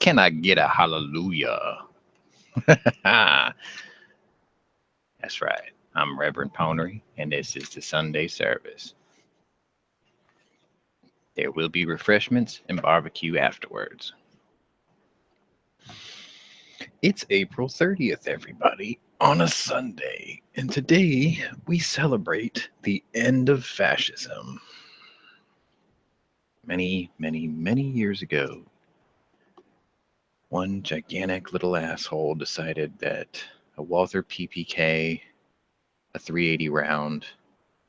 Can I get a hallelujah? That's right. I'm Reverend Pwnery, and this is the Sunday service. There will be refreshments and barbecue afterwards. It's April 30th, everybody, on a Sunday, and today we celebrate the end of fascism. Many, many, many years ago, one gigantic little asshole decided that a Walther PPK, a 380 round,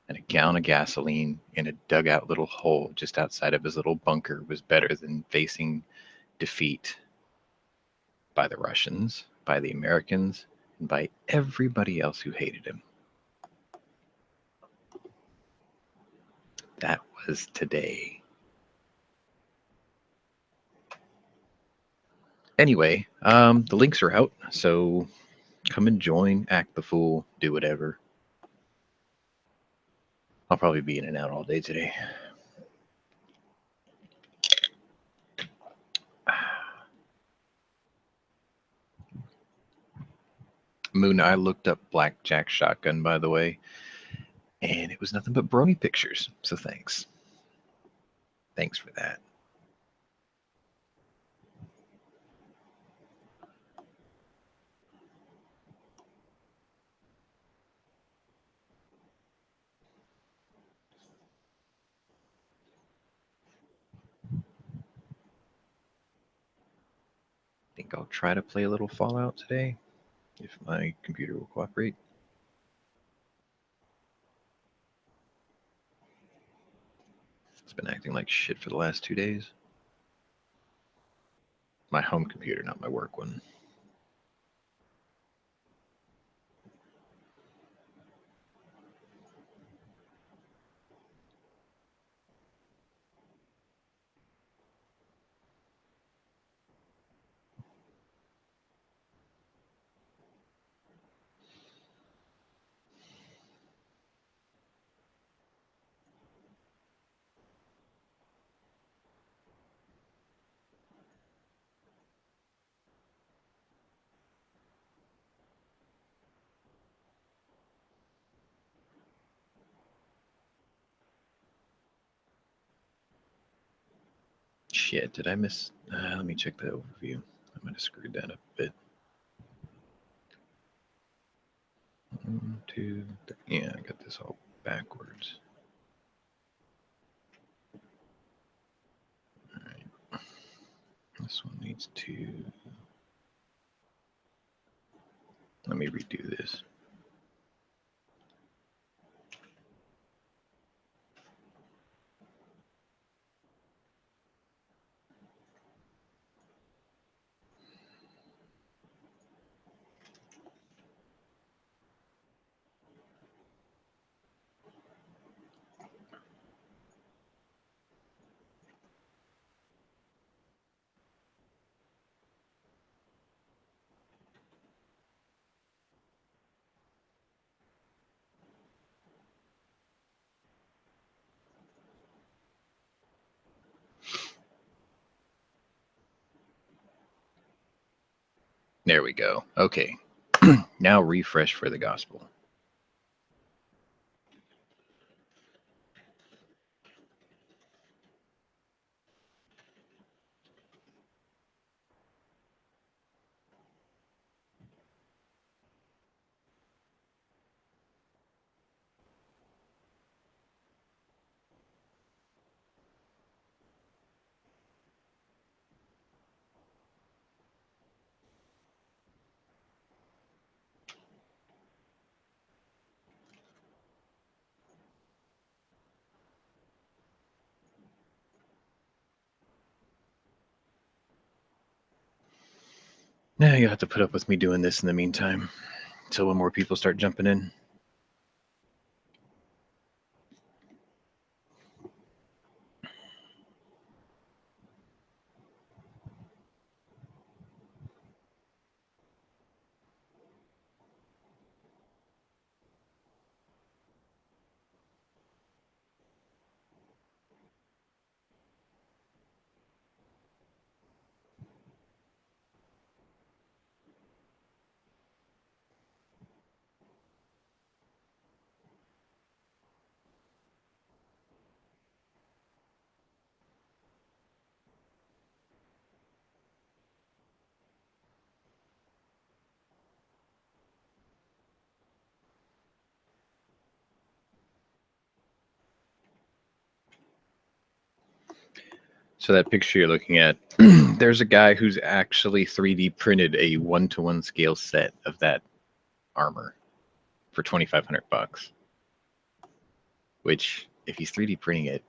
and a gallon of gasoline in a dugout little hole just outside of his little bunker was better than facing defeat by the Russians, by the Americans, and by everybody else who hated him. That was today. Anyway, the links are out, so come and join, act the fool, do whatever. I'll probably be in and out all day today. Moon, I looked up Blackjack Shotgun, by the way, and it was nothing but brony pictures, so thanks. Thanks for that. I think I'll try to play a little Fallout today, if my computer will cooperate. It's been acting like shit for the last 2 days. My home computer, not my work one. Shit, did I miss? Let me check the overview. I might have screwed that up a bit. 1, 2, 3. Yeah, I got this all backwards. All right. This one needs to. Let me redo this. There we go. Okay. Now refresh for the gospel. Now you'll have to put up with me doing this in the meantime until when more people start jumping in. So that picture you're looking at, there's a guy who's actually 3D printed a 1-to-1 scale set of that armor for $2,500. Which, if he's 3D printing it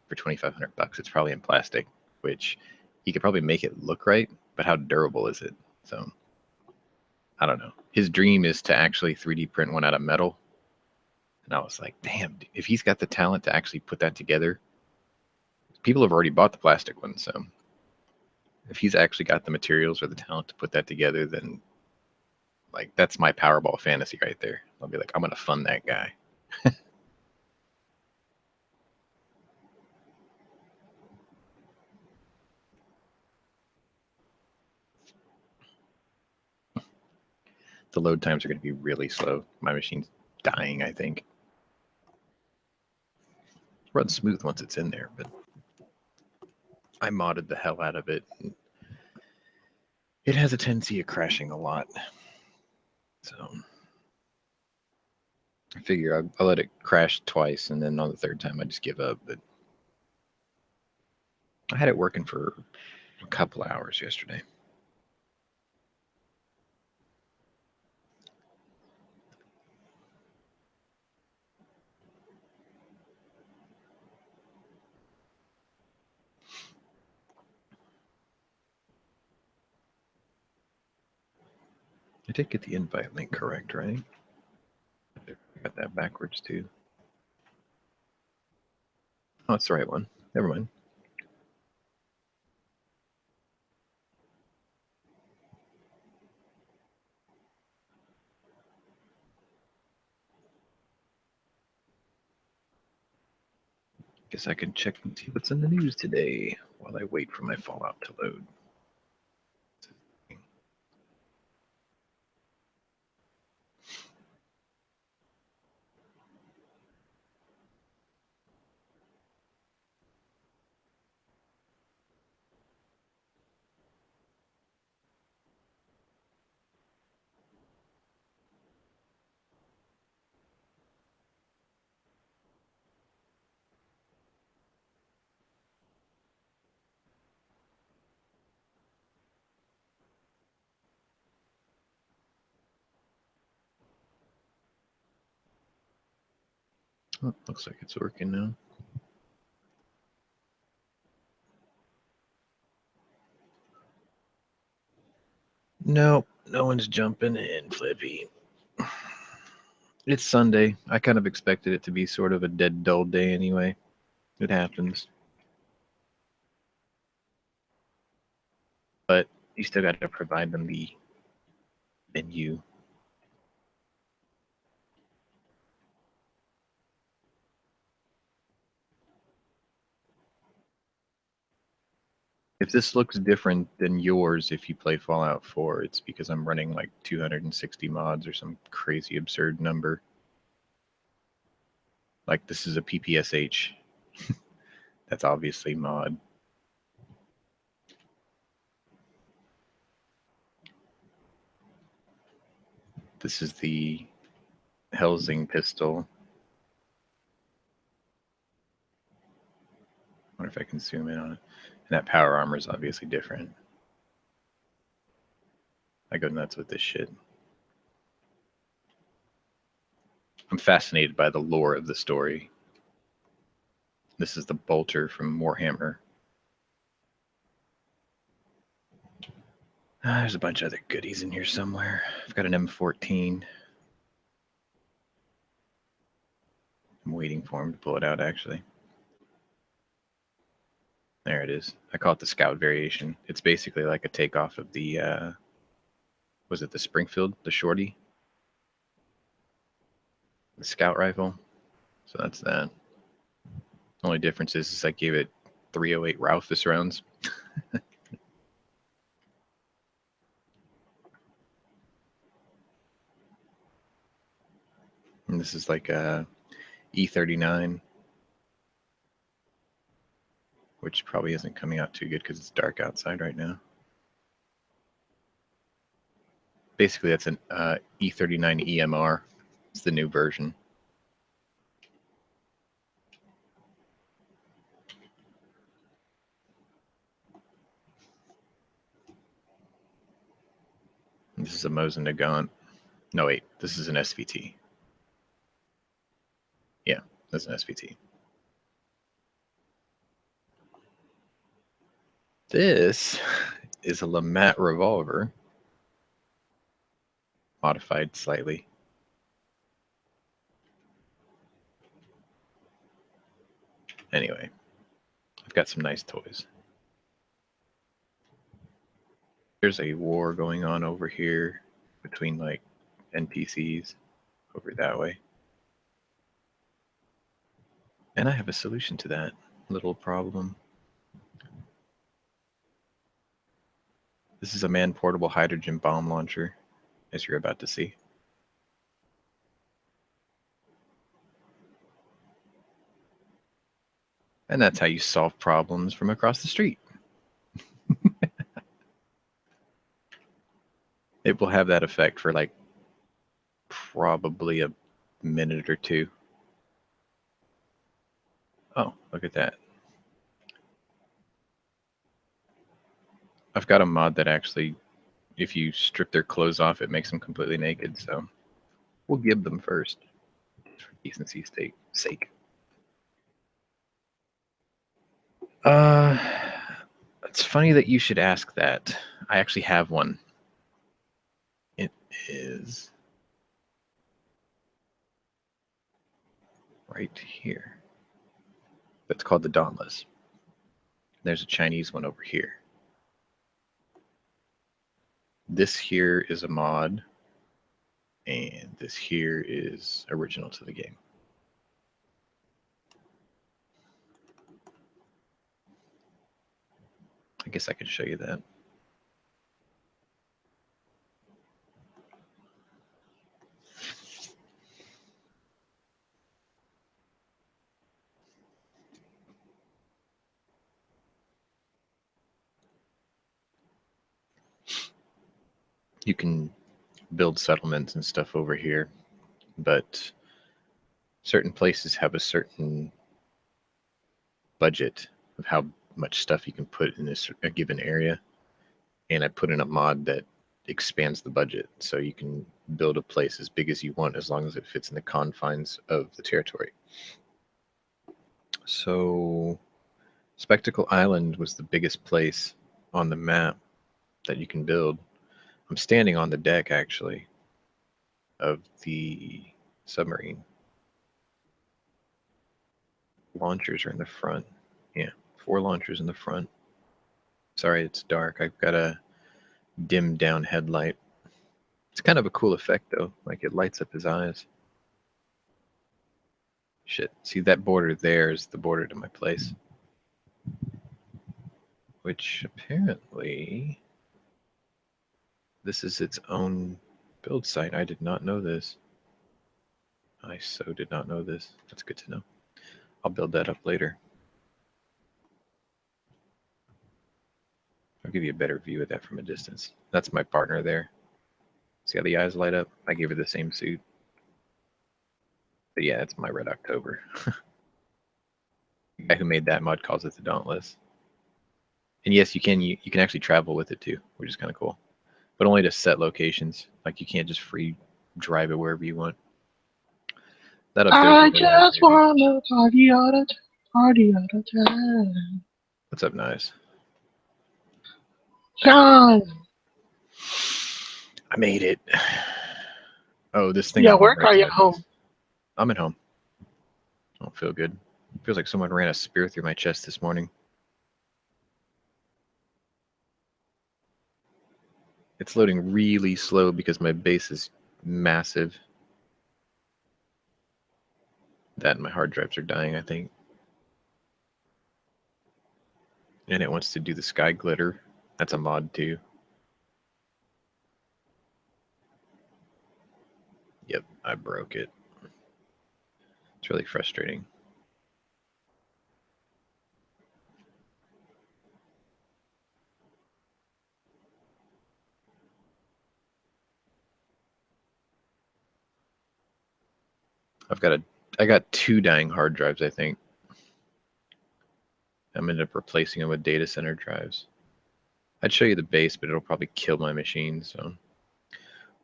for $2,500, it's probably in plastic. Which he could probably make it look right, but how durable is it? So I don't know. His dream is to actually 3D print one out of metal. And I was like, damn, if he's got the talent to actually put that together, people have already bought the plastic one. So if he's actually got the materials or the talent to put that together, then like that's my Powerball fantasy right there. I'll be like, I'm going to fund that guy. The load times are going to be really slow. My machine's dying, I think. It runs smooth once it's in there, but I modded the hell out of it. It has a tendency of crashing a lot. So I figure I'll let it crash twice, and then on the third time I just give up. But I had it working for a couple hours yesterday. I did get the invite link correct, right? I got that backwards too. Oh, it's the right one. Never mind. Guess I can check and see what's in the news today while I wait for my Fallout to load. Oh, looks like it's working now. Nope, no one's jumping in, Flippy. It's Sunday. I kind of expected it to be sort of a dead, dull day anyway. It happens. But you still got to provide them the menu. If this looks different than yours if you play Fallout 4, it's because I'm running like 260 mods or some crazy absurd number. Like this is a PPSH. That's obviously mod. This is the Helsing pistol. I wonder if I can zoom in on it. And that power armor is obviously different. I go nuts with this shit. I'm fascinated by the lore of the story. This is the bolter from Warhammer. There's a bunch of other goodies in here somewhere. I've got an M14. I'm waiting for him to pull it out, actually. There it is. I call it the Scout variation. It's basically like a takeoff of the, was it the Springfield, the Shorty? The Scout rifle. So that's that. Only difference is I gave it 308 Raufoss rounds. And this is like a E39, which probably isn't coming out too good because it's dark outside right now. Basically, that's an E39 EMR. It's the new version. This is a Mosin Nagant. No, wait, this is an SVT. Yeah, that's an SVT. This is a Lamat revolver, modified slightly. Anyway, I've got some nice toys. There's a war going on over here between like NPCs over that way. And I have a solution to that little problem. This is a man-portable hydrogen bomb launcher, as you're about to see. And that's how you solve problems from across the street. It will have that effect for like probably a minute or two. Oh, look at that. I've got a mod that actually, if you strip their clothes off, it makes them completely naked. So we'll give them first for decency's sake. It's funny that you should ask that. I actually have one. It is right here. It's called the Dauntless. There's a Chinese one over here. This here is a mod, and this here is original to the game. I guess I could show you that. You can build settlements and stuff over here, but certain places have a certain budget of how much stuff you can put in a given area. And I put in a mod that expands the budget, so you can build a place as big as you want as long as it fits in the confines of the territory. So Spectacle Island was the biggest place on the map that you can build. I'm standing on the deck, actually, of the submarine. Launchers are in the front. Yeah, 4 launchers in the front. Sorry, it's dark. I've got a dimmed down headlight. It's kind of a cool effect, though. Like, it lights up his eyes. Shit. See, that border there is the border to my place. Which, apparently, this is its own build site. I did not know this. I so did not know this. That's good to know. I'll build that up later. I'll give you a better view of that from a distance. That's my partner there. See how the eyes light up? I gave her the same suit. But yeah, it's my Red October. The guy who made that mod calls it the Dauntless. And yes, you can actually travel with it too, which is kind of cool. But only to set locations. Like, you can't just free drive it wherever you want. That I just wanna party all the time. What's up, Nice? John. I made it. Oh, this thing. Yeah, where are you home? I'm at home. I don't feel good. It feels like someone ran a spear through my chest this morning. It's loading really slow because my base is massive. That and my hard drives are dying, I think. And it wants to do the sky glitter. That's a mod too. Yep, I broke it. It's really frustrating. I got 2 dying hard drives, I think. I'm ended up replacing them with data center drives. I'd show you the base, but it'll probably kill my machine, so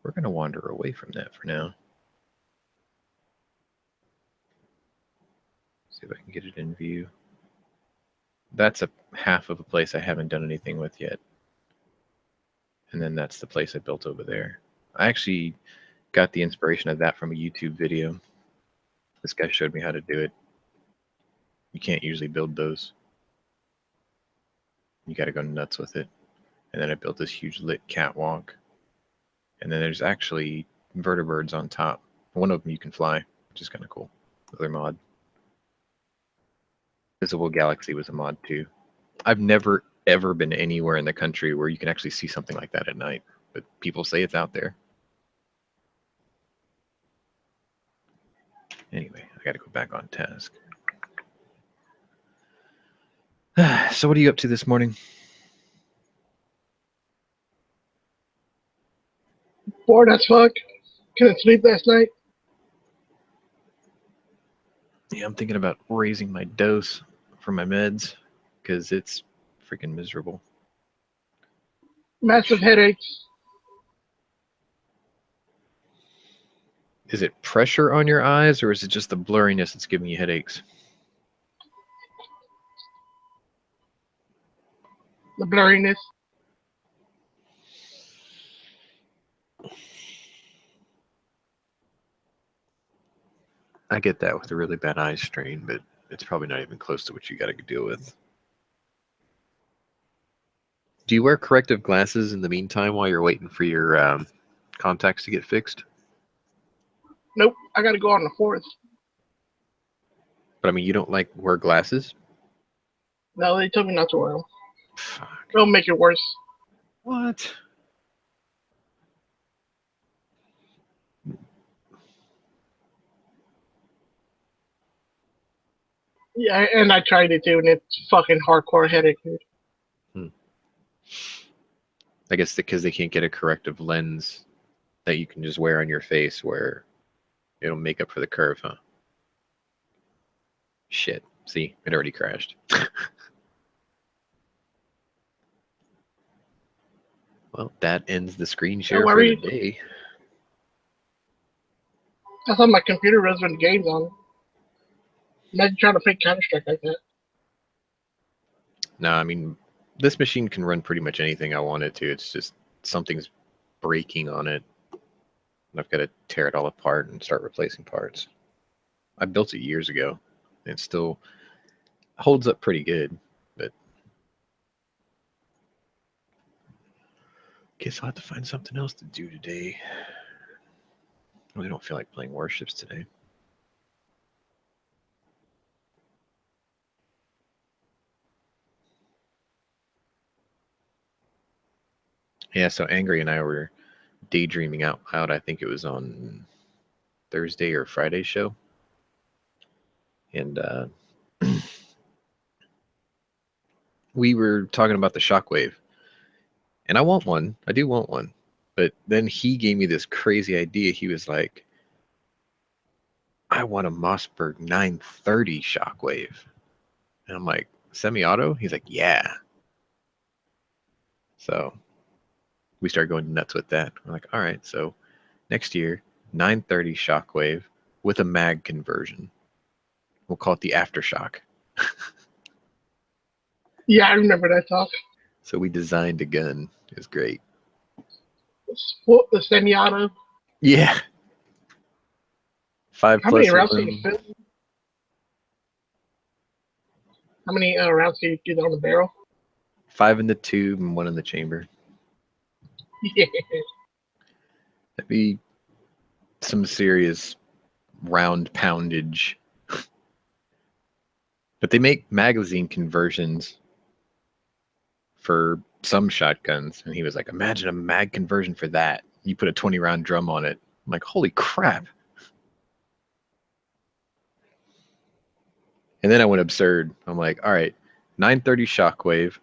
We're going to wander away from that for now. See if I can get it in view. That's a half of a place I haven't done anything with yet. And then that's the place I built over there. I actually got the inspiration of that from a YouTube video. This guy showed me how to do it. You can't usually build those. You got to go nuts with it. And then I built this huge lit catwalk. And then there's actually vertibirds on top. One of them you can fly, which is kind of cool. Another mod. Visible Galaxy was a mod too. I've never ever been anywhere in the country where you can actually see something like that at night, but people say it's out there. Anyway, I got to go back on task. So what are you up to this morning? Bored as fuck. Couldn't sleep last night. Yeah, I'm thinking about raising my dose for my meds because it's freaking miserable. Massive headaches. Is it pressure on your eyes or is it just the blurriness that's giving you headaches? The blurriness. I get that with a really bad eye strain, but it's probably not even close to what you got to deal with. Do you wear corrective glasses in the meantime while you're waiting for your contacts to get fixed? Nope. I gotta go on the 4th. But I mean, you don't like wear glasses? No, they told me not to wear them. Fuck. It'll make it worse. What? Yeah, and I tried it too, and it's fucking hardcore headache, dude. I guess because they can't get a corrective lens that you can just wear on your face where it'll make up for the curve, huh? Shit. See, it already crashed. Well, that ends the screen share for the day. I thought my computer runs when the game's on. Imagine trying to play Counter-Strike like that. No, I mean, this machine can run pretty much anything I want it to. It's just something's breaking on it. And I've got to tear it all apart and start replacing parts. I built it years ago. And it still holds up pretty good, but guess I'll have to find something else to do today. I really don't feel like playing warships today. Yeah, so Angry and I were daydreaming out loud. I think it was on Thursday or Friday show. And we were talking about the Shockwave. And I want one. I do want one. But then he gave me this crazy idea. He was like, I want a Mossberg 930 Shockwave. And I'm like, semi-auto? He's like, yeah. So we started going nuts with that. We're like, all right, so next year, 930 Shockwave with a mag conversion. We'll call it the Aftershock. Yeah, I remember that talk. So we designed a gun. It was great. The semi-auto. Yeah. 5 How plus many of rounds can them. you fit? How many rounds can you get on the barrel? 5 in the tube and 1 in the chamber. Yeah. That'd be some serious round poundage. But they make magazine conversions for some shotguns. And he was like, imagine a mag conversion for that. You put a 20 round drum on it. I'm like, holy crap. And then I went absurd. I'm like, all right, 930 Shockwave,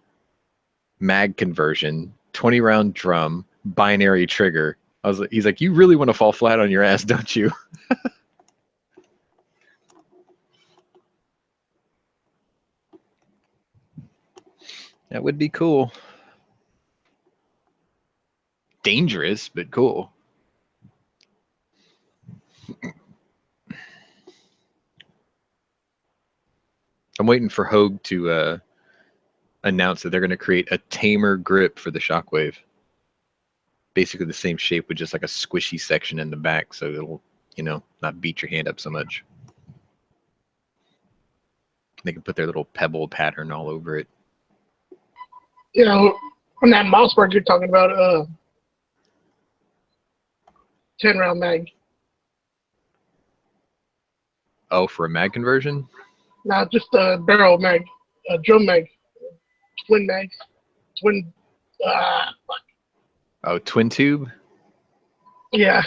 mag conversion, 20 round drum, binary trigger. He's like, you really want to fall flat on your ass, don't you? That would be cool. Dangerous, but cool. I'm waiting for Hogue to announce that they're going to create a tamer grip for the Shockwave. Basically the same shape with just like a squishy section in the back, so it'll, you know, not beat your hand up so much. They can put their little pebble pattern all over it. You know, on that mouse work you're talking about, 10-round mag. Oh, for a mag conversion? Not just a barrel mag, a drum mag, twin mags, twin. Fuck. Oh, twin tube? Yeah.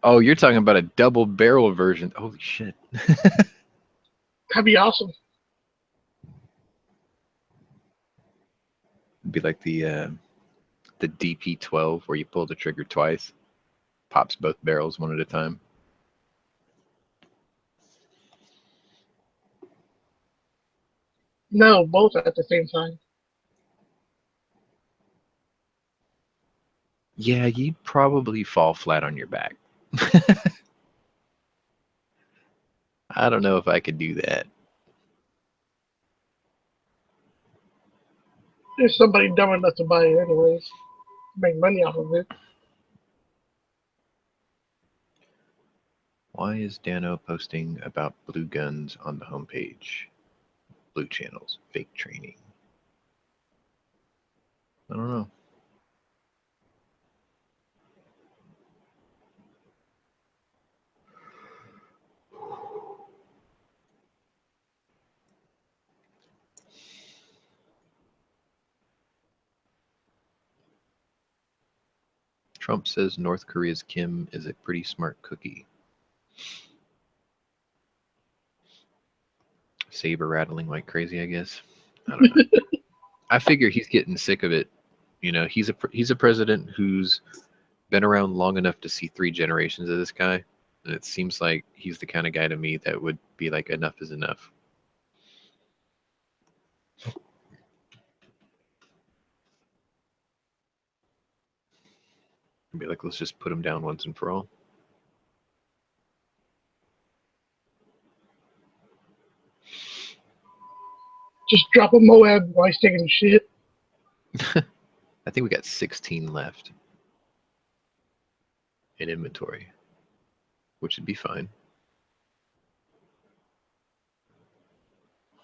Oh, you're talking about a double barrel version. Holy shit. That'd be awesome. It'd be like the DP12 where you pull the trigger twice, pops both barrels one at a time. No, both at the same time. Yeah, you'd probably fall flat on your back. I don't know if I could do that. There's somebody dumb enough to buy it anyways. Make money off of it. Why is Dano posting about blue guns on the homepage? Blue channels, fake training. I don't know. Trump says North Korea's Kim is a pretty smart cookie. Saber rattling like crazy, I guess. I don't know. I figure he's getting sick of it. You know, he's a president who's been around long enough to see 3 generations of this guy, and it seems like he's the kind of guy to me that would be like, enough is enough. Be like, let's just put him down once and for all. Just drop a Moab while he's taking a shit. I think we got 16 left in inventory, which would be fine.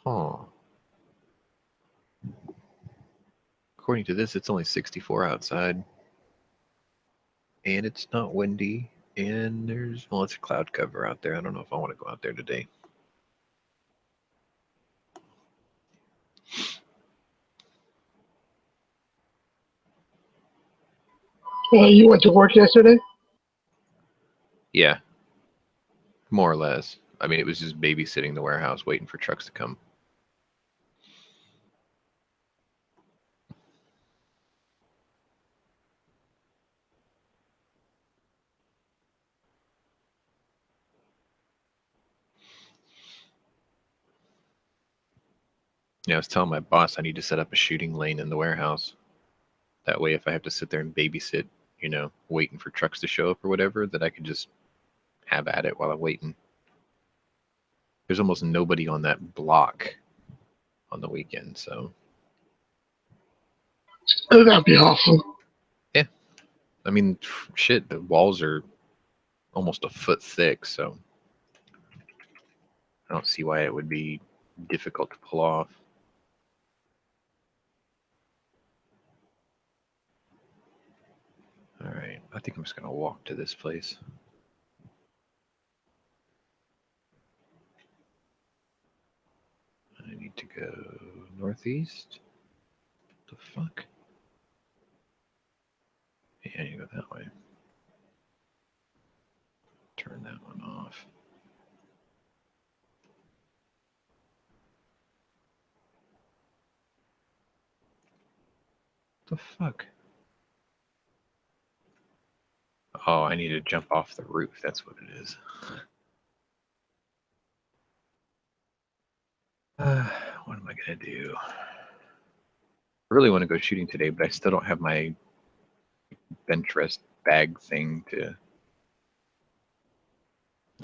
Huh. According to this, it's only 64 outside. And it's not windy. And there's, well, it's a cloud cover out there. I don't know if I want to go out there today. You went to work yesterday? Yeah. More or less. I mean, it was just babysitting the warehouse, waiting for trucks to come. Yeah, I was telling my boss I need to set up a shooting lane in the warehouse. That way, if I have to sit there and babysit, you know, waiting for trucks to show up or whatever, that I can just have at it while I'm waiting. There's almost nobody on that block on the weekend, so. Oh, that'd be awesome. Yeah. I mean, shit, the walls are almost a foot thick, so I don't see why it would be difficult to pull off. All right, I think I'm just gonna walk to this place. I need to go northeast. What the fuck? Yeah, you go that way. Turn that one off. What the fuck? Oh, I need to jump off the roof. That's what it is. What am I gonna do? I really want to go shooting today, but I still don't have my bench rest bag thing to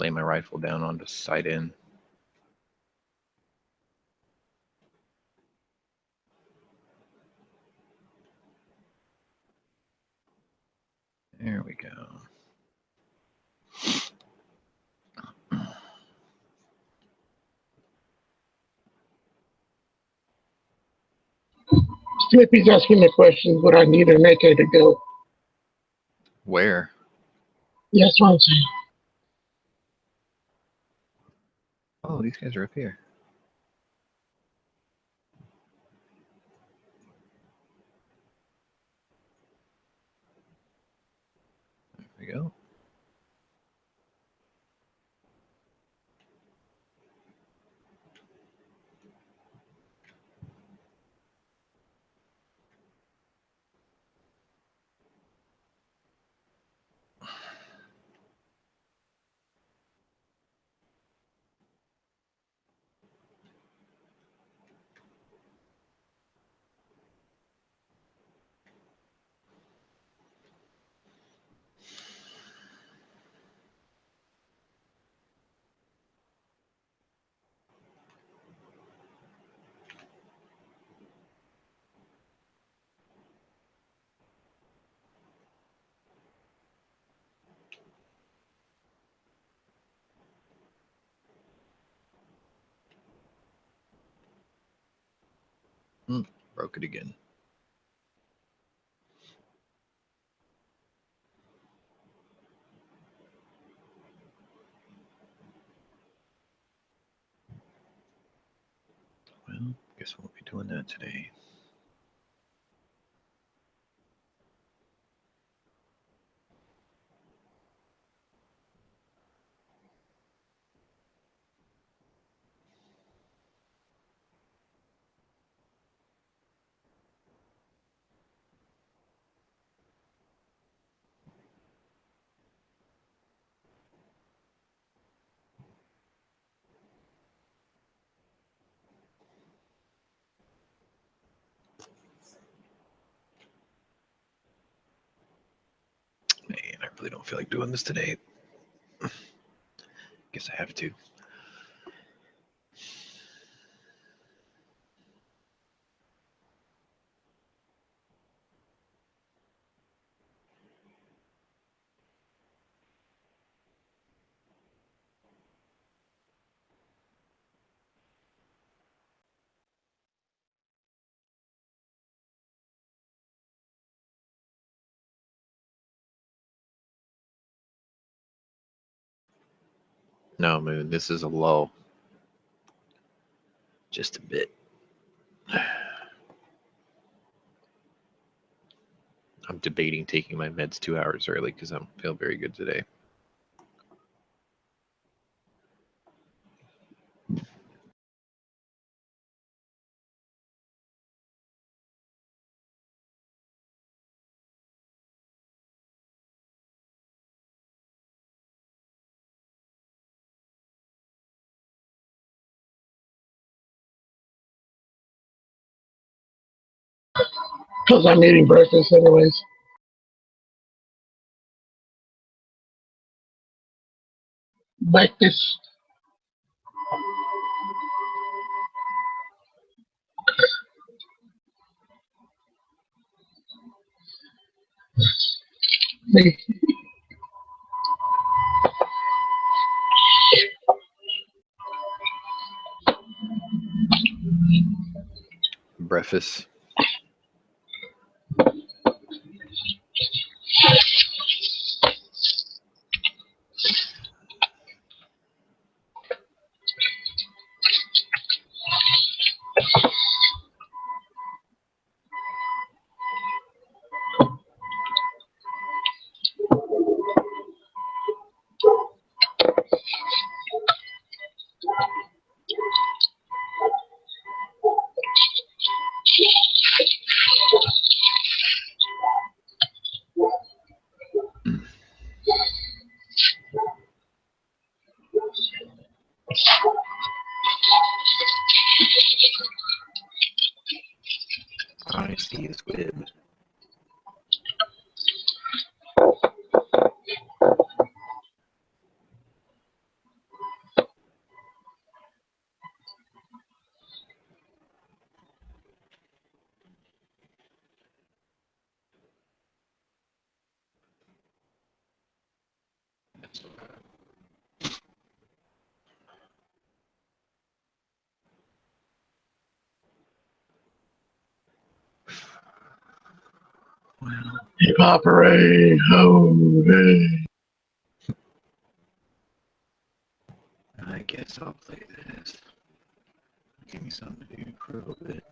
lay my rifle down on the side in. There we go. Slippy's asking the question, would I need an AK to go? Where? Yeah, that's what I'm saying. Oh, these guys are up here. There we go. Broke it again. Well, guess we won't be doing that today. Man, I really don't feel like doing this today. Guess I have to. No, Moon, this is a lull. Just a bit. I'm debating taking my meds 2 hours early because I don't feel very good today. Because I'm eating breakfast anyways. Breakfast. Me. Breakfast. I see a squid. Well, Hip hop hooray! Ho, hey. I guess I'll play this. Give me something to do for a little bit.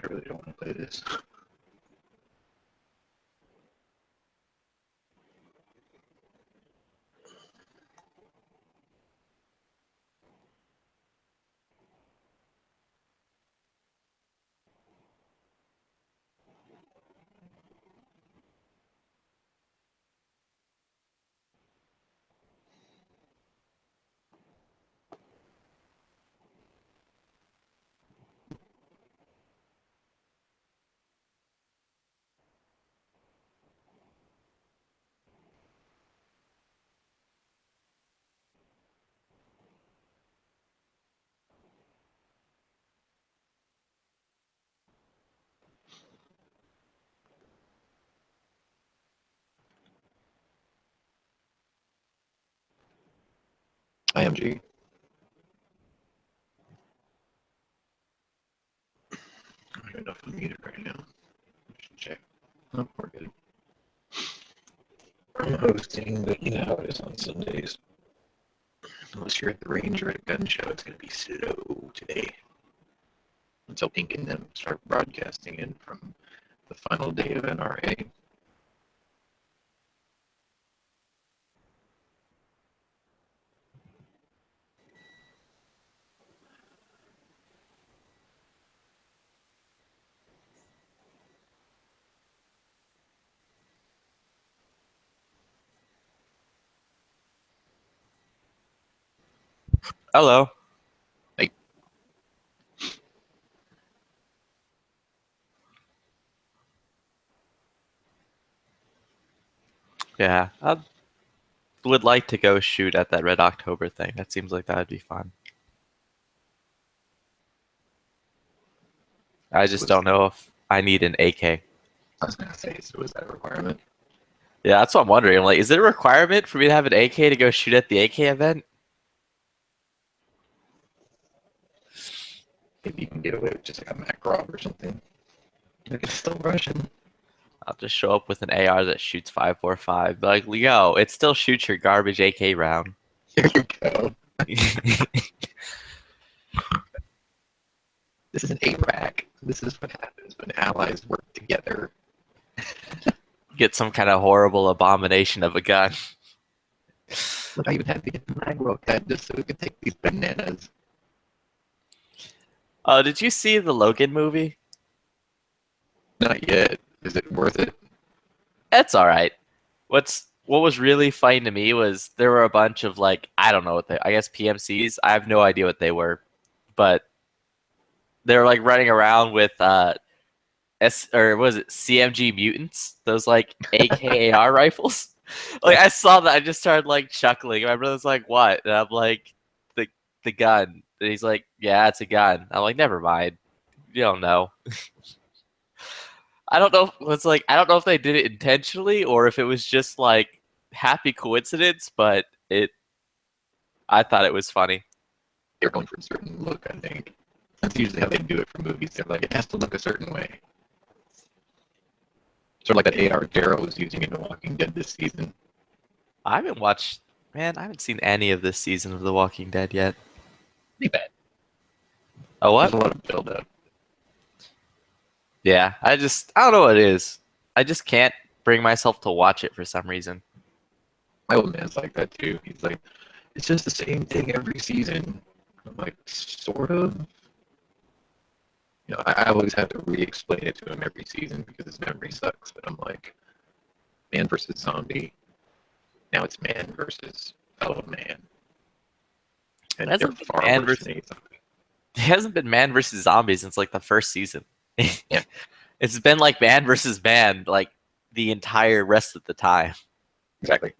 I really don't want to play this. IMG. I don't even know if I'm muted right now. I should check. Oh, we're good. I'm hosting, but you know how it is on Sundays. Unless you're at the range or at a gun show, it's going to be slow today. Until Ink and them start broadcasting in from the final day of NRA. Hello. Hey. Yeah, I would like to go shoot at that Red October thing. That seems like that would be fun. I So just don't know if I need an AK. I was going to say, so is that a requirement? Yeah, that's what I'm wondering. I'm like, is it a requirement for me to have an AK to go shoot at the AK event? Maybe you can get away with just like a Makarov or something. Like it's still Russian. I'll just show up with an AR that shoots 5.45. Be like, yo, it still shoots your garbage AK round. There you go. This is an ARAC. This is what happens when allies work together. Get some kind of horrible abomination of a gun. Look, I even had to get the magro cut just so we could take these bananas. Oh, did you see the Logan movie? Not yet. Is it worth it? It's all right. What was really funny to me was there were a bunch of like I don't know what I guess PMCs. I have no idea what they were, but they were like running around with or was it CMG mutants? Those like AKAR rifles. Like I saw that, I just started like chuckling. My brother's like, "What?" And I'm like, "The gun." And he's like, "Yeah, it's a gun." I'm like, "Never mind. You don't know." I don't know. It's like I don't know if they did it intentionally or if it was just like happy coincidence, but I thought it was funny. They're going for a certain look, I think. That's usually how they do it for movies. They're like, it has to look a certain way. Sort of like that AR Daryl was using in The Walking Dead this season. I haven't watched, man, I haven't seen any of this season of The Walking Dead yet. Pretty bad. Oh, There's what? a lot of build up. Yeah, I don't know what it is. I just can't bring myself to watch it for some reason. My old man's like that too. He's like, it's just the same thing every season. I'm like, sort of. You know, I always have to re-explain it to him every season because his memory sucks. But I'm like, man versus zombie. Now it's man versus fellow man, It and they're hasn't been far man worse versus than any zombie. it hasn't been man versus zombies since like the first season. Yeah. It's been like man versus man like the entire rest of the time. Exactly.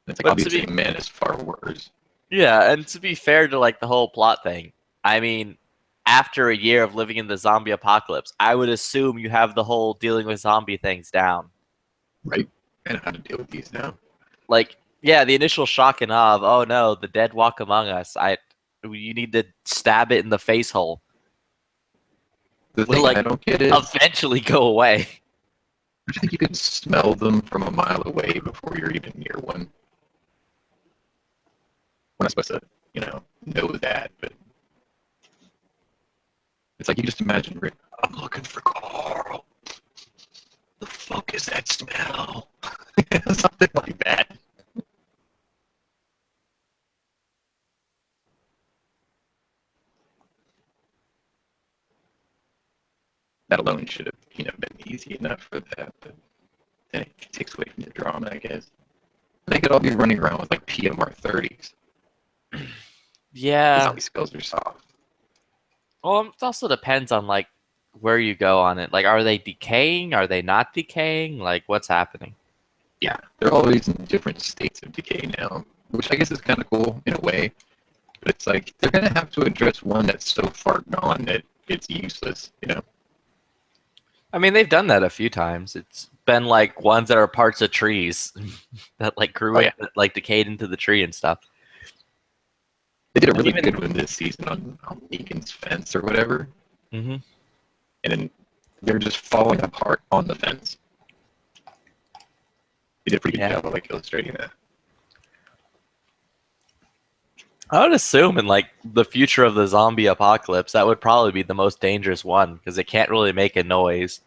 It's like But to obviously be man is far worse. Yeah, and to be fair to like the whole plot thing, I mean, after a year of living in the zombie apocalypse, I would assume you have the whole dealing with zombie things down. Right. And how to deal with these now. Like, yeah, the initial shock and awe of, oh no, the dead walk among us. You need to stab it in the face hole. The Will thing like I don't get is, eventually go away. I think you can smell them from a mile away before you're even near one. We're not supposed to, know that, but it's like you just imagine, Rick, I'm looking for Carl. The fuck is that smell? Something like that. That alone should have, been easy enough for that, but then it takes away from the drama, I guess. They could all be running around with like PMR 30s. The Yeah. zombie skills are soft. Well, it also depends on like where you go on it. Like, are they decaying? Are they not decaying? Like, what's happening? Yeah, they're always in different states of decay now, which I guess is kind of cool in a way. But it's like they're gonna have to address one that's so far gone that it's useless. I mean, they've done that a few times. It's been like ones that are parts of trees that like grew Oh, yeah. like decayed into the tree and stuff. They did a And really even- good one this season on Negan's fence or whatever, Mm-hmm. and then they're just falling apart on the fence. They did a pretty good Yeah. job of like illustrating that. I would assume in like the future of the zombie apocalypse, that would probably be the most dangerous one because it can't really make a noise.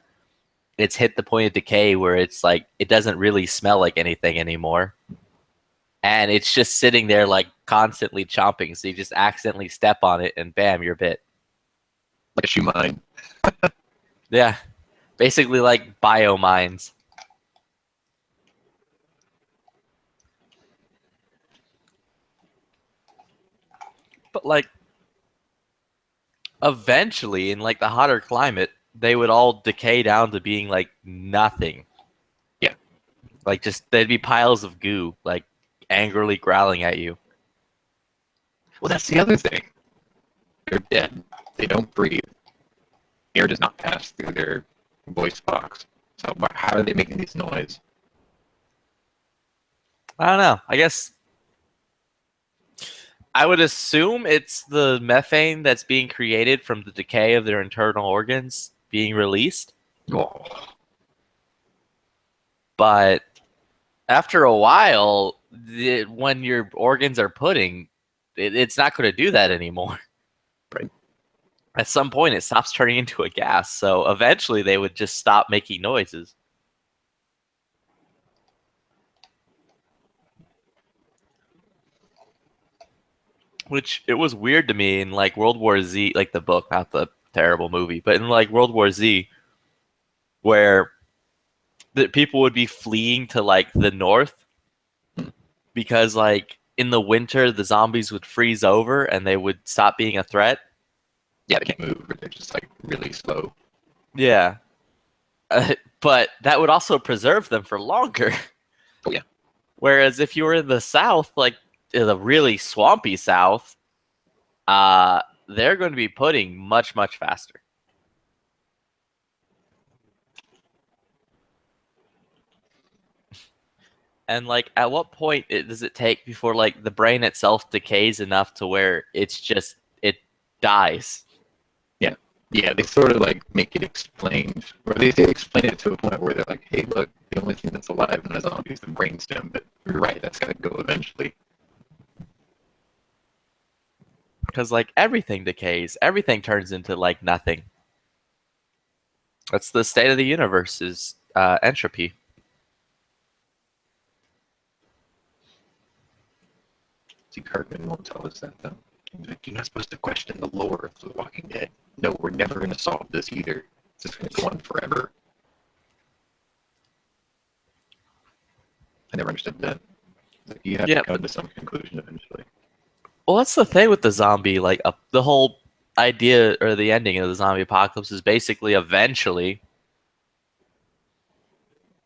It's hit the point of decay where it's like it doesn't really smell like anything anymore. And it's just sitting there like constantly chomping, so you just accidentally step on it and bam, you're bit. Like a shoe mine. Yeah. Basically like biomines. But like eventually in like the hotter climate, they would all decay down to being like nothing. Yeah. Like just there'd be piles of goo, like angrily growling at you. Well, that's the other thing. They're dead. They don't breathe. Air does not pass through their voice box. So how are they making this noise? I don't know. I guess I would assume it's the methane that's being created from the decay of their internal organs being released. Oh, But after a while, when your organs are pudding, it's not going to do that anymore. right. At some point, it stops turning into a gas. So eventually, they would just stop making noises. Which it was weird to me in like World War Z, like the book, not the terrible movie, but in like World War Z, where the people would be fleeing to like the north because like in the winter the zombies would freeze over and they would stop being a threat. Yeah, they can't move, or they're just like really slow. Yeah. But that would also preserve them for longer. Oh, yeah. Whereas if you were in the south, like in the really swampy south, they're going to be putting much, much faster. And like, at what point does it take before like the brain itself decays enough to where it's just it dies? Yeah, they sort of like make it explained, or they explain it to a point where they're like, hey, look, the only thing that's alive in a zombie is the brainstem, but you're right, that's got to go eventually. Because like everything decays, everything turns into like nothing. That's the state of the universe is entropy. See, Kirkman won't tell us that, though. He's like, you're not supposed to question the lore of The Walking Dead. No, we're never going to solve this either. It's just going to go on forever. I never understood that. Like, you have Yeah, to come to some conclusion eventually. well, that's the thing with the zombie, like the whole idea or the ending of the zombie apocalypse is basically eventually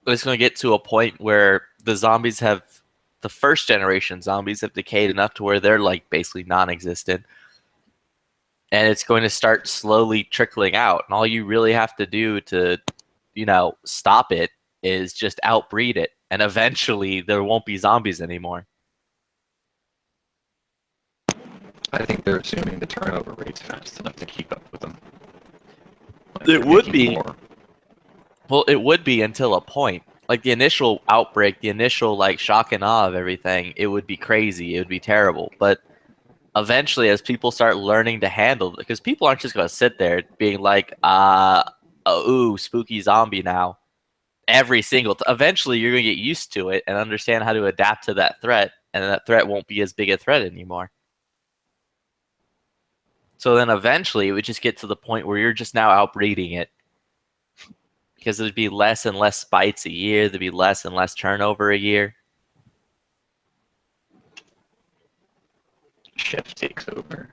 it's going to get to a point where the first generation zombies have decayed enough to where they're like basically non-existent, and it's going to start slowly trickling out, and all you really have to do to stop it is just outbreed it, and eventually there won't be zombies anymore. I think they're assuming the turnover rate's fast enough to keep up with them. Like, It they're would making be. more. Well, it would be until a point. Like the initial outbreak, the initial like shock and awe of everything, it would be crazy. It would be terrible. But eventually, as people start learning to handle it, because people aren't just going to sit there being like, ooh, spooky zombie now. Every single eventually, you're going to get used to it and understand how to adapt to that threat, and that threat won't be as big a threat anymore. So then eventually, it would just get to the point where you're just now outbreeding it. Because there'd be less and less bites a year, there'd be less and less turnover a year. Chef takes over.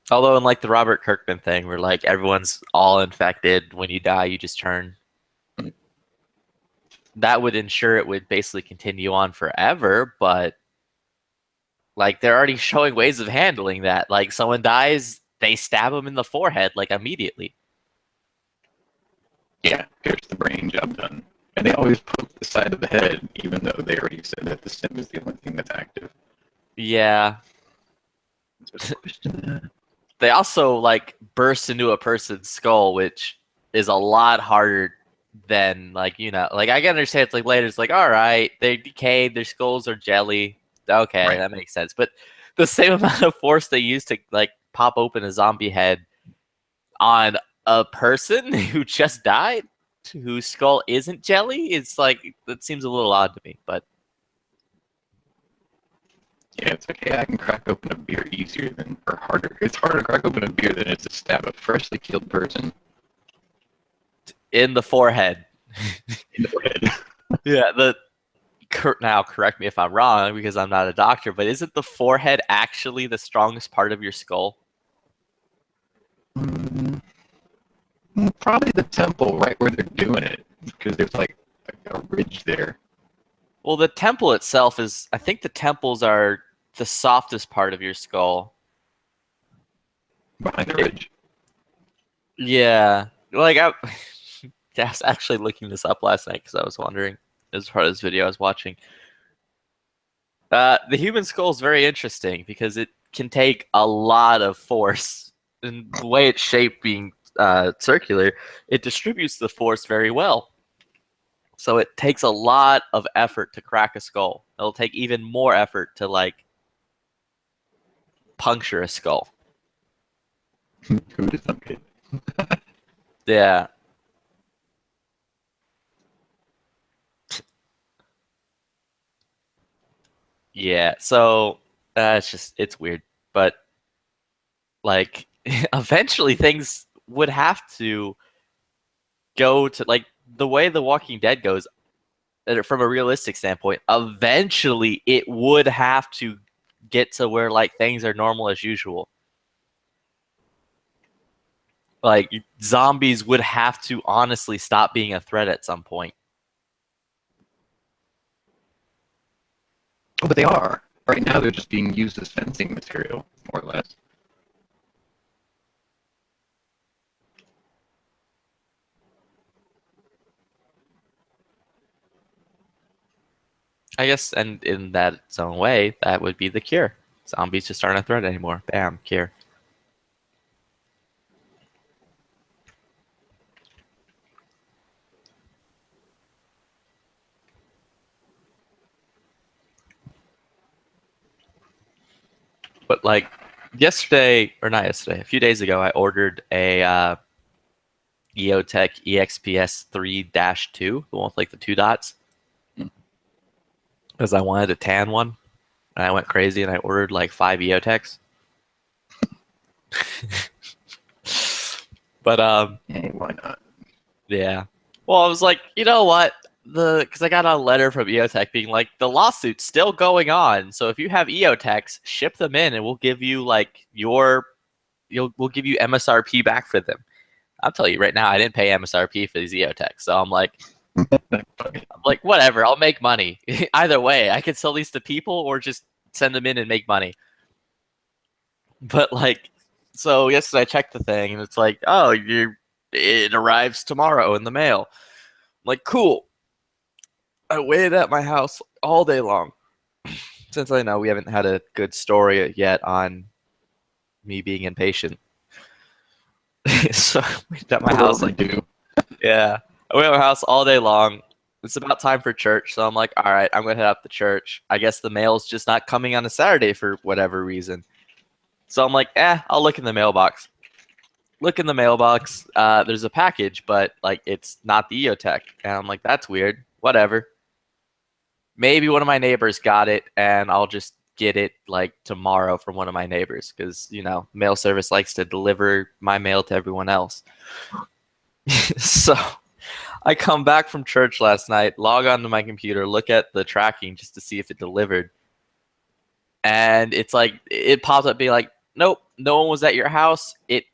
Although in like the Robert Kirkman thing, where like everyone's all infected, when you die, you just turn. That would ensure it would basically continue on forever, but like they're already showing ways of handling that. Like someone dies, they stab them in the forehead like immediately. Yeah, here's the brain, job done. And they always poke the side of the head, even though they already said that the stem is the only thing that's active. Yeah. So question. They also like burst into a person's skull, which is a lot harder than like like I can understand it's like later it's like all right, they decayed, their skulls are jelly. Okay, Right. that makes sense. But the same amount of force they use to like pop open a zombie head on a person who just died, whose skull isn't jelly, it's like that seems a little odd to me. But Yeah, it's okay. I can crack open a beer easier than, or harder. It's harder to crack open a beer than it is to stab a freshly killed person in the forehead. in the forehead. Yeah, now correct me if I'm wrong because I'm not a doctor, but isn't the forehead actually the strongest part of your skull? Probably the temple, right where they're doing it, because there's like a ridge there. Well, the temple itself is, I think the temples are the softest part of your skull. Behind the ridge. Yeah. Like, I was actually looking this up last night because I was wondering, as part of this video I was watching. The human skull is very interesting because it can take a lot of force. And the way it's shaped being circular, it distributes the force very well. So it takes a lot of effort to crack a skull. It'll take even more effort to like puncture a skull. Who would have thunk it? Yeah. Yeah. So it's weird. But like eventually things would have to go to like the way The Walking Dead goes from a realistic standpoint, eventually it would have to get to where like things are normal as usual. Like zombies would have to honestly stop being a threat at some point. Oh, but they are. Right now they're just being used as fencing material, more or less. I guess, and in that its own way, that would be the cure. Zombies just aren't a threat anymore. Bam, cure. But like yesterday, or not yesterday, a few days ago, I ordered a EOTech EXPS 3-2, the one with like the 2 dots, because I wanted a tan one. And I went crazy and I ordered like 5 EOTechs. But Hey, why not? yeah. Well, I was like, you know what? because I got a letter from EOTech being like, the lawsuit's still going on. So if you have EOTechs, ship them in, and we'll give you like we'll give you MSRP back for them. I'll tell you right now, I didn't pay MSRP for these EOTechs, so I'm like, whatever, I'll make money. Either way, I could sell these to people or just send them in and make money. But like, so yesterday I checked the thing, and it's like, oh, it arrives tomorrow in the mail. I'm like, cool. I waited at my house all day long. Since I know we haven't had a good story yet on me being impatient. So I waited at my house. Yeah. I waited at my house all day long. It's about time for church. So I'm like, all right, I'm going to head up to church. I guess the mail's just not coming on a Saturday for whatever reason. So I'm like, I'll look in the mailbox. Look in the mailbox. There's a package, but like it's not the EOTech. And I'm like, that's weird. Whatever. Maybe one of my neighbors got it, and I'll just get it like tomorrow from one of my neighbors because, you know, mail service likes to deliver my mail to everyone else. So I come back from church last night, log onto my computer, look at the tracking just to see if it delivered. And it's like, it pops up being like, nope, no one was at your house. It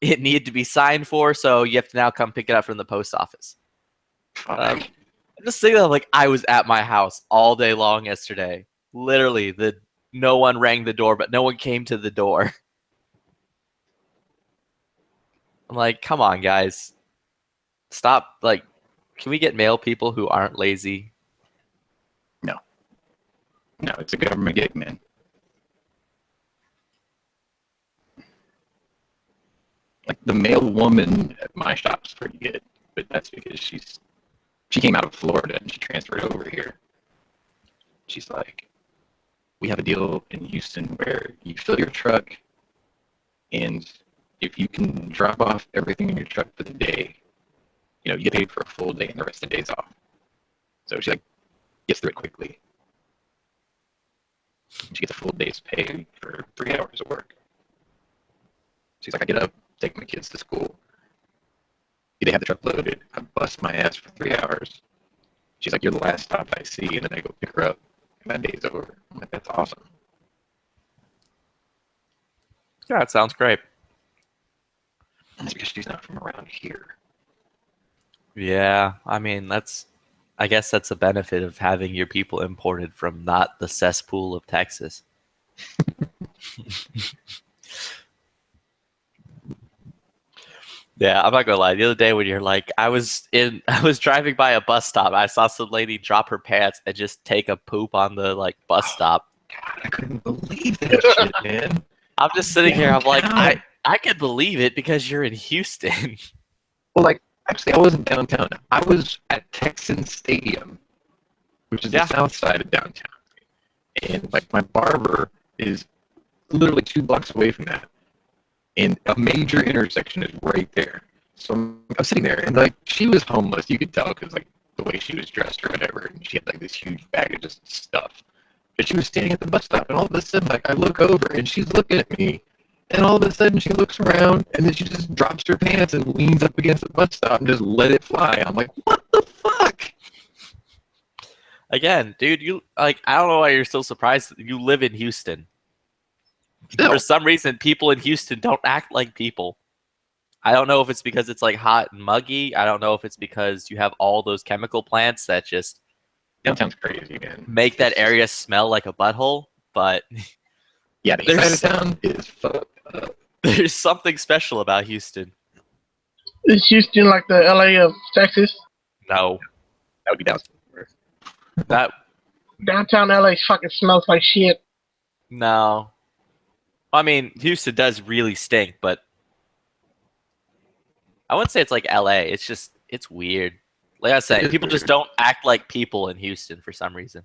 needed to be signed for, so you have to now come pick it up from the post office. Just think that like I was at my house all day long yesterday. Literally, no one rang the door, but no one came to the door. I'm like, come on, guys. Stop. Like, can we get mail people who aren't lazy? No, it's a government gig, man. Like the mail woman at my shop's pretty good, but that's because she came out of Florida and she transferred over here. She's like, we have a deal in Houston where you fill your truck, and if you can drop off everything in your truck for the day, you know, you get paid for a full day and the rest of the day's off. So she like gets through it quickly. She gets a full day's pay for 3 hours of work. She's like, I get up, take my kids to school. They have the truck loaded. I bust my ass for 3 hours. She's like, you're the last stop I see, and then I go pick her up, and that day's over. I'm like, that's awesome. Yeah, that sounds great. That's because she's not from around here. Yeah, I mean, I guess that's a benefit of having your people imported from not the cesspool of Texas. Yeah, I'm not gonna lie. The other day when you're like, I was driving by a bus stop. I saw some lady drop her pants and just take a poop on the like bus stop. God, I couldn't believe that shit, man. I'm just sitting here. I'm like, I could believe it because you're in Houston. Well, like, actually, I wasn't downtown. I was at Texan Stadium, which is the south side of downtown. And like, my barber is literally 2 blocks away from that. And a major intersection is right there. So I was sitting there, and like, she was homeless. You could tell because like the way she was dressed or whatever. And she had like this huge bag of just stuff. But she was standing at the bus stop, and all of a sudden, like, I look over, and she's looking at me. And all of a sudden, she looks around, and then she just drops her pants and leans up against the bus stop and just let it fly. I'm like, what the fuck? Again, dude, you like, I don't know why you're still surprised. You live in Houston. Still. For some reason, people in Houston don't act like people. I don't know if it's because it's like hot and muggy. I don't know if it's because you have all those chemical plants that just Downtown's crazy, man. Make that area smell like a butthole. But yeah, the east side of town is fucked up. There's something special about Houston. Is Houston like the LA of Texas? No, that would be downtown. That downtown LA fucking smells like shit. No. I mean, Houston does really stink, but I wouldn't say it's like LA. It's just, it's weird. Like I said, people just don't act like people in Houston for some reason.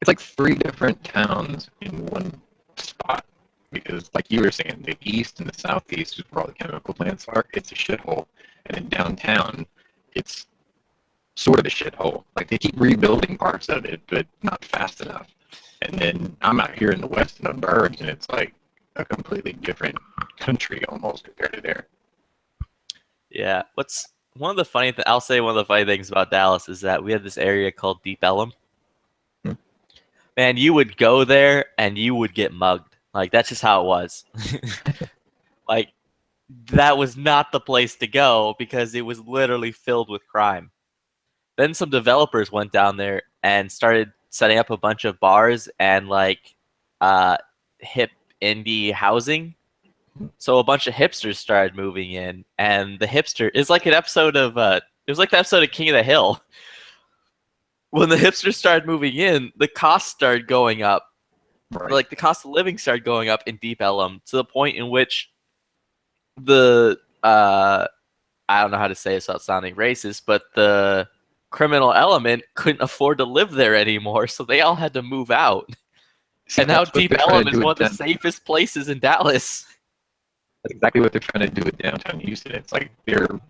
It's like 3 different towns in one spot. Because, like you were saying, the east and the southeast is where all the chemical plants are. It's a shithole. And in downtown, it's sort of a shithole. Like, they keep rebuilding parts of it, but not fast enough. And then I'm out here in the west in the burbs, and it's like a completely different country almost compared to there. Yeah. I'll say one of the funny things about Dallas is that we had this area called Deep Ellum. Hmm. Man, you would go there and you would get mugged. Like that's just how it was. Like that was not the place to go because it was literally filled with crime. Then some developers went down there and started setting up a bunch of bars and like hip indie housing. So a bunch of hipsters started moving in, and the hipster is like an episode of it was like the episode of King of the Hill. When the hipsters started moving in, the costs started going up. Right. Like the cost of living started going up in Deep Ellum to the point in which the I don't know how to say this without sounding racist, but the criminal element couldn't afford to live there anymore, so they all had to move out. See, And now that's what Deep they're trying Ellum to is do one with of the down. safest places in Dallas. That's exactly what they're trying to do with downtown Houston. It's like they're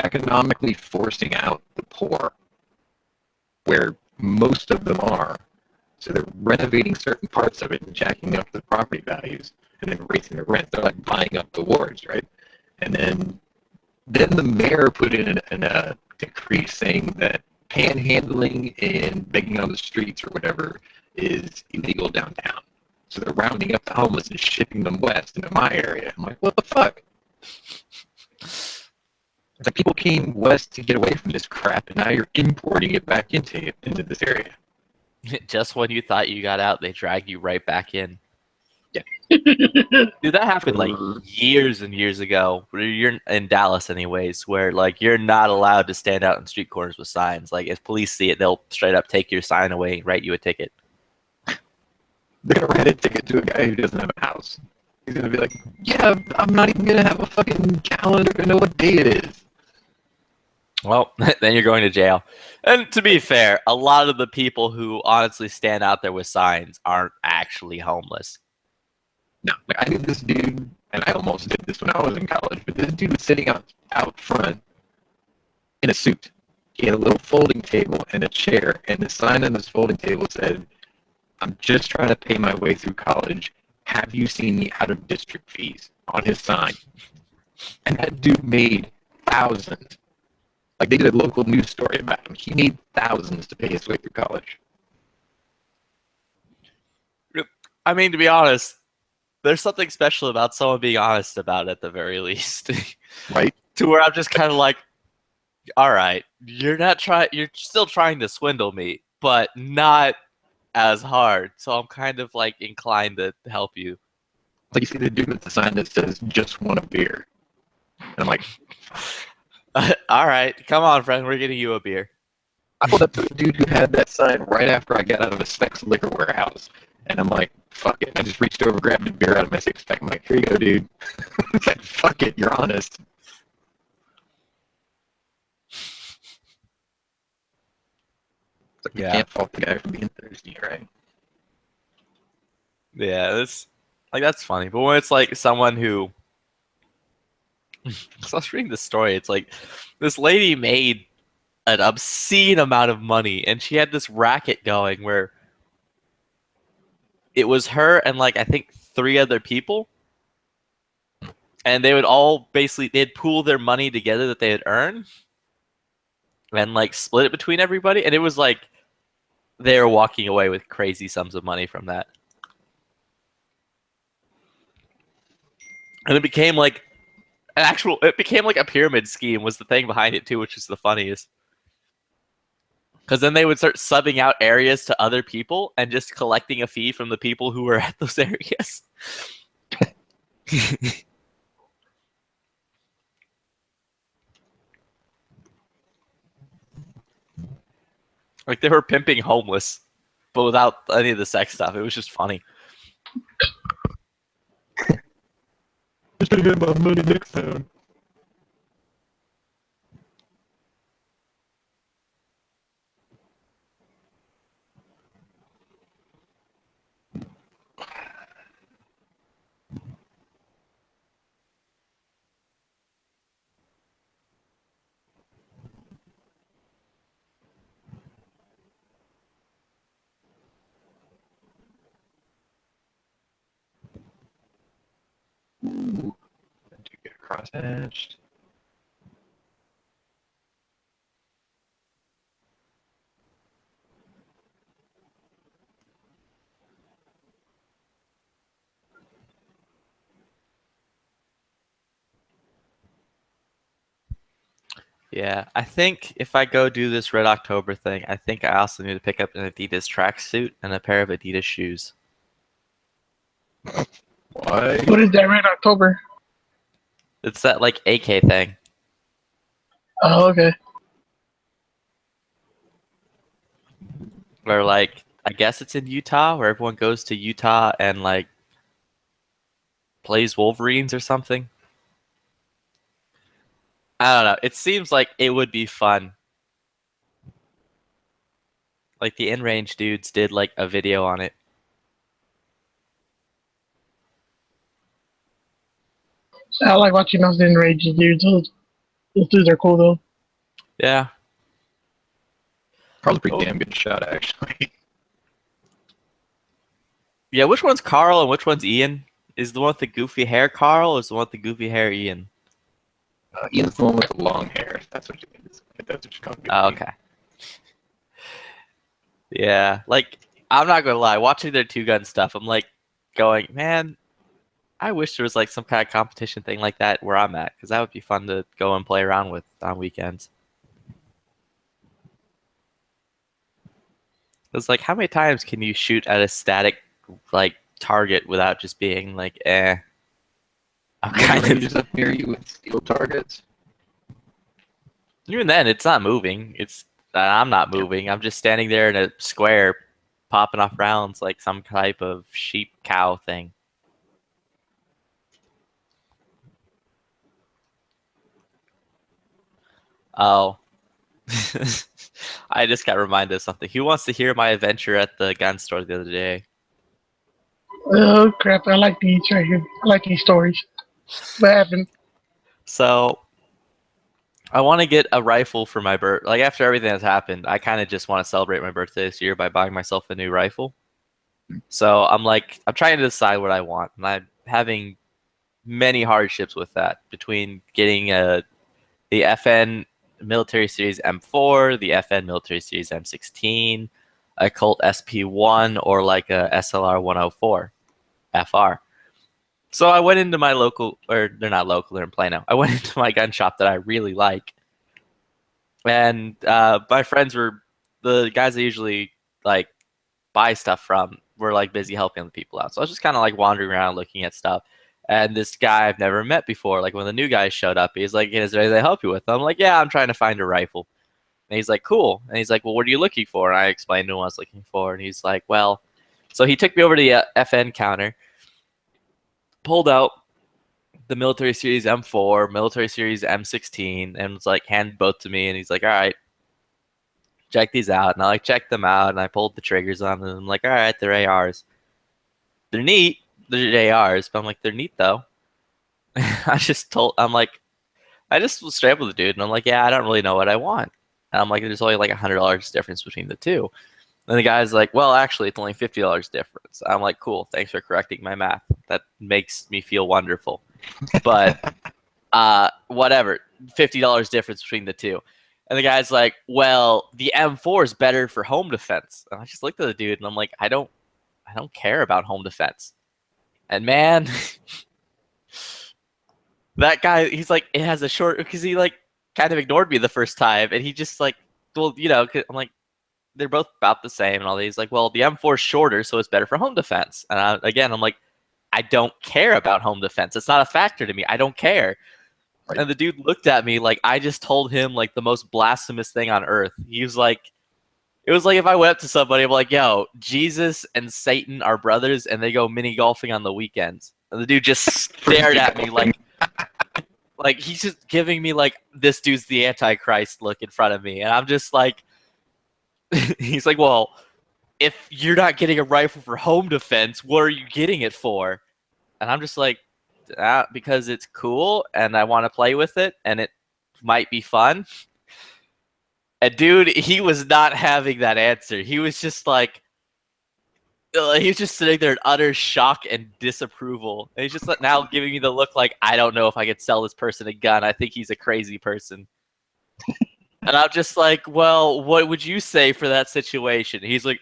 economically forcing out the poor, where most of them are. So they're renovating certain parts of it and jacking up the property values, and then raising the rent. They're like buying up the wards, right? And then the mayor put in a decree saying that panhandling and begging on the streets or whatever is illegal downtown. So they're rounding up the homeless and shipping them west into my area. I'm like, what the fuck? It's like people came west to get away from this crap, and now you're importing it back into this area. Just when you thought you got out, they drag you right back in. Yeah. Dude, that happened like years and years ago. You're in Dallas, anyways, where like you're not allowed to stand out in street corners with signs. Like if police see it, they'll straight up take your sign away and write you a ticket. They're gonna write a ticket to a guy who doesn't have a house. He's gonna be like, yeah, I'm not even gonna have a fucking calendar to know what day it is. Well, then you're going to jail. And to be fair, a lot of the people who honestly stand out there with signs aren't actually homeless. No, like I knew this dude, and I almost did this when I was in college, but this dude was sitting out front in a suit. He had a little folding table and a chair, and the sign on this folding table said, I'm just trying to pay my way through college. Have you seen the out of district fees on his sign? And that dude made thousands. Like they did a local news story about him. He made thousands to pay his way through college. I mean, to be honest, there's something special about someone being honest about it at the very least. Right? To where I'm just kind of like, all right, you're still trying to swindle me, but not as hard. So I'm kind of like inclined to help you. Like you see the dude with the sign that says just want a beer. And I'm like, All right, come on, friend, we're getting you a beer. I pulled up to a dude who had that sign right after I got out of a Specs liquor warehouse. And I'm like, fuck it. I just reached over, grabbed a beer out of my six pack. I'm like, here you go, dude. It's like, fuck it, you're honest. It's like, you can't fault the guy for being thirsty, right? Yeah, that's funny. But when it's like someone who, so I was reading this story, it's like this lady made an obscene amount of money, and she had this racket going where it was her and like I think three other people, and they would all basically they'd pool their money together that they had earned, and like split it between everybody, and it was like they were walking away with crazy sums of money from that. And it became like a pyramid scheme was the thing behind it too, which is the funniest. Because then they would start subbing out areas to other people and just collecting a fee from the people who were at those areas. Like they were pimping homeless, but without any of the sex stuff. It was just funny. I should get my money next time. Ooh, did you get cross-hatched? Yeah, I think if I go do this Red October thing, I think I also need to pick up an Adidas tracksuit and a pair of Adidas shoes. Why? What is that Red October? It's that like AK thing. Oh, okay. Where like I guess it's in Utah where everyone goes to Utah and like plays Wolverines or something. I don't know. It seems like it would be fun. Like the in-range dudes did like a video on it. I like watching those enraged dudes. Those dudes are cool though. Yeah. Carl's a pretty damn good shot, actually. Yeah, which one's Carl and which one's Ian? Is the one with the goofy hair Carl or is the one with the goofy hair Ian? Ian's the one with the long hair. That's what you mean. That's what you call Oh, okay. Yeah, like I'm not gonna lie, watching their two-gun stuff, I'm like going, man, I wish there was like some kind of competition thing like that where I'm at, because that would be fun to go and play around with on weekends. It's like, how many times can you shoot at a static like target without just being like, eh? I'm kind Rangers up near you with steel targets. Even then, it's not moving. It's I'm not moving. I'm just standing there in a square, popping off rounds like some type of sheep cow thing. Oh. I just got reminded of something. Who wants to hear my adventure at the gun store the other day? Oh crap! I like these right here. I like these stories. What happened? So, I want to get a rifle for my birth. Like after everything that's happened, I kind of just want to celebrate my birthday this year by buying myself a new rifle. So I'm like, I'm trying to decide what I want, and I'm having many hardships with that between getting the FN Military Series M4, the FN Military Series M16, a Colt SP1, or like a SLR 104 FR. So I went into my local, or they're not local, they're in Plano. I went into my gun shop that I really like, and my friends were the guys I usually like buy stuff from were like busy helping the people out. So I was just kind of like wandering around looking at stuff. And this guy I've never met before, like when the new guy showed up, he's like, "Is there anything I help you with?" I'm like, "Yeah, I'm trying to find a rifle." And he's like, "Cool." And he's like, "Well, what are you looking for?" And I explained to him what I was looking for. And he's like, "Well," so he took me over to the FN counter, pulled out the Military Series M4, Military Series M16, and was like, handed both to me. And he's like, "All right, check these out." And I like checked them out, and I pulled the triggers on them. And I'm like, "All right, they're ARs. They're neat. They're ARs, but I'm like, they're neat though." I just was straight up with the dude, and I'm like, "Yeah, I don't really know what I want." And I'm like, "There's only like $100 difference between the two." And the guy's like, "Well, actually, it's only $50 difference." I'm like, "Cool, thanks for correcting my math. That makes me feel wonderful." But whatever, $50 difference between the two. And the guy's like, "Well, the M4 is better for home defense." And I just looked at the dude, and I'm like, I don't care about home defense. And man, that guy, he's like, it has a short, because he like kind of ignored me the first time, and he just like, well, you know, I'm like, they're both about the same and all these. Like, well, the M4 is shorter, so it's better for home defense. And I'm like, I don't care about home defense. It's not a factor to me. I don't care. Right. And the dude looked at me like I just told him like the most blasphemous thing on earth. He was like, it was like if I went up to somebody, I'm like, "Yo, Jesus and Satan are brothers, and they go mini golfing on the weekends." And the dude just stared at me like he's just giving me like this dude's the Antichrist look in front of me, and I'm just like, he's like, "Well, if you're not getting a rifle for home defense, what are you getting it for?" And I'm just like, because it's cool and I want to play with it and it might be fun. And dude, he was not having that answer. He was just like, he was just sitting there in utter shock and disapproval. And he's just like, now giving me the look like, I don't know if I could sell this person a gun. I think he's a crazy person. And I'm just like, well, what would you say for that situation? He's like,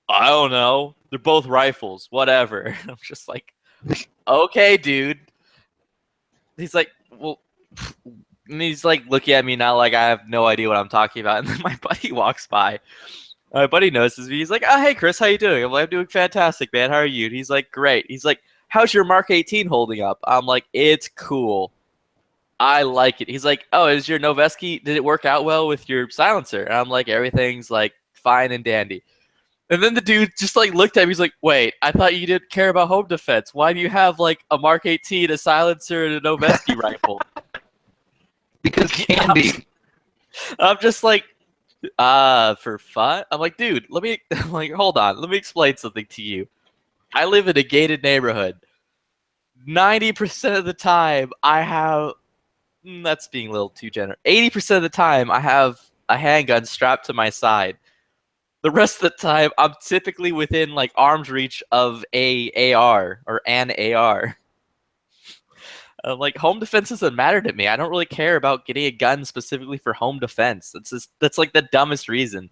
I don't know. They're both rifles. Whatever. I'm just like, okay, dude. He's like, well, And he's like looking at me now like I have no idea what I'm talking about. And then my buddy walks by. My buddy notices me. He's like, "Oh, hey, Chris, how you doing?" I'm like, "I'm doing fantastic, man. How are you?" And he's like, "Great." He's like, "How's your Mark 18 holding up?" I'm like, "It's cool. I like it." He's like, "Oh, is your Noveski, did it work out well with your silencer?" And I'm like, "Everything's like fine and dandy." And then the dude just like looked at me. He's like, "Wait, I thought you didn't care about home defense. Why do you have like a Mark 18, a silencer, and a Noveski rifle?" Because candy. I'm just like, for fun? I'm like, dude, I'm like, hold on. Let me explain something to you. I live in a gated neighborhood. 90% of the time, I have, that's being a little too generous. 80% of the time, I have a handgun strapped to my side. The rest of the time, I'm typically within like arm's reach of a AR or an AR. Like home defense doesn't matter to me. I don't really care about getting a gun specifically for home defense. That's like the dumbest reason.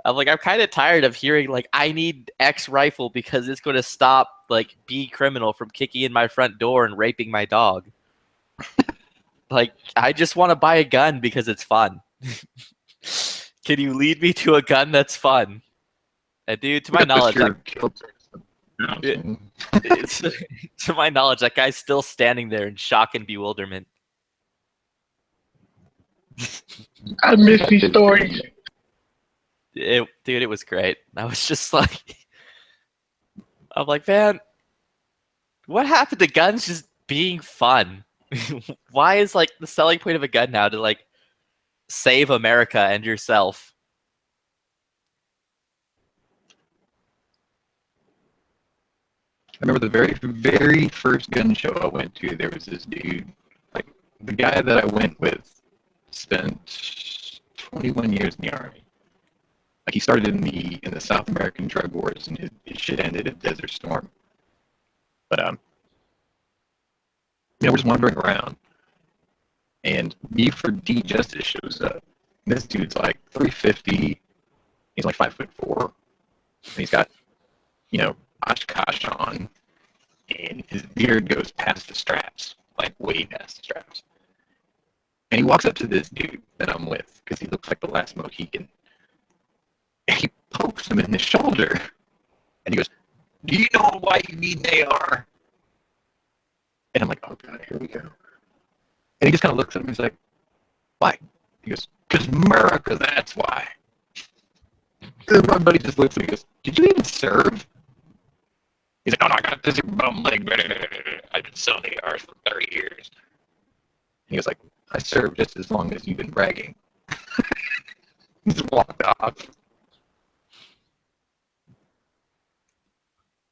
I'm kind of tired of hearing like I need X rifle because it's going to stop like B criminal from kicking in my front door and raping my dog. Like I just want to buy a gun because it's fun. Can you lead me to a gun that's fun? And dude, to my knowledge, to my knowledge, that guy's still standing there in shock and bewilderment. I miss these stories. Dude, it was great. I was just like, I'm like, man, what happened to guns just being fun? Why is like the selling point of a gun now to like save America and yourself? I remember the very first gun show I went to. There was this dude, like the guy that I went with, spent 21 years in the army. Like he started in the South American drug wars, and his shit ended at Desert Storm. But we're just wandering around, and B4D Justice shows up. And this dude's like 350. He's like 5'4". And he's got, Oshkosh on, and his beard goes past the straps, like way past the straps. And he walks up to this dude that I'm with, because he looks like the last Mohican. And he pokes him in the shoulder. And he goes, "Do you know why you need an AR?" And I'm like, oh God, here we go. And he just kind of looks at him and he's like, "Why?" He goes, "Because America, that's why." And my buddy just looks at me and goes, "Did you even serve?" He's like, "Oh no, I got this bum leg. I've been selling ARs for 30 years. And he was like, "I served just as long as you've been bragging." He just walked off.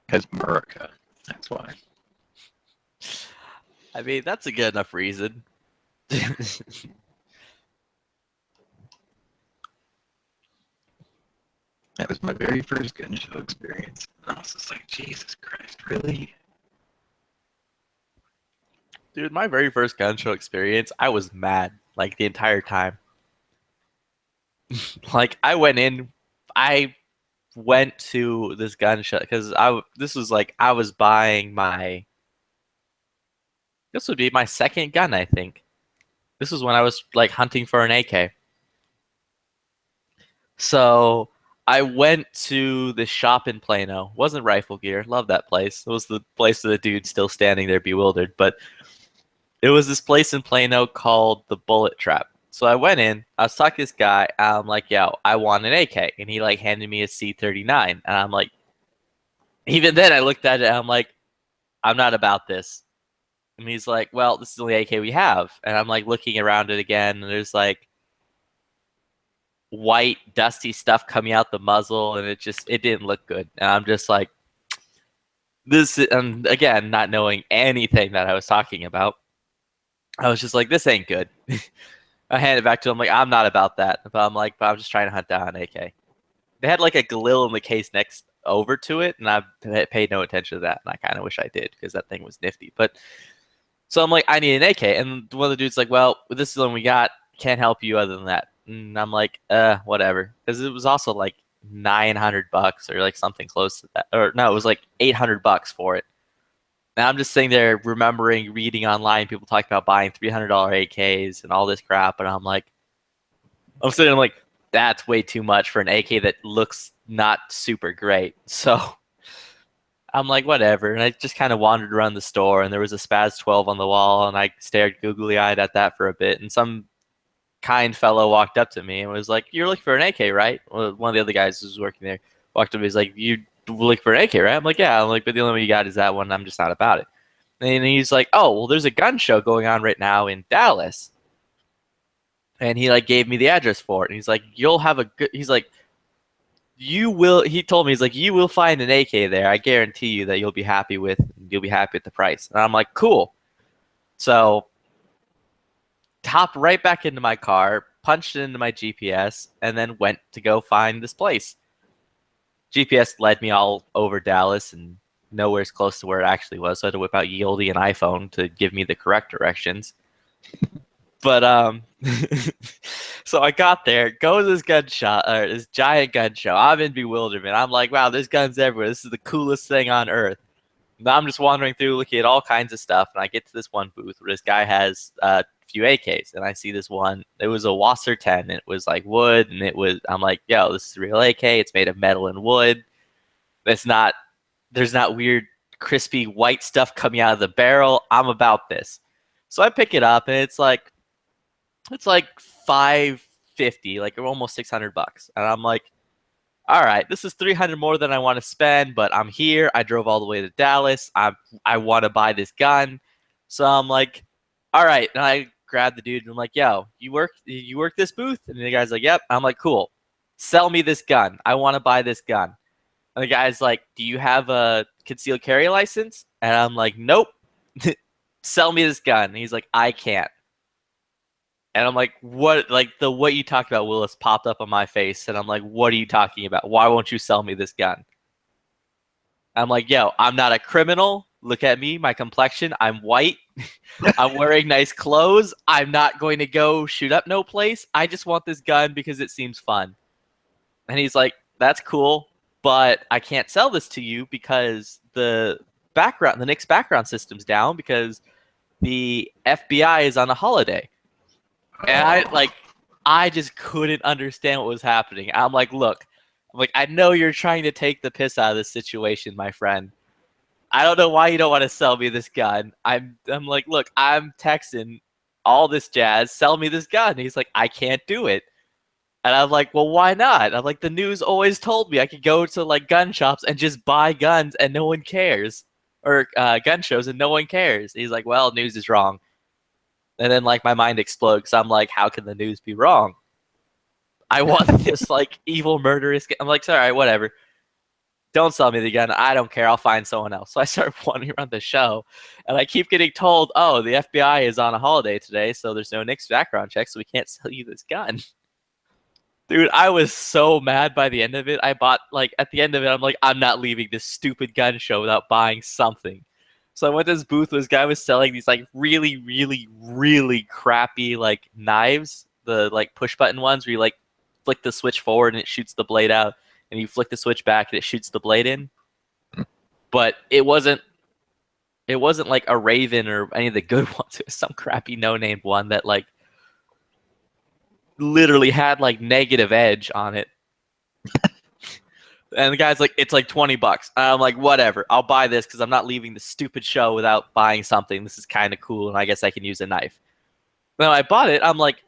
Because America, that's why. I mean, that's a good enough reason. That was my very first gun show experience. And I was just like, Jesus Christ, really? Dude, my very first gun show experience, I was mad like the entire time. Like I went to this gun show because this was like I was buying this would be my second gun, I think. This was when I was like hunting for an AK. So I went to the shop in Plano. Wasn't Rifle Gear. Love that place. It was the place of the dude still standing there bewildered. But it was this place in Plano called the Bullet Trap. So I went in. I was talking to this guy. I'm like, "Yo, I want an AK," and he like handed me a C39, and I'm like, even then I looked at it. And I'm like, "I'm not about this." And he's like, "Well, this is the only AK we have," and I'm like looking around it again, and there's like white dusty stuff coming out the muzzle, and it didn't look good, and I'm just like, this. And again, not knowing anything that I was talking about, I was just like, this ain't good. I handed it back to him like, I'm not about that, but I'm just trying to hunt down an AK. They had like a Galil in the case next over to it, and I paid no attention to that, and I kind of wish I did because that thing was nifty. But so I'm like, I need an AK, and one of the dudes like, "Well, this is the one we got. Can't help you other than that." And I'm like, whatever, because it was also like $900 or like something close to that, or no, it was like $800 for it. And I'm just sitting there remembering reading online people talking about buying $300 AKs and all this crap, and I'm sitting there like, that's way too much for an AK that looks not super great. So I'm like, whatever. And I just kind of wandered around the store, and there was a Spaz 12 on the wall, and I stared googly-eyed at that for a bit, and some kind fellow walked up to me and was like, "You're looking for an AK, right?" Well, one of the other guys who was working there walked up to me. He's like, "You looking for an AK, right?" I'm like, "Yeah." I'm like, "But the only one you got is that one. I'm just not about it." And he's like, "Oh, well, there's a gun show going on right now in Dallas." And he like gave me the address for it. And he's like, "You'll have a good." He's like, "You will." He told me, he's like, "You will find an AK there. I guarantee you that you'll be happy with the price." And I'm like, "Cool." So hopped right back into my car, punched it into my GPS, and then went to go find this place. GPS led me all over Dallas and nowhere's close to where it actually was, so I had to whip out Yieldy and iPhone to give me the correct directions. But so I got there, go to this giant gun show. I'm in bewilderment. I'm like, wow, there's guns everywhere. This is the coolest thing on earth. Now I'm just wandering through, looking at all kinds of stuff, and I get to this one booth where this guy has a few AKs, and I see this one. It was a Walther 10, and it was like wood, and I'm like, yo, this is a real AK. It's made of metal and wood. There's not weird, crispy white stuff coming out of the barrel. I'm about this. So I pick it up, and it's like $550, like almost $600, and I'm like, all right, this is 300 more than I want to spend, but I'm here. I drove all the way to Dallas. I want to buy this gun. So I'm like, all right. And I grabbed the dude and I'm like, yo, you work this booth? And the guy's like, yep. I'm like, cool. Sell me this gun. I want to buy this gun. And the guy's like, do you have a concealed carry license? And I'm like, nope. Sell me this gun. And he's like, I can't. And I'm like, what? Like what you talked about, Willis, popped up on my face, and I'm like, what are you talking about? Why won't you sell me this gun? I'm like, yo, I'm not a criminal. Look at me, my complexion. I'm white. I'm wearing nice clothes. I'm not going to go shoot up no place. I just want this gun because it seems fun. And he's like, that's cool, but I can't sell this to you because the Knicks background system's down because the FBI is on a holiday. And I just couldn't understand what was happening. I'm like, look, I know you're trying to take the piss out of this situation, my friend. I don't know why you don't want to sell me this gun. I'm like, look, I'm texting all this jazz. Sell me this gun. And he's like, I can't do it. And I'm like, well, why not? I'm like, the news always told me I could go to like gun shops and just buy guns and no one cares, or gun shows and no one cares. He's like, well, news is wrong. And then like my mind explodes. I'm like, how can the news be wrong? I want this like evil murderous. I'm like, sorry, whatever. Don't sell me the gun. I don't care. I'll find someone else. So I start wandering around the show, and I keep getting told, oh, the FBI is on a holiday today, so there's no Knicks background check, so we can't sell you this gun. Dude, I was so mad by the end of it. I bought, like, at the end of it, I'm like, I'm not leaving this stupid gun show without buying something. So I went to this booth where this guy was selling these, like, really, really, really crappy, like, knives. The, like, push-button ones where you, like, flick the switch forward and it shoots the blade out. And you flick the switch back and it shoots the blade in. But it wasn't like a Raven or any of the good ones. It was some crappy no-named one that, like, literally had like negative edge on it. And the guy's like, it's like $20. And I'm like, whatever, I'll buy this because I'm not leaving the stupid show without buying something. This is kind of cool, and I guess I can use a knife. Then I bought it. I'm like,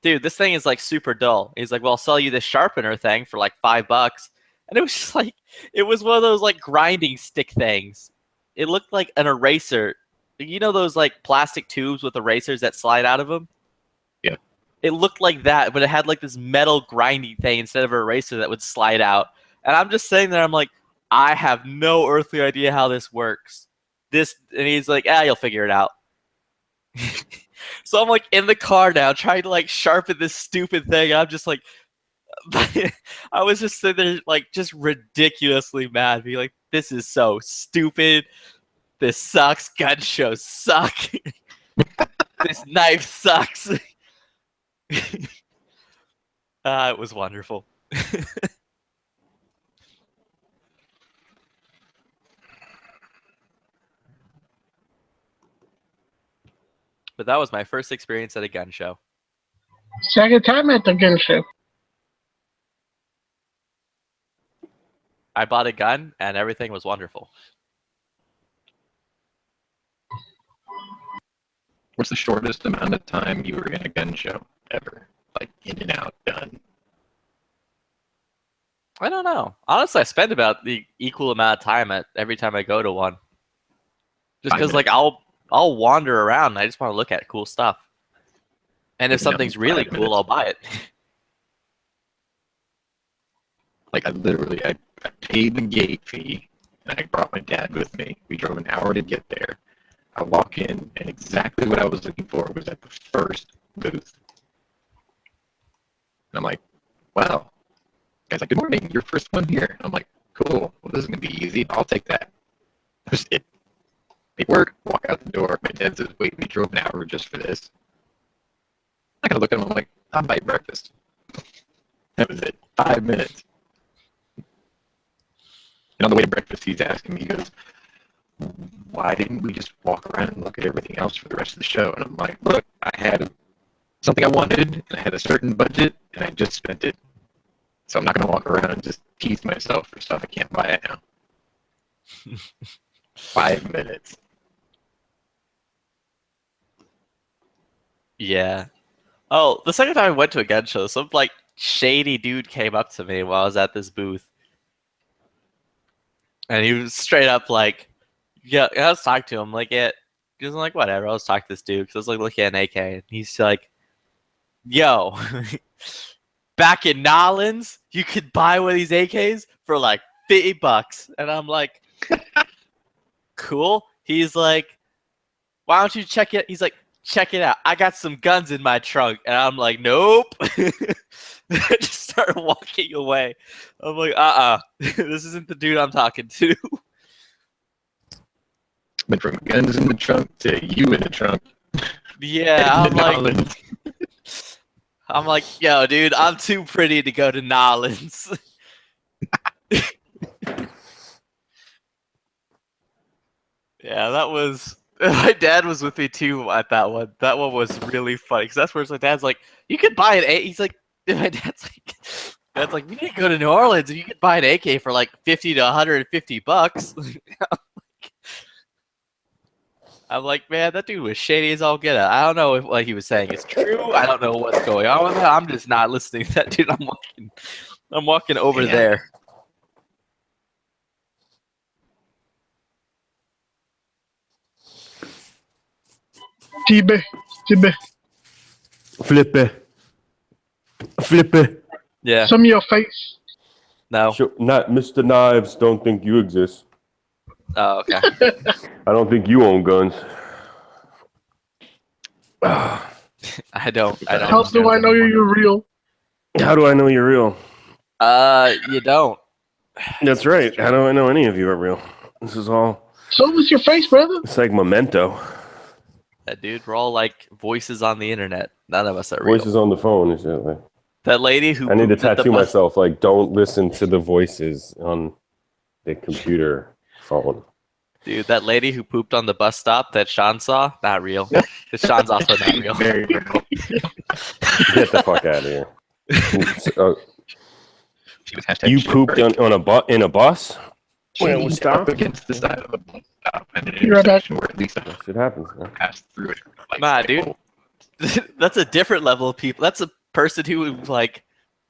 dude, this thing is like super dull. He's like, well, I'll sell you this sharpener thing for like $5. And it was just like, it was one of those like grinding stick things. It looked like an eraser. You know those like plastic tubes with erasers that slide out of them? Yeah. It looked like that, but it had like this metal grinding thing instead of an eraser that would slide out. And I'm just sitting there, I'm like, I have no earthly idea how this works. And he's like, you'll figure it out. So I'm like in the car now trying to like sharpen this stupid thing. I'm just like, I was just sitting there like just ridiculously mad, being like, this is so stupid. This sucks. Gun shows suck. This knife sucks. It was wonderful. But that was my first experience at a gun show. Second time at the gun show. I bought a gun and everything was wonderful. What's the shortest amount of time you were in a gun show ever? Like in and out, done. I don't know. Honestly, I spend about the equal amount of time at every time I go to one. Just 5 because, like, minutes. I'll wander around and I just want to look at cool stuff. And if No, something's really 5 cool, minutes. I'll buy it. Like I paid the gate fee, and I brought my dad with me. We drove an hour to get there. I walk in, and exactly what I was looking for was at the first booth. And I'm like, wow. Guy's like, good morning, your first one here. I'm like, cool. Well, this is going to be easy. I'll take that. Just it. Make work, walk out the door. My dad says, wait, we drove an hour just for this. I gotta look at him, I'm like, I'll buy breakfast. That was it. 5 minutes. And on the way to breakfast, he's asking me, he goes, why didn't we just walk around and look at everything else for the rest of the show? And I'm like, look, I had something I wanted, and I had a certain budget, and I just spent it. So I'm not going to walk around and just tease myself for stuff I can't buy it now. 5 minutes. Yeah. Oh, the second time I went to a gun show, some like shady dude came up to me while I was at this booth. And he was straight up like, yeah, I was talking to him, like, yeah, because I'm like, whatever, I'll just talk to this dude, because I was like looking at an AK, and he's like, yo, back in Nolans, you could buy one of these AKs for like $50. And I'm like, cool. He's like, why don't you check it? He's like, check it out. I got some guns in my trunk. And I'm like, nope. I just started walking away. I'm like, this isn't the dude I'm talking to. Went from guns in the trunk to you in the trunk. Yeah, I'm like, yo, dude, I'm too pretty to go to Nolans. Yeah, that was. My dad was with me too at that one. That one was really funny because that's where my dad's like, you could buy an AK. He's like, my dad's like, we need to go to New Orleans and you could buy an AK for like $50 to $150. I'm like, man, that dude was shady as all get out. I don't know if what he was saying is true. I don't know what's going on with that. I'm just not listening to that dude. I'm walking over there. Tibe. Flippy. Yeah. Some of your face. No. Sure, not Mr. Knives. Don't think you exist. Oh, okay. I don't think you own guns. I don't. How do I know you're real? How do I know you're real? You don't. That's right. How do I know any of you are real? This is all. So was your face, brother. It's like Memento. That dude, we're all like voices on the internet. None of us are real. Voices on the phone and shit. Like, That lady who I need to pooped at the tattoo bus- myself. Like, don't listen to the voices on the computer phone. Dude, that lady who pooped on the bus stop that Sean saw, not real. Sean's also not real. Very real. Get the fuck out of here. She was hashtag You shit pooped break. in a bus? She When it leaned was stopped? up against the side of the bus stop and an You're right back. intersection where at least I That shit happens, man. passed through it. Like, Nah, dude. That's a different level of people. That's a person who like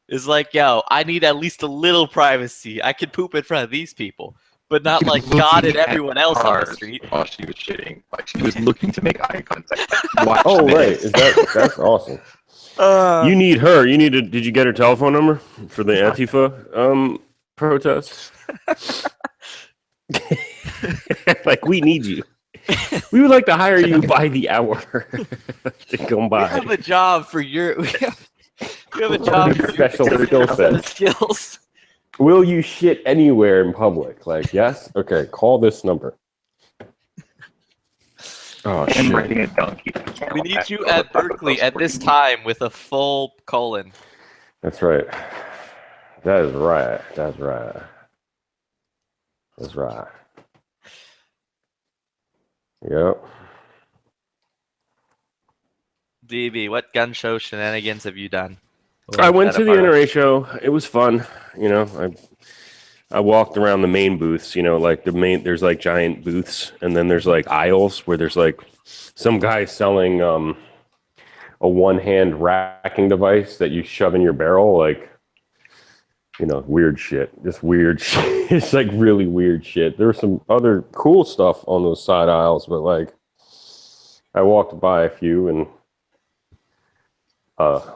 is like, yo, I need at least a little privacy. I can poop in front of these people, but not She was like God and looking at everyone else on the cars street. while she was shitting. Like she was looking to make eye contact. Like, watch Oh, this. right. That's awesome. Uh, You need her. Did you get her telephone number for the Antifa protest? Like, we need you. We would like to hire you by the hour to come we by. have a job for your. We have a job for Special your skill set of set. skills. Will you shit anywhere in public? Like, yes? Okay, call this number. Oh, I'm shit. riding a donkey. We need you at Berkeley at this time with a full colon. That's right. That is right. That's right. That's right. Yep. DB, what gun show shenanigans have you done? I Or went been a to the part of? NRA show. It was fun. I walked around the main booths. Like there's like giant booths, and then there's like aisles where there's like some guy selling a one-hand racking device that you shove in your barrel, like weird shit. Just weird shit. It's like really weird shit. There's some other cool stuff on those side aisles, but like I walked by a few and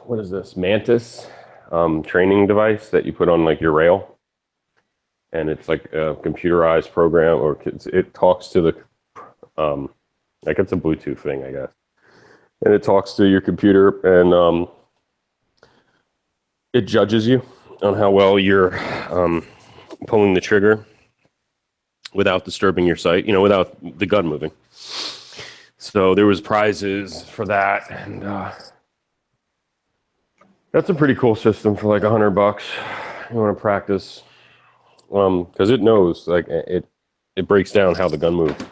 what is this? Mantis training device that you put on like your rail, and it's like a computerized program, or it talks to the like it's a Bluetooth thing, I guess, and it talks to your computer, and it judges you on how well you're pulling the trigger without disturbing your sight, without the gun moving. So there was prizes for that, and that's a pretty cool system for like $100. You want to practice, because it knows, like it breaks down how the gun moves.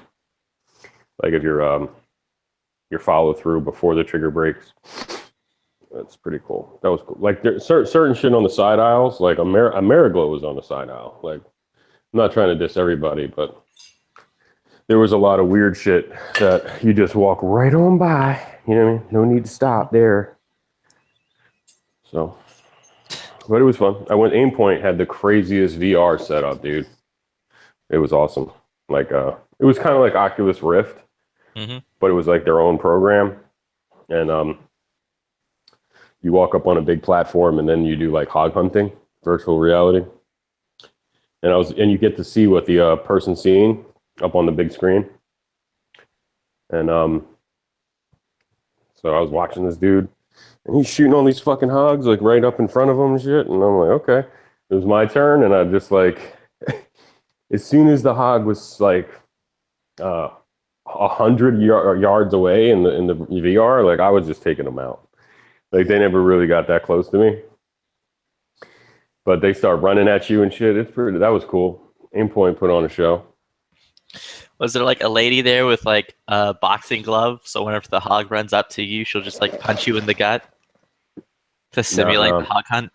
Like if your follow through before the trigger breaks. That's pretty cool. That was cool. Like there's certain shit on the side aisles, like Ameriglow was on the side aisle. Like I'm not trying to diss everybody, but there was a lot of weird shit that you just walk right on by. You know what I mean? No need to stop there. So, but it was fun. I went. Aimpoint had the craziest VR setup, dude. It was awesome. Like it was kind of like Oculus Rift, but it was like their own program, and you walk up on a big platform and then you do like hog hunting, virtual reality. And you get to see what the person's seeing up on the big screen. And so I was watching this dude and he's shooting all these fucking hogs like right up in front of him and shit. And I'm like, okay, it was my turn. And I just like, as soon as the hog was like 100 yards away in the VR, like I was just taking them out. Like they never really got that close to me, but they start running at you and shit. That was cool. Aimpoint put on a show. Was there like a lady there with like a boxing glove? So whenever the hog runs up to you, she'll just like punch you in the gut to simulate the hog hunt.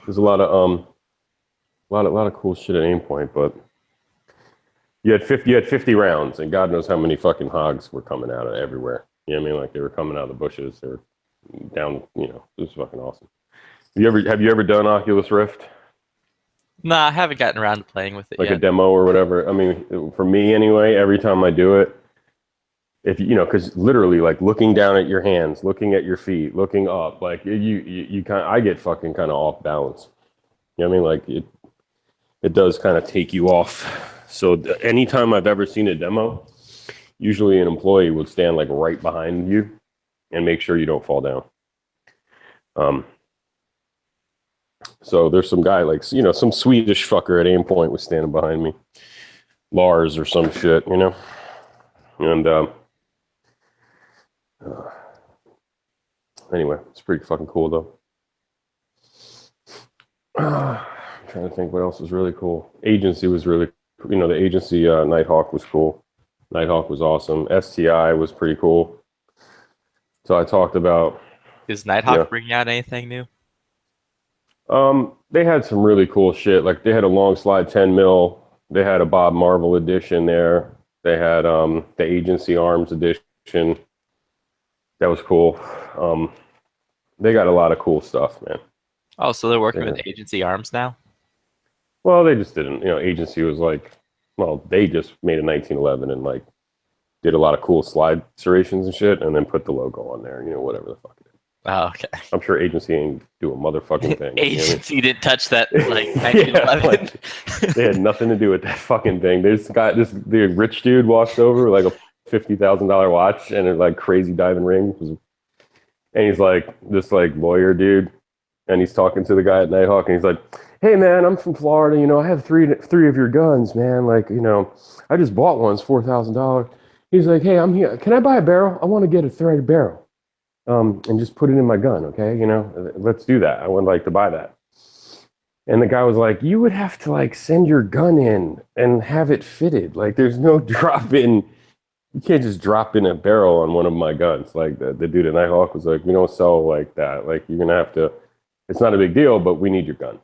There's a lot of cool shit at Aimpoint, but you had 50 rounds, and God knows how many fucking hogs were coming out of everywhere. You know what I mean? Like they were coming out of the bushes. They were down. It was fucking awesome. Have you ever done Oculus Rift? Nah, I haven't gotten around to playing with it like yet. a demo or whatever. I mean, for me anyway, every time I do it, if because literally like looking down at your hands, looking at your feet, looking up, like you I get fucking kind of off balance. You know what I mean? Like it does kind of take you off. So anytime I've ever seen a demo, usually an employee would stand like right behind you and make sure you don't fall down. So there's some guy like, some Swedish fucker at Aimpoint was standing behind me, Lars or some shit, and anyway, it's pretty fucking cool though. I'm trying to think what else was really cool. Agency was really, the agency Nighthawk was cool. Nighthawk was awesome. STI was pretty cool. So I talked about. Is Nighthawk bringing out anything new? They had some really cool shit. Like they had a long slide 10 mil. They had a Bob Marvel edition there. They had the Agency Arms edition. That was cool. They got a lot of cool stuff, man. Oh, so they're working with Agency Arms now? Well, they just didn't. Agency was like, they just made a 1911 and like did a lot of cool slide serrations and shit, and then put the logo on there. Whatever the fuck it is. Oh, okay. I'm sure Agency ain't do a motherfucking thing. Agency didn't touch that like 1911. They had nothing to do with that fucking thing. The rich dude walked over with like a $50,000 watch and a like crazy diamond ring, and he's like this like lawyer dude, and he's talking to the guy at Nighthawk, and he's like, "Hey man, I'm from Florida. I have three of your guns, man. Like, I just bought one. It's $4,000." He's like, "Hey, I'm here. Can I buy a barrel? I want to get a threaded barrel." And just put it in my gun, okay? Let's do that. I would like to buy that. And the guy was like, you would have to like send your gun in and have it fitted. Like there's no drop-in you can't just drop in a barrel on one of my guns. Like the dude at Nighthawk was like, we don't sell like that. Like you're gonna have to. It's not a big deal, but we need your gun.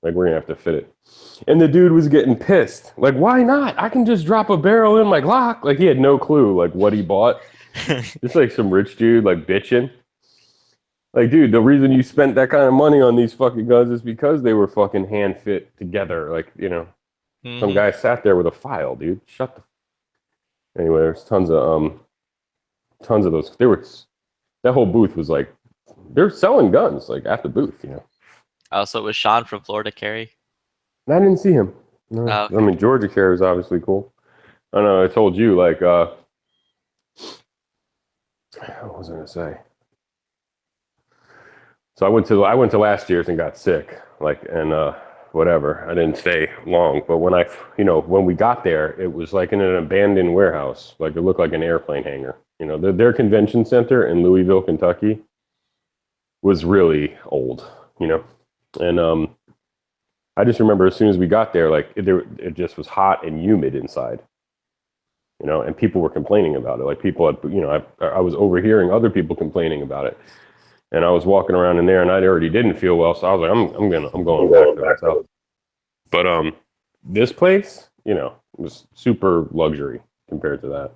Like we're gonna have to fit it. And the dude was getting pissed. Like, why not? I can just drop a barrel in my Glock. Like he had no clue like what he bought. Just like some rich dude like bitching. Like, dude, the reason you spent that kind of money on these fucking guns is because they were fucking hand fit together. Like, you know, some guy sat there with a file, dude. Shut the. Anyway, there's tons of those. That whole booth was like, they're selling guns like at the booth, you know. Oh, so it was Sean from Florida Carry. And I didn't see him. No, Oh, okay. I mean Georgia Carry is obviously cool. I know. I told you like, what was I gonna say? So I went to last year's and got sick, like, and whatever. I didn't stay long, but when we got there, it was like in an abandoned warehouse, like it looked like an airplane hangar. You know, their convention center in Louisville, Kentucky, was really old. You know, and I just remember as soon as we got there, like it just was hot and humid inside. You know, and people were complaining about it. Like people had, you know, I was overhearing other people complaining about it. And I was walking around in there, and I already didn't feel well, so I was like, I'm going back to the hotel. But this place, you know, was super luxury compared to that.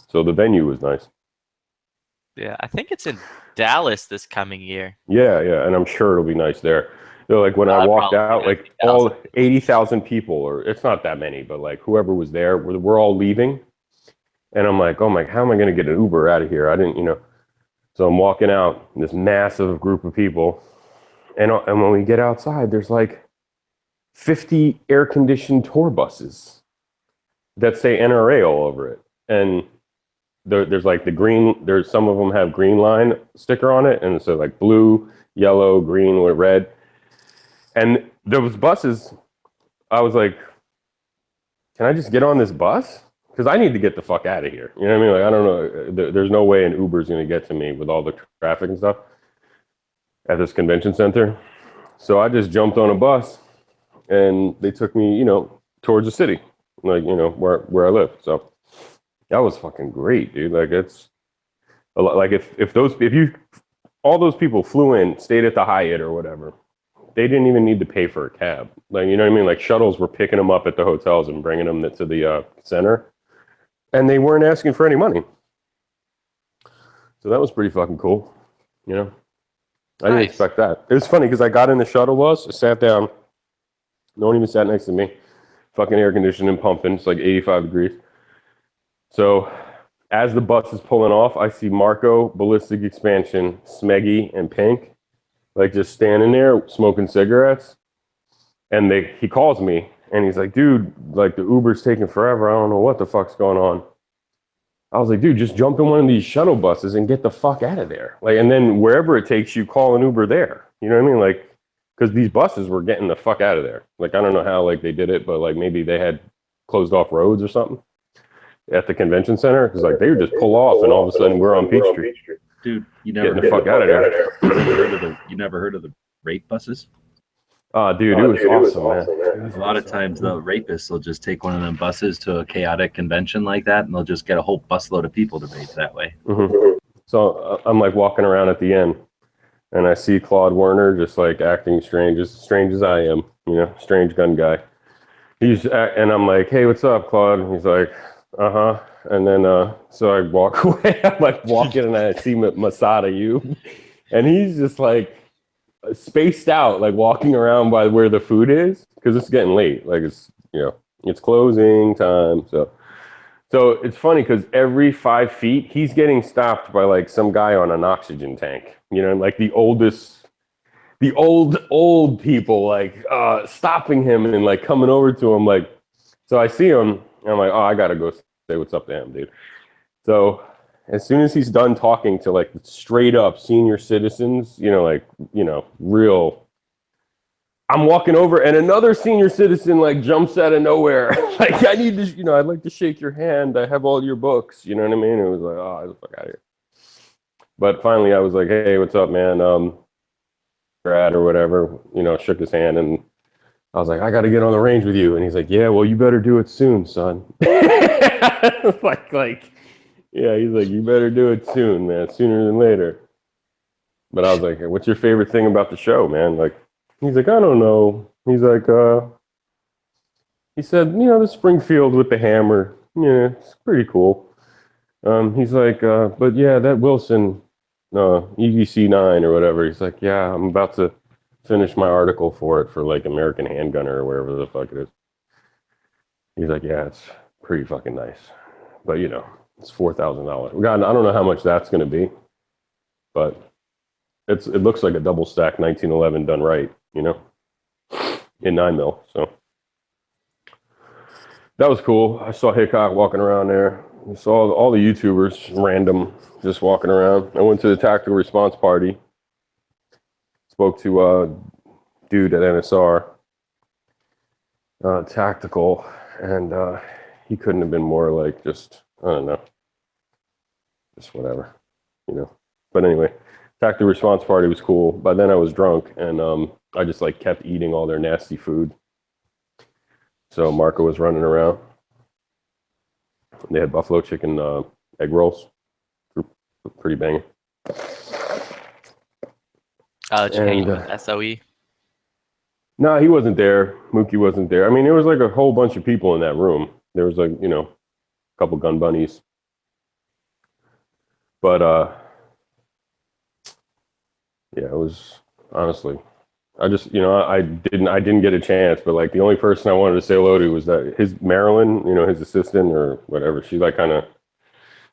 So the venue was nice. Yeah, I think it's in Dallas this coming year. Yeah, and I'm sure it'll be nice there. So like when I walked out, like all 80,000 people, or it's not that many, but like whoever was there, we're all leaving, and I'm like, oh my, how am I going to get an Uber out of here? I didn't, you know. So I'm walking out, this massive group of people, and when we get outside, there's like 50 air-conditioned tour buses that say NRA all over it. And there's like there's some of them have green line sticker on it, and so like blue, yellow, green, with red. And those buses, I was like, can I just get on this bus? Because I need to get the fuck out of here. You know what I mean? Like, I don't know. There's no way an Uber's going to get to me with all the traffic and stuff at this convention center. So I just jumped on a bus, and they took me, you know, towards the city, like, you know, where I live. So that was fucking great, dude. Like it's a lot. Like if all those people flew in, stayed at the Hyatt or whatever, they didn't even need to pay for a cab. Like, you know what I mean? Like shuttles were picking them up at the hotels and bringing them to the center. And they weren't asking for any money. So that was pretty fucking cool. You know, I didn't expect that. It was funny because I got in the shuttle bus, I sat down. No one even sat next to me. Fucking air conditioning pumping. It's like 85 degrees. So as the bus is pulling off, I see Marco, Ballistic Expansion, Smeggy, and Pink, like just standing there smoking cigarettes. And he calls me. And he's like, dude, like the Uber's taking forever. I don't know what the fuck's going on. I was like, dude, just jump in one of these shuttle buses and get the fuck out of there. Like, and then wherever it takes you, call an Uber there. You know what I mean? Like, because these buses were getting the fuck out of there. Like, I don't know how like they did it, but like maybe they had closed off roads or something at the convention center. Because like they would just pull off, and all of a sudden we're on Peachtree. Dude, you never getting the fuck out of there. You never heard of the rape buses? Dude, it was awesome, man. A lot of times the rapists will just take one of them buses to a chaotic convention like that, and they'll just get a whole busload of people to rape that way. Mm-hmm. So I'm like walking around at the end, and I see Claude Werner just like acting strange as I am, you know, strange gun guy. And I'm like, hey, what's up, Claude? And he's like, uh-huh. And then so I walk away. I'm like walking, and I see Masada you, and he's just like spaced out, like walking around by where the food is, because it's getting late. Like it's, you know, it's closing time. So it's funny because every 5 feet he's getting stopped by like some guy on an oxygen tank. You know, like the old people like stopping him and like coming over to him. Like, so I see him and I'm like, oh, I gotta go say what's up to him, dude. So as soon as he's done talking to like straight up senior citizens, you know, like, you know, real, I'm walking over and another senior citizen like jumps out of nowhere. Like, I need to, you know, I'd like to shake your hand. I have all your books. You know what I mean? It was like, oh, get the fuck out of here. But finally I was like, hey, what's up, man? Brad or whatever, you know, shook his hand, and I was like, I got to get on the range with you. And he's like, yeah, well, you better do it soon, son. like, yeah, he's like, you better do it soon, man, sooner than later. But I was like, hey, what's your favorite thing about the show, man? Like, he's like, I don't know. He's like, he said, you know, the Springfield with the hammer. Yeah, it's pretty cool. He's like, but yeah, that Wilson, EVC 9 or whatever. He's like, yeah, I'm about to finish my article for it for like American Handgunner or wherever the fuck it is. He's like, yeah, it's pretty fucking nice, but you know, it's $4,000. God, I don't know how much that's going to be, but it looks like a double stack 1911 done right, you know, in 9mm. So that was cool. I saw Hickok walking around there. I saw all the YouTubers random just walking around. I went to the tactical response party. Spoke to a dude at NSR, tactical, and he couldn't have been more like just, I don't know, just whatever, you know. But anyway, tactical response party was cool. By then I was drunk, and I just like kept eating all their nasty food. So Marco was running around. They had buffalo chicken egg rolls, pretty banging. Did you hang out with SOE? No, he wasn't there. Mookie wasn't there. I mean, there was like a whole bunch of people in that room. There was like, you know, a couple gun bunnies. But yeah, it was honestly, I just, you know, I didn't get a chance, but like the only person I wanted to say hello to was that his Marilyn, you know, his assistant or whatever. She like kind of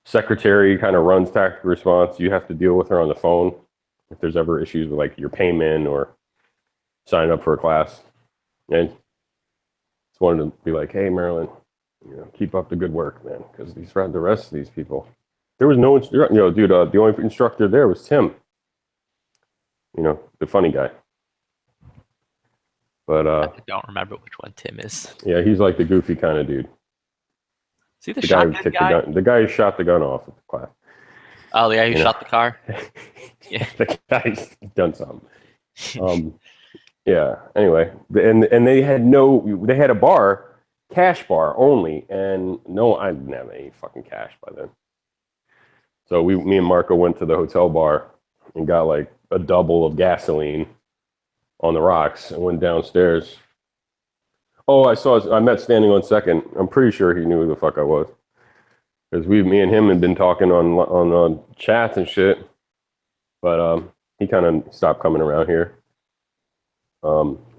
secretary, kind of runs tactical response. You have to deal with her on the phone if there's ever issues with like your payment or signing up for a class. And just wanted to be like, hey, Marilyn, you know, keep up the good work, man, because the rest of these people, there was no instructor. You know, dude, the only instructor there was Tim. You know, the funny guy. But I don't remember which one Tim is. yeah, he's like the goofy kind of dude. Is he the guy who shotgun kicked guy? the gun. The guy who shot the gun off of the class. Oh, the guy who You know? shot the car? Yeah. The guy's done something. Yeah. Anyway, and they had a bar, cash bar only, and no, I didn't have any fucking cash by then. So me and Marco went to the hotel bar and got like a double of gasoline on the rocks and went downstairs. Oh, I met standing on second. I'm pretty sure he knew who the fuck I was. Because me and him had been talking on chats and shit. But he kind of stopped coming around here.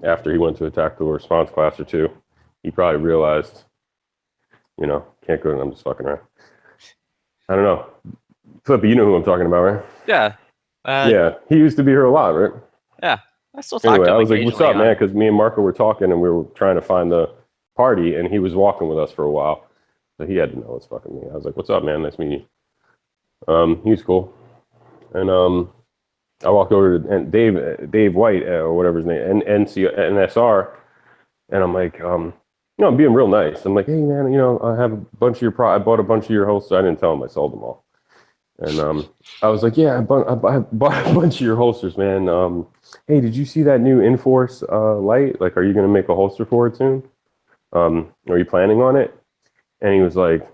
After he went to a tactical response class or two, he probably realized, you know, can't go, and I'm just fucking around. I don't know. Flippy, you know who I'm talking about, right? Yeah. Yeah, he used to be here a lot, right? Yeah. I still talk to him I was like, what's up, occasionally man? Because me and Marco were talking and we were trying to find the party, and he was walking with us for a while. So he had to know it's fucking me. I was like, what's up, man? Nice meeting you. He was cool. And I walked over to Dave White, or whatever his name, NSR, and I'm like, you know, I'm being real nice. I'm like, hey, man, you know, I have a bunch of your I bought a bunch of your holsters. I didn't tell him I sold them all. And I was like, yeah, I bought a bunch of your holsters, man. Hey, did you see that new Enforce light? Like, are you going to make a holster for it soon? Are you planning on it? And he was like,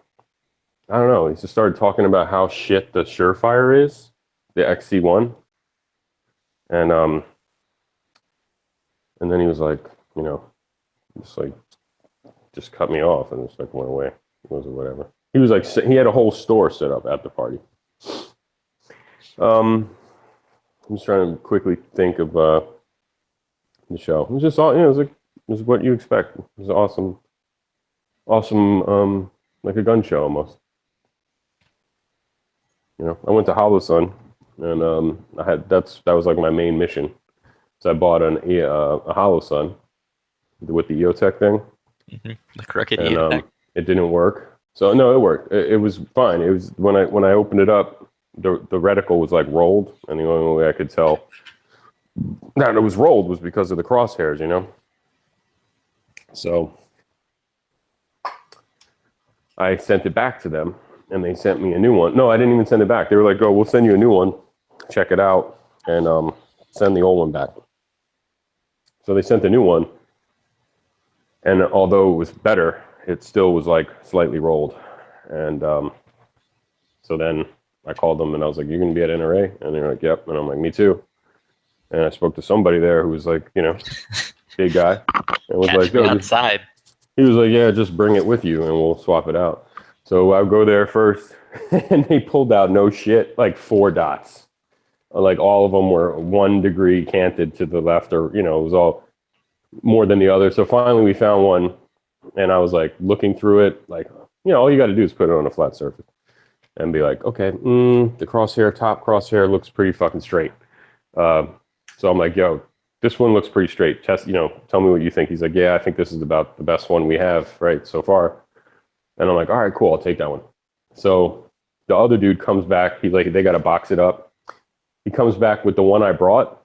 I don't know. He just started talking about how shit the Surefire is, the XC1. And then he was like, you know, just cut me off and just like went away. It was whatever. He was like, he had a whole store set up at the party. I'm just trying to quickly think of the show. It was just all, you know, it was what you expect. It was awesome, like a gun show almost. You know, I went to Hollow Sun, and that was like my main mission. So I bought a Hollow Sun with the EOTech thing. Mm-hmm. The crooked and EOTech. It didn't work. So no, it worked. It was fine. It was when I opened it up, the reticle was like rolled, and the only way I could tell that it was rolled was because of the crosshairs, you know. So I sent it back to them, and they sent me a new one. No, I didn't even send it back. They were like, "Oh, we'll send you a new one. Check it out, and send the old one back." So they sent the new one, And although it was better, it still was like slightly rolled. And so then I called them and I was like, "You're gonna be at NRA?" And they're like, "Yep." And I'm like, "Me too." And I spoke to somebody there who was like, big guy, and was Catch like, me "No, outside. he was like, yeah, just bring it with you and we'll swap it out." So I'll go there first, and they pulled out no shit, like 4 dots. Like all of them were 1 degree canted to the left, or, it was all more than the other. So finally we found one, and I was like looking through it, like, all you got to do is put it on a flat surface and be like, okay, the crosshair, top crosshair looks pretty fucking straight. So I'm like, yo, this one looks pretty straight. Tell me what you think. He's like, yeah, I think this is about the best one we have, right, so far. And I'm like, all right, cool, I'll take that one. So the other dude comes back. They got to box it up. He comes back with the one I brought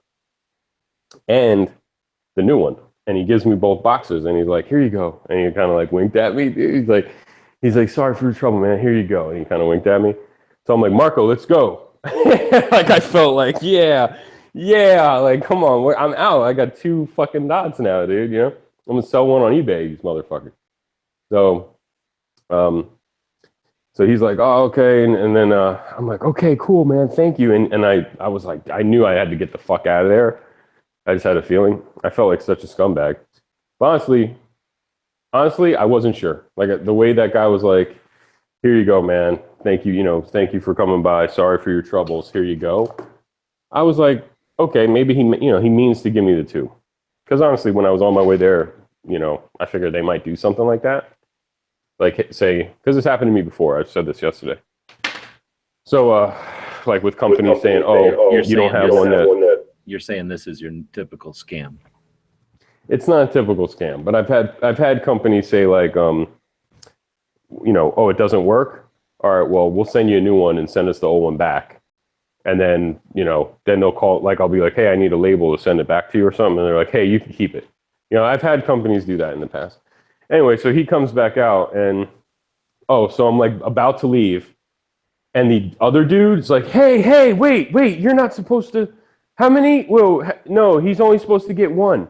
and the new one. And he gives me both boxes. And he's like, here you go. And he kind of like winked at me. Dude. He's like, sorry for your trouble, man. Here you go. And he kind of winked at me. So I'm like, Marco, let's go. Like I felt like, yeah, like come on, I'm out. I got 2 fucking dots now, dude. I'm gonna sell one on eBay, these motherfuckers. So, so he's like, oh, okay, and then I'm like, okay, cool, man, thank you. And I was like, I knew I had to get the fuck out of there. I just had a feeling. I felt like such a scumbag. But honestly, I wasn't sure. Like the way that guy was like, here you go, man. Thank you. Thank you for coming by. Sorry for your troubles. Here you go. I was like, okay, maybe he means to give me the 2. Because honestly, when I was on my way there, I figured they might do something like that. Like say, because this happened to me before. I said this yesterday. So, like with companies saying, oh, you don't have one that. You're saying this is your typical scam. It's not a typical scam, but I've had companies say like, oh, it doesn't work. All right, well, we'll send you a new one and send us the old one back. And then, then they'll call, like, I'll be like, hey, I need a label to send it back to you or something. And they're like, hey, you can keep it. I've had companies do that in the past. Anyway, so he comes back out and, so I'm like about to leave. And the other dude's like, hey, wait, you're not supposed to, how many? Well, no, he's only supposed to get 1.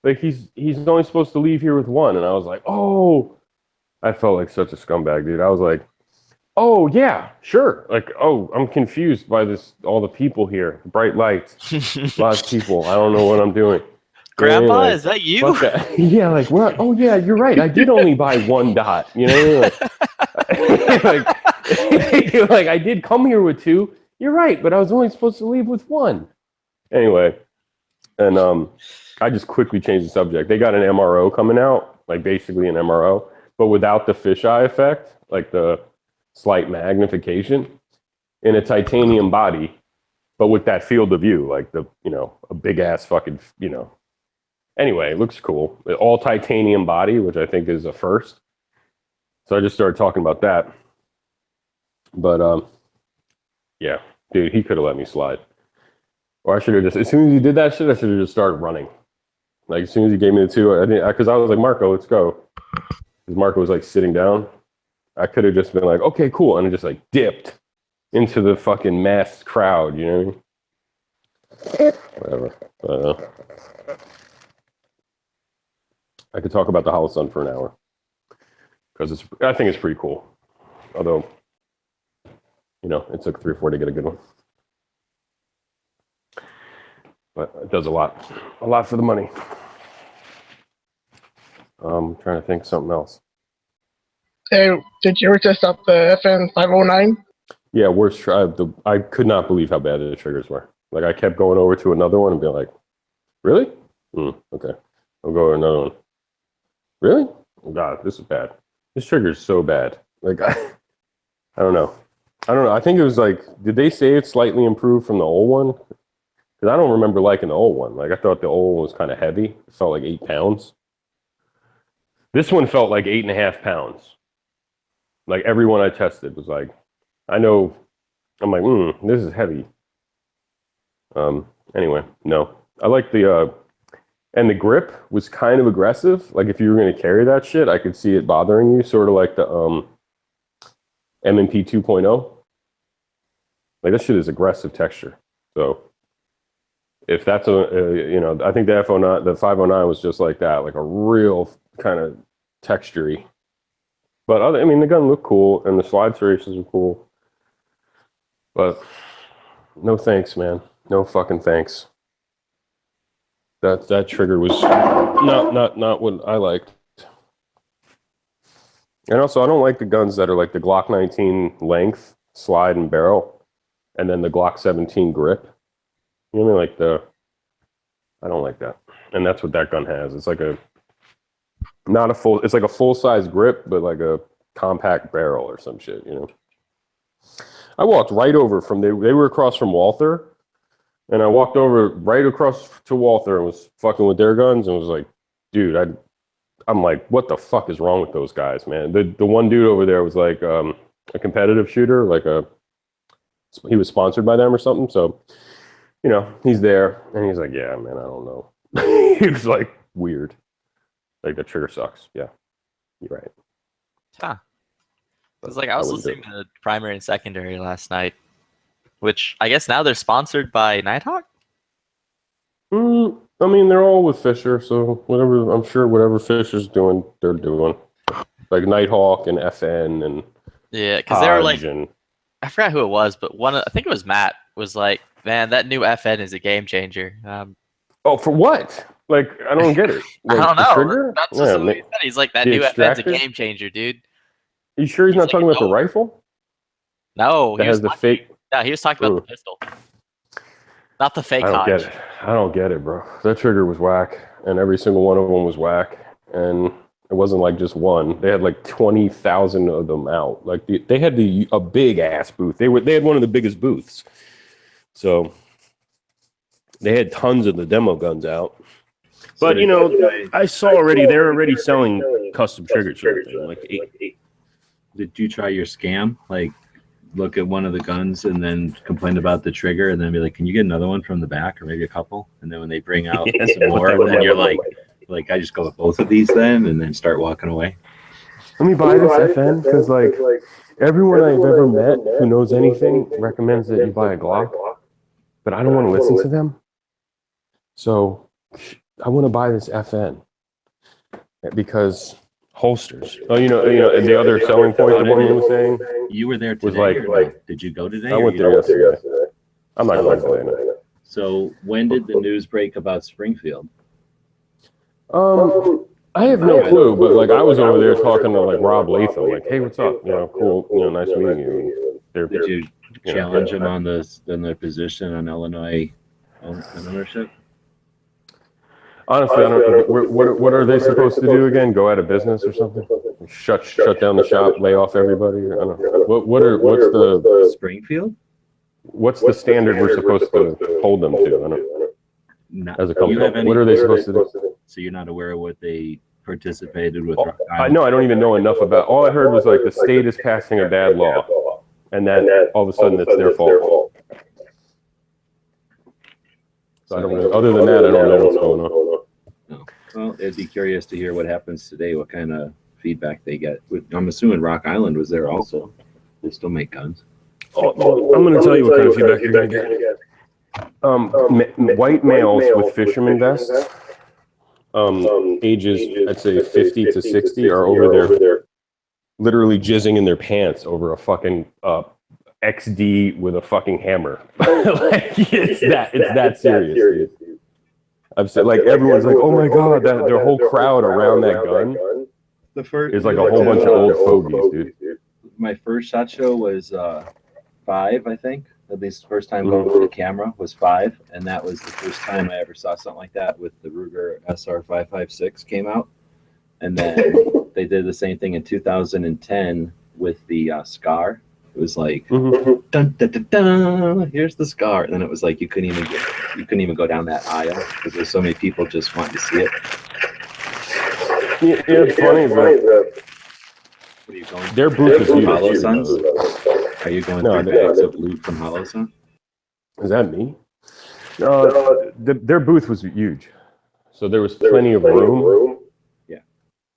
Like he's only supposed to leave here with 1. And I was like, oh, I felt like such a scumbag, dude. I was like, oh yeah, sure. Like, oh, I'm confused by all the people here. Bright lights, lots of people. I don't know what I'm doing. Grandpa, like, is that you? Yeah, like what? Oh yeah, you're right. I did only buy 1 dot. Like, like I did come here with 2. You're right, but I was only supposed to leave with 1. Anyway, and I just quickly changed the subject. They got an MRO coming out, like basically an MRO, but without the fisheye effect, like the slight magnification in a titanium body, but with that field of view, like a big ass fucking, Anyway, it looks cool. All titanium body, which I think is a first. So I just started talking about that. But yeah, dude, he could have let me slide. Or I should have just, as soon as he did that shit, I should have just started running. Like as soon as he gave me the 2, because I was like, Marco, let's go. Because Marco was like sitting down. I could have just been like, okay, cool, and just like dipped into the fucking mass crowd, Whatever. I could talk about the Holosun for an hour because I think it's pretty cool. Although, it took 3 or 4 to get a good one, but it does a lot for the money. I'm trying to think of something else. Hey, did you ever test out the FN 509? Yeah, worst try. I could not believe how bad the triggers were. Like I kept going over to another one and being like, really? Okay, I'll go to another one. Really? Oh God, this is bad. This trigger is so bad. Like I don't know. I think it was like, did they say it's slightly improved from the old one? Because I don't remember liking the old one. Like I thought the old one was kind of heavy. It felt like 8 pounds. This one felt like 8.5 pounds. Like everyone I tested was like, I know. I'm like, this is heavy. Anyway, no. I like and the grip was kind of aggressive. Like if you were going to carry that shit, I could see it bothering you, sort of like the M&P 2.0. Like that shit is aggressive texture. So if that's I think the 509 was just like that, like a real kind of textury. But I mean, the gun looked cool, and the slide serrations were cool. But no thanks, man. No fucking thanks. That trigger was not what I liked. And also, I don't like the guns that are like the Glock 19 length, slide, and barrel, and then the Glock 17 grip. You know what I mean? I don't like that. And that's what that gun has. It's like it's like a full-size grip, but like a compact barrel or some shit, you know? I walked right over they were across from Walther, and I walked over right across to Walther and was fucking with their guns and was like, dude, I'm like, what the fuck is wrong with those guys, man? The one dude over there was like a competitive shooter, he was sponsored by them or something. So, you know, he's there and he's like, yeah, man, I don't know. He was like, weird. Like, the trigger sucks. Yeah, you're right. Huh. It was like I was listening to the primary and secondary last night, which I guess now they're sponsored by Nighthawk. I mean, they're all with Fisher, so whatever Fisher's doing, they're doing. Like Nighthawk and FN and yeah, because they were like, and I forgot who it was, but I think it was Matt was like, man, that new FN is a game changer. Oh, for what? Like, I don't get it. Like, I don't the know. trigger? That's just what he said. He's like, that new FN's a game changer, dude. You sure he's not talking about the rifle? No, That has the fake. No, he was talking about the pistol, not the fake. I don't get it, bro. That trigger was whack, and every single one of them was whack, and it wasn't like just one. They had like 20,000 of them out. Like they had a big ass booth. They had one of the biggest booths, so they had tons of the demo guns out. But you know, I saw already they're already selling custom triggers. Like 8. Did you try your scam? Like, look at one of the guns and then complain about the trigger, and then be like, "Can you get another one from the back, or maybe a couple?" And then when they bring out some more, then you're like, I just go with both of these then, and then start walking away. Let me buy this FN because like everyone I've ever met who knows anything recommends that you buy a Glock, but I don't want to listen to them. So I want to buy this FN because holsters. Oh, you know, and the other selling point the woman was saying. You were there today. Did you go today? I went there yesterday. I'm not going to say it. So when did the news break about Springfield? I have no clue, but like I was over there talking to like Rob Latham, like, hey, what's up? You know, cool. You know, nice meeting you. Did you challenge them on their position on Illinois ownership? Honestly, I don't. What are they supposed to do again? Go out of business or something? Shut down the shop, lay off everybody? I don't know. What's the Springfield? What's the standard we're supposed to hold them to? I don't know. As a company, what are they supposed to do? So you're not aware of what they participated with? I know. I don't even know enough about. All I heard was like the state is passing a bad law, and that all of a sudden it's their fault. So I don't really, other than that, I don't know what's going on. No. Well, I'd be curious to hear what happens today, what kind of feedback they get. I'm assuming Rock Island was there also. They still make guns. I'm going to tell you what kind of feedback you're going to get. White males with fisherman vests, ages, I'd say 50 to 60, are over there literally jizzing in their pants over a fucking XD with a fucking hammer. Like, it's that serious, dude. I've said, like, everyone's like, oh my god, their whole crowd around that gun is like a whole bunch of old fogies, dude. My first SHOT Show was 5, I think. At least the first time going with the camera was 5, and that was the first time I ever saw something like that with the Ruger SR556 came out. And then they did the same thing in 2010 with the Scar. It was like, dun, dun, dun, dun, here's the Scar, and then it was like you couldn't even go down that aisle because there's so many people just wanting to see it. Yeah, it's funny, but what are you going? Their booth is huge. Hollow Suns? Are you going through bags of loot from Hollow Sun? Is that me? Their booth was huge, so there was plenty of room. Yeah,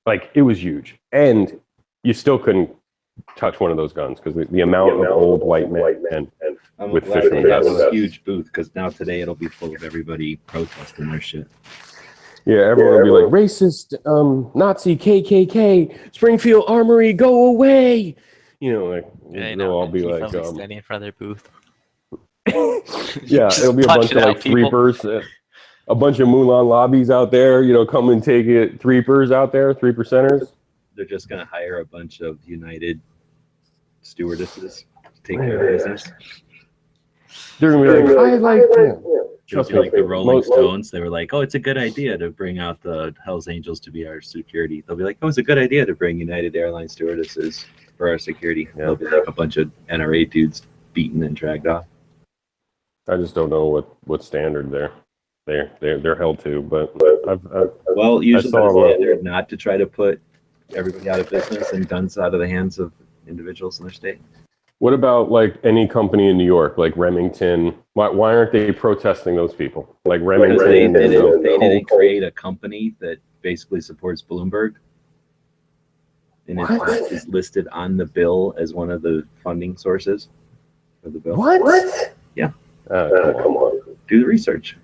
like it was huge, and you still couldn't touch one of those guns because the amount of old white men with fisherman vests. It was a huge booth because now today it'll be full of everybody protesting their shit. Yeah, everyone will be like, racist, Nazi, KKK, Springfield Armory, go away. You know, like Yeah, they'll all be Antifa like, will be standing in front of their booth. yeah, Just it'll be a bunch punching of out like people. threepers, a bunch of Mulan lobbies out there. You know, come and take it. Threepers out there, 3%ers. They're just gonna hire a bunch of United stewardesses to take care of business. They're gonna be like, I like them. It'll Trust be me, like the Rolling Stones. They were like, "Oh, it's a good idea to bring out the Hell's Angels to be our security." They'll be like, "Oh, it's a good idea to bring United Airlines stewardesses for our security." Yeah. They'll be like a bunch of NRA dudes beaten and dragged off. I just don't know what standard they're held to. But Well, usually saw the them. standard not to try to put everybody out of business and guns out of the hands of individuals in their state. What about like any company in New York, like Remington? Why aren't they protesting those people? Like Remington. Because they and, didn't Colt. create a company that basically supports Bloomberg, and it is listed on the bill as one of the funding sources for the bill. What? Yeah. Come on. Do the research.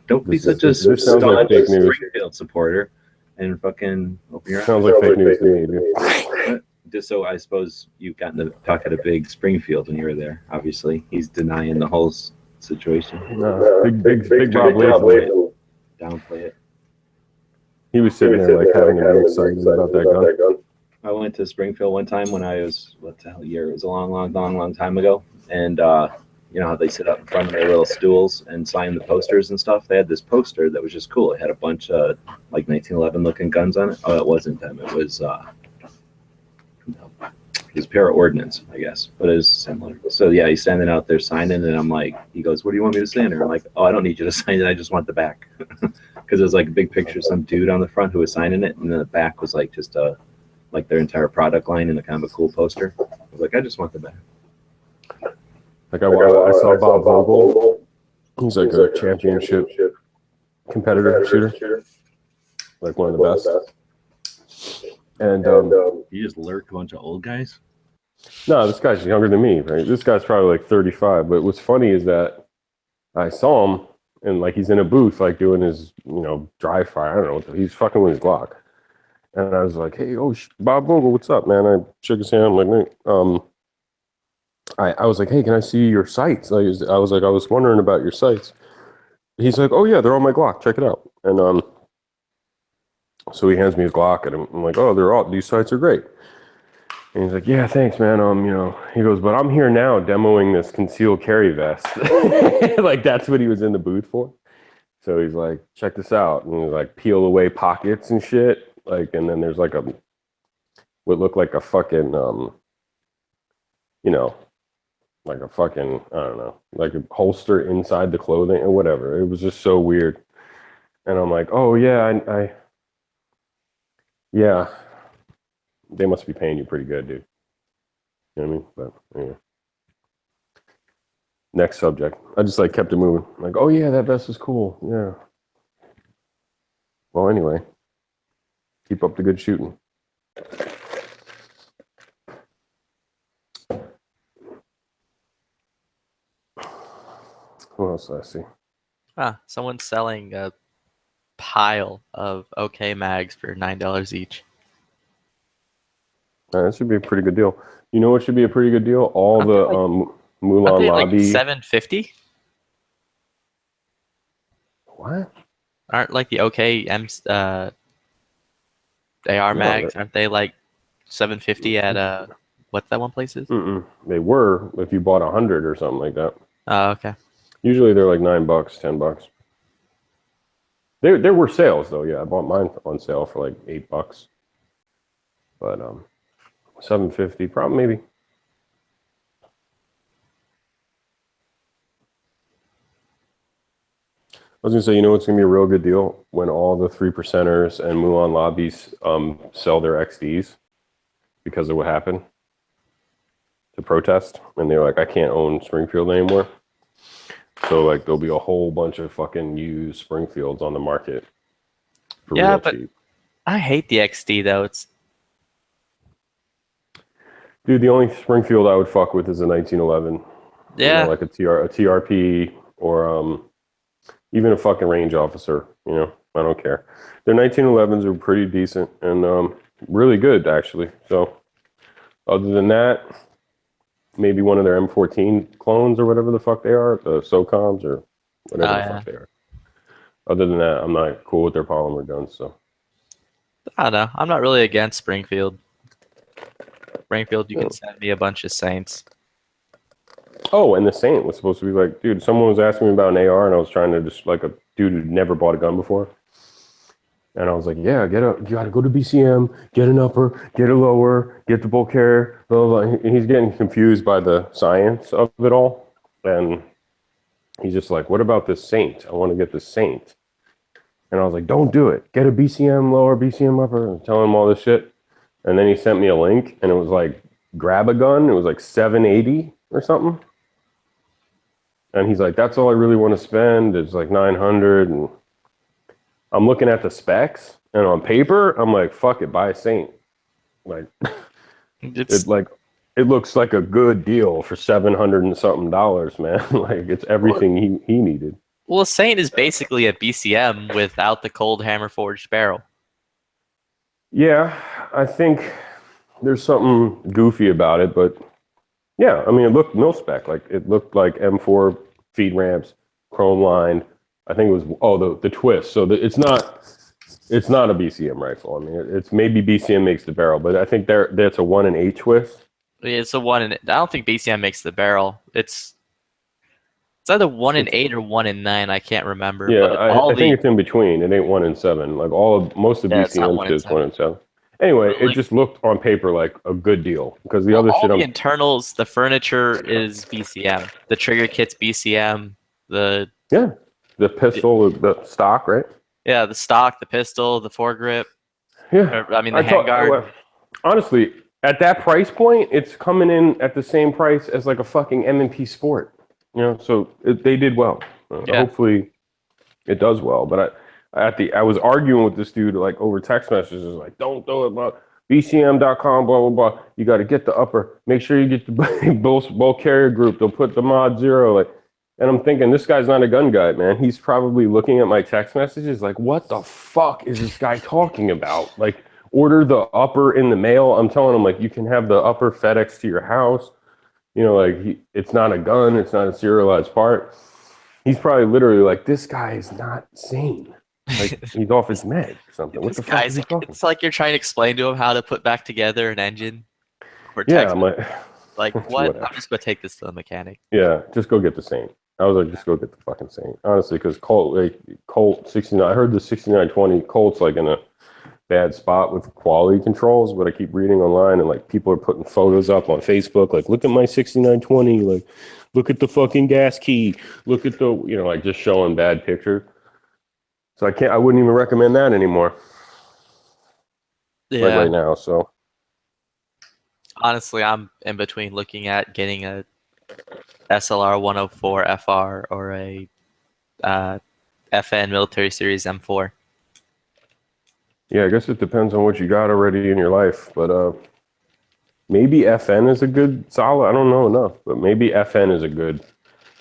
Don't be such a This sounds like fake news. Springfield supporter and fucking open your eyes. Sounds like fake news to me, dude. Just so I suppose you've gotten to talk at a big Springfield when you were there. Obviously, he's denying the whole situation. No, big Bob Latham. Downplay it. He was sitting there like having to be excited about that gun. I went to Springfield one time when I was, what the hell year? It was a long time ago. And you know how they sit up in front of their little stools and sign the posters and stuff? They had this poster that was just cool. It had a bunch of like 1911 looking guns on it. Oh, it wasn't them. It was para ordnance, I guess, but it was similar. So yeah, he's standing out there signing, and I'm like, he goes, "What do you want me to sign?" And I'm like, "Oh, I don't need you to sign it. I just want the back," because it was like a big picture of some dude on the front who was signing it, and then the back was like just like their entire product line in a kind of a cool poster. I was like, I just want the back. Like I saw Bob Vogel. He's like a championship competitor shooter, like one of the best. And You just lurk a bunch of old guys. no, this guy's younger than me, right? This guy's probably like 35. But what's funny is that I saw him and like he's in a booth, like doing his, dry fire. I don't know. He's fucking with his Glock. And I was like, hey, Bob Vogel, what's up, man? I shook his hand. I'm like, hey. I was like, hey, can I see your sights? I was wondering about your sights. He's like, oh yeah, they're on my Glock. Check it out. And so he hands me his Glock, and I'm like, oh, these sights are great. And he's like, yeah, thanks, man. He goes, but I'm here now demoing this concealed carry vest. Like that's what he was in the booth for. So he's like, check this out. And he's like, peel away pockets and shit. Like, and then there's like what looked like a fucking, like a fucking, I don't know, like a holster inside the clothing or whatever. It was just so weird. And I'm like, oh yeah, yeah, they must be paying you pretty good, dude. You know what I mean? But anyway. Next subject. I just like kept it moving. Like, oh yeah, that vest is cool. Yeah. Well, anyway, keep up the good shooting. What else did I see? Someone's selling a pile of OK mags for $9 each. That should be a pretty good deal. You know what should be a pretty good deal? All the Mulan lobby. Like $750? What? Aren't like the OK AR mags? Aren't they like $750 at what's that one place is? They were if you bought 100 or something like that. Oh, okay. Usually they're like $9, $10. There were sales though. Yeah, I bought mine on sale for like $8. But $750, probably maybe. I was gonna say, you know what's gonna be a real good deal when all the 3%ers and Mulan lobbies sell their XDs because of what happened to protest, and they're like, I can't own Springfield anymore. So like there'll be a whole bunch of fucking used Springfields on the market for real cheap. I hate the XD though. Dude, the only Springfield I would fuck with is a 1911. Yeah. Like a TRP or even a fucking range officer, I don't care. Their 1911s are pretty decent and really good actually. So other than that, maybe one of their M14 clones or whatever the fuck they are, the SOCOMs or whatever the fuck they are. Other than that, I'm not cool with their polymer guns. So I don't know. I'm not really against Springfield. Springfield, you Yeah. can send me a bunch of Saints. Oh, and the Saint was supposed to be like, dude, someone was asking me about an AR and I was trying to just like a dude who'd never bought a gun before. And I was like, yeah, you gotta go to BCM, get an upper, get a lower, get the bull carrier, blah, blah, blah. And he's getting confused by the science of it all. And he's just like, what about this Saint? I want to get the Saint. And I was like, don't do it. Get a BCM lower, BCM upper. I'm telling him all this shit. And then he sent me a link and it was like, grab a gun. It was like 780 or something. And he's like, that's all I really want to spend. It's like 900. And I'm looking at the specs and on paper, I'm like, fuck it, buy a Saint. Like, it looks like a good deal for $700 and something, man. Like, it's everything he needed. Well, a Saint is basically a BCM without the cold hammer forged barrel. Yeah, I think there's something goofy about it, but yeah, I mean, it looked mil spec. Like, it looked like M4 feed ramps, chrome lined. I think it was the twist. So it's not a BCM rifle. I mean, it's maybe BCM makes the barrel, but I think that's a 1 in 8 twist. It's a 1 in. I don't think BCM makes the barrel. It's either 1 in 8 or 1 in 9. I can't remember. Yeah, but I think it's in between. It ain't 1 in 7. Like most of BCM shit is 1 in 7. Anyway, it just looked on paper like a good deal because the other shit. The internals, the furniture is BCM. The trigger kit's BCM. The pistol, the stock, right? Yeah, the stock, the pistol, the foregrip. Yeah, I mean the handguard. Honestly, at that price point, it's coming in at the same price as like a fucking M&P Sport. You know, so they did well. Hopefully, it does well. But I was arguing with this dude like over text messages, like, don't do it, blah, BCM.com, blah blah blah. You got to get the upper. Make sure you get the bull carrier group. They'll put the mod 0. Like, and I'm thinking this guy's not a gun guy, man. He's probably looking at my text messages like, what the fuck is this guy talking about? Like, order the upper in the mail. I'm telling him like, you can have the upper FedEx to your house. You know, like it's not a gun. It's not a serialized part. He's probably literally like, this guy is not sane. Like he's off his med or something. What the fuck is he talking? It's like you're trying to explain to him how to put back together an engine. Yeah, I'm like what? Whatever. I'm just gonna take this to the mechanic. Yeah, just go get the Saint. I was like, just go get the fucking Saint. Honestly, because Colt 69. I heard the 6920 Colt's like in a bad spot with quality controls, but I keep reading online and like people are putting photos up on Facebook, like look at my 6920, like look at the fucking gas key, look at the like just showing bad pictures. So I wouldn't even recommend that anymore. Yeah. Like right now. So honestly, I'm in between looking at getting a SLR 104 FR or a FN Military Series M4. Yeah, I guess it depends on what you got already in your life, but maybe FN is a good solid. I don't know enough, but maybe FN is a good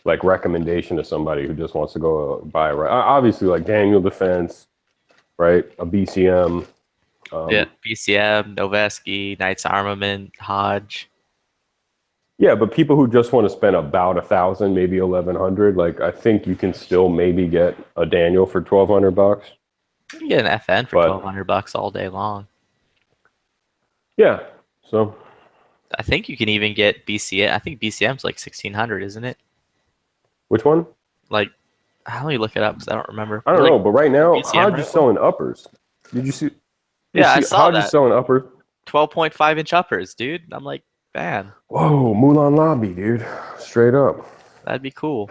like recommendation to somebody who just wants to go buy. Right, obviously like Daniel Defense, right? A BCM. BCM, Noveski, Knights Armament, Hodge. Yeah, but people who just want to spend about 1,000, maybe 1,100, like I think you can still maybe get a Daniel for $1,200. You can get an FN for $1,200 all day long. Yeah, so I think you can even get BCM. I think BCM's like 1,600, isn't it? Which one? Like, let me look it up because I don't remember. I don't know, but right now BCM Hodge is selling uppers. Did you see? Yeah, I saw Hodge that. is selling uppers. 12.5-inch uppers, dude. I'm like, man. Whoa, Mulan Lobby, dude. Straight up. That'd be cool.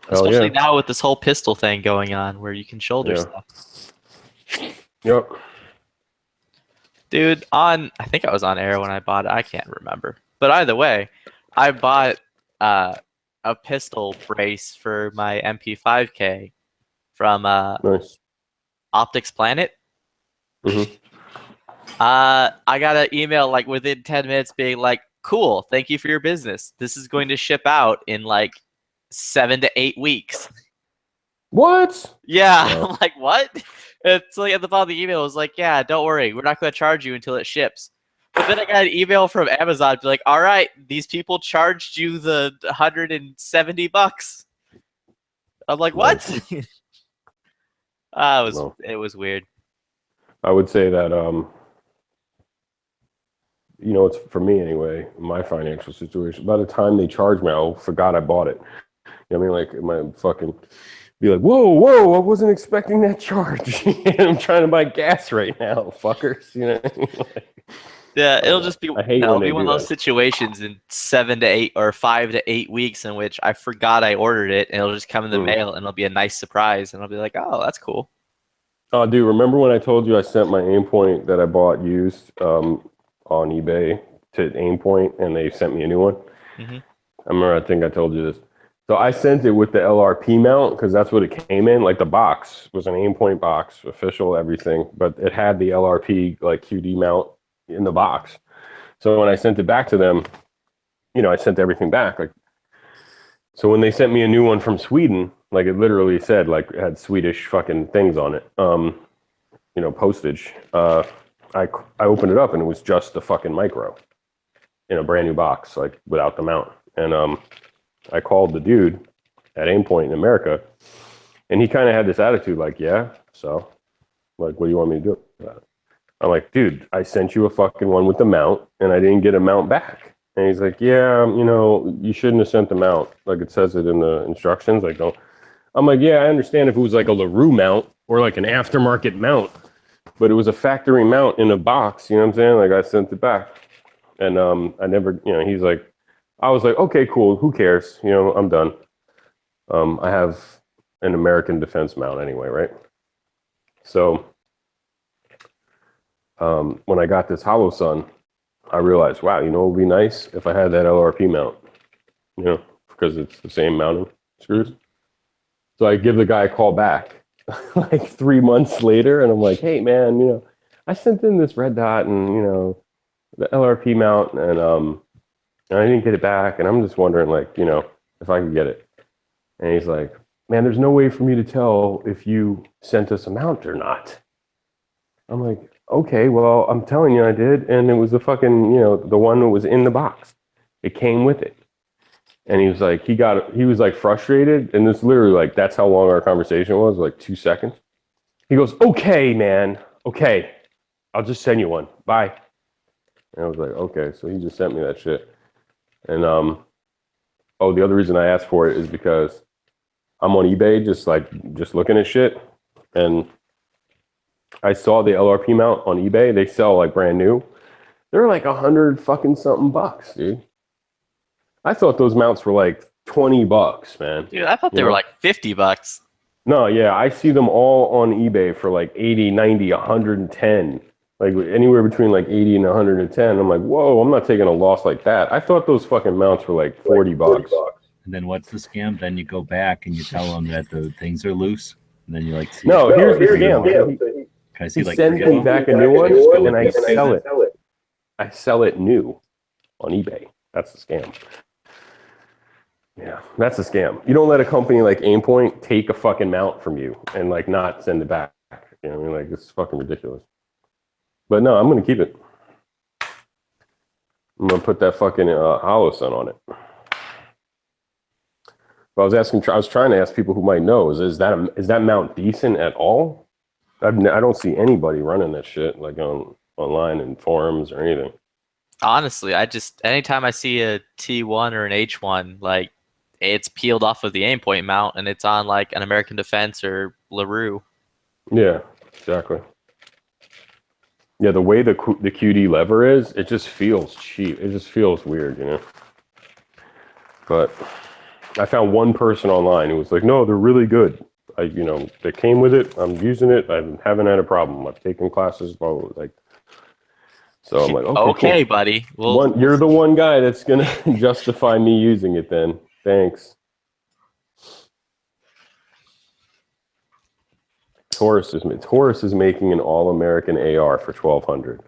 Hell Especially yeah. now with this whole pistol thing going on where you can shoulder stuff. Yep. Dude, I think I was on air when I bought it. I can't remember. But either way, I bought a pistol brace for my MP5K from Nice. Optics Planet. Mm-hmm. I got an email like within 10 minutes being like, cool, thank you for your business. This is going to ship out in like 7 to 8 weeks. What? Yeah, No. I'm like, what? It's like at the bottom of the email, it was like, yeah, don't worry, we're not going to charge you until it ships. But then I got an email from Amazon, be like, all right, these people charged you the $170. I'm like, what? No. It was weird. I would say that it's for me anyway, my financial situation. By the time they charge me, I forgot I bought it. You know what I mean? Like, it might fucking be like, whoa, I wasn't expecting that charge. I'm trying to buy gas right now, fuckers. You know what I mean? Like, Yeah, it'll just be I hate when it'll they be one do of those that. situations in 7 to 8 or 5 to 8 weeks in which I forgot I ordered it, and it'll just come in the mail, and it'll be a nice surprise, and I'll be like, oh, that's cool. Oh, dude, remember when I told you I sent my aim point that I bought used on eBay to aim point, and they sent me a new one? Mm-hmm. I think I told you this. So I sent it with the LRP mount because that's what it came in. Like, the box was an aim point box, official, everything, but it had the LRP like QD mount in the box. So when I sent it back to them, I sent everything back. Like, so when they sent me a new one from Sweden, like, it literally said, like, it had Swedish fucking things on it, postage. I opened it up and it was just the fucking micro in a brand new box, like, without the mount. And I called the dude at Aimpoint in America, and he kind of had this attitude, like, yeah, so, like, what do you want me to do about it? I'm like, dude, I sent you a fucking one with the mount, and I didn't get a mount back. And he's like, yeah, you shouldn't have sent the mount. Like, it says it in the instructions. Like, don't. I'm like, yeah, I understand if it was like a LaRue mount or like an aftermarket mount, but it was a factory mount in a box. You know what I'm saying? Like, I sent it back, and I never, he's like, I was like, okay, cool. Who cares? I'm done. I have an American Defense mount anyway, right? So when I got this Hollow Sun, I realized, wow, it would be nice if I had that LRP mount, because it's the same mounting screws. So I give the guy a call back like 3 months later, and I'm like, hey, man, I sent in this red dot and, the LRP mount, and I didn't get it back, and I'm just wondering, like, if I could get it. And he's like, man, there's no way for me to tell if you sent us a mount or not. I'm like, okay, well, I'm telling you I did, and it was the fucking, the one that was in the box. It came with it. And he was like, he was like frustrated, and this literally, like, that's how long our conversation was, like 2 seconds. He goes, okay, man, okay, I'll just send you one. Bye. And I was like, okay, so he just sent me that shit. And the other reason I asked for it is because I'm on eBay just looking at shit, and I saw the LRP mount on eBay. They sell like brand new. They're like 100 fucking something bucks, dude. I thought those mounts were like $20, man. Dude, I thought they were like $50. No, yeah, I see them all on eBay for like 80, 90, 110. Like anywhere between like 80 and 110. I'm like, whoa, I'm not taking a loss like that. I thought those fucking mounts were like $40. And then what's the scam? Then you go back and you tell them that the things are loose, and then you like see. No, here's the scam. Can I see, like, sends me back a new one, and I sell it. I sell it new on eBay. That's the scam. Yeah, that's a scam. You don't let a company like Aimpoint take a fucking mount from you and like not send it back. You know what I mean? Like, it's fucking ridiculous. But no, I'm gonna keep it. I'm gonna put that fucking Hollow Sun on it. But I was trying to ask people who might know, is that mount decent at all? I don't see anybody running that shit like online in forums or anything. Honestly, anytime I see a T1 or an H1, like, it's peeled off of the Aimpoint mount and it's on like an American Defense or LaRue. Yeah, exactly. Yeah, the way the QD lever is, it just feels cheap. It just feels weird, But I found one person online who was like, no, they're really good. They came with it. I'm using it. I haven't had a problem. I've taken classes. So I'm like, okay, cool. buddy. You're the one guy that's going to justify me using it then. Thanks. Taurus is making an all-American AR for $1,200.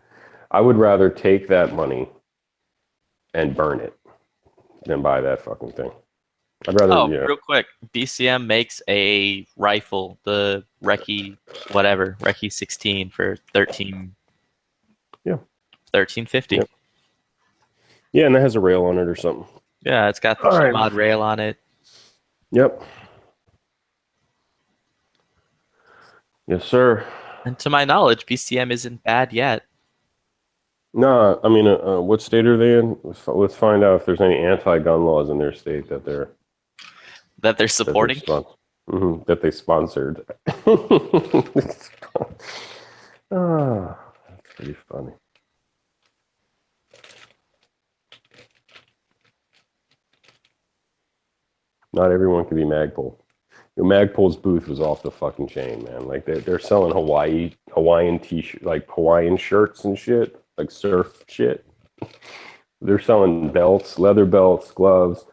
I would rather take that money and burn it than buy that fucking thing. I'd rather, Oh, yeah. real quick, BCM makes a rifle, the Recce whatever, Recce 16 for 13. Yeah. 1350. Yep. Yeah, and it has a rail on it or something. Yeah, it's got the All right. mod rail on it. Yep. Yes, sir. And to my knowledge, BCM isn't bad yet. No, I mean, what state are they in? Let's find out if there's any anti-gun laws in their state that they're Supporting. that they sponsored. Ah, that's pretty funny. Not everyone can be Magpul. Magpul's booth was off the fucking chain, man. Like they're selling Hawaiian t-shirt, like Hawaiian shirts and shit, like surf shit. They're selling belts, leather belts, gloves,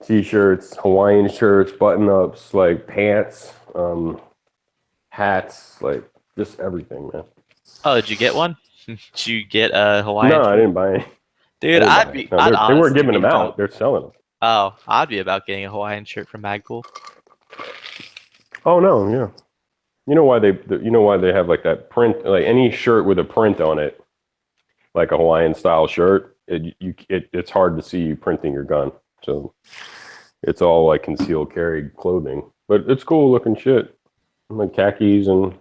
t-shirts, Hawaiian shirts, button-ups, like pants, hats, like just everything, man. Oh, did you get one? Did you get a Hawaiian No, I shirt? didn't buy any. Dude, I'd I'd they weren't honestly giving be them out. about. They're selling them. Oh, I'd be about getting a Hawaiian shirt from Magpul. Oh no, yeah. You know why they have like that print, like any shirt with a print on it, like a Hawaiian style shirt. It's hard to see you printing your gun, so it's all like concealed carry clothing. But it's cool looking shit, like khakis, and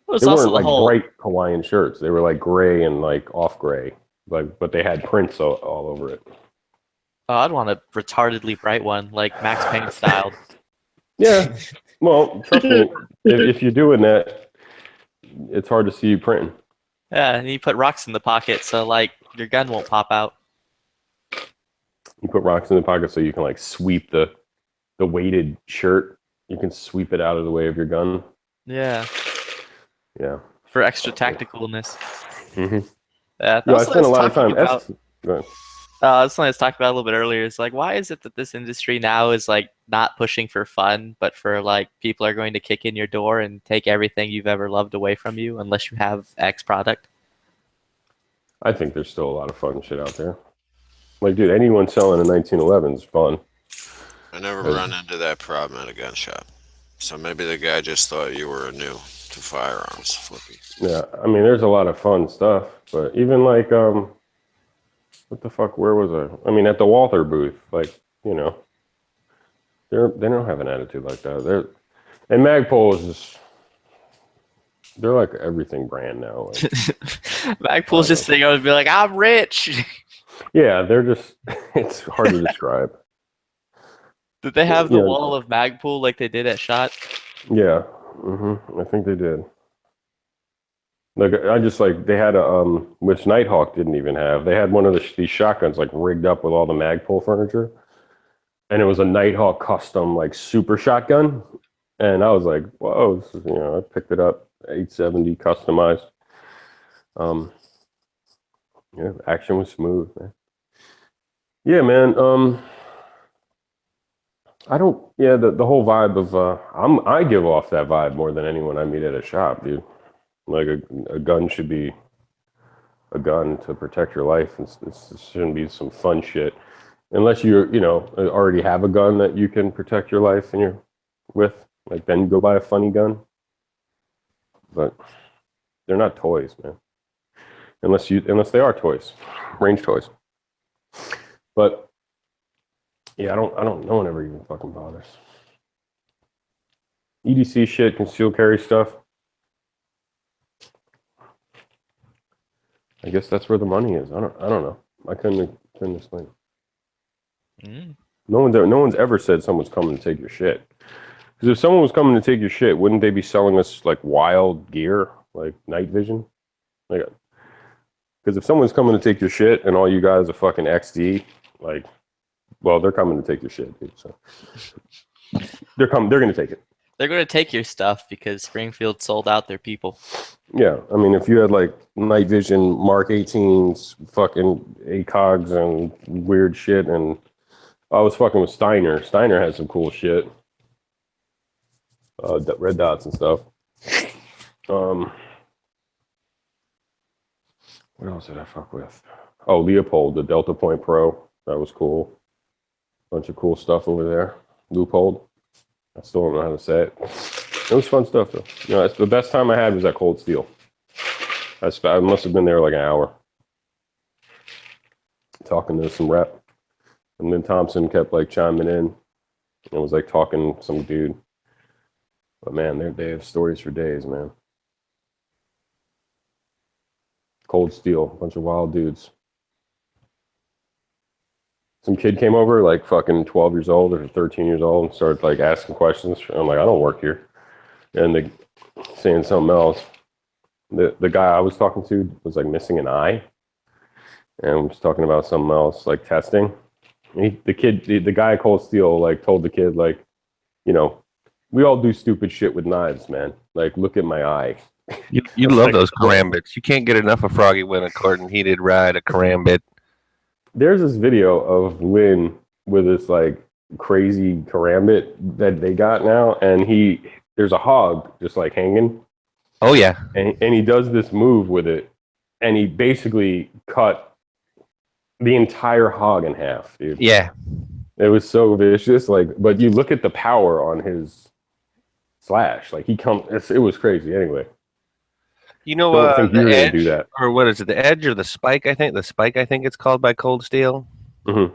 Well, it's they also weren't the like whole. bright Hawaiian shirts. They were like gray and like off gray, but they had prints all over it. Oh, I'd want a retardedly bright one, like Max Payne style. Yeah. Well, trust me, if you're doing that, it's hard to see you printing. Yeah, and you put rocks in the pocket, so like your gun won't pop out. You put rocks in the pocket so you can like sweep the weighted shirt. You can sweep it out of the way of your gun. Yeah, Yeah. for extra tacticalness. Mm-hmm. Yeah, Yeah, I spent a lot of time. Go ahead. That's something I was talking about a little bit earlier. Is like, why is it that this industry now is like not pushing for fun, but for like people are going to kick in your door and take everything you've ever loved away from you unless you have X product? I think there's still a lot of fun shit out there. Like, dude, anyone selling a 1911 is fun. I never run into that problem at a gun shop. So maybe the guy just thought you were new to firearms, Flippy. Yeah, I mean, there's a lot of fun stuff, but even like, what the fuck? Where was I? I mean, at the Walther booth, like, you know, they don't have an attitude like that. And Magpul is just, they're like everything brand now. Like, Magpul's just sitting over and be like, I'm rich. yeah, they're just, it's hard to describe. Did they have the wall of Magpul like they did at SHOT? Yeah, I think they did. Like, I just like, they had a, which Nighthawk didn't even have. They had one of these shotguns like rigged up with all the Magpul furniture. And it was a Nighthawk custom, like super shotgun. And I was like, whoa, this is, I picked it up, 870 customized. Yeah, action was smooth, man. Yeah, man. The whole vibe of I give off that vibe more than anyone I meet at a shop, dude. Like a gun should be a gun to protect your life, and it shouldn't be some fun shit. Unless you already have a gun that you can protect your life and you're with, like then you go buy a funny gun. But they're not toys, man. Unless they are toys, range toys. But yeah, I don't. No one ever even fucking bothers. EDC shit, concealed carry stuff. I guess that's where the money is. I don't know. I couldn't explain. No one's ever said someone's coming to take your shit. Because if someone was coming to take your shit, wouldn't they be selling us like wild gear, like night vision? Like, because if someone's coming to take your shit and all you guys are fucking XD, like, well, they're coming to take your shit, dude. So they're going to take it. They're going to take your stuff because Springfield sold out their people. Yeah, I mean, if you had like night vision Mark 18s, fucking ACOGs and weird shit, and I was fucking with Steiner. Steiner had some cool shit, red dots and stuff. What else did I fuck with? Oh, Leopold, the Delta Point Pro. That was cool. Bunch of cool stuff over there. Loophole. I still don't know how to say it. It was fun stuff though. You know, the best time I had was at Cold Steel. I must have been there like an hour, talking to some rep, and then Thompson kept like chiming in. It was like talking to some dude. But man, they have stories for days, man. Cold Steel, bunch of wild dudes. Some kid came over, like fucking 12 years old or 13 years old, and started like asking questions. I'm like, I don't work here. And they saying something else. The guy I was talking to was like missing an eye, and was talking about something else, like testing. The guy at Cold Steel, like told the kid, like, you know, we all do stupid shit with knives, man. Like, look at my eye. You love those karambits. You can't get enough of Froggy Winnicourt, and he did ride a karambit. There's this video of Lynn with this like crazy karambit that they got now, and there's a hog just like hanging. Oh yeah, and he does this move with it, and he basically cut the entire hog in half, dude. Yeah, it was so vicious. Like, but you look at the power on his slash. Like it was crazy. Anyway, you know, don't think you're the gonna edge, do that, or what is it? The edge or the spike? I think it's called by Cold Steel. Mm-hmm.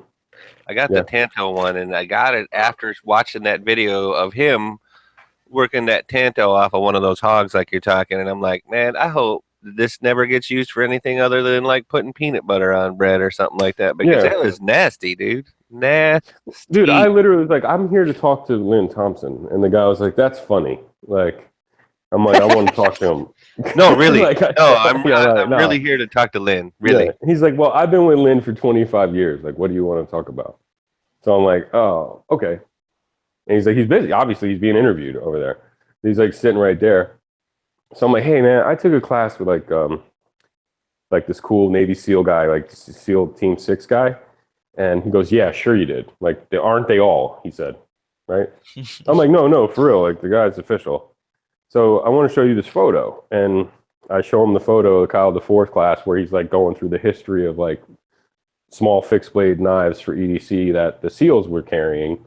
I got the Tanto one, and I got it after watching that video of him working that Tanto off of one of those hogs like you're talking, and I'm like, man, I hope this never gets used for anything other than like putting peanut butter on bread or something like that, because that was nasty, dude. Nasty. Dude, I literally was like, I'm here to talk to Lynn Thompson, and the guy was like, that's funny. Like, I'm like, I want to talk to him. No, really. Like, I'm really here to talk to Lynn. Really. Yeah. He's like, well, I've been with Lynn for 25 years. Like, what do you want to talk about? So I'm like, oh, okay. And he's like, he's busy. Obviously, he's being interviewed over there. He's like sitting right there. So I'm like, hey, man, I took a class with like this cool Navy SEAL guy, like SEAL Team 6 guy. And he goes, yeah, sure you did. Like, aren't they all? He said, right? I'm like, no, for real. Like, the guy's official. So I want to show you this photo. And I show him the photo of Kyle the4th class where he's like going through the history of like small fixed blade knives for EDC that the SEALs were carrying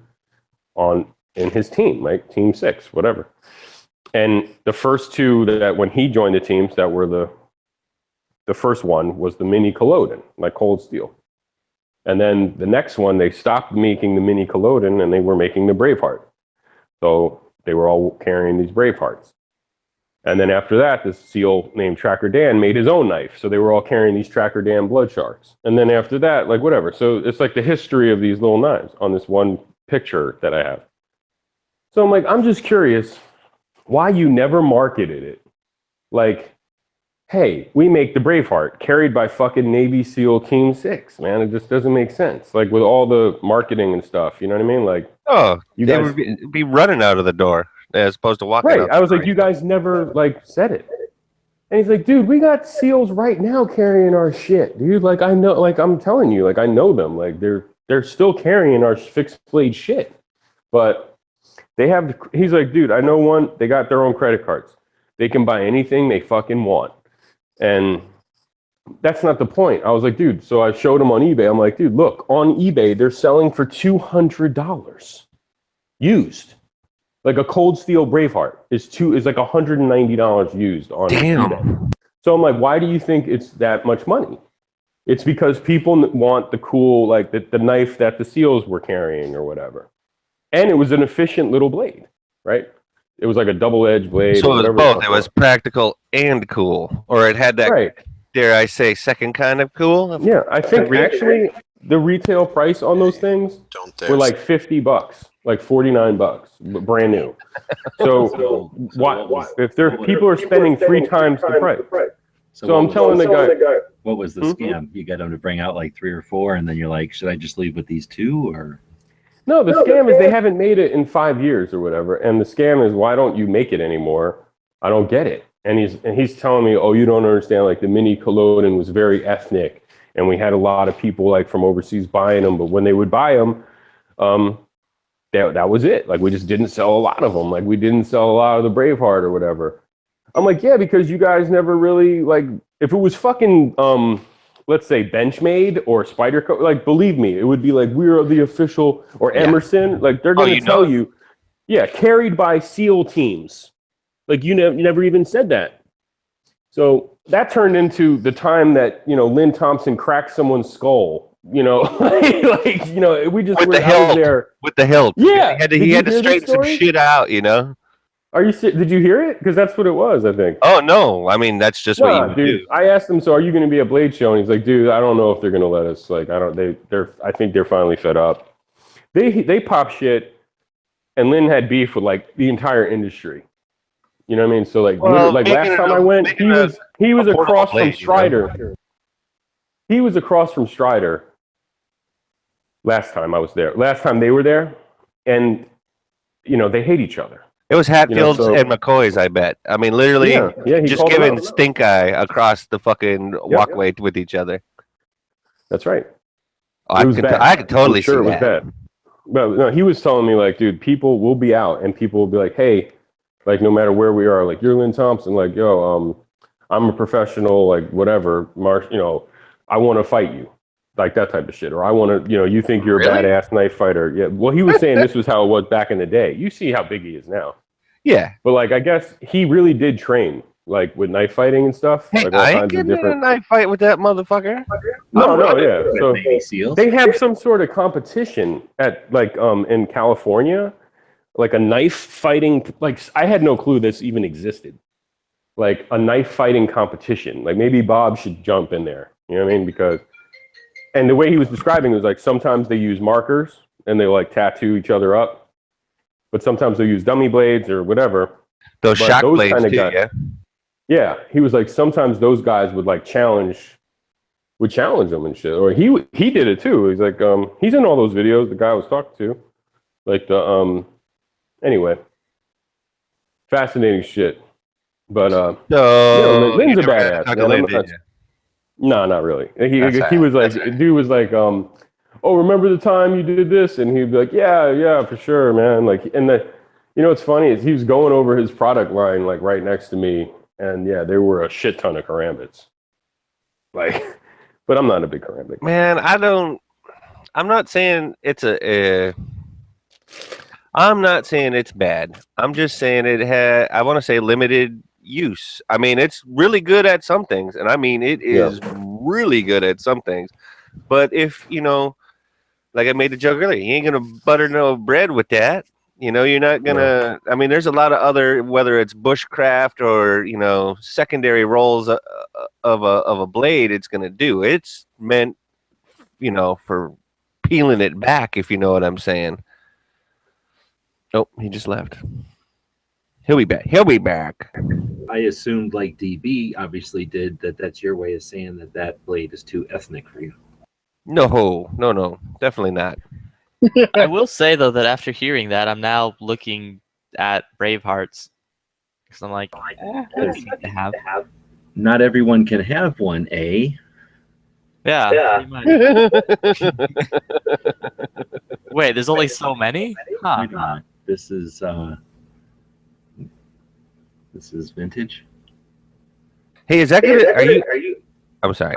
in his team, right? Team 6, whatever. And the first two that when he joined the teams that were the first one was the mini Culloden, like Cold Steel. And then the next one, they stopped making the mini Culloden and they were making the Braveheart. So they were all carrying these Bravehearts. And then after that, this SEAL named Tracker Dan made his own knife. So they were all carrying these Tracker Dan Blood Sharks. And then after that, like whatever. So it's like the history of these little knives on this one picture that I have. So I'm like, I'm just curious why you never marketed it. Like, hey, we make the Braveheart carried by fucking Navy SEAL Team 6, man. It just doesn't make sense. Like with all the marketing and stuff, you know what I mean? Like, you guys would be running out of the door as opposed to walking out. Right. I was like, you guys never like said it. And he's like, dude, we got SEALs right now carrying our shit, dude. Like, I know, like, I'm telling you, like, I know them. Like, they're still carrying our fixed blade shit. But he's like, dude, I know one, they got their own credit cards. They can buy anything they fucking want. And that's not the point. I was like, dude, so I showed him on eBay. I'm like, dude, look, on eBay, they're selling for $200 used. Like a Cold Steel Braveheart is like $190 used on eBay. So I'm like, why do you think it's that much money? It's because people want the cool, like the knife that the SEALs were carrying or whatever. And it was an efficient little blade, right? It was like a double-edged blade. So it was both. It was practical and cool. Or it had that, right, dare I say, second kind of cool? Yeah, I think actually the retail price on those things were like $50, like $49, brand new. So if people are spending 3 times the price. So I'm telling the guy. What was the scam? You got them to bring out like 3 or 4, and then you're like, should I just leave with these 2 or? No, the scam is they haven't made it in 5 years or whatever. And the scam is, why don't you make it anymore? I don't get it. And he's telling me, oh, you don't understand. Like the mini Culloden was very ethnic, and we had a lot of people like from overseas buying them. But when they would buy them, that was it. Like we just didn't sell a lot of them. Like we didn't sell a lot of the Braveheart or whatever. I'm like, yeah, because you guys never really like. If it was fucking let's say Benchmade or Spyderco, like believe me, it would be like we're the official or Emerson. Like they're going to tell you, yeah, carried by SEAL teams. Like you never even said that. So that turned into the time that Lynn Thompson cracked someone's skull. We just with the I hilt. was there With the hilt. Yeah, he had to straighten some shit out. Are you? Did you hear it? Because that's what it was, I think. Oh no! I mean, that's just what you would do. I asked him, so are you going to be a Blade show? And he's like, dude, I don't know if they're going to let us. Like, I don't. I think they're finally fed up. They pop shit, and Lynn had beef with like the entire industry. You know what I mean? So like, last time I went, he was across from Strider. He was across from Strider. Last time I was there. Last time they were there, and they hate each other. It was Hatfields and McCoy's, I bet. I mean, literally, just giving stink eye across the fucking walkway with each other. That's right. I could totally see that. It was bad. But no, he was telling me like, dude, people will be out and people will be like, hey, like no matter where we are, like you're Lynn Thompson, like yo, I'm a professional, like whatever, I want to fight you, like that type of shit, or I want to, you think you're a badass knife fighter. Yeah. Well, he was saying this was how it was back in the day. You see how big he is now. Yeah. But like, I guess he really did train like with knife fighting and stuff. Hey, like I ain't getting in a knife fight with that motherfucker. No, yeah. So they have some sort of competition at like in California, like a knife fighting. Like I had no clue this even existed. Like a knife fighting competition. Like maybe Bob should jump in there. You know what I mean? Because and the way he was describing it was like sometimes they use markers and they like tattoo each other up. But sometimes they'll use dummy blades or whatever. Those shock blades kind of too, guys, yeah. He was like, sometimes those guys would like challenge them and shit. Or he did it too. He's like, he's in all those videos the guy I was talking to. Like anyway. Fascinating shit. But Lynn's a badass. No, not really. He was like, dude was like, oh, remember the time you did this? And he'd be like, yeah, for sure, man. Like, and what's funny is he was going over his product line, like right next to me. And yeah, there were a shit ton of karambits. Like, but I'm not a big karambit. Man, I'm not saying it's I'm not saying it's bad. I'm just saying it had, I want to say limited use. I mean, it's really good at some things. And I mean, it is really good at some things. But if, like I made the joke earlier, you ain't going to butter no bread with that. You're not going to, I mean, there's a lot of other, whether it's bushcraft or, secondary roles of a blade, it's going to do. It's meant, for peeling it back, if you know what I'm saying. Oh, he just left. He'll be back. I assumed like DB obviously did that. That's your way of saying that blade is too ethnic for you. No, definitely not. I will say though that after hearing that, I'm now looking at Bravehearts because I'm like, to have. Not everyone can have one, eh? Yeah. Wait, there's only so many? Huh. This is vintage. Hey, is that good? Are you? I'm sorry.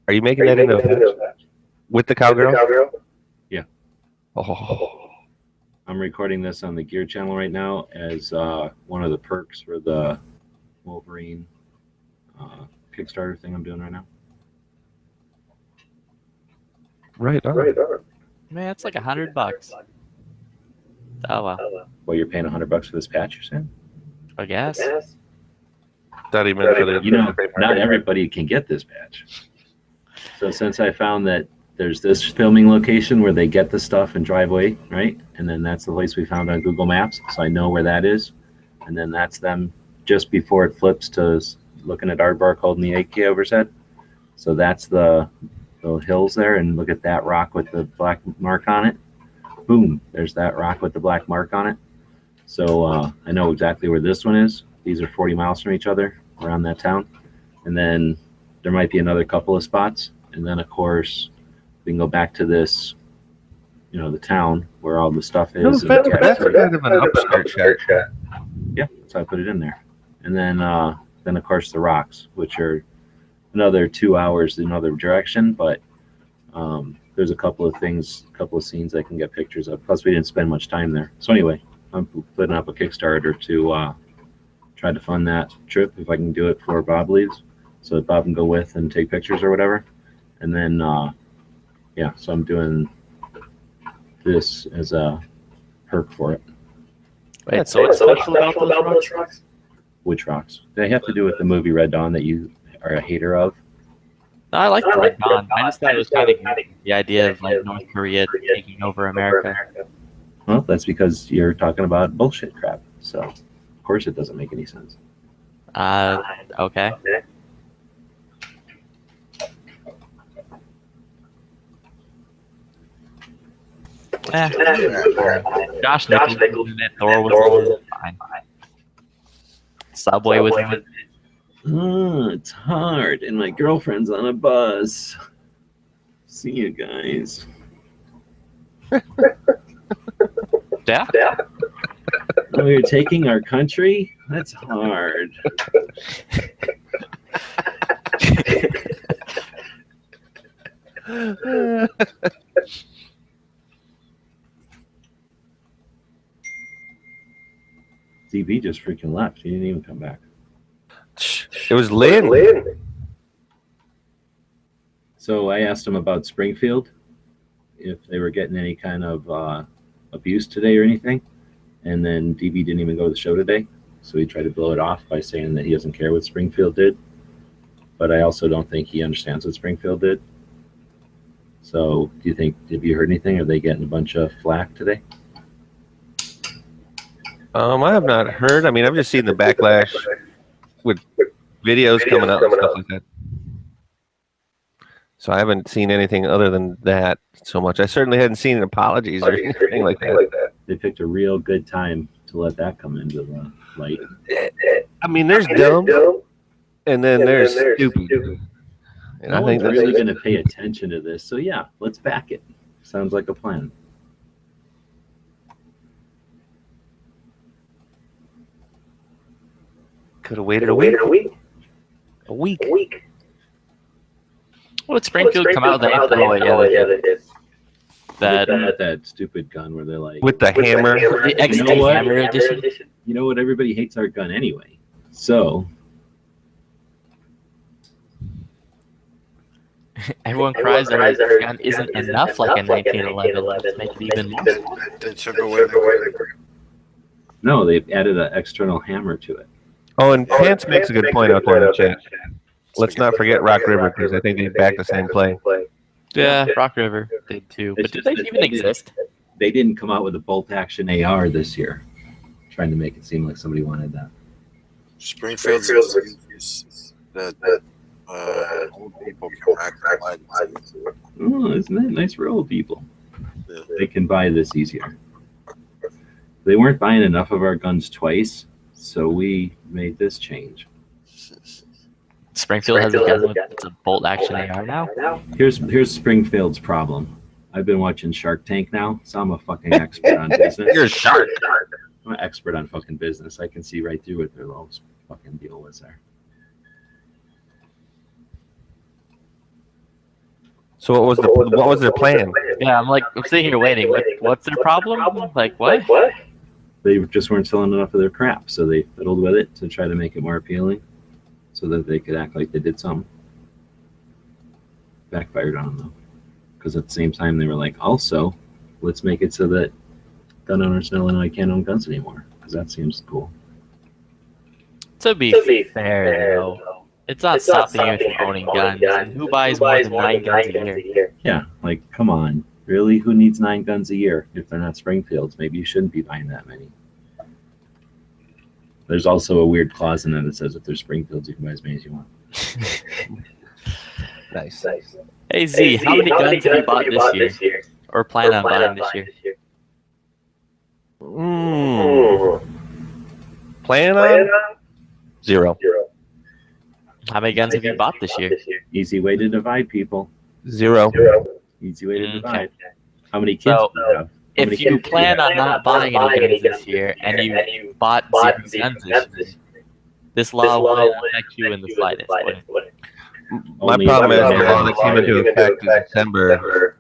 Are you making that into a patch? With the cowgirl? Yeah. Oh. I'm recording this on the Gear channel right now as one of the perks for the Wolverine Kickstarter thing I'm doing right now. Right on. Man, it's like $100. Oh well. Well, you're paying $100 for this patch, you're saying? I guess. Not even for the. Not everybody can get this patch. So since I found that there's this filming location where they get the stuff and drive away, right? And then that's the place we found on Google Maps, so I know where that is. And then that's them just before it flips to looking at Aardvark holding the 8K overset. So that's the hills there, and look at that rock with the black mark on it. Boom, there's that rock with the black mark on it. So I know exactly where this one is. These are 40 miles from each other around that town. And then there might be another couple of spots. And then, of course, we can go back to this, the town where all the stuff is. That's kind of an upstart shot. Yeah, so I put it in there. And then of course, the rocks, which are another 2 hours in another direction, but there's a couple of scenes I can get pictures of. Plus, we didn't spend much time there. So anyway, I'm putting up a Kickstarter to try to fund that trip if I can do it before Bob leaves, so that Bob can go with and take pictures or whatever. And then yeah, so I'm doing this as a perk for it. Wait, so what's special about those rocks? Which rocks? They have to do with the movie Red Dawn that you are a hater of. No, I like Red Dawn. I just thought it was kind of the idea of like North Korea taking over America. Well, that's because you're talking about bullshit crap. So, of course, it doesn't make any sense. Okay. Josh Nichols was in it. Thor was in it. Fine. Subway was in it. Oh, it's hard, and my girlfriend's on a bus. See you guys. Yeah. Oh, you're taking our country? That's hard. DB just freaking left. He didn't even come back. It was Lynn. So I asked him about Springfield, if they were getting any kind of abuse today or anything. And then DB didn't even go to the show today. So he tried to blow it off by saying that he doesn't care what Springfield did. But I also don't think he understands what Springfield did. So do you think, have you heard anything? Are they getting a bunch of flack today? I have not heard. I mean, I've just seen the backlash with videos coming out and stuff like that. So I haven't seen anything other than that so much. I certainly hadn't seen apologies or anything like that. They picked a real good time to let that come into the light. I mean, there's dumb, and then there's stupid. And No I think one's that's really going to pay attention to this. So yeah, let's back it. Sounds like a plan. could have waited a week. A week. Well, did Springfield come out with that? That stupid gun where they're like With the hammer. The You know XD what? Hammer Edition. You know what? Everybody hates our gun anyway. So Everyone cries that our gun isn't enough like a 1911. Let's make it even more. They took away the no, they've added an external hammer to it. Oh, and Pants makes a good point out there in the chat. Let's not forget Rock River, because I think they back the same play. Yeah, Rock River did too. But do they even exist? They didn't come out with a bolt action AR this year, trying to make it seem like somebody wanted that. Springfield's that old people can act. Oh, isn't that nice for old people? Yeah. They can buy this easier. They weren't buying enough of our guns twice, so we made this change. Springfield has a gun with a bolt action AR now. Here's Springfield's problem. I've been watching Shark Tank now, so I'm a fucking expert on business. You're a shark. I'm an expert on fucking business. I can see right through what their little fucking deal was there. So what was their plan? Yeah, I'm sitting here waiting. What's their problem? Like what? They just weren't selling enough of their crap, so they fiddled with it to try to make it more appealing, so that they could act like they did something. Backfired on them though, because at the same time they were like, also, let's make it so that gun owners in Illinois can't own guns anymore, because that seems cool. To be fair, though, it's not stopping you from owning guns. And who buys more than 9 guns a year? Yeah, like, come on. Really? Who needs 9 guns a year if they're not Springfields? Maybe you shouldn't be buying that many. There's also a weird clause in there that says if they're Springfields, you can buy as many as you want. Nice. Hey Z, how many guns have you bought this year? Or plan on buying this year? Plan on? 0. How many guns have you bought this year? Easy way to divide people. 0. Easy way to Okay. divide. How many kids do you have? How many If you kids do plan have? on not buying any guns this year and you bought 0 guns this year, this law wouldn't affect you in the slightest. would it? My problem is the law that came into effect in December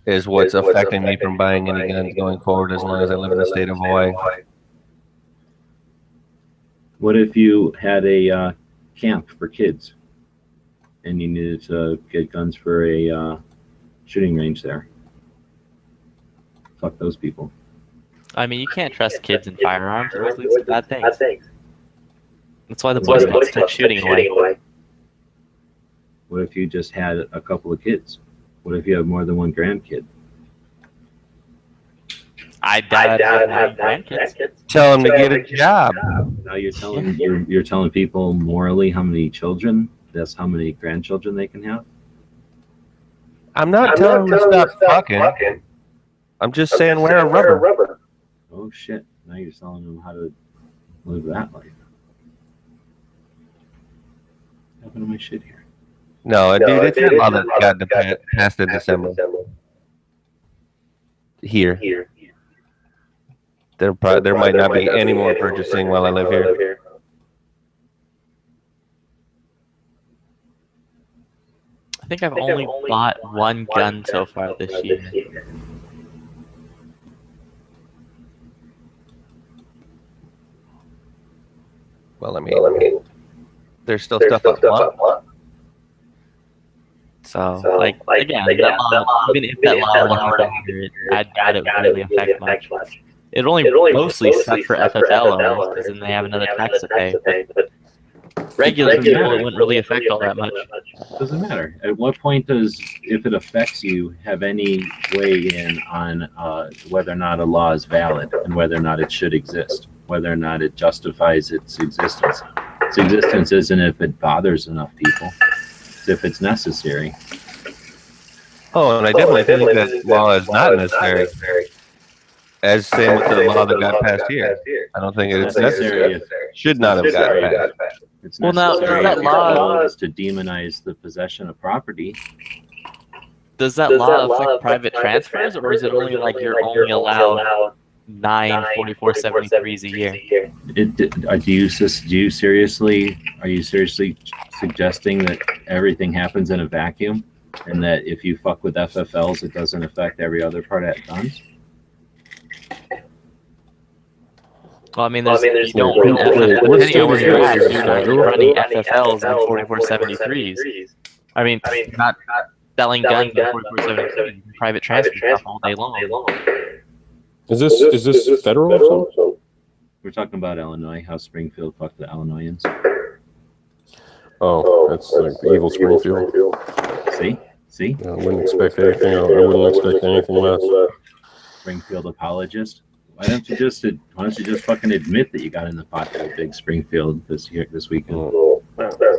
is what's affecting me from buying any guns going forward as long as I live in the state of Hawaii. What if you had a camp for kids and you needed to get guns for a shooting range there? Fuck those people. I mean, you can't trust kids in firearms. It always leads to bad things. That's why the Boy Scouts took shooting away. What if you just had a couple of kids? What if you have more than one grandkid? I doubt I'd have grandkids. Tell them to get a job. Now you're telling you're telling people morally how many children, that's how many grandchildren they can have? I'm not telling them to stop fucking. I'm just saying wear a rubber. Oh shit! Now you're telling them how to live that life. What happened to my shit here? No, dude, it's a law that got passed in December. Here. There might not be any more purchasing while I live here. I think I've only bought one gun so far this year. Well, I mean, there's still stuff I want. So, like again, that law, even if that law were to enter it, I doubt it would really affect much. It only mostly sucked for FFL owners, because then they have another tax to pay. But regular people, it wouldn't really affect all that much. Doesn't matter. At what point does, if it affects you, have any weigh in on whether or not a law is valid and whether or not it should exist, whether or not it justifies its existence? Its existence isn't if it bothers enough people. It's if it's necessary. Oh, and I definitely think that law is not necessary. As same with the law that got passed here. I don't think it's necessary. Should not have gotten passed. It's Well, now, necessary that if the law- goal is to demonize the possession of property. Does that law affect private transfers, or is it only like you're only allowed 9 4473s a year? Are you seriously suggesting that everything happens in a vacuum, and that if you fuck with FFLs, it doesn't affect every other part at guns? Well, I mean, you don't run FFLs. Depending on where you're at, you're not running FFLs and 4473s. I mean, not selling guns in 4473s. Private transfer stuff all day long. Is this federal or something? We're talking about Illinois, how Springfield fucked the Illinoisans. Oh, that's like the evil Springfield. See? I wouldn't expect anything. I wouldn't expect anything less. Springfield apologist. Why don't you just fucking admit that you got in the pocket of big Springfield this weekend?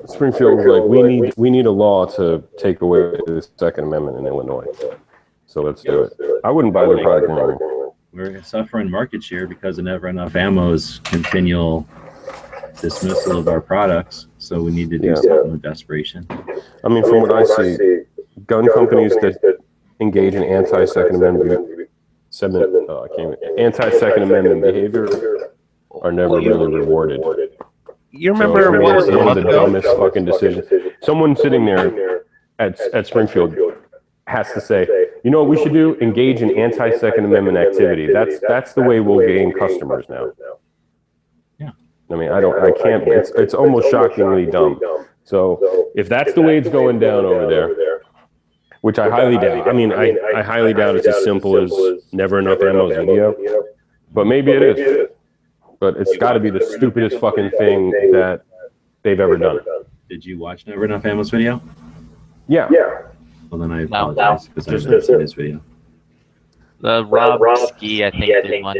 Springfield was like, we need a law to take away the Second Amendment in Illinois. So let's do it. I wouldn't buy their product anymore. We're suffering market share because of Never Enough Ammo's continual dismissal of our products. So we need to do something with desperation. I mean, from what I see, gun companies that engage in anti-Second Amendment behavior are never really rewarded. You remember what was one of the dumbest fucking decisions? Someone sitting there at Springfield has to say, you know what we should do? Engage in anti-Second Amendment activity. That's the way we'll gain customers now. Yeah. I mean, I can't. It's almost shockingly dumb. So if that's the way it's going down over there, which I highly doubt. I mean, I highly doubt it's as simple as Never Enough Ammo's video, but maybe it is. But it's got to be the stupidest fucking thing that they've ever done. Did you watch Never Enough Ammo's video? Yeah. Well, then I apologize because I haven't seen his video. The Rob Ski, I think, did one.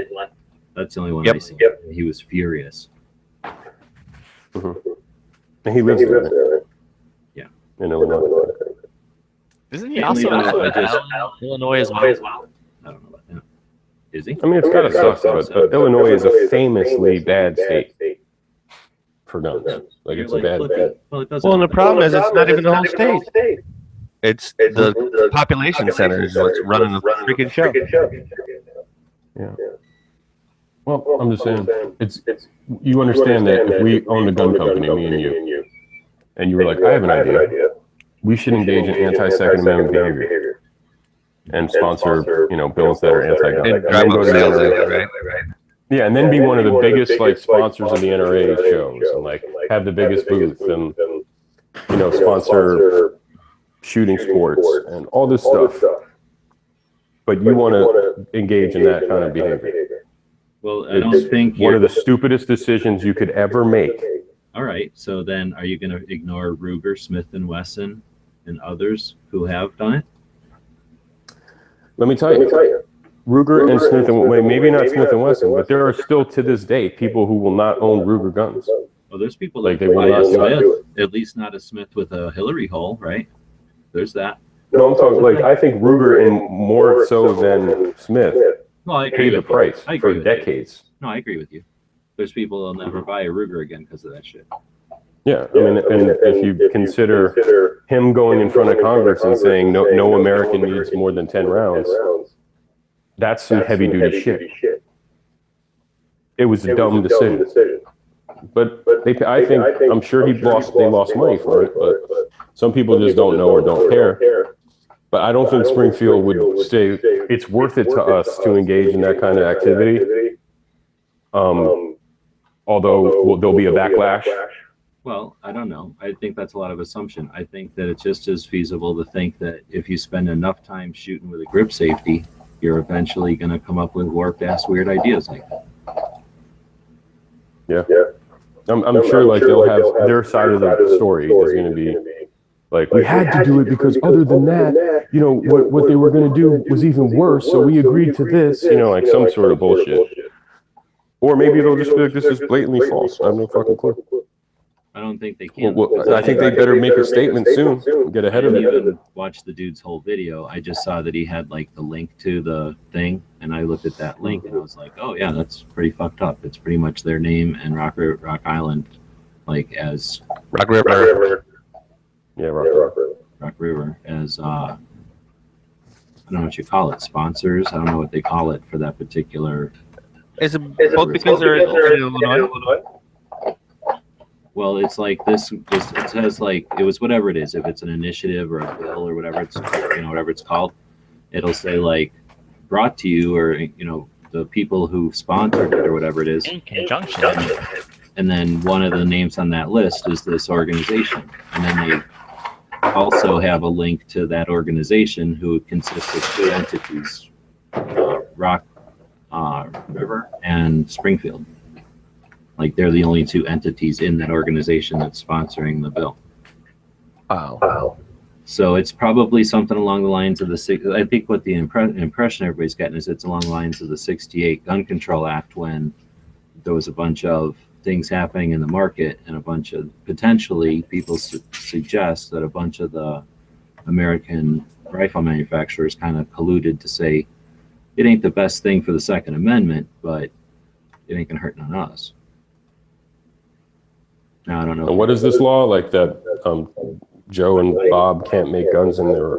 That's the only one I seen. He was furious. Mm-hmm. And he lives there. Yeah. In Illinois. Isn't he also in Illinois as well? I don't know about that. Is he? I mean, it's gotta suck, but Illinois is a famously bad state for guns. Like, it's a bad state. Well, and the problem is it's not even the whole state. It's the population center is what's running the freaking show. Yeah. Well, I'm just saying, you understand that if we owned a gun company, me and you, and you were like, I have an idea. We should engage in anti-Second Amendment behavior and sponsor, bills that are anti-gun. And drive up sales, right? Yeah, and then be one of the biggest like sponsors of the NRA shows, and like have the biggest booth, and sponsor shooting sports and all this stuff. But you want to engage in that kind of behavior. Well, I don't think one of the stupidest decisions you could ever make. All right, so then are you going to ignore Ruger, Smith & Wesson, and others who have done it? Let me tell you. Ruger and Smith and maybe not Smith and Wesson, but there are still to this day people who will not own Ruger guns. Well, there's people Like, that they will buy a not Smith, do it. at least not a Smith with a Hillary hole, right? There's that. No, I'm talking like I think Ruger, and more so than Smith, Well, I agree paid the with you. price I agree for with you. decades. No, I agree with you. There's people that'll never buy a Ruger again because of that shit. Yeah, I mean, and if you consider him going in front of Congress and saying no American needs more than 10 rounds, that's some heavy duty shit. It was a dumb decision. But I'm sure they lost money for it, but some people just don't know or don't care. But I don't think Springfield would say it's worth it to us to engage in that kind of activity. Although there'll be a backlash. Well, I don't know. I think that's a lot of assumption. I think that it's just as feasible to think that if you spend enough time shooting with a grip safety, you're eventually going to come up with warped ass weird ideas like that. Yeah. I'm sure like they'll have their side of the story is going to be like, we had to do it because other than that, what they were going to do was even worse. So we agreed to this, like some sort of bullshit. Or maybe they'll just be like, this is blatantly false. I have no fucking clue. I don't think they can. Well, I think they better make a statement soon. Get ahead of I didn't it. even watch the dude's whole video. I just saw that he had like the link to the thing, and I looked at that link and I was like, oh yeah, that's pretty fucked up. It's pretty much their name and Rock Island, like as Rock River. Yeah, Rock. Rock River as I don't know what you call it, sponsors. I don't know what they call it for that particular. Is it both because they're in Illinois? Well, it's like this. It says like it was whatever it is. If it's an initiative or a bill or whatever it's whatever it's called, it'll say like brought to you or the people who sponsored it or whatever it is. In conjunction. And then one of the names on that list is this organization, and then they also have a link to that organization who consists of two entities, Rock River and Springfield. Like they're the only two entities in that organization that's sponsoring the bill. Wow. So it's probably something along the lines of I think what the impression everybody's getting is it's along the lines of the 68 Gun Control Act, when there was a bunch of things happening in the market and a bunch of potentially people suggest that a bunch of the American rifle manufacturers kind of colluded to say it ain't the best thing for the Second Amendment, but it ain't gonna hurt none of us. Now, I don't know. And what is this law? Like that Joe and Bob can't make guns in their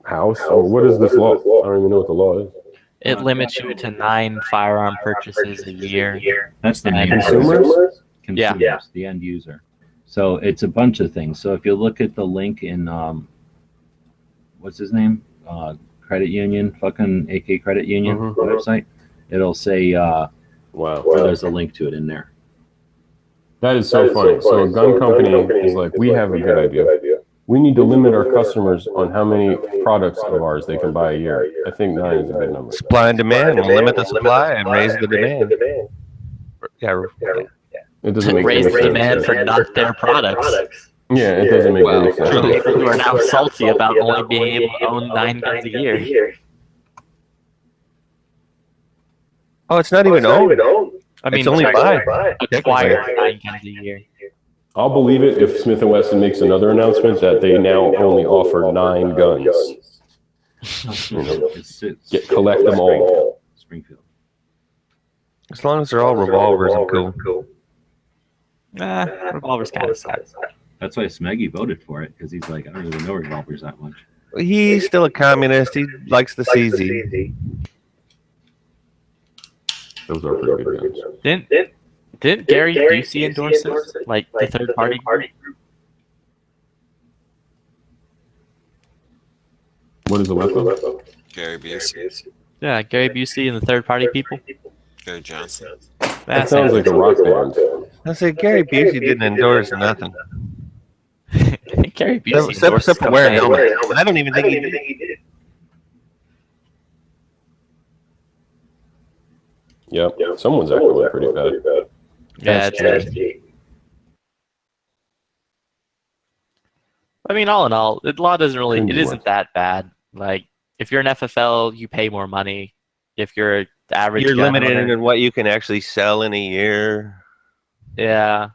house? Or what is this law? I don't even know what the law is. It limits you to 9 firearm purchases a year. That's the And name. Consumers? Consumers, the end user. So it's a bunch of things. So if you look at the link in what's his name? Credit Union, fucking AK Credit Union website, it'll say Wow. there's a link to it in there. That is so funny. So a gun company is like, we have a good idea. We need to limit our customers on how many products of ours they can buy a year. I think 9 is a good number. Supply and demand. We'll limit the supply and raise the demand. Yeah. It doesn't make Raise any the sense. demand for not their products. Yeah, it doesn't make any sense. You are now salty about only being able to own 9 guns a year. Oh, it's not even owned. I mean, It's only buy. acquired 9 guns a year. I'll believe it if Smith & Wesson makes another announcement that they now only offer 9 guns. Collect them all. Springfield. As long as they're all revolvers, I'm cool. Nah, revolver's kind of sad. That's why Smeggy voted for it, because he's like, I don't really know revolvers that much. He's still a communist. He likes the CZ. Those are pretty good guns. Didn't Gary Busey endorse this? Like the third party group? What is a left of? Gary Busey, Yeah, Gary Busey and the third party people. Gary Johnson. That sounds like a rock band. I said Gary Busey didn't endorse nothing. Gary Busey Except for wearing helmets. I don't even think he did. Yep. Someone's acting pretty bad. Yeah, it's me. I mean, all in all, the law doesn't really. Couldn't It be isn't worse. that bad. Like, if you're an FFL, you pay more money. If you're the average, You're gun limited owner, in what you can actually sell in a year. yeah.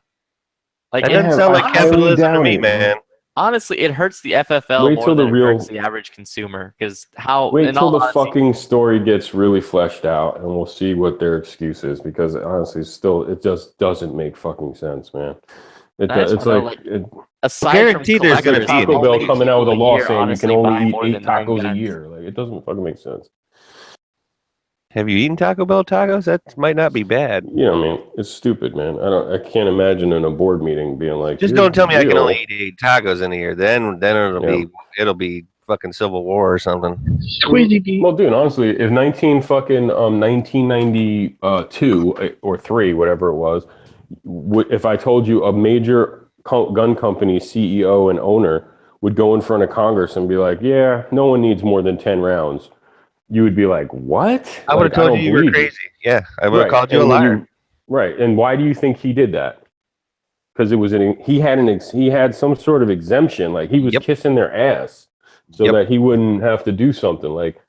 Like, That doesn't sound like capitalism to me, man. honestly, it hurts the FFL Wait more till the than it hurts real. the average consumer. Because how, Wait in till all the honesty, fucking story gets really fleshed out, and we'll see what their excuse is. Because honestly, it just doesn't make fucking sense, man. I just It's wanna know, like aside from Guaranteed there's gonna collectors, be how an Taco Bell many coming out with people a a law year saying you can honestly only buy eat more 8 than 9 tacos a guns? year. Like, it doesn't fucking make sense. Have you eaten Taco Bell tacos? That might not be bad. You know, I mean, it's stupid, man. I can't imagine in a board meeting being like, Just here's don't the tell me I can only deal. eat 8 tacos in a year. Then it'll be fucking Civil War or something. Squeezy beat. Well, dude, honestly, if 1992 or three, whatever it was, if I told you a major gun company CEO and owner would go in front of Congress and be like, "Yeah, no one needs more than 10 rounds," you would be like, "What?" I would have Like, I told you don't you were believe you. crazy. Yeah, I would have Right. called you a And when liar. right. And why do you think he did that? Because he had some sort of exemption, like he was Yep. kissing their ass so Yep. that he wouldn't have to do something like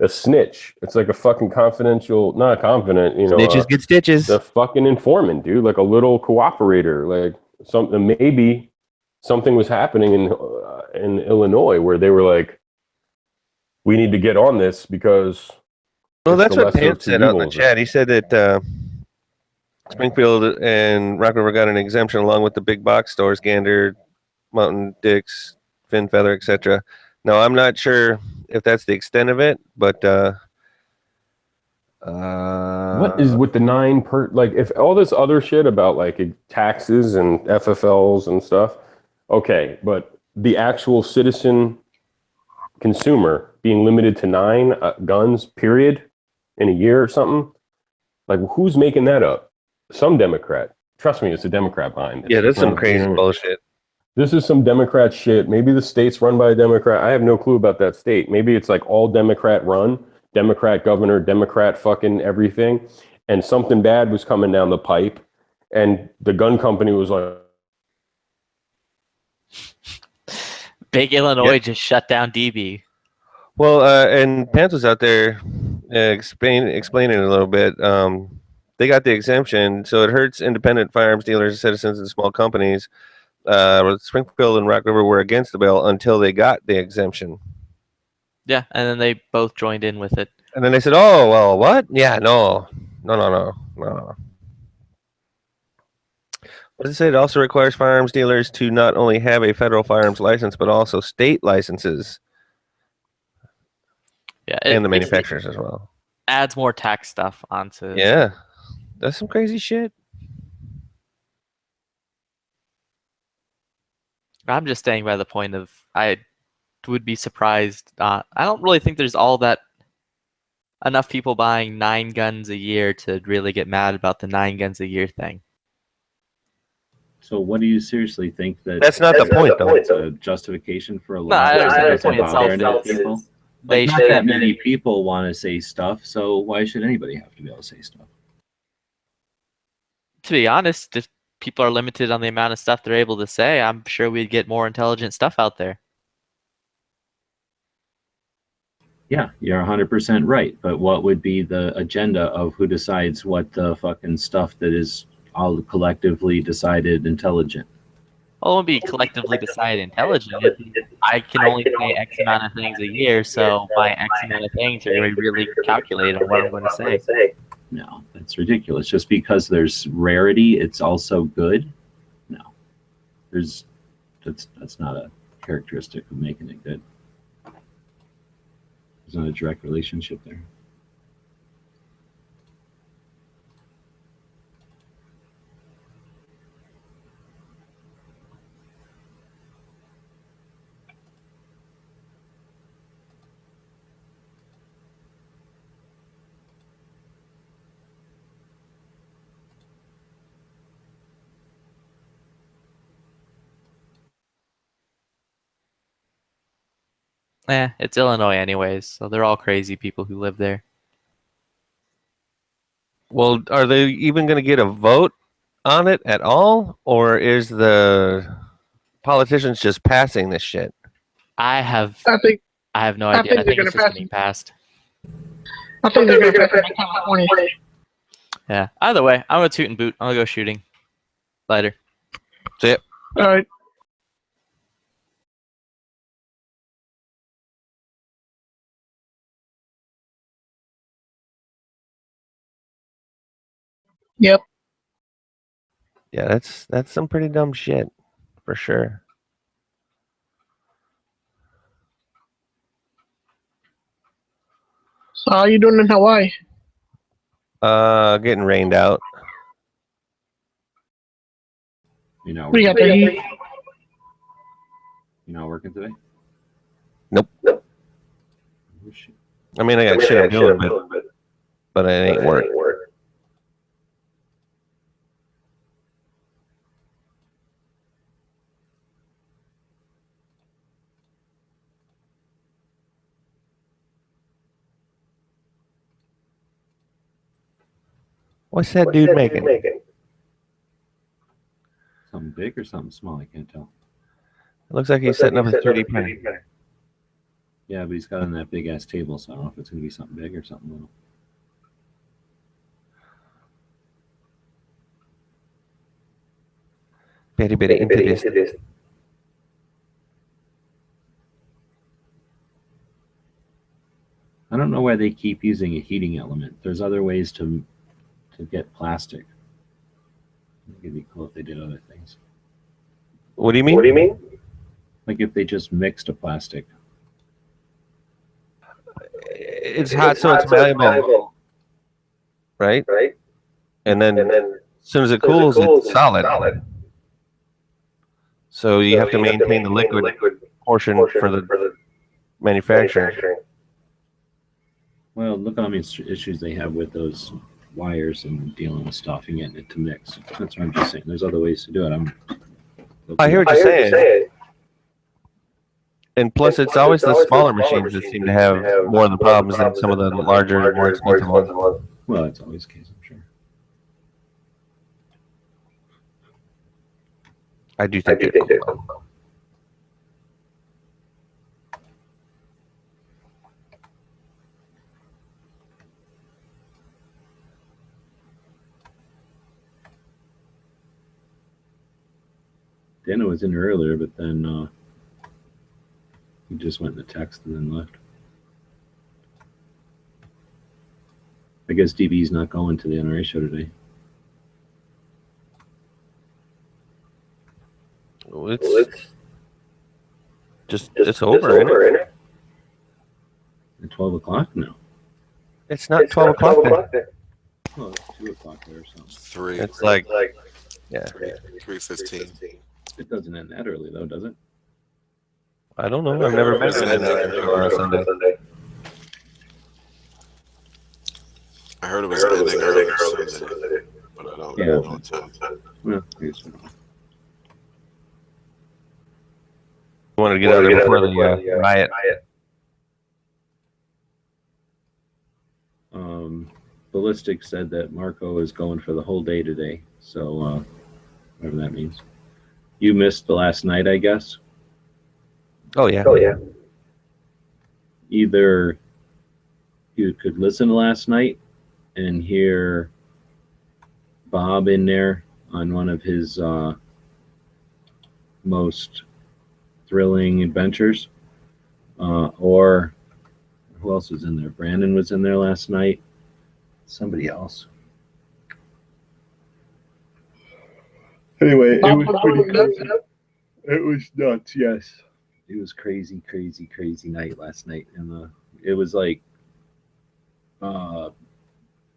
a snitch. It's like a fucking confidential, not confident, Snitches get stitches. the fucking informant, dude, like a little cooperator, like something. Maybe something was happening in Illinois where they were like, we need to get on this because Well, it's that's the what lesser of Pant two said out in the evils. chat. He said that Springfield and Rock River got an exemption along with the big box stores, Gander, Mountain Dix, Fin Feather, etc. Now, I'm not sure if that's the extent of it, but What is with the like if all this other shit about like taxes and FFLs and stuff, okay, but the actual citizen consumer being limited to 9 guns, period, in a year or something, like who's making that up? Some Democrat. Trust me, it's a Democrat behind this. yeah, that's It's some not, crazy bullshit. This is some Democrat shit. Maybe the state's run by a Democrat. I have no clue about that state. Maybe it's like all Democrat run, Democrat governor, Democrat fucking everything. And something bad was coming down the pipe. And the gun company was like, Big Illinois just shut down DB. Well, and Pants was out there explaining it a little bit. They got the exemption, so it hurts independent firearms dealers, citizens, and small companies. Springfield and Rock River were against the bill until they got the exemption. Yeah, and then they both joined in with it. And then they said, "Oh, well, what? Yeah, no. What does it say? It also requires firearms dealers to not only have a federal firearms license, but also state licenses, Yeah, and the manufacturers as well. Adds more tax stuff onto. Yeah, that's some crazy shit. I'm just staying by the point of I would be surprised. I don't really think there's all that enough people buying 9 guns a year to really get mad about the 9 guns a year thing. So, what do you seriously think that? That's not the point, though. It's a justification for a law. I understand It's the point bother itself any people. They Not should. that many people want to say stuff, so why should anybody have to be able to say stuff? To be honest, if people are limited on the amount of stuff they're able to say, I'm sure we'd get more intelligent stuff out there. Yeah, you're 100% right. But what would be the agenda of who decides what the fucking stuff that is all collectively decided intelligent? Well, it won't be collectively decided intelligent. I can only say X amount of things a year, so my X amount of things are going to be really calculated on what I'm going to say. No, that's ridiculous. Just because there's rarity, it's also good. No, that's not a characteristic of making it good. There's not a direct relationship there. It's Illinois anyways, so they're all crazy people who live there. Well, are they even going to get a vote on it at all, or is the politicians just passing this shit? I have I think no I idea. think I they're think gonna it's just pass getting it. passed. I think they're gonna pass it in California. Yeah. Either way, I'm gonna toot and boot. I'm gonna go shooting. Later. See ya. All right. Yep. Yeah, that's some pretty dumb shit, for sure. So how you doing in Hawaii? Getting rained out. You know, What do you got there? you not working today? Nope. Oh, shit. I mean, I got shit I'm doing, but it ain't work. What's that dude making? Something big or something small? I can't tell. It looks like he's setting up a 3D printer. Yeah, but he's got on that big ass table, so I don't know if it's gonna be something big or something little. Very into this. I don't know why they keep using a heating element. There's other ways to get plastic. I think it'd be cool if they did other things. What do you mean? Like if they just mixed a plastic. It's hot, so it's malleable, right? And then as soon as it cools, it's solid. So you have to maintain the liquid portion for the manufacturing. Well, look how many issues they have with those wires and dealing with stuff and getting it to mix. That's what I'm just saying. There's other ways to do it. I hear what you're saying. And plus, it's always the smaller machines that seem to have more of the problems than some of the larger, more expensive ones. Well, that's always the case, I'm sure. I do think they're cool. Dana was in earlier, but then he just went in the text and then left. I guess DB's not going to the NRA show today. Well, it's over, isn't it? At 12 o'clock? No. It's not 12 o'clock there. Oh, it's 2 o'clock there or something. 3. It's like, yeah. 3:15. It doesn't end that early, though, does it? I don't know. I've never been to an Sunday. I heard it was ending earlier Sunday, but I don't know what time. Well, I guess so. I wanted to get out there before the riot. Ballistic said that Marco is going for the whole day today, so whatever that means. You missed the last night, I guess. Oh yeah. Either you could listen to last night and hear Bob in there on one of his most thrilling adventures, or who else was in there? Brandon was in there last night. Somebody else. Anyway, it was pretty crazy. It was nuts, yes. It was crazy night last night, and it was like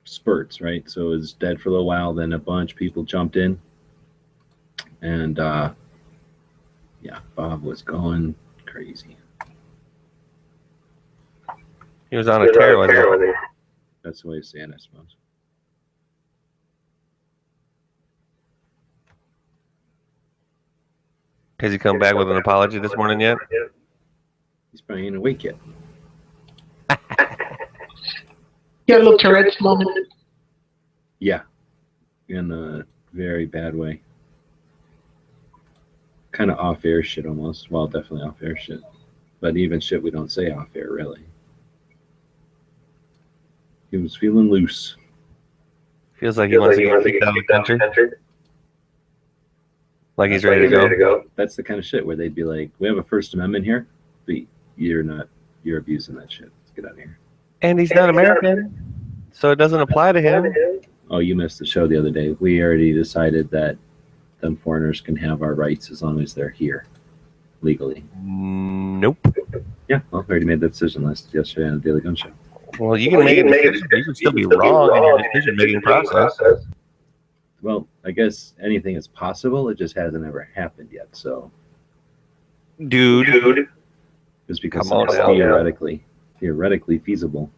spurts, right? So it was dead for a little while, then a bunch of people jumped in, and yeah, Bob was going crazy. He was on a tear, wasn't he? That's the way to say it, I suppose. Has he come back with an apology this morning yet? He He's probably ain't awake yet. Get a little Tourette's moment. Yeah, in a very bad way. Kind of off-air shit almost. Well, definitely off-air shit. But even shit we don't say off-air, really. He was feeling loose. Feels like he wants to get kicked out of the country. Like he's ready to go. That's the kind of shit where they'd be like, we have a First Amendment here, but you're abusing that shit. Let's get out of here. And he's not American, so it doesn't apply to him. Oh, you missed the show the other day. We already decided that them foreigners can have our rights as long as they're here legally. Nope. Yeah, well, we already made that decision yesterday on the Daily Gun Show. Well, you can make a decision. You can still be wrong in your decision-making process. Well, I guess anything is possible. It just hasn't ever happened yet. So, Dude. just because Come on it's now. theoretically feasible.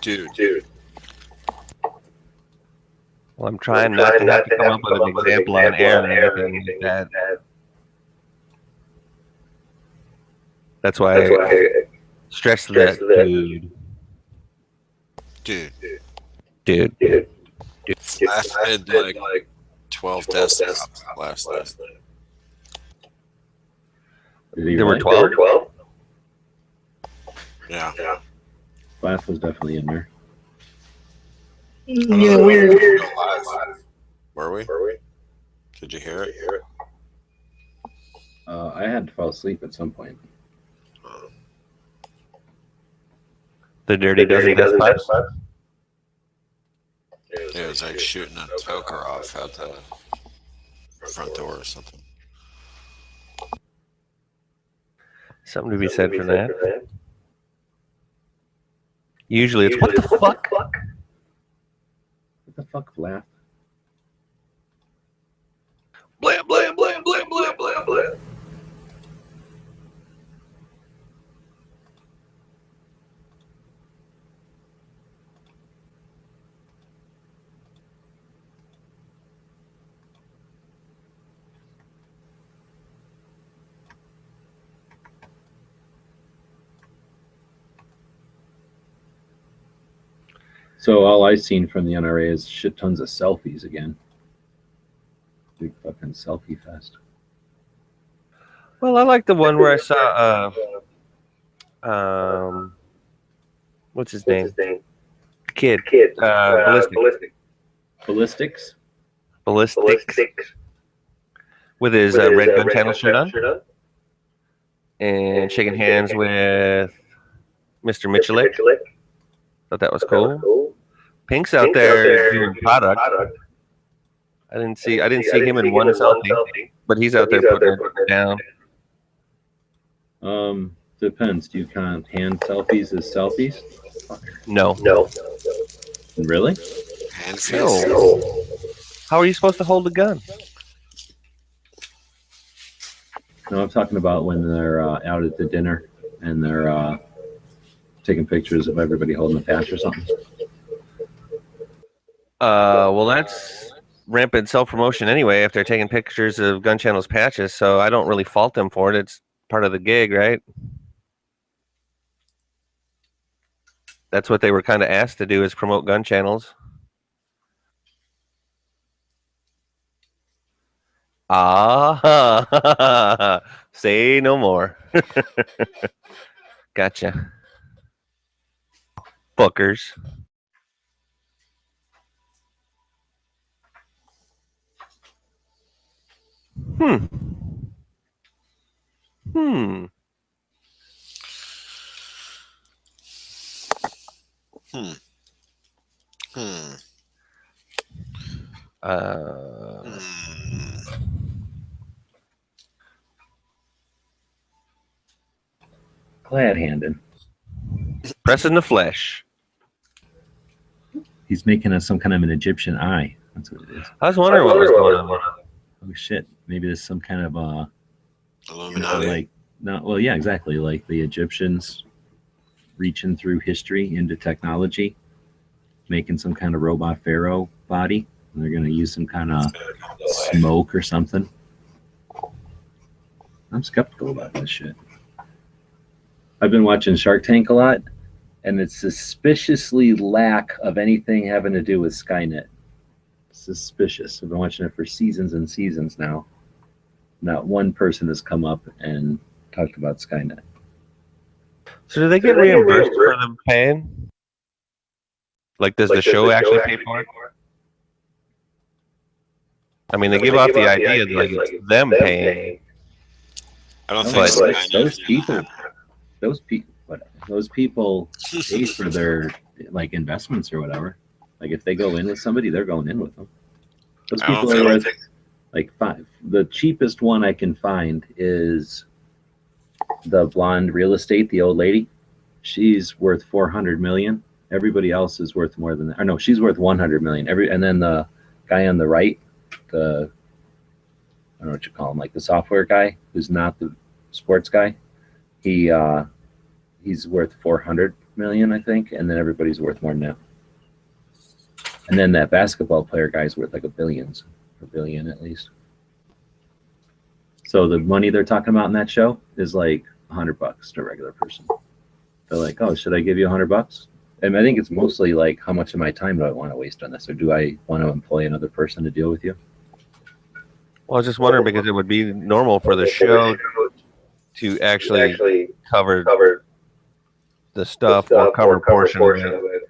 Dude. Well, I'm trying not to have to come up with an example on air and everything like that. That's why I stress that, dude. I did like 12 desktops last night. There were 12? Yeah. Class was definitely in there. Yeah, weird. Were we? Did you hear it? I had to fall asleep at some point. The Dirty Dozen Despots? It was like shooting a toker off out the front door or something. Something to be said for that. Usually it's, what the fuck? What the fuck, laugh? Blam, blam, blam, blam, blam, blam, blam. So all I've seen from the NRA is shit tons of selfies again. Big fucking selfie fest. Well, I like the one where I saw, what's his name? Kid. Ballistics? Ballistics. With his red gun channel shirt on. And shaking hands with Mr. Michelik. Thought that was cool. Pink's out there doing product. I didn't see him in one selfie, but he's out there putting it down. Depends. Do you count hand selfies as selfies? No. Really? No. How are you supposed to hold a gun? No, I'm talking about when they're out at the dinner and they're taking pictures of everybody holding a patch or something. Well, that's rampant self-promotion anyway if they're taking pictures of gun channels patches, so I don't really fault them for it. It's part of the gig, right? That's what they were kind of asked to do, is promote gun channels. Ah, say no more. Gotcha. Fuckers. Hmm. Glad-handed. Pressing the flesh. He's making us some kind of an Egyptian eye. That's what it is. I was wondering what was going on. Oh shit! Maybe there's some kind of Illuminati. Yeah, exactly. Like the Egyptians reaching through history into technology, making some kind of robot pharaoh body They're gonna use some kind of smoke or something. I'm skeptical about this shit. I've been watching Shark Tank a lot, and it's suspiciously lack of anything having to do with Skynet. Suspicious. I've been watching it for seasons and seasons now. Not one person has come up and talked about Skynet. So do they get reimbursed for them paying? Like, does the show actually pay for it? I mean, they give off the idea that, like, it's them paying. I don't think But Those people pay for their like investments or whatever. Like if they go in with somebody, they're going in with them. Those I don't people are think- worth like $5. The cheapest one I can find is the blonde real estate, the old lady. She's worth 400 million. Everybody else is worth more than that. Or no, she's worth 100 million. And then the guy on the right, I don't know what you call him, like the software guy who's not the sports guy. He's worth 400 million, I think, and then everybody's worth more than that. And then that basketball player guy's worth like a billion at least. So the money they're talking about in that show is like $100 to a regular person. They're like, oh, should I give you $100? And I think it's mostly like, how much of my time do I want to waste on this, or do I want to employ another person to deal with you? Well, I was just wondering because it would be normal for the show to actually cover the stuff or cover a portion of it.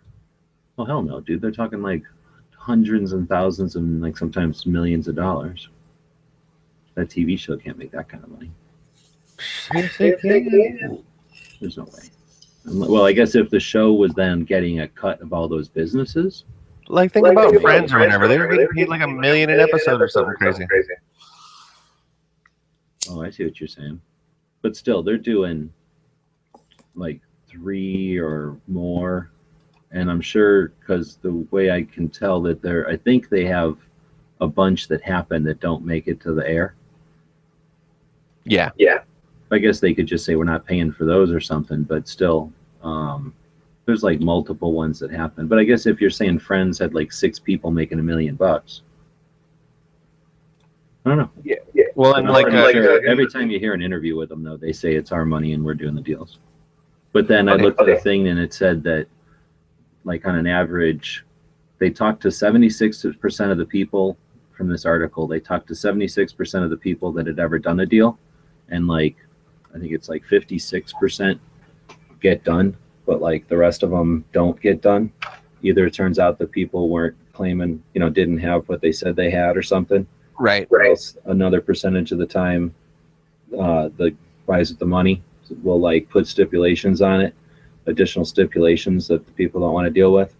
Well, hell no, dude. They're talking like hundreds and thousands and like sometimes millions of dollars. That TV show can't make that kind of money. There's no way. Well, I guess if the show was then getting a cut of all those businesses. Like, think about Friends or whatever. They were getting paid like $1 million an episode or something crazy. Oh, I see what you're saying. But still, they're doing like 3 or more. And I'm sure, because the way I can tell that I think they have a bunch that happen that don't make it to the air. Yeah. I guess they could just say we're not paying for those or something, but still, there's like multiple ones that happen. But I guess if you're saying Friends had like 6 people making $1 million, I don't know. Yeah. Well, and every time you hear an interview with them, though, they say it's our money and we're doing the deals. But then I looked at the thing and it said that, like on an average, they talked to 76% of the people from this article. They talked to 76% of the people that had ever done a deal, and like I think it's like 56% get done, but like the rest of them don't get done. Either it turns out that people weren't claiming, didn't have what they said they had or something. Right. Or else another percentage of the time, the guys with the money will like put stipulations on it, additional stipulations that the people don't want to deal with,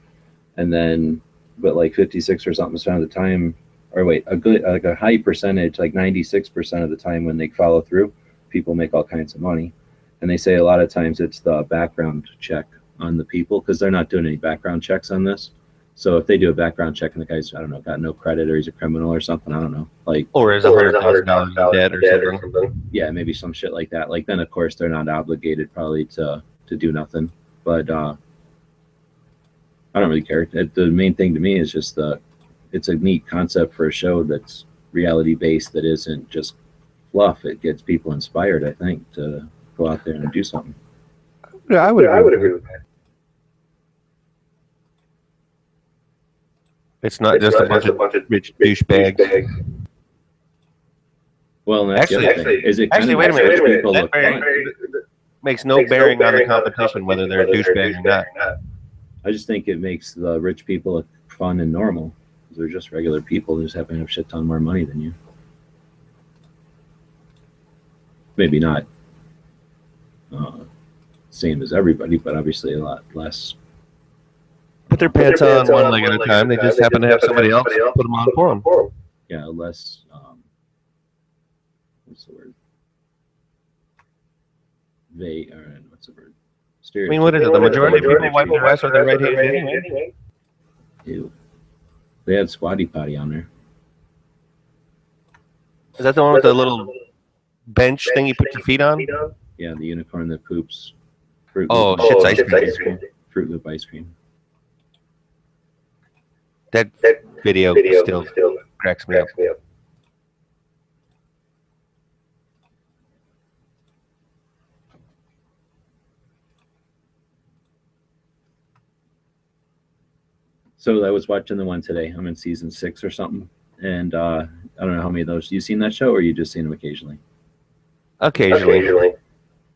and then, but like 56 or something percent of the time, or wait, a high percentage, like 96% of the time when they follow through, people make all kinds of money. And they say a lot of times it's the background check on the people, because they're not doing any background checks on this. So if they do a background check and the guy's, I don't know, got no credit or he's a criminal or something, I don't know, like, or is $100,000 dead or something. Yeah, maybe some shit like that. Like then of course they're not obligated probably to do nothing. But I don't really care. The main thing to me is just it's a neat concept for a show that's reality based, that isn't just fluff. It gets people inspired, I think, to go out there and do something. Yeah, I would agree with that. It's not just a bunch of rich douchebags. Well, and that's Actually, the other thing. Is it wait a minute. people That look fun? makes no bearing on the competition, whether they're a douchebag or not. I just think it makes the rich people look fun and normal. They're just regular people who just happen to have a shit ton more money than you. Maybe not same as everybody, but obviously a lot less. Put their pants on one leg at a time. They just happen to have somebody else put them on for them. Yeah, less. What's the word? What's the word? I mean, what is it? The majority of people wipe their ass with their right hand anyway. Ew. They had Squatty Potty on there. Is that the one with the little bench thing you put your feet on? Yeah, the unicorn that poops. Fruit Oh, Loop shit's ice cream. Fruit Loop ice cream. That video still cracks me up. So I was watching the one today. I'm in season 6 or something, and I don't know how many of those you seen that show, or you just seen them occasionally. Occasionally.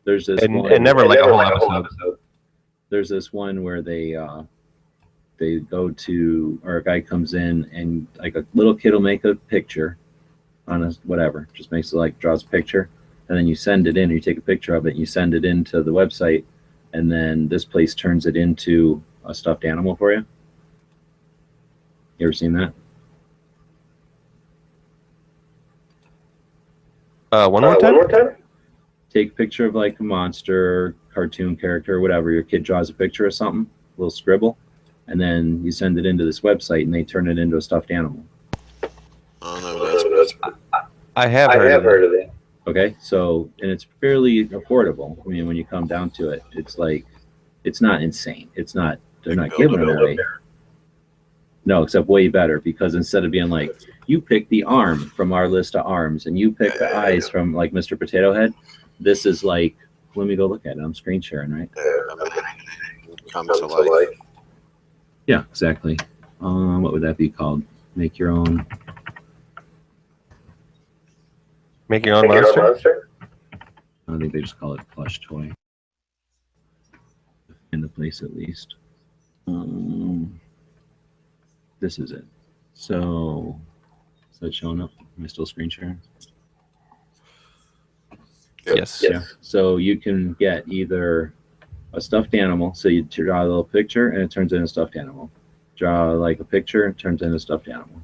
There's this one, and never like a whole episode. There's this one where they go to, or a guy comes in and like a little kid will make a picture on a whatever, just makes it like draws a picture, and then you send it in, or you take a picture of it, and you send it into the website, and then this place turns it into a stuffed animal for you. You ever seen that? One more time? Take a picture of like a monster, cartoon character, whatever. Your kid draws a picture of something, a little scribble, and then you send it into this website, and they turn it into a stuffed animal. I don't know. I have heard of it. Okay, so, and it's fairly affordable. I mean, when you come down to it, it's like, it's not insane. It's not, they're not giving it away. No, except way better, because instead of being like, you pick the arm from our list of arms and you pick the eyes from like Mr. Potato Head, this is like, let me go look at it. I'm screen sharing, right? Come to life. Yeah, exactly. What would that be called? Make your own. Make your own monster? I think they just call it plush toy. In the place, at least. This is it. So, is that showing up? Am I still screen sharing? Yes. Yeah. So you can get either a stuffed animal. So you draw a little picture and it turns into a stuffed animal. Draw like a picture, it turns into a stuffed animal.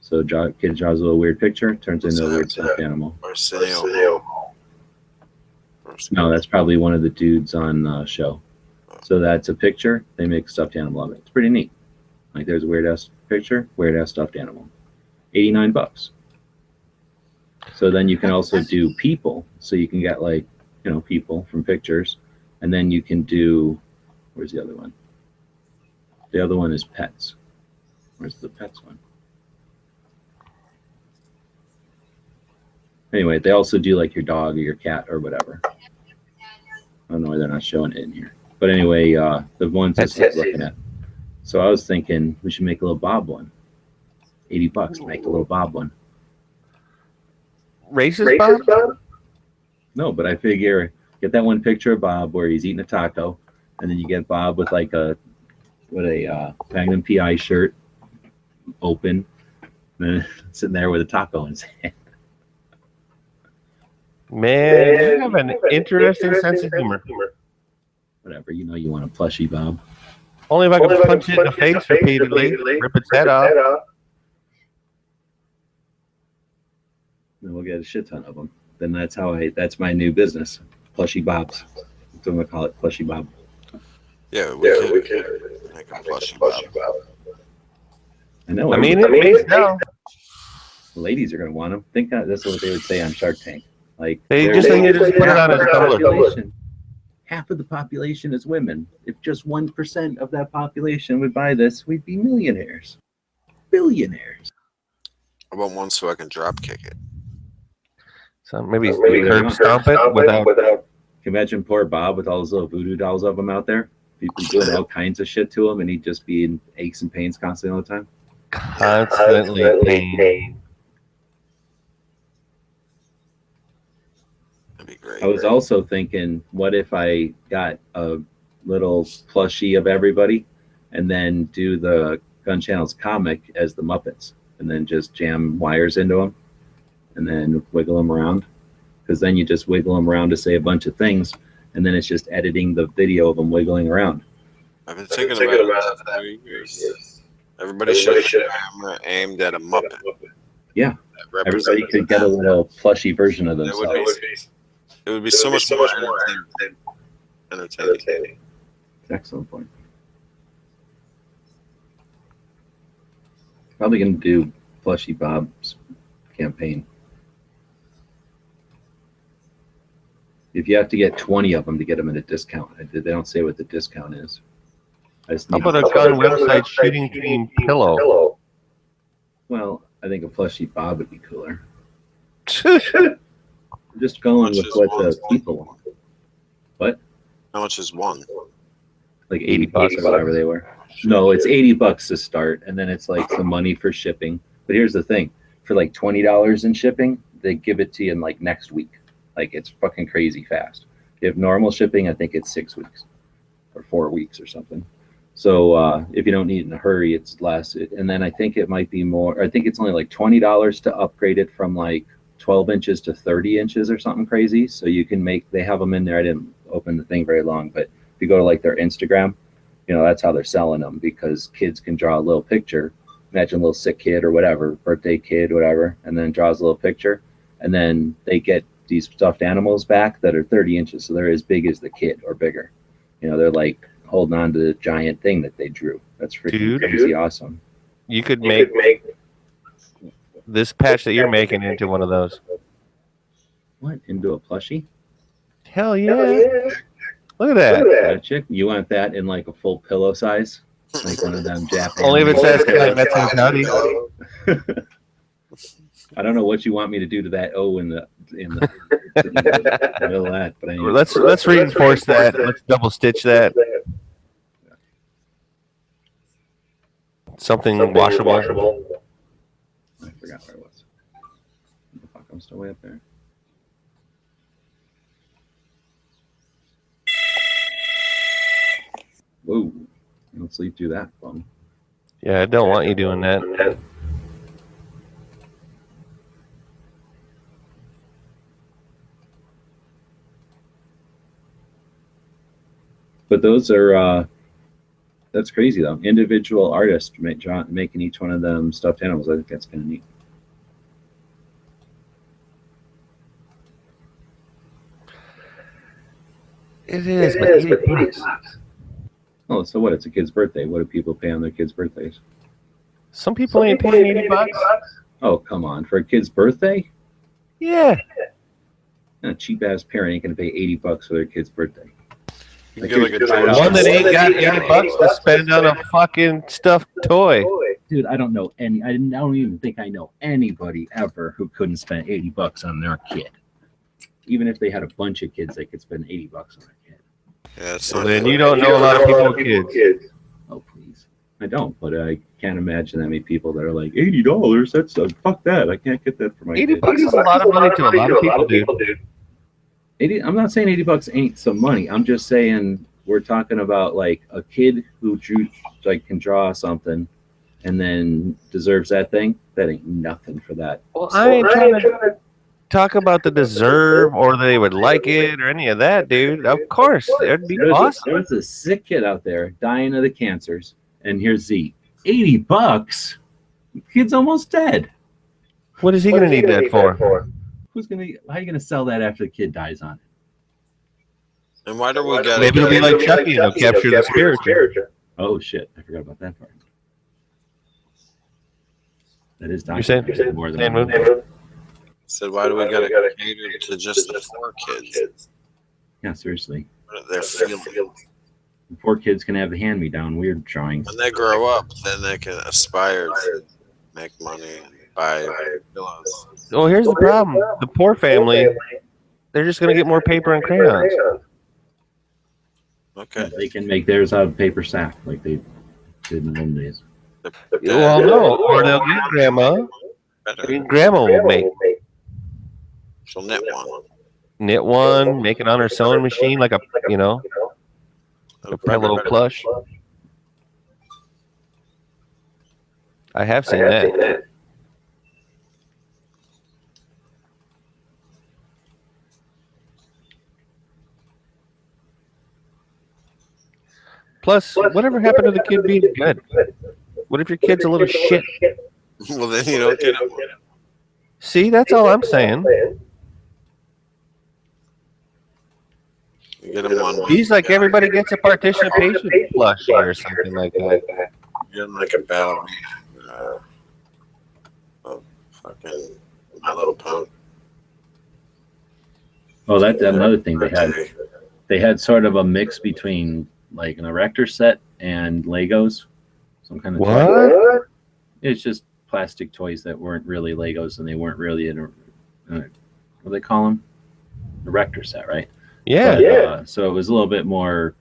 So kid draws a little weird picture, turns into a weird stuffed animal. No, that's probably one of the dudes on the show. So that's a picture. They make a stuffed animal of it. It's pretty neat. Like there's a weird ass picture, weird ass stuffed animal. $89. So then you can also do people. So you can get like, people from pictures. And then you can do, where's the other one? The other one is pets. Where's the pets one? Anyway, they also do like your dog or your cat or whatever. I don't know why they're not showing it in here. But anyway, the ones I was looking at. So I was thinking we should make a little Bob one. $80 to make a little Bob one. Racist Bob? No, but I figure get that one picture of Bob where he's eating a taco, and then you get Bob with like a Magnum PI shirt open, and sitting there with a taco in his hand. Man, you have an interesting sense of humor. Whatever, you want a plushie Bob. Only if I can punch it in the face repeatedly, rip its head off. And we'll get a shit ton of them. Then that's my new business, plushie Bobs. That's what I'm gonna call it, plushie Bob. Yeah, we can make a plushie Bob. I know. I mean, it makes no. The ladies are gonna want them. Think that's what they would say on Shark Tank. Like They just put it on a Tumblr. Half of the population is women. If just 1% of that population would buy this, we'd be millionaires. Billionaires. I want one so I can drop kick it. So maybe curb stomp it without. Can you imagine poor Bob with all those little voodoo dolls of him out there? People doing all kinds of shit to him, and he'd just be in aches and pains constantly all the time. Constantly pain. That'd be great. I was also thinking, what if I got a little plushie of everybody, and then do the Gun Channels comic as the Muppets, and then just jam wires into them, and then wiggle them around, because then you just wiggle them around to say a bunch of things, and then it's just editing the video of them wiggling around. I've been thinking about that for years. Everybody should have a camera aimed at a Muppet. Yeah, everybody could get a little plushy version of themselves. It would be so much more entertaining. Excellent point. Probably going to do Plushy Bob's campaign. If you have to get 20 of them to get them at a discount, they don't say what the discount is. I just How need about a gun website shooting team pillow? Well, I think a plushie Bob would be cooler. Just going with what the people want. What? How much is one? Like 80 bucks or whatever they were. No, it's 80 bucks to start, and then it's like some money for shipping. But here's the thing: for like $20 in shipping, they give it to you in like next week. Like it's fucking crazy fast. If normal shipping, I think it's 6 weeks or 4 weeks or something. So if you don't need it in a hurry, it's less. And then I think it might be more. I think it's only like $20 to upgrade it from like 12 inches to 30 inches or something crazy. So you can make. They have them in there. I didn't open the thing very long, but if you go to like their Instagram, you know, that's how they're selling them, because kids can draw a little picture. Imagine a little sick kid or whatever, birthday kid, whatever, and then draws a little picture. And then they get these stuffed animals back that are 30 inches. So they're as big as the kid or bigger. You know, they're like holding on to the giant thing that they drew. That's freaking crazy awesome. You could make this patch that you're making into one of those. What? Into a plushie? Hell yeah. Look at that. Chick, you want that in like a full pillow size? Like one of them Japanese. Only if it says "Can I met some howdy?" I don't know what you want me to do to that O in the middle of that, but anyway. Let's reinforce that. Let's double stitch that. Something washable. I forgot where it was. Fuck, I'm still way up there. Whoa. Don't sleep through that phone. Yeah, I don't want you doing that. But those are that's crazy though. Individual artists making each one of them stuffed animals. I think that's kind of neat. It is, but 80 bucks. Oh, so what? It's a kid's birthday. What do people pay on their kids' birthdays? Some people ain't paying 80 bucks. Oh, come on. For a kid's birthday? Yeah. A cheap ass parent ain't gonna pay 80 bucks for their kid's birthday. You get like a $2. One that ain't got 80 bucks to spend on a fucking stuffed toy. Dude, I don't know any. I don't even think I know anybody ever who couldn't spend 80 bucks on their kid. Even if they had a bunch of kids, they could spend 80 bucks on their kid. Yeah, it's Well, not then you don't know a lot of people with kids. Oh, please. I don't, but I can't imagine that many people that are like, $80. That's fuck that. I can't get that for my 80 kid. bucks is a lot of money to a lot of people, dude. 80, I'm not saying 80 bucks ain't some money. I'm just saying we're talking about like a kid who drew, like can draw something and then deserves that thing. That ain't nothing for that. Well, I ain't trying to talk about the deserve or they would like it or any of that, dude. Of course, it'd be awesome. There's a sick kid out there dying of the cancers, and here's Z. 80 bucks? The kid's almost dead. What is he going to need that for? Who's gonna? How are you gonna sell that after the kid dies on it? And why do we get Maybe it'll be like Chucky, they'll capture the spirit. Oh shit! I forgot about that part. That is You're saying more than said, why do we gotta cater to just the 4 kids? Yeah, seriously. They're feeling. The 4 kids can have the hand-me-down weird drawings. When they grow up, then they can aspire to make money and buy pillows. Well, here's the problem. The poor family, they're just going to get more paper and crayons. Okay. They can make theirs out of paper sack like they did in the old days. Well, no. Or they'll get grandma. And grandma will make. She'll knit one. Knit one, make it on her sewing machine like a, you know, a pillow plush. I have seen that. Plus, whatever happened to the kid being good? What if your kid's a little shit? Well, then you don't get it. See, that's all I'm saying. You get them one. He's like everybody gets a participation plush or something like that. You get them like a ballerina. Fucking My Little Pony. Oh, that's another thing they had. They had sort of a mix between like an erector set and Legos, some kind of What? toy. It's just plastic toys that weren't really Legos, and they weren't really what do they call them? Erector set, right? Yeah. But, so it was a little bit more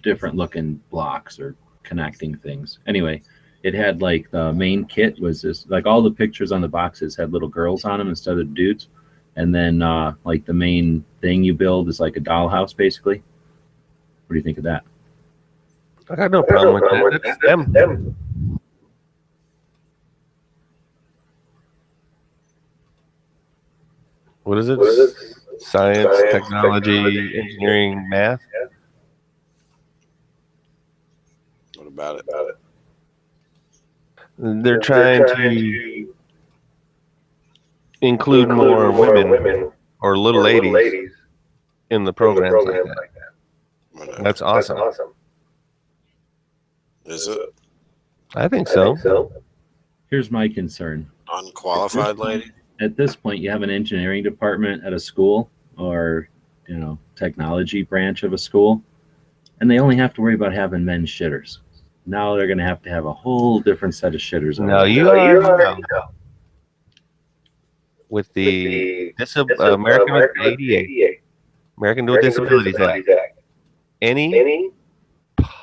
different looking blocks or connecting things. Anyway, it had like the main kit was this, like all the pictures on the boxes had little girls on them instead of dudes. And then like the main thing you build is like a dollhouse basically. What do you think of that? I got no problem with that. That's them. What is it? Science, technology, engineering, math. What about it? They're trying to include more women or little ladies in the programs like that. Whatever. That's awesome. Is it I think so. Here's my concern. unqualified lady? At this point, you have an engineering department at a school or, technology branch of a school, and they only have to worry about having men's shitters. Now they're going to have a whole different set of shitters. Now you already know with the American with ADA, American with Disabilities Act, any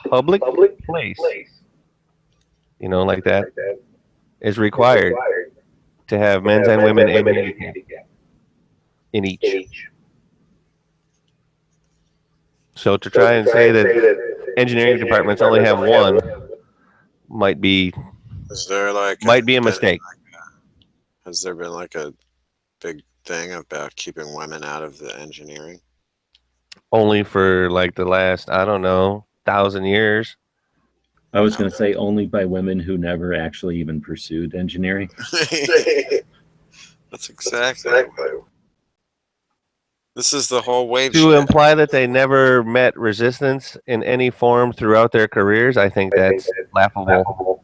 public place, like that, is required to have men's and women and handicap in each. So to try and say that engineering departments only have one might be Is there like a mistake. Has there been like a big thing about keeping women out of the engineering? Only for like the last, I don't know, 1,000 years. I was going to say only by women who never actually even pursued engineering. That's exactly. This is the whole wage To gap. imply that they never met resistance in any form throughout their careers, I think that's laughable.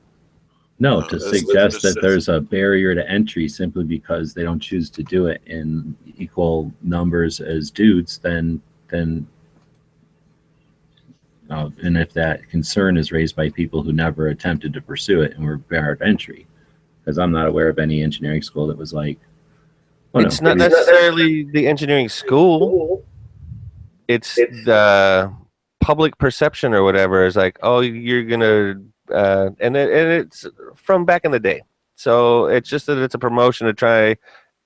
No, No, to this- suggest this that is- there's a barrier to entry simply because they don't choose to do it in equal numbers as dudes, then and if that concern is raised by people who never attempted to pursue it and were barred entry, because I'm not aware of any engineering school that was like, It's not necessarily the engineering school. It's the public perception or whatever is like, oh, you're gonna, and it's from back in the day. So it's just that it's a promotion to try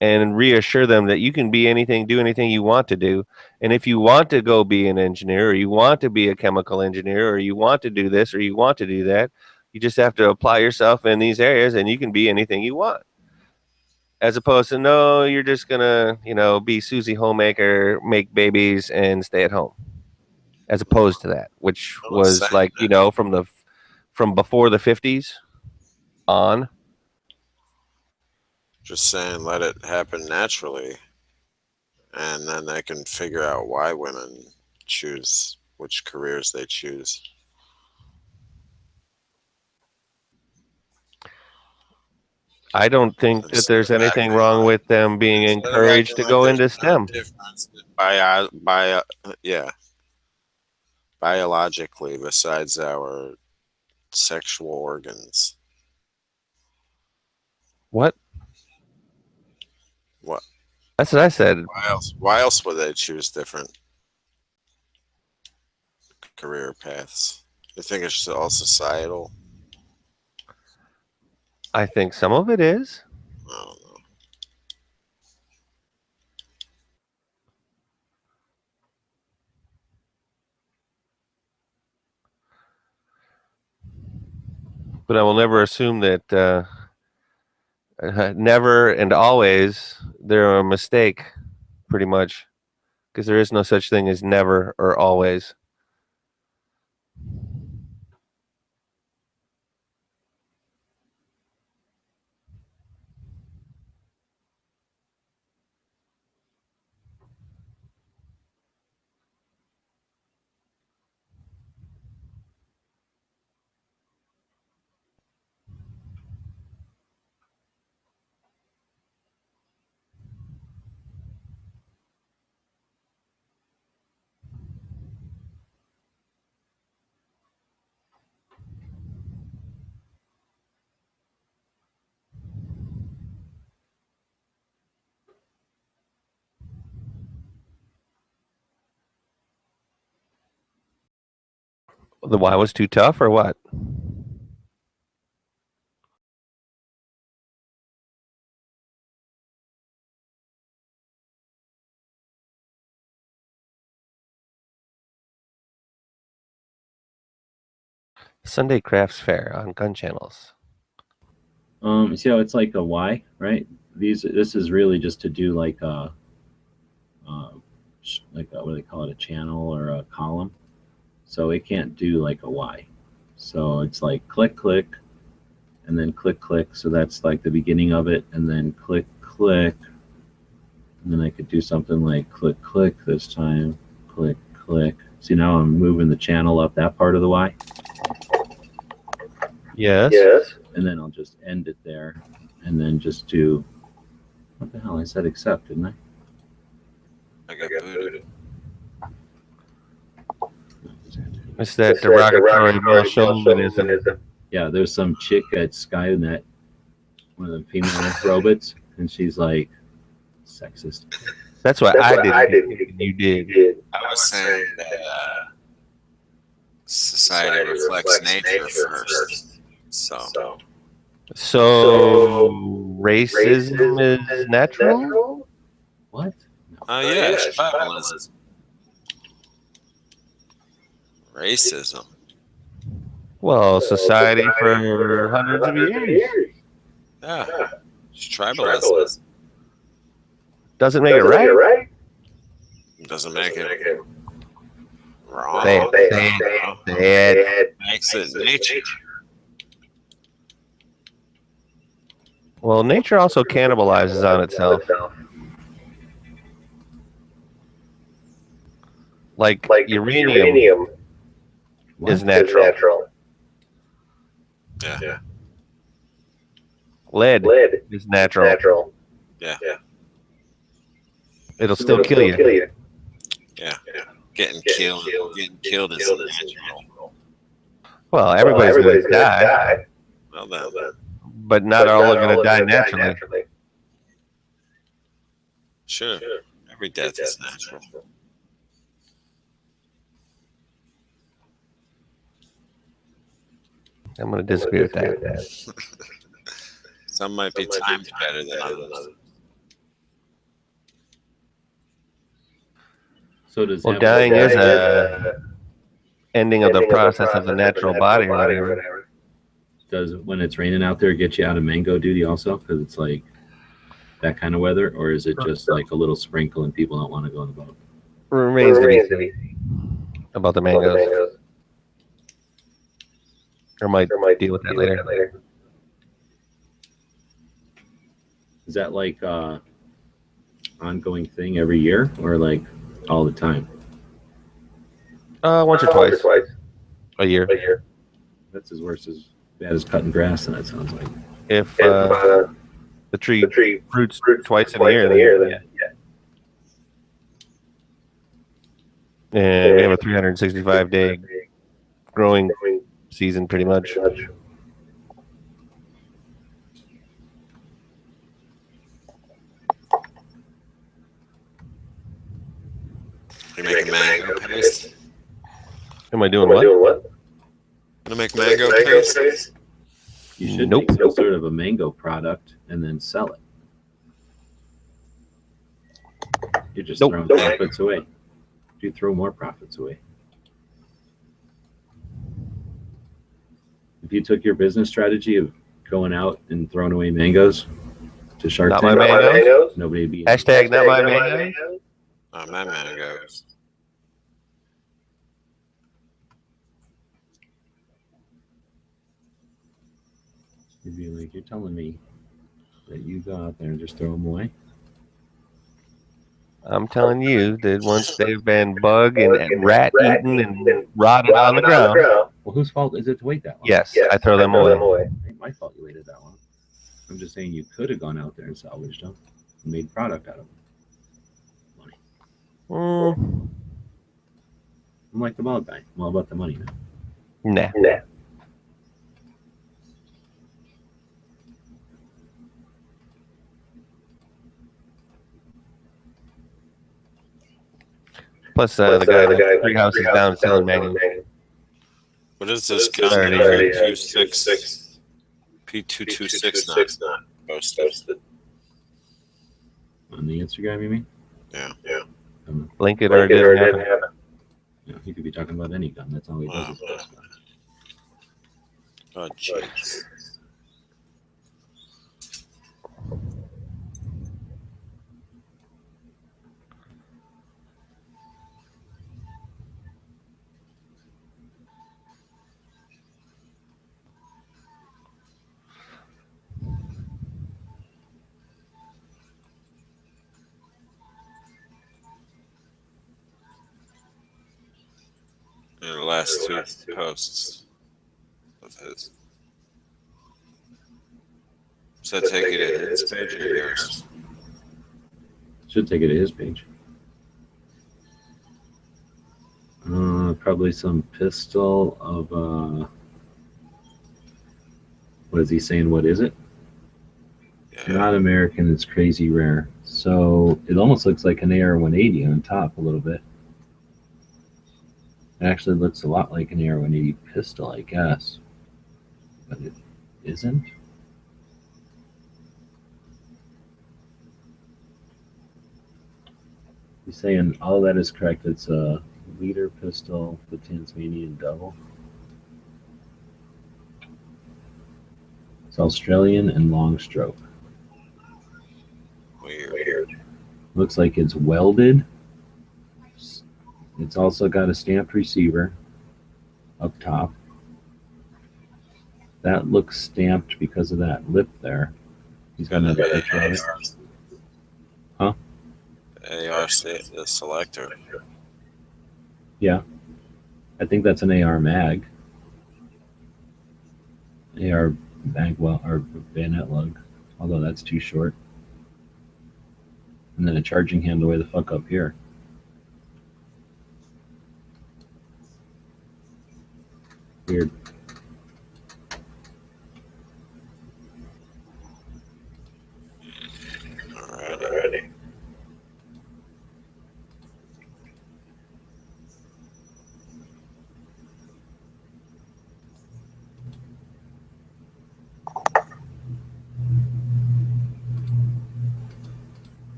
and reassure them that you can be anything, do anything you want to do. And if you want to go be an engineer, or you want to be a chemical engineer, or you want to do this, or you want to do that, you just have to apply yourself in these areas, and you can be anything you want. As opposed to, no, you're just gonna, be Susie Homemaker, make babies, and stay at home. As opposed to that, which I'm not was saying like, that. from before the 50s on. Just saying, let it happen naturally, and then they can figure out why women choose which careers they choose. I don't think that there's anything wrong with them being Instead of encouraged acting to like go there's into no STEM. difference biologically besides our sexual organs. What? What? That's what I said. Why else would they choose different career paths? You think it's just all societal? I think some of it is. I don't know. But I will never assume that never and always they're a mistake, pretty much, because there is no such thing as never or always. The Y was too tough, or what? Sunday Crafts Fair on Gun Channels. See how it's like a Y, right? This is really just to do like a what do they call it, a channel or a column. So it can't do like a Y. So it's like click, click, and then click, click. So that's like the beginning of it, and then click, click, and then I could do something like click, click this time, click, click. See, now I'm moving the channel up that part of the Y. Yes. And then I'll just end it there, and then just do, what the hell, I said accept, didn't I? I got booted. It's that derogatory male chauvinism. Yeah, there's some chick at Skynet, one of the female robots, and she's like, sexist. That's what I didn't think you did. I was saying that society reflects nature first. So So racism is natural? What? yeah, tribalism. Racism. Well, society for hundreds of years. Yeah. It's tribalism. Doesn't make it right. Doesn't make it wrong. Say it. Makes it nature. Well, nature also cannibalizes on itself. Like uranium is natural. Yeah. Lead is natural. Yeah. It'll still kill you. Yeah. Getting killed is natural. Well, everybody's going to die, Well then. but not all are going to die naturally. Sure. Every death is natural. I'm going to disagree with that. Some might be timed better than others. So does Well, dying is a ending of the process of the natural body or whatever. Does, when it's raining out there, get you out of mango duty also? Because it's like that kind of weather? Or is it just like a little sprinkle and people don't want to go on the boat? Remains to be seen about the mangoes. Or might deal with that later. Is that like ongoing thing every year or like all the time? Once or twice a year. That's as worse as bad as cutting grass, and that sounds like. If the tree fruits twice in a year, then yeah. And we have a 365-day growing season, pretty much. You make a mango paste? Am I doing what? Gonna make mango paste? You should make some sort of a mango product and then sell it. You're just throwing profits away. You throw more profits away. If you took your business strategy of going out and throwing away mangoes to Shark Tank, not my mangoes. Nobody would be Hashtag not my mangoes. Not my mangoes. You'd be like, you're telling me that you go out there and just throw them away? I'm telling you that once they've been bug and rat eaten and rotted on the ground. Well, whose fault is it to wait that long? Yes, I throw them away. It ain't my fault you waited that long. I'm just saying you could have gone out there and salvaged them and made product out of them. Money. I'm like the bald guy. I'm all about the money now. Nah. Plus, the guy 3 houses down selling mangoes. What is this gun? 30. P226 not posted. On the Instagram, you mean? Yeah. Link it or it didn't happen. Yeah, he could be talking about any gun. That's all he does Wow. is post guns. Oh, jeez. And the last two posts of his. Does that take you to his page or yours? Should take it to his page. Probably some pistol of what is he saying? What is it? Yeah. Not American. It's crazy rare. So it almost looks like an AR-180 on top a little bit. It actually looks a lot like an AR-180 pistol, I guess, but it isn't. He's saying all that is correct. It's a leader pistol, the Tasmanian double. It's Australian and long stroke. Weird. Looks like it's welded. It's also got a stamped receiver up top. That looks stamped because of that lip there. He's got another picture of it. Huh? AR the selector. Yeah. I think that's an AR mag. AR mag, well, or bayonet lug, although that's too short. And then a charging handle way the fuck up here. Weird. Alrighty.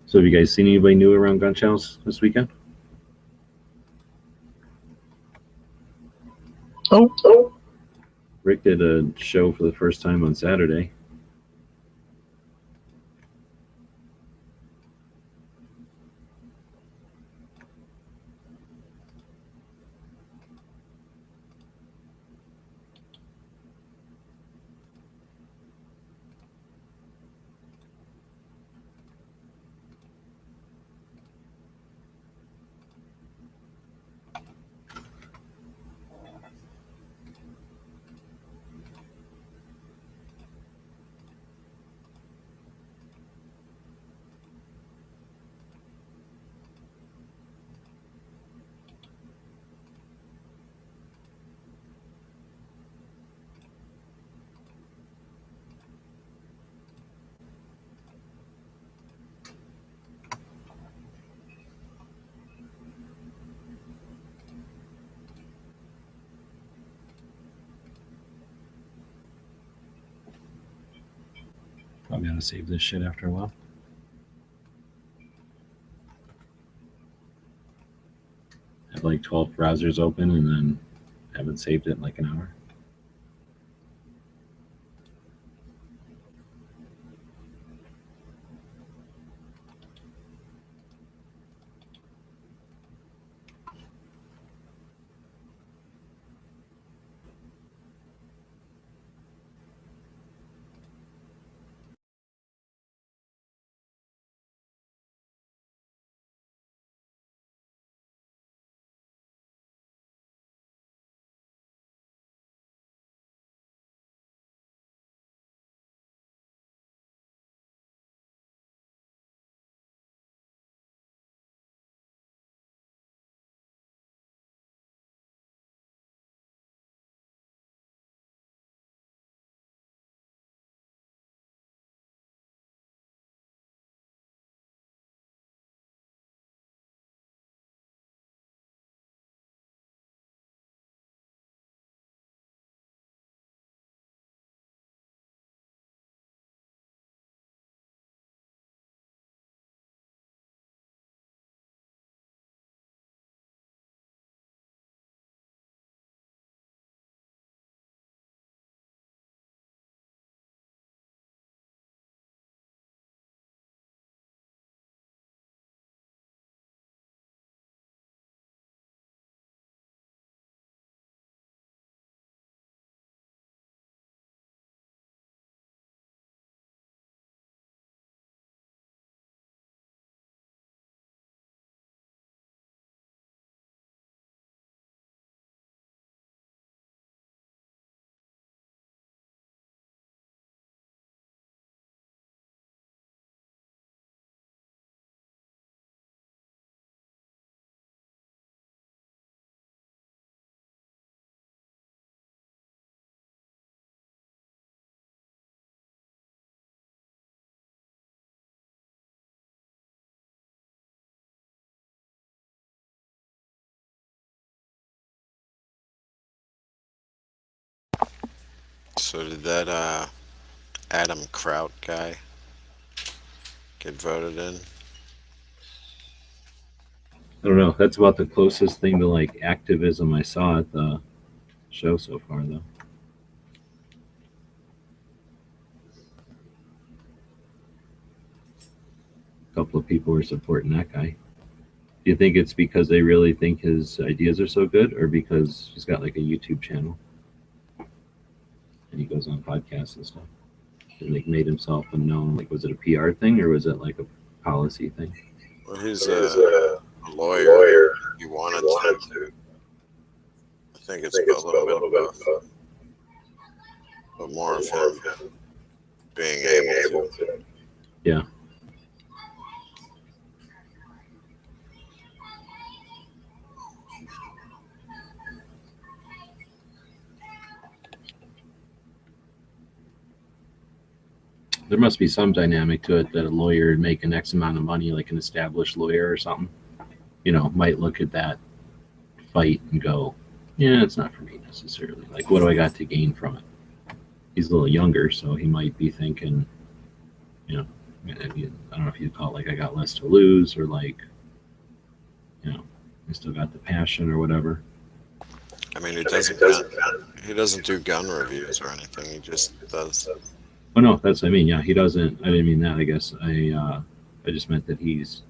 So have you guys seen anybody new around gun channels this weekend? Oh, Rick did a show for the first time on Saturday. Probably ought to save this shit after a while. Have like 12 browsers open and then haven't saved it in like an hour. So did that Adam Kraut guy get voted in? I don't know. That's about the closest thing to like activism I saw at the show so far, though. A couple of people were supporting that guy. Do you think it's because they really think his ideas are so good, or because he's got like a YouTube channel and he goes on podcasts and stuff and like made himself unknown? Like, was it a PR thing or was it like a policy thing? Well, he's a lawyer. He wanted to. I think it's a little bit of both. But more of him being able to. Yeah. There must be some dynamic to it that a lawyer making X amount of money, like an established lawyer or something, you know, might look at that fight and go, yeah, it's not for me necessarily. Like, what do I got to gain from it? He's a little younger, so he might be thinking, you know, I don't know if you'd call it like I got less to lose, or like, you know, I still got the passion or whatever. I mean, he doesn't do gun reviews or anything. He just does. Oh no, that's what I mean. Yeah, he doesn't. I didn't mean that. I guess I just meant that he's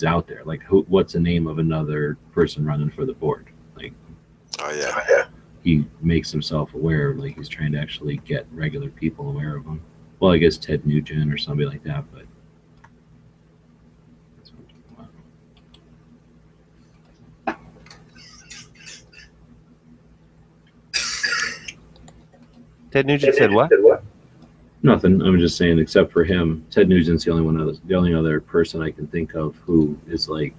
out there. Like, what's the name of another person running for the board? Like, Oh yeah. he makes himself aware. Like, he's trying to actually get regular people aware of him. Well, I guess Ted Nugent or somebody like that, but that's what I'm talking about. Ted Nugent said what? Nothing. I'm just saying, except for him, Ted Nugent's the only other person I can think of who is like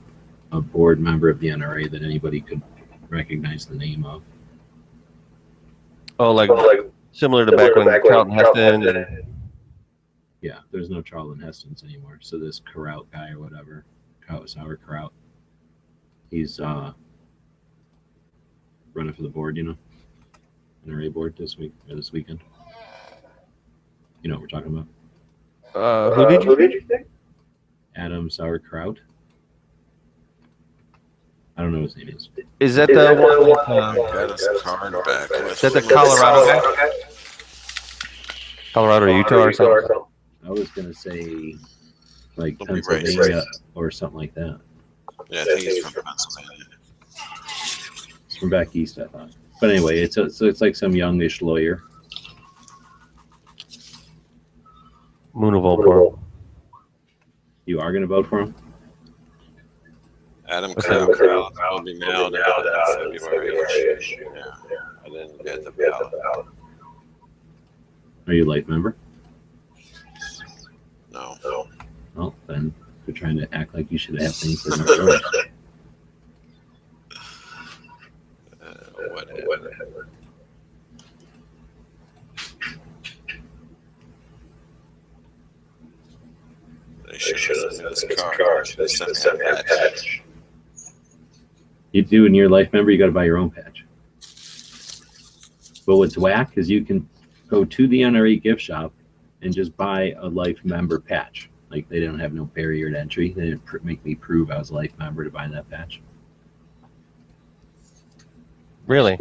a board member of the NRA that anybody could recognize the name of. Oh, like similar to back when Charlton Heston and Yeah, there's no Charlton Hestons anymore. So this Kraut guy or whatever, Sauerkraut, he's running for the board, you know, NRA board this weekend. You know what we're talking about? who did you say? Adam Sauerkraut. I don't know what his name is. Is that the one with, Got his card back. is that the Colorado guy? Colorado or Utah or something? I was gonna say like Don't be Pennsylvania racist. or something like that. Yeah, I think he's from Pennsylvania. It's from back east, I thought. But anyway, it's like some youngish lawyer. Moon of Volpor. You are gonna vote for him? Adam What's Kraut that? will be mailed out in February. Yeah, I didn't get the ballot. Are you a life member? No. Well, then you're trying to act like you should have things that aren't yours. Whatever. They should have sent me this card. They should have sent me a patch. You do, and you're a life member, you got to buy your own patch. But what's whack is you can go to the NRA gift shop and just buy a life member patch. Like, they don't have no barrier to entry. They didn't make me prove I was a life member to buy that patch. Really?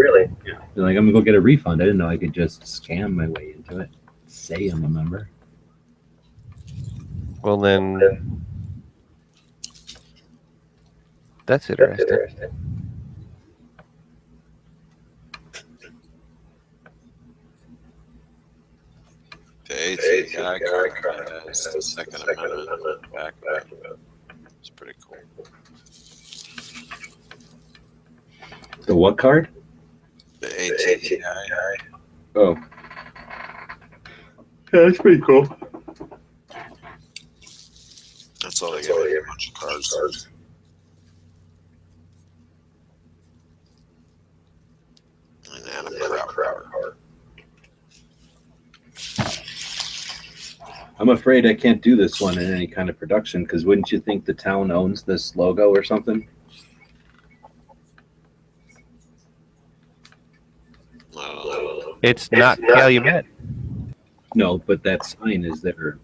Yeah. They're like, I'm gonna go get a refund. I didn't know I could just scam my way into it. Say I'm a member. Well, then that's interesting. The ATI card has the Second Amendment back of it. It's pretty cool. The what card? The ATI. Oh. Yeah, that's pretty cool. That's all they get. A bunch of cards. And Adam Kraut. I'm afraid I can't do this one in any kind of production, because wouldn't you think the town owns this logo or something? I don't know. It's not Calumet. No, but that sign is their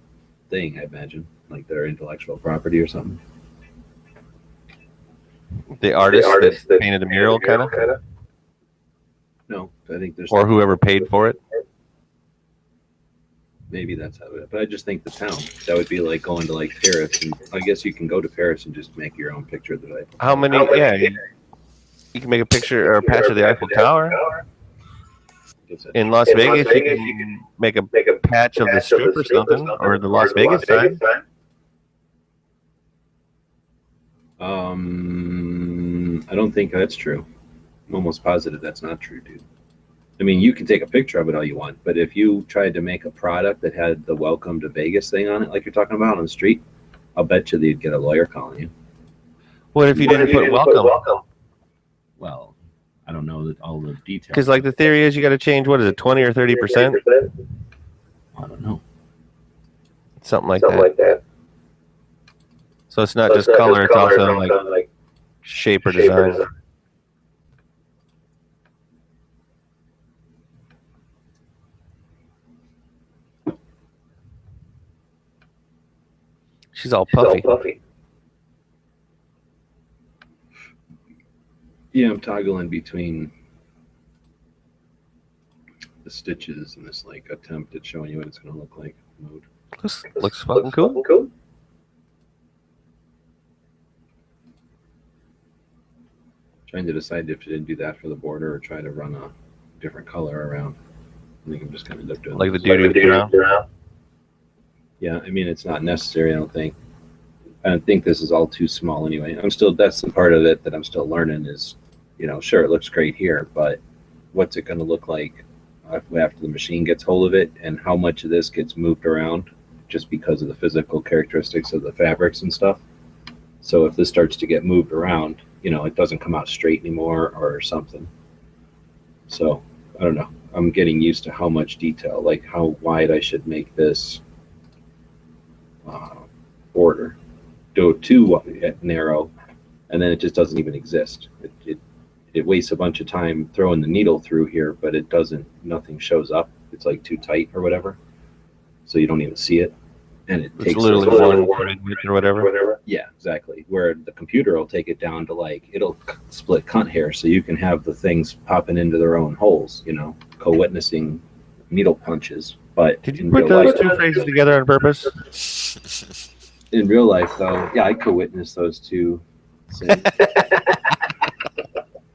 thing, I imagine, like their intellectual property or something. The artist that painted the mural, kind of, No, I think there's or whoever paid for it. maybe that's how it. But I just think the town that would be like going to like Paris, and I guess you can go to Paris and just make your own picture of the Eiffel Tower. How many? Yeah, you can make a picture or a patch of the Eiffel Tower. In Las Vegas, you can make a patch of the Strip or something, or the Las Vegas sign. I don't think that's true. I'm almost positive that's not true, dude. I mean, you can take a picture of it all you want, but if you tried to make a product that had the "Welcome to Vegas" thing on it, like you're talking about on the street, I'll bet you they'd get a lawyer calling you. What if you didn't put welcome? Well, I don't know that all the details. Because like the theory is, you got to change. What is it, 20 or 30%? I don't know. Something like that. So it's not just color; it's also like shape or design. She's all puffy. Yeah, I'm toggling between the stitches and this like attempt at showing you what it's going to look like mode. Looks fucking cool. Trying to decide if to do that for the border or try to run a different color around. I think I'm just going to end up doing Like the doo-doo brown. Yeah, I mean, it's not necessary, I don't think. I don't think this is all too small anyway. That's the part of it that I'm still learning is, sure, it looks great here, but what's it going to look like after the machine gets hold of it, and how much of this gets moved around just because of the physical characteristics of the fabrics and stuff. So if this starts to get moved around, it doesn't come out straight anymore or something. So I don't know. I'm getting used to how much detail, like how wide I should make this border. Go too narrow, and then it just doesn't even exist. It wastes a bunch of time throwing the needle through here, but nothing shows up. It's like too tight or whatever, so you don't even see it. And it takes literally one width or whatever. Yeah, exactly. Where the computer will take it down to it'll split cunt hair, so you can have the things popping into their own holes. Co-witnessing needle punches. But did you put those two phrases together on purpose? In real life, though, yeah, I co-witness those two things.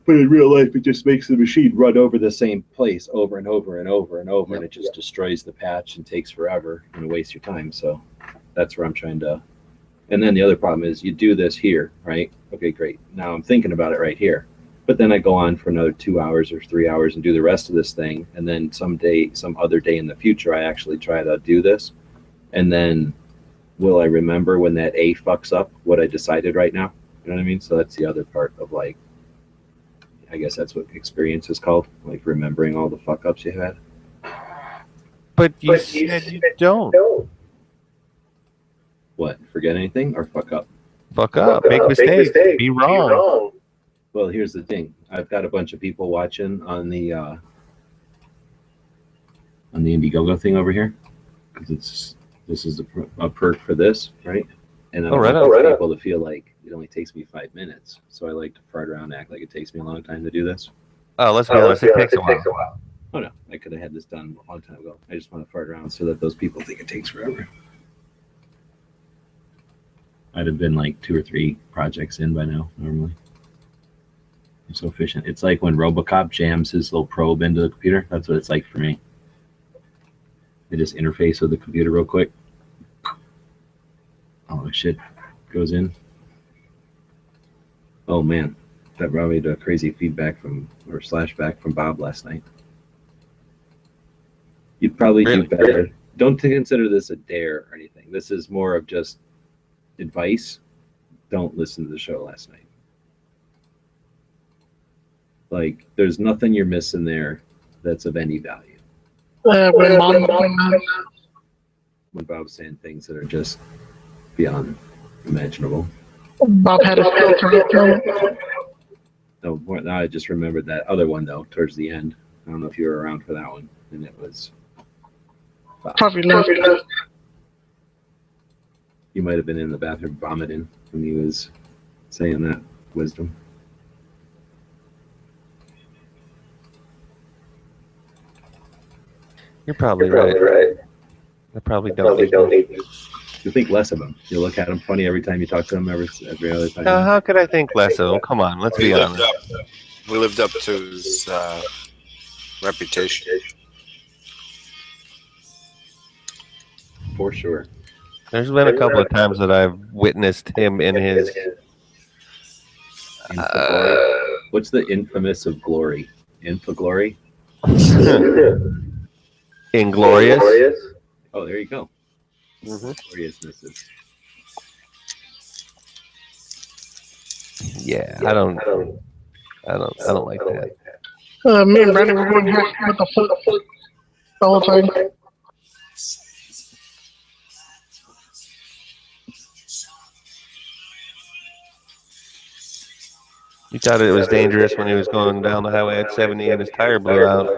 But in real life, it just makes the machine run over the same place over and over and over and over, and it just destroys the patch and takes forever and wastes your time. So that's where I'm trying to. And then the other problem is you do this here, right? Okay, great. Now I'm thinking about it right here. But then I go on for another 2 hours or 3 hours and do the rest of this thing. And then some other day in the future, I actually try to do this. And then will I remember when that A fucks up what I decided right now? You know what I mean? So that's the other part of I guess that's what experience is called, like remembering all the fuck ups you had. But you said you don't. What? Forget anything or fuck up? Fuck up. Make mistakes. Be wrong. Well, here's the thing. I've got a bunch of people watching on the Indiegogo thing over here because this is a perk for this, right? And I don't want people to feel like it only takes me 5 minutes. So I like to fart around and act like it takes me a long time to do this. Oh, let's be honest. It takes a while. Oh, no. I could have had this done a long time ago. I just want to fart around so that those people think it takes forever. I'd have been like 2 or 3 projects in by now, normally. I'm so efficient. It's like when RoboCop jams his little probe into the computer. That's what it's like for me. I just interface with the computer real quick. Oh, shit. Goes in. Oh, man. That brought me to a crazy feedback slashback from Bob last night. You'd probably do better. Don't consider this a dare or anything. This is more of just advice. Don't listen to the show last night. Like, there's nothing you're missing there that's of any value. When Bob's saying things that are just beyond imaginable. Bob had a filter. No, now I just remembered that other one, though, towards the end. I don't know if you were around for that one, and it was. Probably not. You might have been in the bathroom vomiting when he was saying that wisdom. You're probably right. I probably don't need you. You think less of him. You look at him funny every time you talk to him. Every other time. Now, how could I think less of him? Come on, let's be honest. We lived up to his reputation. For sure. There's been a couple of times that I've witnessed him in his. What's the infamous of glory? Infoglory? Inglorious. Oh, there you go. Mm-hmm. Gloriousnesses. Yeah, I don't like that. Me and Brandon were going with the foot the whole time. You thought it was dangerous when he was going down the highway at 70 and his tire blew out.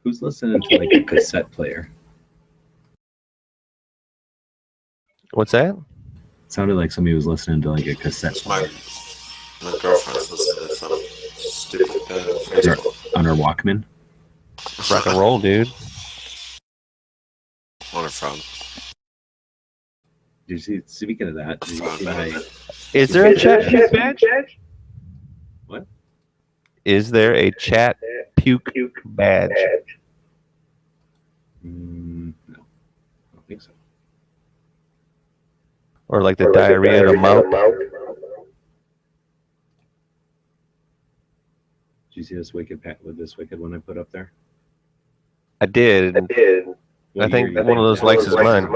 Who's listening to like a cassette player? What's that? It sounded like somebody was listening to like a cassette player. My girlfriend's listening to some stupid Facebook. On her Walkman. Rock and roll, dude. On her phone. Did you see? Speaking of that, did you see my? Is there a chat puke badge? What? Is there a chat puke badge? No, I don't think so. Or like the diarrhea of the mouth? Did you see this wicked one I put up there? I did. I think one of those likes is mine.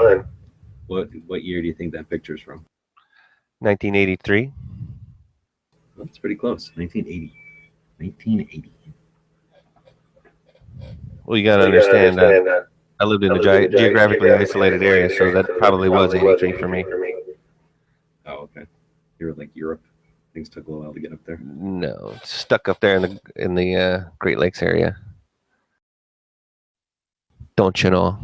What year do you think that picture's from? 1983. Well, that's pretty close. 1980. 1980. Well, you got to understand that I lived in a geographically isolated area, so that probably was 83 for me. Oh, okay. You were like Europe. Things took a little while to get up there. No, stuck up there in the Great Lakes area. Don't you know?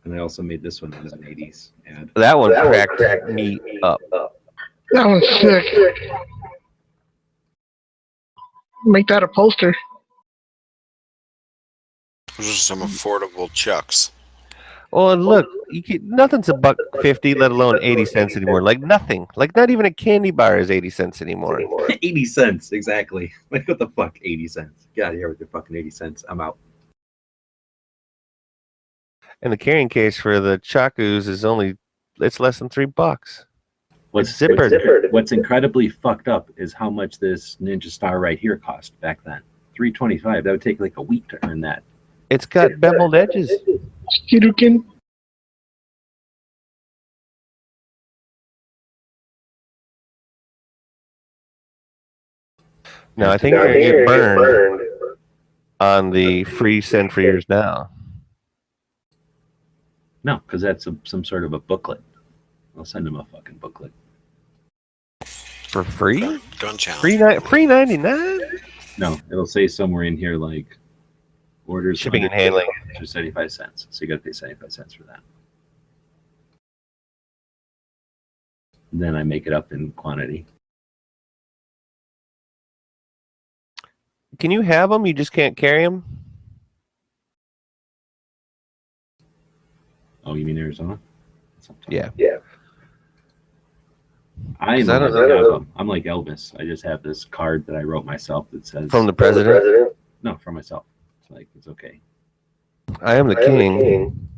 And I also made this one as an 80s ad. That one cracked me up. That one's sick. Make that a poster. Those are some affordable chucks. Oh, and look, nothing's $1.50, let alone 80 cents anymore. Like nothing. Like not even a candy bar is 80 cents anymore. 80 cents, exactly. Like what the fuck, 80 cents? Get out of here with your fucking 80 cents. I'm out. And the carrying case for the Chakus it's less than $3. What's incredibly fucked up is how much this Ninja Star right here cost back then. $3.25. That would take like a week to earn that. It's got beveled edges. Skidukin. Now I think you're gonna get burned on the free send for yours now. No, because that's some sort of a booklet. I'll send him a fucking booklet. For free? Gun channels. Free 99? No, it'll say somewhere in here like orders Shipping and handling for 75 cents. So you got to pay 75 cents for that. Then I make it up in quantity. Can you have them? You just can't carry them? Oh, you mean Arizona? Yeah. I'm like Elvis. I just have this card that I wrote myself that says From the president? No, from myself. It's like it's okay. I am the king.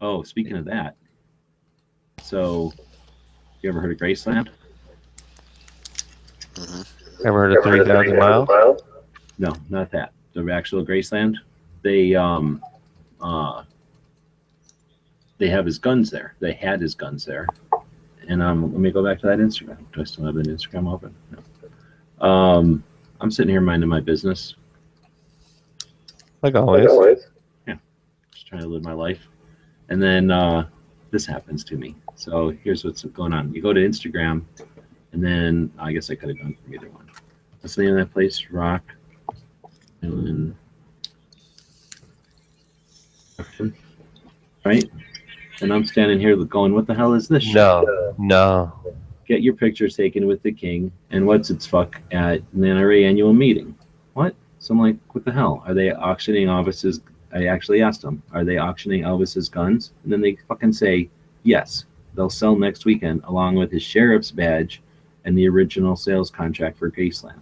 Oh, speaking of that, so you ever heard of Graceland? Mm-hmm. Ever heard of 3,000 Miles? No, not that. The actual Graceland. They have his guns there. They had his guns there. And let me go back to that Instagram. Do I still have an Instagram open? No. I'm sitting here minding my business. Like always. Yeah. Just trying to live my life. And then this happens to me. So here's what's going on. You go to Instagram, and then I guess I could have gone from either one. What's the name of that place? Rock. And right? And I'm standing here going, what the hell is this shit? No. Get your pictures taken with the king and what's its fuck at an NRA annual meeting. What? So I'm like, what the hell? Are they auctioning Elvis's? I actually asked them, are they auctioning Elvis's guns? And then they fucking say, yes, they'll sell next weekend along with his sheriff's badge and the original sales contract for Graceland.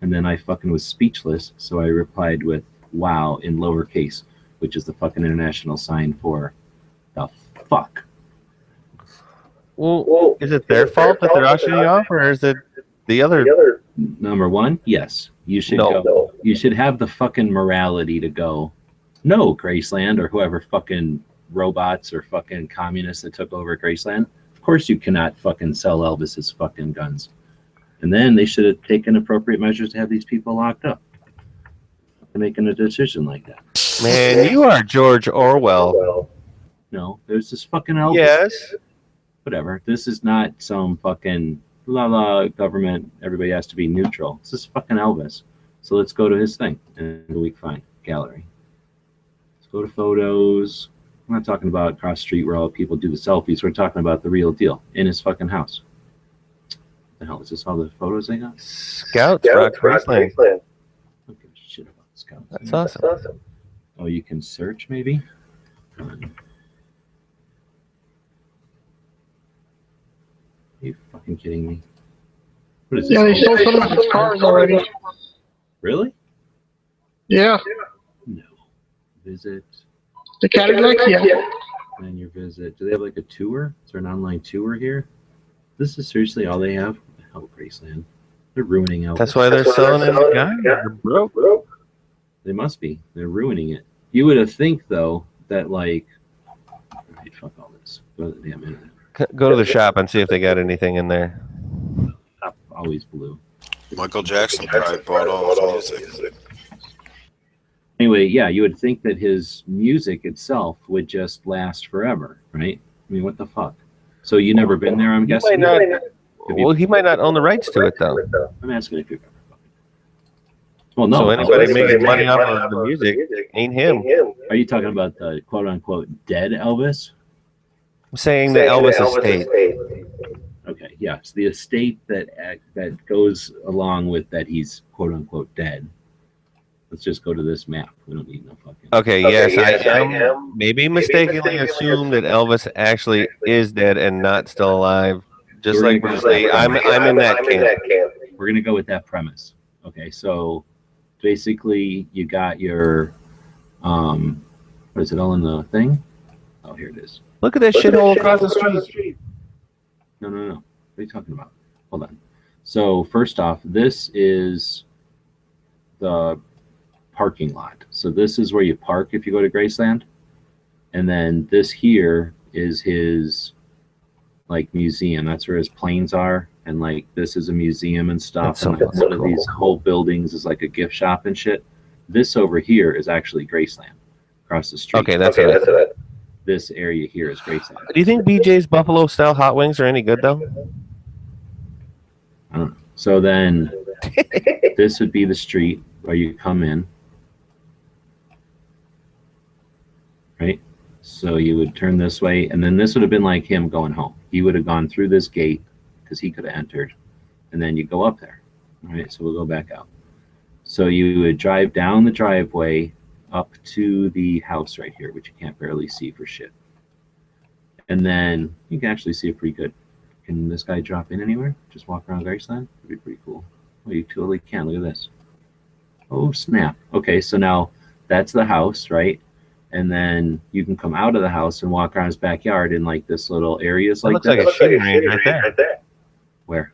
And then I fucking was speechless, so I replied with wow in lowercase, which is the fucking international sign for the fuck. Well, is it their fault that they're auctioning off, or is it the other? Number one, yes, you should No. go. You should have the fucking morality to go. No, Graceland or whoever fucking robots or fucking communists that took over Graceland. Of course, you cannot fucking sell Elvis's fucking guns. And then they should have taken appropriate measures to have these people locked up. For making a decision like that. Man, you are George Orwell. No, there's this fucking Elvis. Yes. Whatever. This is not some fucking la government. Everybody has to be neutral. This is fucking Elvis. So let's go to his thing. And we find gallery. Let's go to photos. I'm not talking about across the street where all people do the selfies. We're talking about the real deal in his fucking house. What the hell is this? All the photos they got? Scouts, Rock Graceland. I don't give a shit about scouts. That's awesome. Oh, you can search maybe? Are you fucking kidding me? What is this? Yeah, they sold some of his cars already. Really? Yeah. No. Visit. The Cadillacs, yeah. Plan your visit. Do they have like a tour? Is there an online tour here? This is seriously all they have? What the hell, Graceland? They're ruining Elvis. That's why they're selling it. They're broke. They must be. They're ruining it. You would have think though that like, right, fuck all this. Go to the damn internet. Go to the shop and see if they got anything in there. Top always blue. Michael Jackson probably bought all his music. Anyway, yeah, you would think that his music itself would just last forever, right? I mean, what the fuck? So you never been there, I'm guessing? Well, he might not own the rights to it though. I'm asking if you've ever fucking. Well, no. So anybody making money off of the music ain't him. Are you talking about the quote unquote dead Elvis? I'm saying the Elvis estate. Okay, yes, the estate that goes along with that he's quote unquote dead. Let's just go to this map. We don't need no fucking. Okay, yes, I am maybe mistakenly assumed that Elvis actually is dead and not still alive. Just like Bruce Lee, I'm in that camp. We're gonna go with that premise. Okay, so basically you got your what is it all in the thing? Oh, here it is. Look at that shithole across the street. No. What are you talking about? Hold on. So first off, this is the parking lot. So this is where you park if you go to Graceland. And then this here is his like museum. That's where his planes are. And like this is a museum and stuff. And like, one of these whole buildings is like a gift shop and shit. This over here is actually Graceland across the street. Okay, that's it. This area here is Graceland. Do you think BJ's Buffalo style hot wings are any good though? I don't know. So then this would be the street where you come in. Right? So you would turn this way, and then this would have been like him going home. He would have gone through this gate because he could have entered, and then you go up there. All right, so we'll go back out. So you would drive down the driveway up to the house right here, which you can't barely see for shit. And then you can actually see it pretty good. Can this guy drop in anywhere? Just walk around Graceland? That'd be pretty cool. Oh, you totally can. Look at this. Oh, snap. Okay, so now that's the house, right? And then you can come out of the house and walk around his backyard in like this little areas like Looks like a shooting range right there. Where?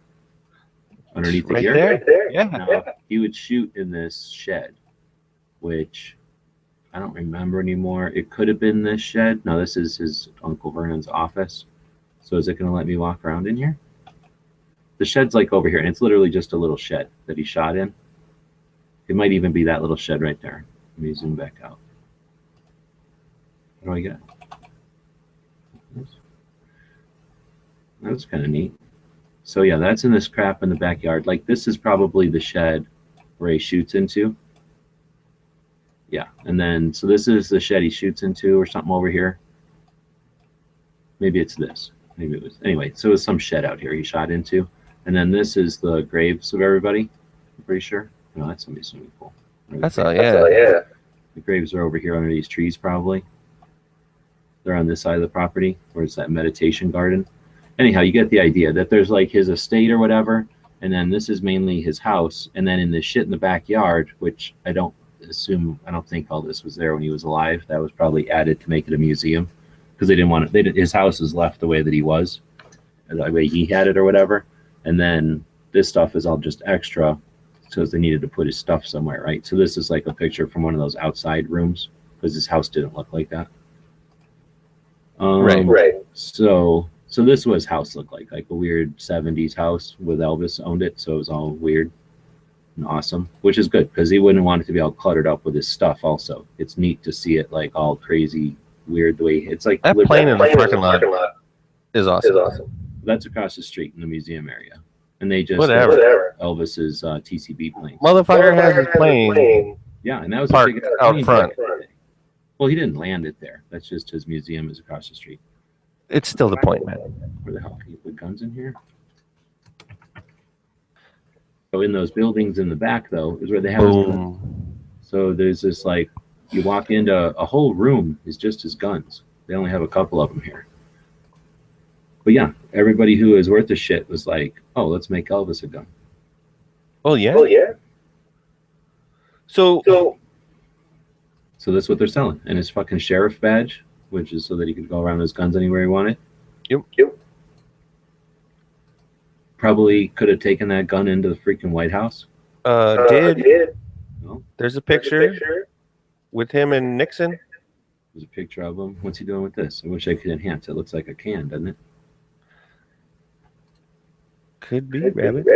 Underneath the Right gear? there? Yeah. No, he would shoot in this shed, which I don't remember anymore. It could have been this shed. No, this is his Uncle Vernon's office. So is it going to let me walk around in here? The shed's like over here, and it's literally just a little shed that he shot in. It might even be that little shed right there. Let me zoom back out. What do I get? That's kind of neat. So yeah, that's in this crap in the backyard. Like this is probably the shed where he shoots into. Yeah, and then so this is the shed he shoots into or something over here. Maybe it's this. Maybe it was anyway. So it was some shed out here he shot into, and then this is the graves of everybody. I'm pretty sure. No, that's somebody's swimming pool. That's all. Yeah. The graves are over here under these trees, probably. They're on this side of the property, where it's that meditation garden. Anyhow, you get the idea that there's like his estate or whatever, and then this is mainly his house, and then in the shit in the backyard, which I don't think all this was there when he was alive. That was probably added to make it a museum, because they didn't want it. His house is left the way that he was, the way he had it or whatever, and then this stuff is all just extra, because they needed to put his stuff somewhere, right? So this is like a picture from one of those outside rooms, because his house didn't look like that. Right. So this is what his house looked like a weird 70s house with Elvis owned it, so it was all weird and awesome, which is good because he wouldn't want it to be all cluttered up with his stuff. Also, it's neat to see it like all crazy, weird the way it's like That plane in the parking lot is awesome. That's across the street in the museum area, and they just Whatever. Elvis's TCB plane. Motherfucker has his plane Yeah, and that was parked a big out plane front. back in the day. Well, he didn't land it there. That's just his museum is across the street. It's still the point, man. Where the hell can you put guns in here? So in those buildings in the back, though, is where they have. Boom. So there's this like, you walk into a whole room is just his guns. They only have a couple of them here. But yeah, everybody who is worth a shit was like, oh, let's make Elvis a gun. Oh yeah. So that's what they're selling. And his fucking sheriff badge, which is so that he could go around with his guns anywhere he wanted. Yep. Probably could have taken that gun into the freaking White House. Did No? there's a picture with him and Nixon? There's a picture of him. What's he doing with this? I wish I could enhance. It looks like a can, doesn't it? Could be rabbit.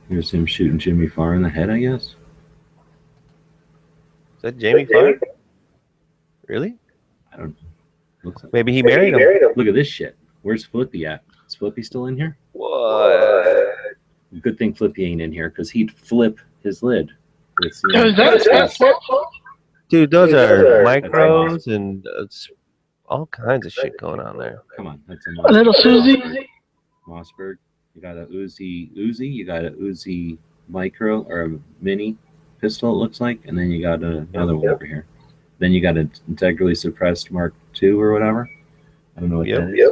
Here's him shooting Jimmy Farr in the head, I guess. Is that Jamie Farr? Really? I don't know. Looks like Maybe he married him. Look at this shit. Where's Flippy at? Is Flippy still in here? What? Good thing Flippy ain't in here because he'd flip his lid. Is that Dude, those are micros and all kinds of shit going on there. Come on, that's a little Susie? Mossberg. You got a Uzi. You got a Uzi micro or a mini pistol. It looks like, and then you got another one over here. Then you got an integrally suppressed Mark II or whatever. I don't know what that is.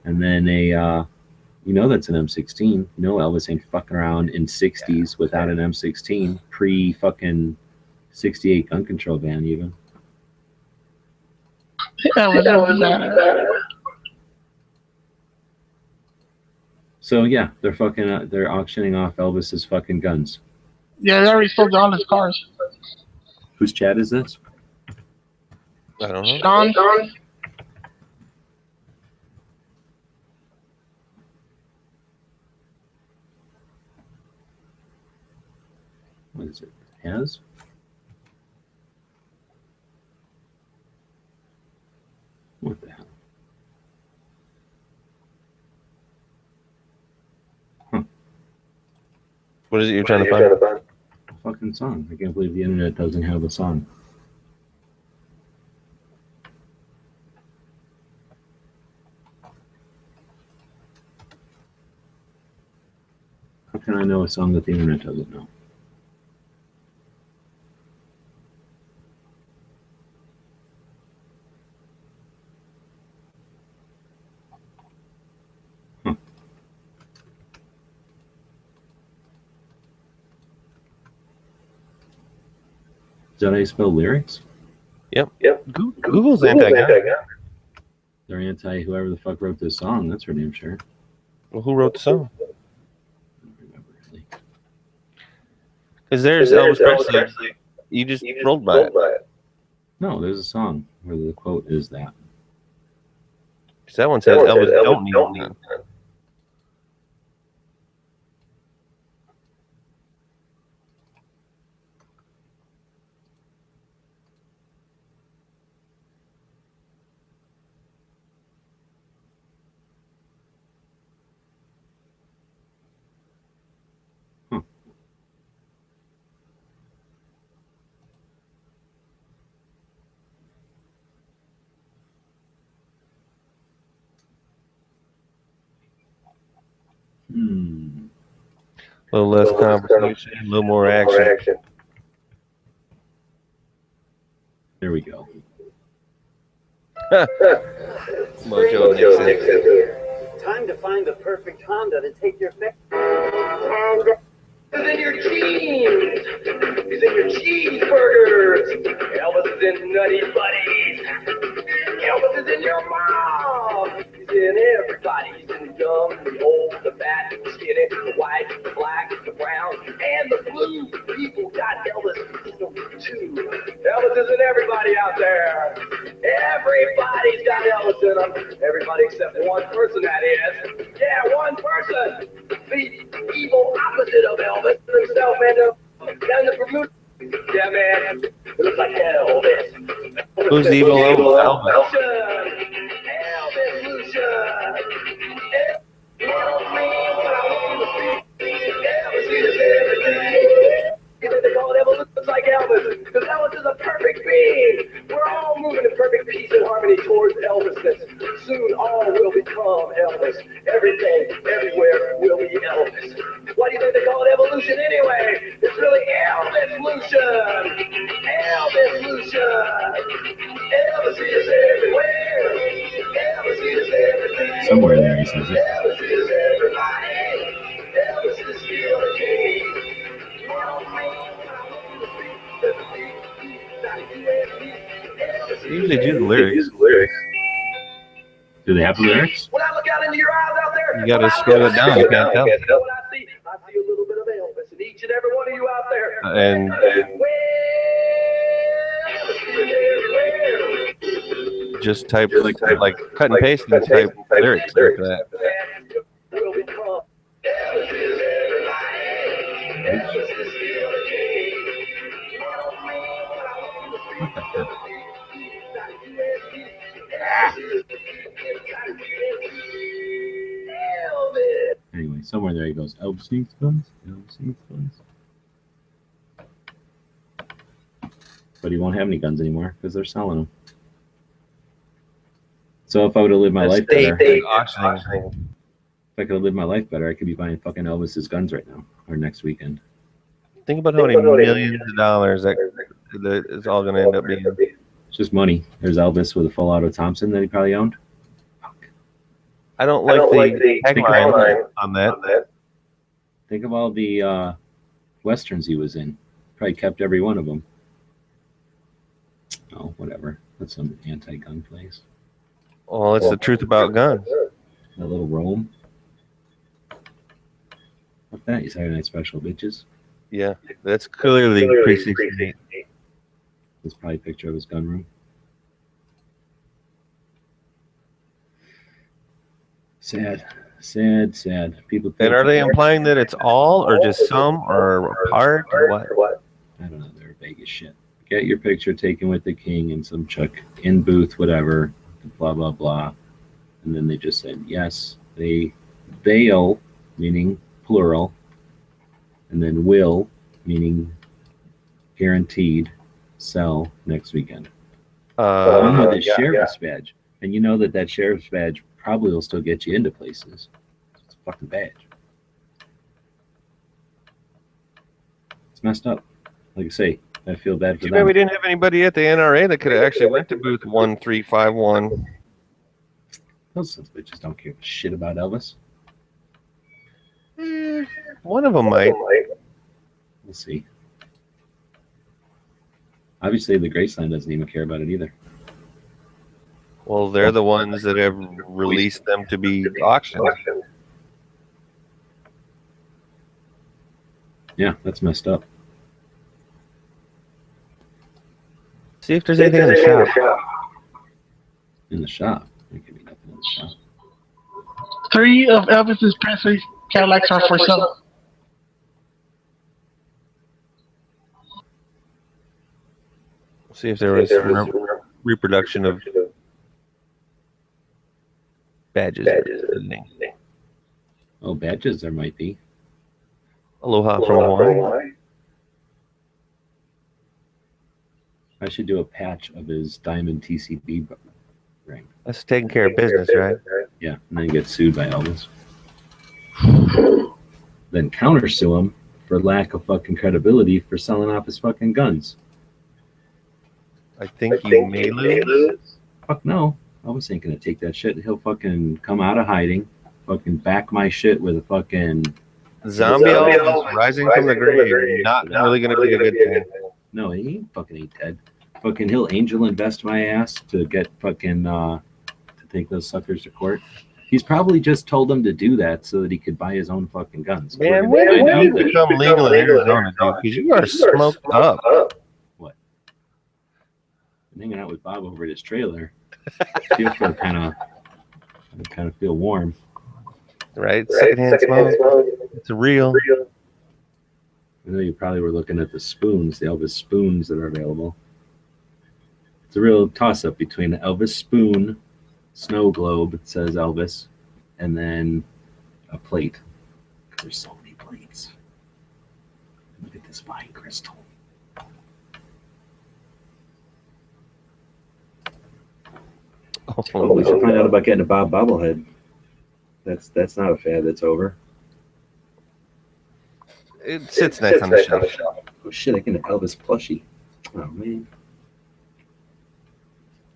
And then that's an M16. You know Elvis ain't fucking around in 60s without an M16 pre fucking 68 gun control ban even. So yeah, they're auctioning off Elvis's fucking guns. Yeah, they already sold all his cars. Whose chat is this? I don't know. Sean? What is it? Has? What the hell? What is it you're trying to find? A fucking song. I can't believe the internet doesn't have a song. How can I know a song that the internet doesn't know? Is that how you spell lyrics? Yep. Google's anti-gun. They're anti whoever the fuck wrote this song. That's for damn sure. Well, who wrote the song? I don't remember really. Because there's Elvis Presley. You just rolled by it. No, there's a song where the quote is that. Because that one says Elvis don't need a gun. A little less conversation, a little more action. There we go. Mojo Nixon. Time to find the perfect Honda to take your family. And it's in your jeans. It's in your cheeseburgers. Elvis is in Nutty Buddies. Elvis is in your mom. He's in everybody. He's in the young, the old, the fat, the skinny, the white, the black, the brown, and the blue. People got Elvis too. Elvis is in everybody out there. Everybody's got Elvis in them. Everybody except one person, that is. Yeah, one person. The evil opposite of Elvis himself, man. Down the Bermuda. Yeah, man. It looks like Elvis. Who's the evil Elvis? Elvis Lucian. Elvis is everything. They call it Elvis looks like Elvis, because Elvis is a perfect being. We're all moving in perfect peace and harmony towards Elvisness. Soon all will become Elvis. Everything, everywhere will be Elvis. Why do you think they call it evolution anyway? It's really Elvis Lucian. Elvis Lucian. Elvis is everywhere. Elvis is everything. Somewhere in there he says it. Elvis is everybody. Elvis is still the king. They usually do the lyrics. Do they have the lyrics? When I look out into your eyes out there, You gotta scroll it down. You can't tell. what I see a little bit of Elvis in each and every one of you out there. And Well, just type like cut and paste and type lyrics for that. will become Elvis is everybody. Elvis is still the king. What the hell? Anyway, somewhere there he goes. Elvis needs guns. Elvis needs guns. But he won't have any guns anymore because they're selling them. So if I would have lived my life better, if I could have lived my life better, I could be buying fucking Elvis's guns right now or next weekend. Think about how many millions of dollars that it's all going to end up being. It's just money. There's Elvis with a full auto Thompson that he probably owned. I don't like the tagline on that. Think of all the westerns he was in. Probably kept every one of them. Oh, whatever. That's some anti-gun place. Well, it's the truth about guns. That little Rome. What's that? You Saturday Night Special, bitches. Yeah, that's clearly Precinct 8. That's probably a picture of his gun room. Sad, sad, sad. People. And are they implying that it's all, or just some, or a part, or what? I don't know. They're vague as shit. Get your picture taken with the king and some chuck in booth, whatever. Blah blah blah. And then they just said yes. They'll, meaning plural, and then will, meaning guaranteed, sell next weekend. One with a sheriff's badge, and you know that sheriff's badge probably will still get you into places. It's a fucking badge. It's messed up. Like I say, I feel bad for Too bad them. we didn't have anybody at the NRA that could have actually went to booth 1351. Those sons of bitches don't give a shit about Elvis. One of them might. We'll see. Obviously, the Graceland doesn't even care about it either. Well, they're the ones that have released them to be auctioned. Yeah, that's messed up. See if there's anything in the shop. In the shop? There could be nothing in the shop. 3 of Elvis's Presley Cadillacs are for sale. See if there was reproduction of badges. Oh, badges there might be. Aloha from Hawaii. I should do a patch of his diamond TCB ring. That's taking care of business, right? Yeah, and then get sued by Elvis. then countersue him for lack of fucking credibility for selling off his fucking guns. I think you may lose. Fuck no. Elvis ain't gonna take that shit. He'll fucking come out of hiding, fucking back my shit with a fucking Zombie Elvis rising from the grave. Not really going to be a good thing. No, he ain't dead. Fucking he'll angel invest my ass to get fucking to take those suckers to court. He's probably just told them to do that so that he could buy his own fucking guns. Man, when did you become legal in Arizona, dude? Because you are smoked up. What? I'm hanging out with Bob over at his trailer. I feel kind of feel warm. Right? Secondhand smoke. It's real. I know you probably were looking at the spoons, the Elvis spoons that are available. It's a real toss-up between the Elvis spoon, snow globe, it says Elvis, and then a plate. There's so many plates. Look at this fine crystal. Oh, we should find out about getting a Bob bobblehead. That's not a fad that's over. It sits nice on the shelf. Oh shit, I can have Elvis plushie. Oh man.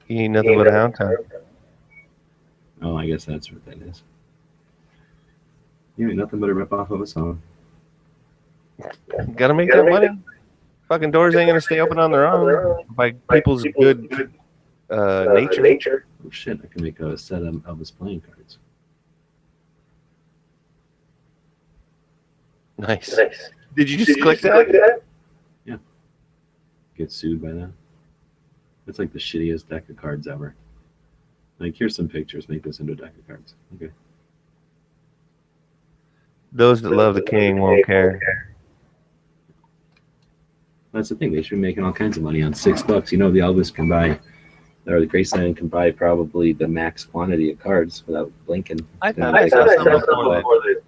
He ain't nothing but a hound time. Oh, I guess that's what that is. You ain't nothing but a rip off of a song. Gotta make that money. Fucking doors ain't gonna stay open on their own by people's good nature. Oh shit, I can make a set of Elvis playing cards. Nice. Did you just click that? Yeah. Get sued by that. It's like the shittiest deck of cards ever. Like, here's some pictures. Make this into a deck of cards. Okay. Those that love the king won't care. That's the thing. They should be making all kinds of money on $6. You know, the Elvis can buy, or the Graceland can buy probably the max quantity of cards without blinking. I thought I saw something before that.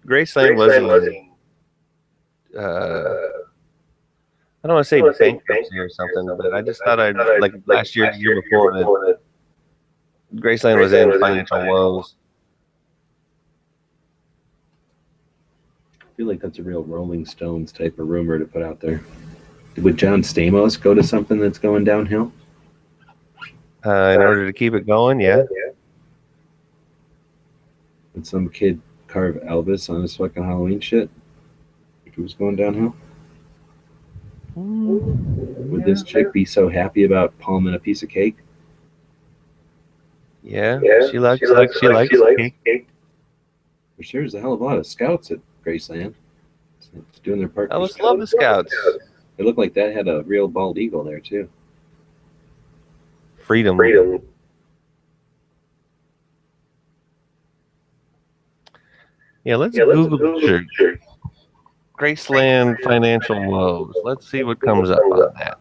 Graceland wasn't. I don't want to say bankruptcy or something, but I just thought like last year, the year before, that Graceland was in financial woes. I feel like that's a real Rolling Stones type of rumor to put out there. Would John Stamos go to something that's going downhill? In order to keep it going, yeah. Would some kid carve Elvis on his fucking Halloween shit if it was going downhill? Would this chick be so happy about palming a piece of cake? Yeah, she likes cake. For sure, there's a hell of a lot of scouts at Graceland. It's doing their part. I always love the scouts. It looked like that had a real bald eagle there too. Freedom. Yeah, let's Google the church. Graceland financial woes. Let's see what comes up on that.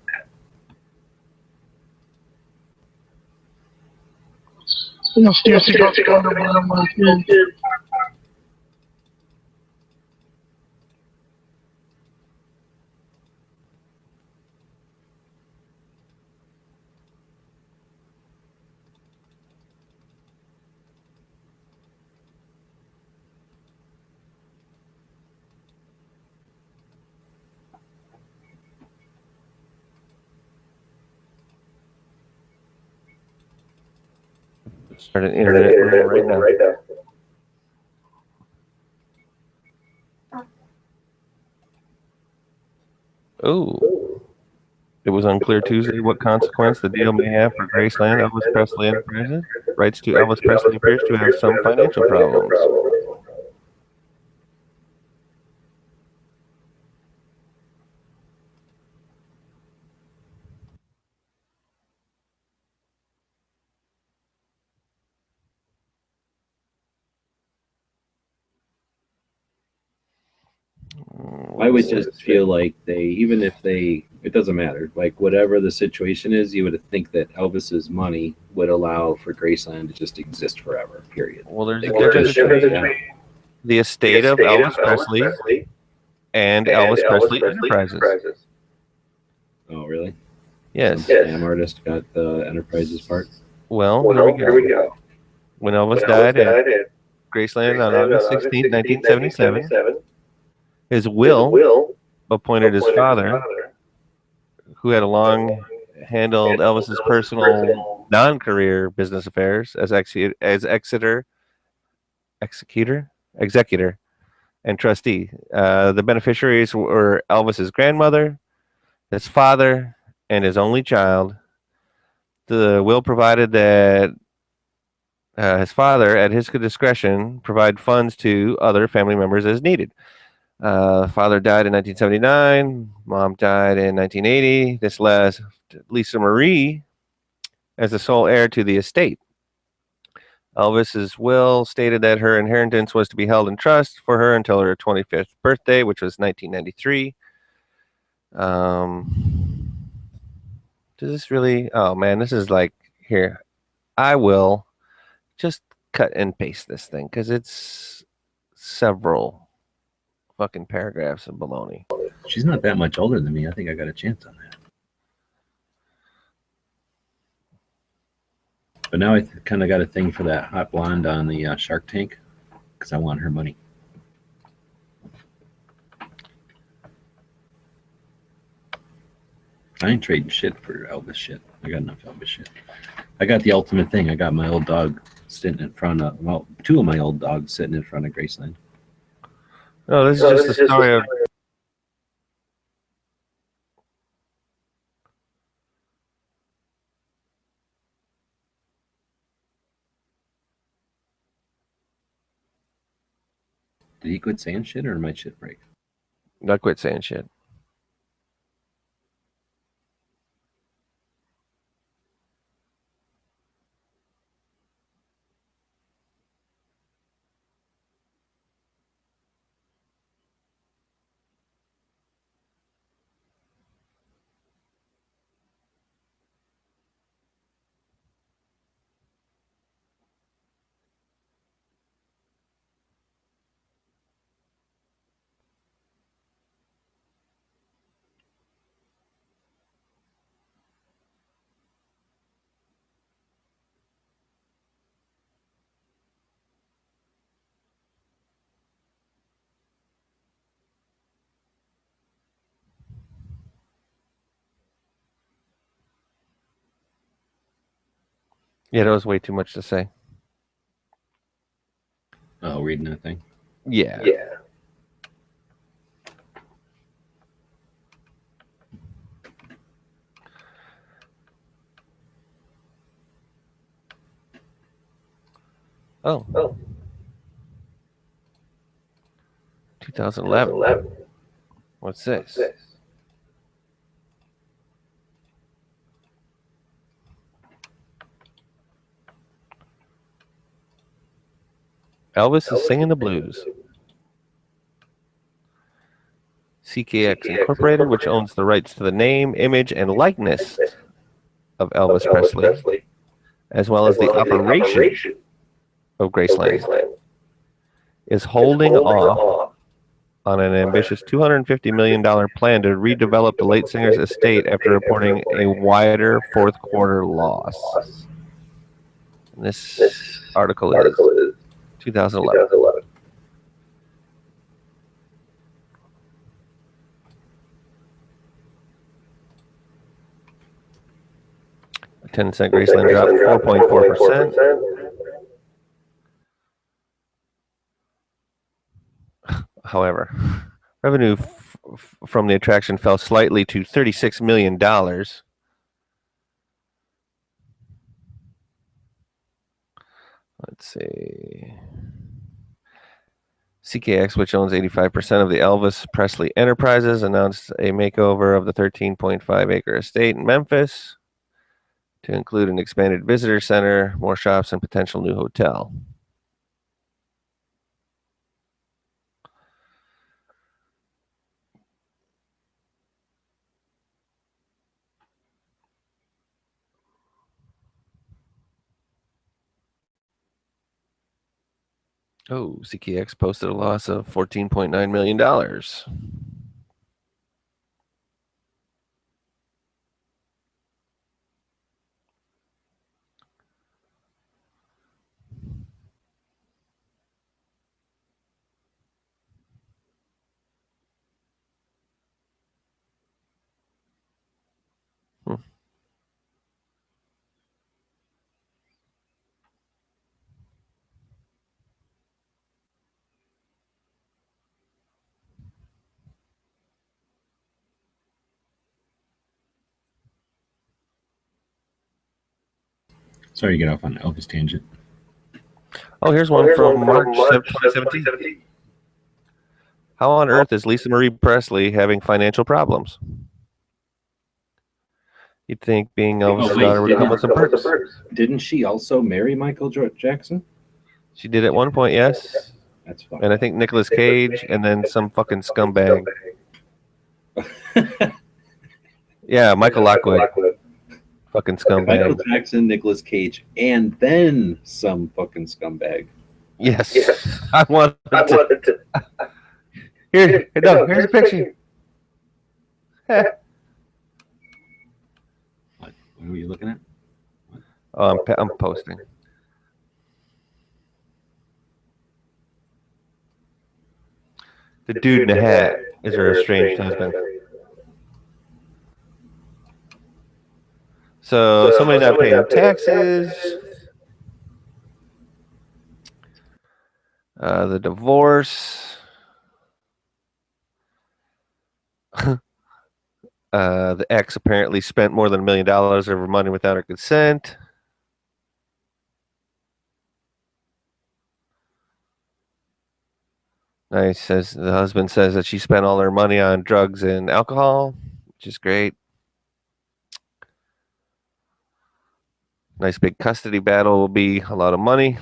Start an internet right now. Oh. It was unclear Tuesday what consequence the deal may have for Graceland. Elvis Presley Enterprises. Rights to Elvis Presley appears to have some financial problems. I would just feel like it doesn't matter. Like, whatever the situation is, you would think that Elvis's money would allow for Graceland to just exist forever, period. Well, there's a difference between the estate of Elvis Presley and Elvis Presley Enterprises. Oh, really? Yes. Some scam artist got the Enterprises part? Well, here we go. When Elvis died in Graceland on August 16, 1977. His will appointed his father, who had long handled Elvis's personal non-career business affairs as executor, and trustee. The beneficiaries were Elvis's grandmother, his father, and his only child. The will provided that his father, at his discretion, provide funds to other family members as needed. Father died in 1979. Mom died in 1980. This left Lisa Marie as the sole heir to the estate. Elvis's will stated that her inheritance was to be held in trust for her until her 25th birthday, which was 1993. Does this really? Oh man, this is like here. I will just cut and paste this thing because it's several fucking paragraphs of baloney. She's not that much older than me. I think I got a chance on that. But now I kind of got a thing for that hot blonde on the Shark Tank because I want her money. I ain't trading shit for Elvis shit. I got enough Elvis shit. I got the ultimate thing. I got my old dog sitting in front of, well, two of my old dogs sitting in front of Graceland. Oh, this is just the story of. Did he quit saying shit or did my shit break? I quit saying shit. Yeah, that was way too much to say. Oh, reading that thing? Yeah. Oh. 2011. What's this? Elvis is singing the blues. CKX Incorporated, which owns the rights to the name, image, and likeness of Elvis Presley, as well as the operation of Graceland, is holding off on an ambitious $250 million plan to redevelop the late singer's estate after reporting a wider fourth quarter loss. And this article is 2011. Attendance at Graceland dropped 4.4%. However, revenue from the attraction fell slightly to $36 million. Let's see. CKX, which owns 85% of the Elvis Presley Enterprises, announced a makeover of the 13.5-acre estate in Memphis to include an expanded visitor center, more shops, and potential new hotel. Oh, CKX posted a loss of $14.9 million. Sorry to get off on an Elvis tangent. Oh, here's one from March 2017. How on earth is Lisa Marie Presley having financial problems? You'd think being Elvis' daughter would come with some perks. Didn't she also marry Michael Jackson? She did at one point, yes. That's fine. And I think Nicolas Cage and then some fucking scumbag. Yeah, Michael Lockwood. Fucking scumbag. Michael Jackson, Nicolas Cage, and then some fucking scumbag. Yes. I wanted to. Here's a picture. What were you looking at? Oh, I'm posting. The dude in the hat is her estranged husband. So somebody not paying taxes. The divorce. The ex apparently spent more than $1 million of her money without her consent. Nice. Says the husband says that she spent all her money on drugs and alcohol, which is great. Nice big custody battle will be a lot of money.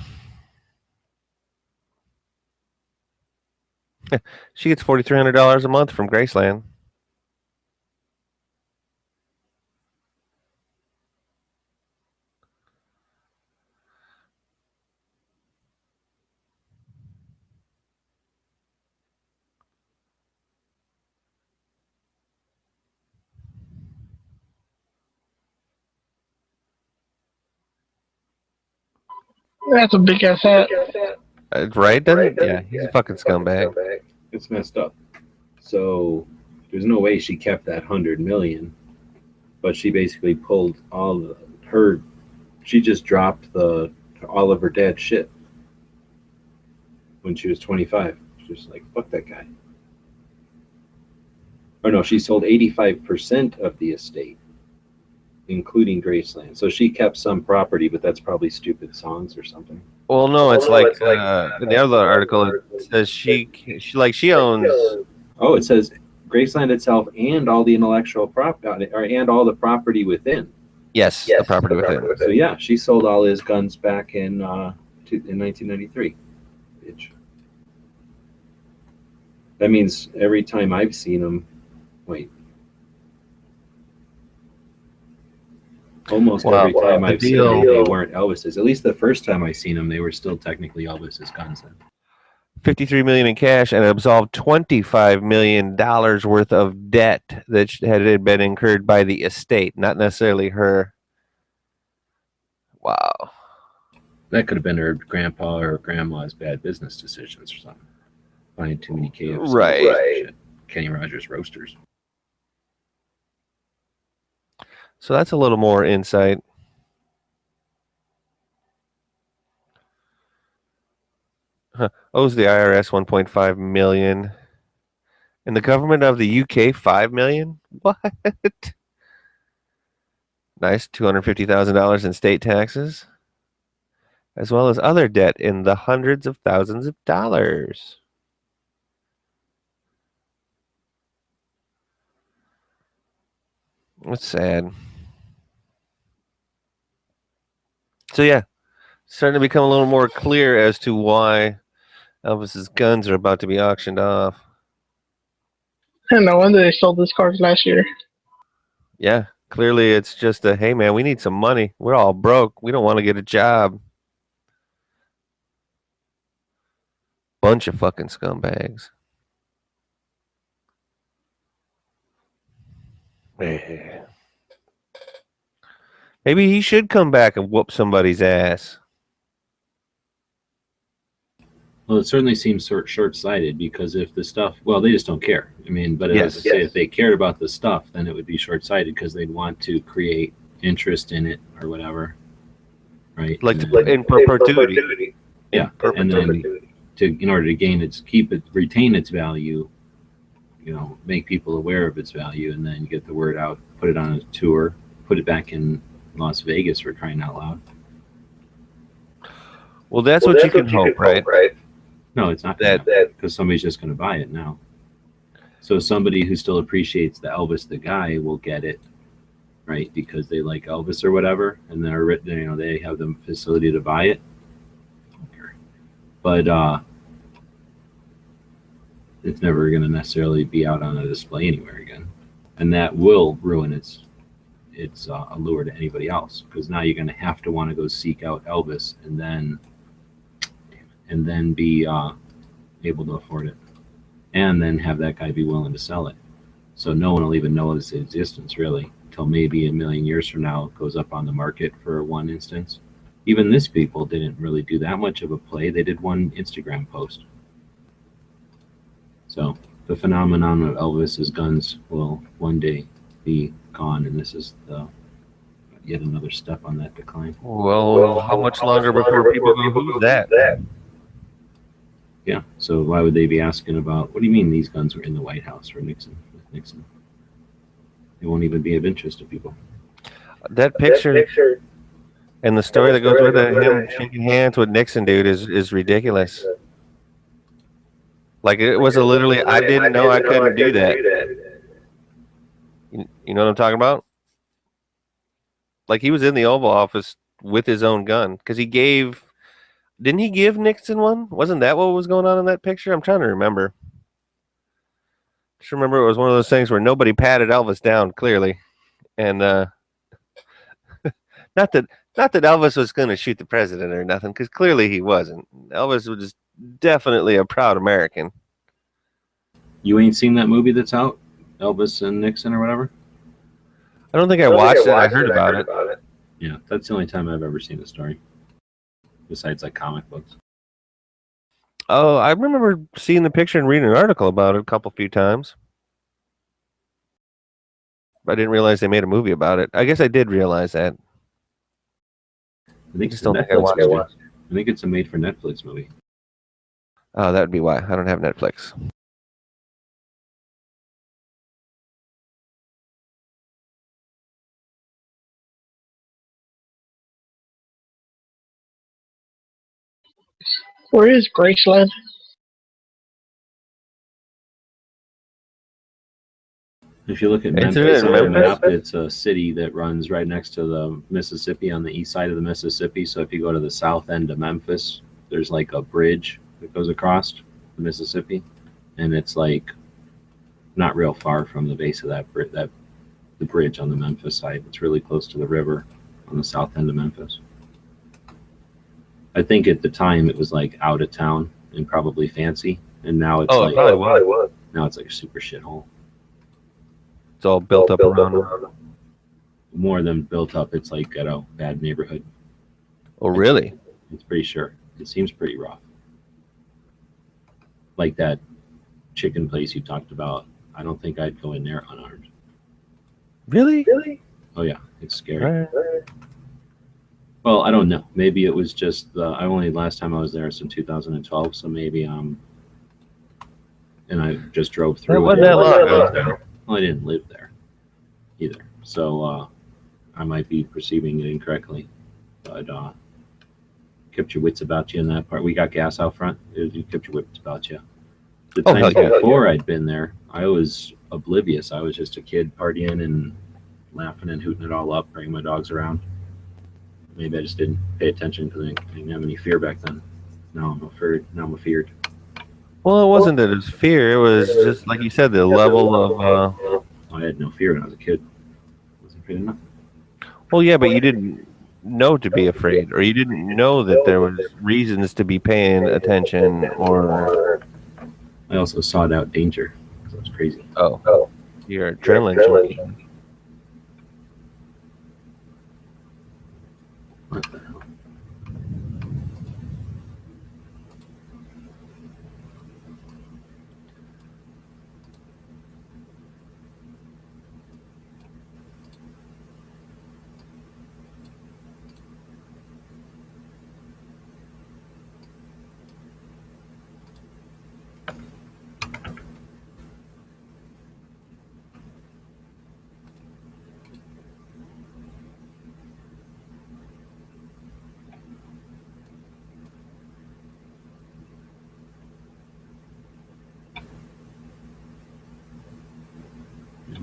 She gets $4,300 a month from Graceland. That's a big ass hat. Right? Doesn't it? Yeah, he's a fucking scumbag. It's messed up. So there's no way she kept that 100 million, but she basically pulled all her. She just dropped all of her dad's shit when she was 25. She was like, fuck that guy. Or no, she sold 85% of the estate, including Graceland. So she kept some property, but that's probably stupid songs or something. Well, no, it's like in the other article it says she owns. Oh, it says Graceland itself and all the intellectual property, and all the property within. Yes, the property within. So yeah, she sold all his guns back in 1993. Bitch. That means every time I've seen him, almost every time I've seen them, they weren't Elvis's. At least the first time I seen them, they were still technically Elvis's guns then. $53 million in cash and absolved $25 million worth of debt that had been incurred by the estate, not necessarily her. Wow. That could have been her grandpa or grandma's bad business decisions or something. Buying too many KFC. Right. Kenny Rogers roasters. So that's a little more insight. Owes the IRS $1.5 million. And the government of the UK $5 million? What? Nice. $250,000 in state taxes, as well as other debt in the hundreds of thousands of dollars. That's sad. So yeah, starting to become a little more clear as to why Elvis's guns are about to be auctioned off. No wonder they sold these cars last year. Yeah, clearly it's just a, hey man, we need some money. We're all broke. We don't want to get a job. Bunch of fucking scumbags. Maybe he should come back and whoop somebody's ass. Well, it certainly seems short-sighted because if the stuff, well, they just don't care. I mean, but if they cared about the stuff, then it would be short-sighted because they'd want to create interest in it or whatever, right? Like in perpetuity. Yeah, and then in order to retain its value, make people aware of its value, and then get the word out, put it on a tour, put it back in Las Vegas for crying out loud. Well, that's what you can hope, right? No, it's not That- because somebody's just going to buy it now. So somebody who still appreciates the Elvis the guy will get it, right? Because they like Elvis or whatever, and they're written, you know, they have the facility to buy it. But it's never going to necessarily be out on a display anywhere again, and that will ruin its allure to anybody else, because now you're going to have to want to go seek out Elvis and then be able to afford it, and then have that guy be willing to sell it. So no one will even know its existence really until maybe a million years from now it goes up on the market for one instance. Even this people didn't really do that much of a play. They did one Instagram post. So the phenomenon of Elvis's guns will one day be gone, and this is yet another step on that decline. Well, how much longer before people go, who's that? Yeah. So why would they be asking about? What do you mean these guns were in the White House for Nixon? With Nixon, it won't even be of interest to people. That picture and the story that goes with it, him shaking hands with Nixon, dude, is ridiculous. Like it was literally, I didn't know I couldn't do that. You know what I'm talking about? Like he was in the Oval Office with his own gun because didn't he give Nixon one? Wasn't that what was going on in that picture? I'm trying to remember. Just remember it was one of those things where nobody patted Elvis down clearly, and not that Elvis was going to shoot the president or nothing, because clearly he wasn't. Elvis was definitely a proud American. You ain't seen that movie that's out, Elvis and Nixon or whatever? I don't think I watched it. I heard about it. Yeah, that's the only time I've ever seen the story, besides like comic books. Oh, I remember seeing the picture and reading an article about it a few times. I didn't realize they made a movie about it. I guess I did realize that. I think just it's a don't think I watched Netflix movie. I think it's a made-for-Netflix movie. Oh, that would be why. I don't have Netflix. Where is Graceland? If you look at Isn't Memphis it on the Memphis? map, it's a city that runs right next to the Mississippi, on the east side of the Mississippi. So if you go to the south end of Memphis, there's like a bridge that goes across the Mississippi, and it's like not real far from the base of the bridge on the Memphis side. It's really close to the river on the south end of Memphis. I think at the time it was like out of town and probably fancy, and now it's It probably was. now it's like a super shithole. It's all built up around them. More than built up, it's like got a bad neighborhood. Oh, really? It's pretty sure. It seems pretty rough. Like that chicken place you talked about. I don't think I'd go in there unarmed. Really? Oh yeah, it's scary. Right. Well, I don't know. Maybe it was just last time I was there was in 2012, so maybe and I just drove through. That wasn't that long ago. Well, I didn't live there either, so I might be perceiving it incorrectly. But kept your wits about you in that part. We got gas out front. You kept your wits about you. The times before I'd been there, I was oblivious. I was just a kid partying and laughing and hooting it all up, bringing my dogs around. Maybe I just didn't pay attention because I didn't have any fear back then. Now I'm afraid. Now I'm afeared. Well, it wasn't that it was fear. It was just, like you said, the level of... I had no fear when I was a kid. I wasn't afraid of nothing. Well, yeah, but you didn't know to be afraid, or you didn't know that there was reasons to be paying attention, or... I also sought out danger. That was crazy. Oh. Your adrenaline junkie. What the hell?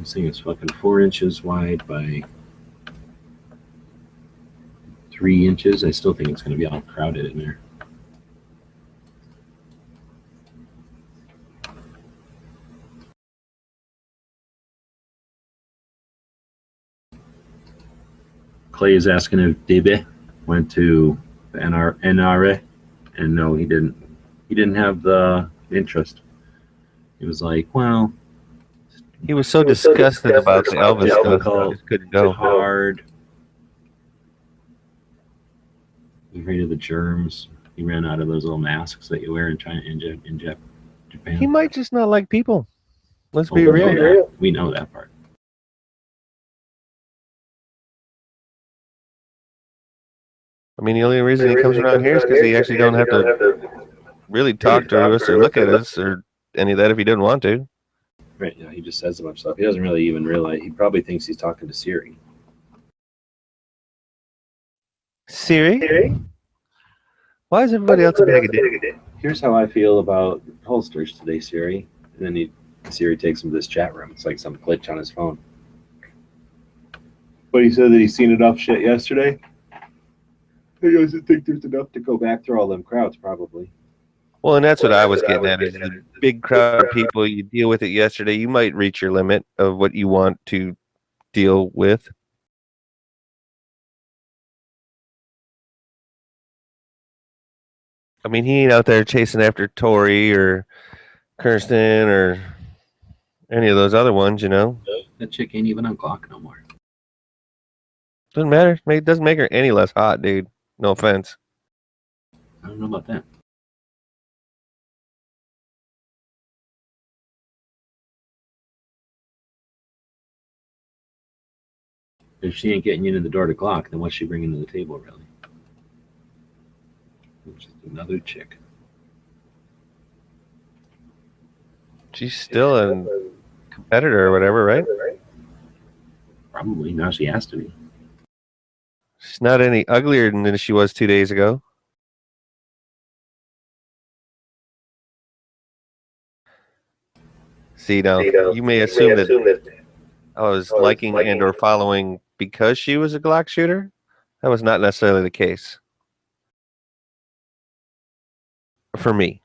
This thing is fucking 4 inches wide by 3 inches. I still think it's going to be all crowded in there. Clay is asking if DB went to the NRA, and no, he didn't. He didn't have the interest. He was like, well, He was so disgusted about the Elvis stuff. difficult, He just couldn't go. hard. He was afraid of the germs. He ran out of those little masks that you wear in China, in Japan. He might just not like people. Let's Oh, be real. we know that part. I mean, the only reason he comes around here is because he actually don't have to really talk to us or look at us or any of that if he didn't want to. Right, he just says a bunch of stuff. He doesn't really even realize. He probably thinks he's talking to Siri. Siri? Why is everybody else a bag of dick? Here's how I feel about holsters today, Siri. And then Siri takes him to this chat room. It's like some glitch on his phone. But he said that he's seen enough shit yesterday. He doesn't think there's enough to go back through all them crowds, probably. Well, and that's what I was getting at. Is the big crowd of people you deal with it yesterday, you might reach your limit of what you want to deal with. I mean, he ain't out there chasing after Tori or Kirsten or any of those other ones, you know. That chick ain't even on clock no more. Doesn't matter. It doesn't make her any less hot, dude. No offense. I don't know about that. If she ain't getting you into the door to clock, then what's she bringing to the table, really? Just another chick. She's still a competitor or whatever, right? Probably. Now she has to be. She's not any uglier than she was 2 days ago. See, now, you may assume that I was liking and or following because she was a Glock shooter. That was not necessarily the case. For me.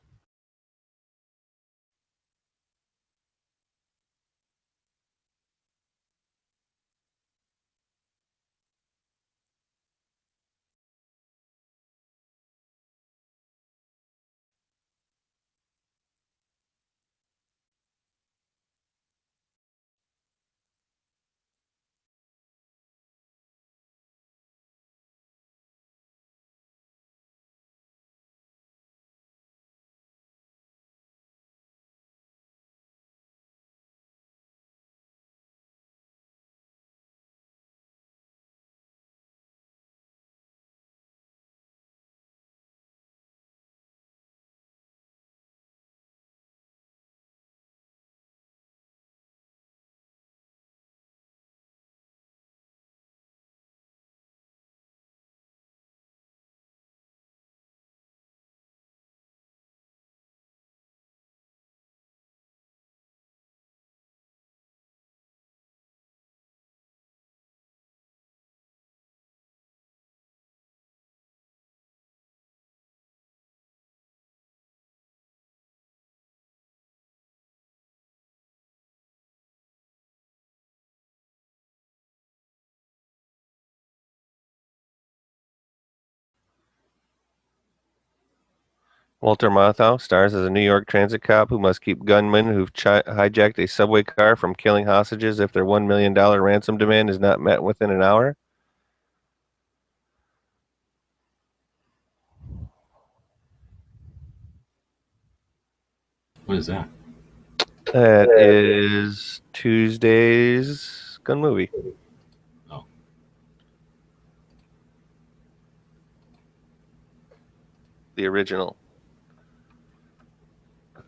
Walter Matthau stars as a New York transit cop who must keep gunmen who've hijacked a subway car from killing hostages if their $1 million ransom demand is not met within an hour. What is that? That is Tuesday's gun movie. Oh. The original.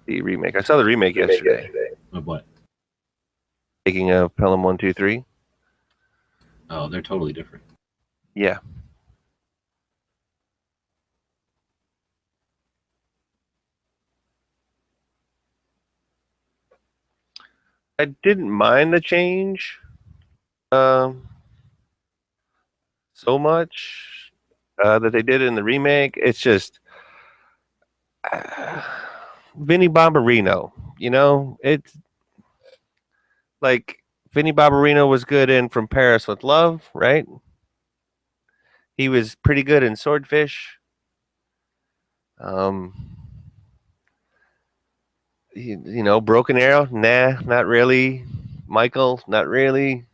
The remake. I saw the remake yesterday. Of what? Taking of Pelham 123. Oh, they're totally different. Yeah. I didn't mind the change so much that they did in the remake. It's just Vinny Barbarino, you know, it's like Vinny Barbarino was good in From Paris with Love, right? He was pretty good in Swordfish. You know, Broken Arrow, nah, not really. Michael, not really.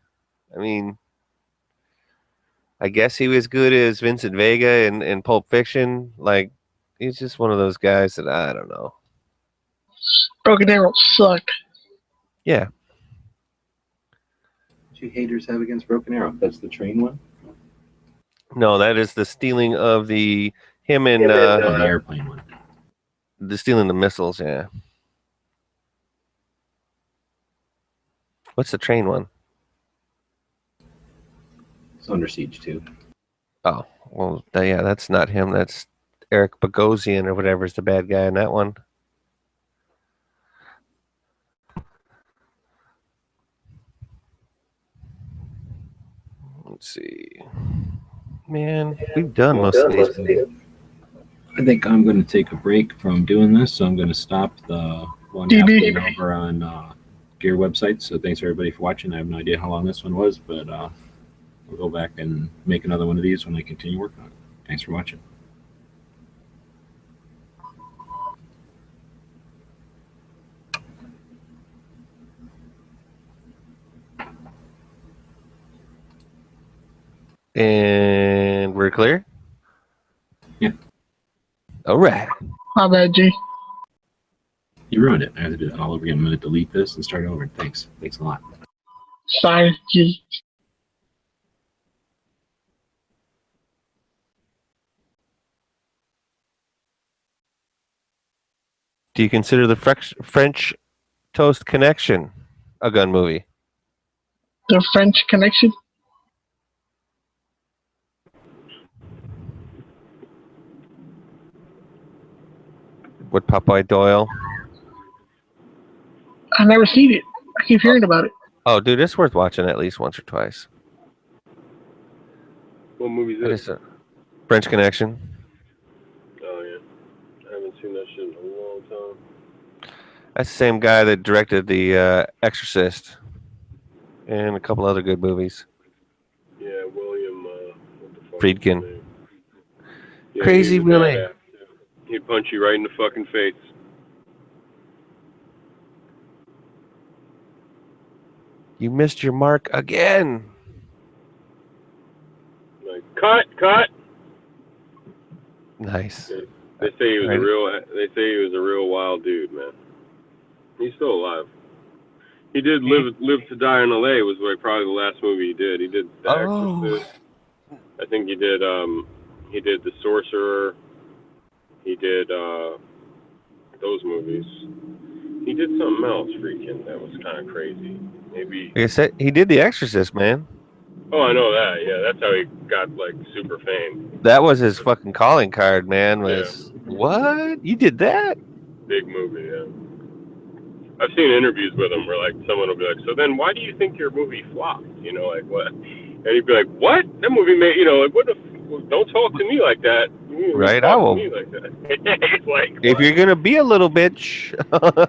I mean, I guess he was good as Vincent Vega in Pulp Fiction. Like, he's just one of those guys that I don't know. Broken Arrow sucked. Yeah. What you haters have against Broken Arrow? That's the train one? No, that is the stealing of the him and Oh, the airplane one. the stealing the missiles. Yeah. What's the train one? It's Under Siege too. Oh, well, yeah, that's not him. That's Eric Bogosian or whatever is the bad guy in that one. Let's see. Man, we've done most of these. I think I'm going to take a break from doing this, so I'm going to stop the one DB. happening over on Gear website. So thanks everybody for watching. I have no idea how long this one was, but we'll go back and make another one of these when I continue working on it. Thanks for watching. And we're clear? Yeah. All right. My bad, G. You ruined it. I have to do that all over again. I'm going to delete this and start over. Thanks. Thanks a lot. Sorry, G. Do you consider the French Toast Connection a gun movie? The French Connection? With Popeye Doyle? I never seen it. I keep hearing about it. Oh, dude, it's worth watching at least once or twice. What movie is That this? is a French Connection. Oh, yeah. I haven't seen that shit in a long time. That's the same guy that directed The Exorcist and a couple other good movies. Yeah, William, what the fuck Friedkin. is his name? Yeah, Crazy he was a Willie. badass, too. He'd punch you right in the fucking face. You missed your mark again. Like, cut! Nice. They say he was Right. They say he was a real wild dude, man. He's still alive. He did Live to Die in L.A. was like probably the last movie he did. He did The Exorcist. I think he did The Sorcerer. He did those movies. He did something else, freaking, that was kind of crazy. Maybe. Like I said, he did The Exorcist, man. Oh, I know that. Yeah, that's how he got like super fame. That was his fucking calling card, man. Was what? You did that? Big movie, yeah. I've seen interviews with him where like someone will be like, "So then, why do you think your movie flopped?" You know, like what? And he'd be like, "What? That movie made like what? Don't talk to me like that." Right, talk I will. To me like that. It's like, if what? you're gonna be a little bitch,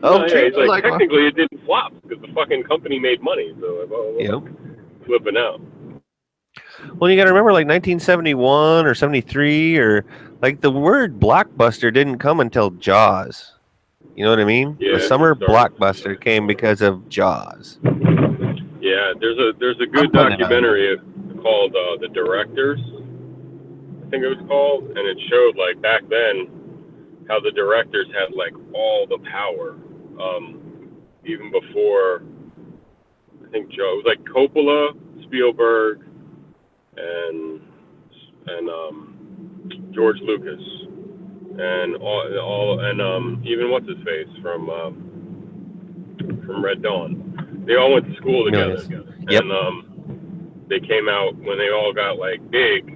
No, yeah, he's like technically it didn't flop because the fucking company made money. So like, well, flipping out. Well, you got to remember, like 1971 or 73, or like the word blockbuster didn't come until Jaws. You know what I mean? Yeah, the summer blockbuster came because of Jaws. Yeah, there's a good documentary called The Directors, I think it was called, and it showed like back then how the directors had like all the power, even before I think it was like Coppola, Spielberg, and George Lucas, and even what's his face from Red Dawn. They all went to school together. Yep. And they came out when they all got like big.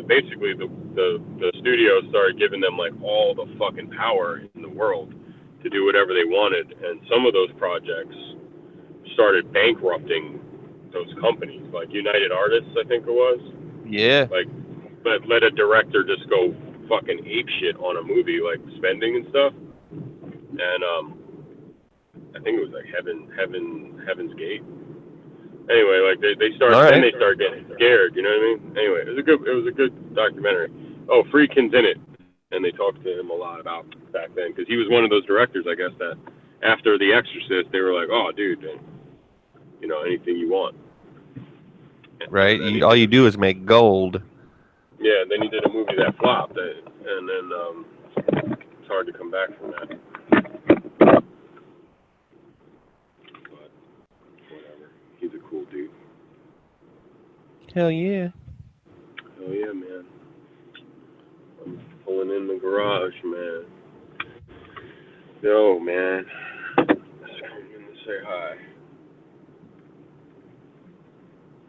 Basically the studios started giving them like all the fucking power in the world, to do whatever they wanted, and some of those projects started bankrupting those companies, like United Artists, I think it was. Yeah. Like, let a director just go fucking ape shit on a movie, like spending and stuff. And I think it was like Heaven's Gate. Anyway, like they start, All right. then they start getting scared. You know what I mean? Anyway, it was a good documentary. Oh, Friedkin's in it, and they talked to him a lot about back then because he was one of those directors, I guess, that after The Exorcist, they were like, oh, dude, you know, anything you want. Right. All you do is make gold. Yeah, then he did a movie that flopped, and then it's hard to come back from that. But whatever. He's a cool dude. Hell yeah. Oh yeah, man. I'm pulling in the garage, man. Yo, man. Just coming in to say hi.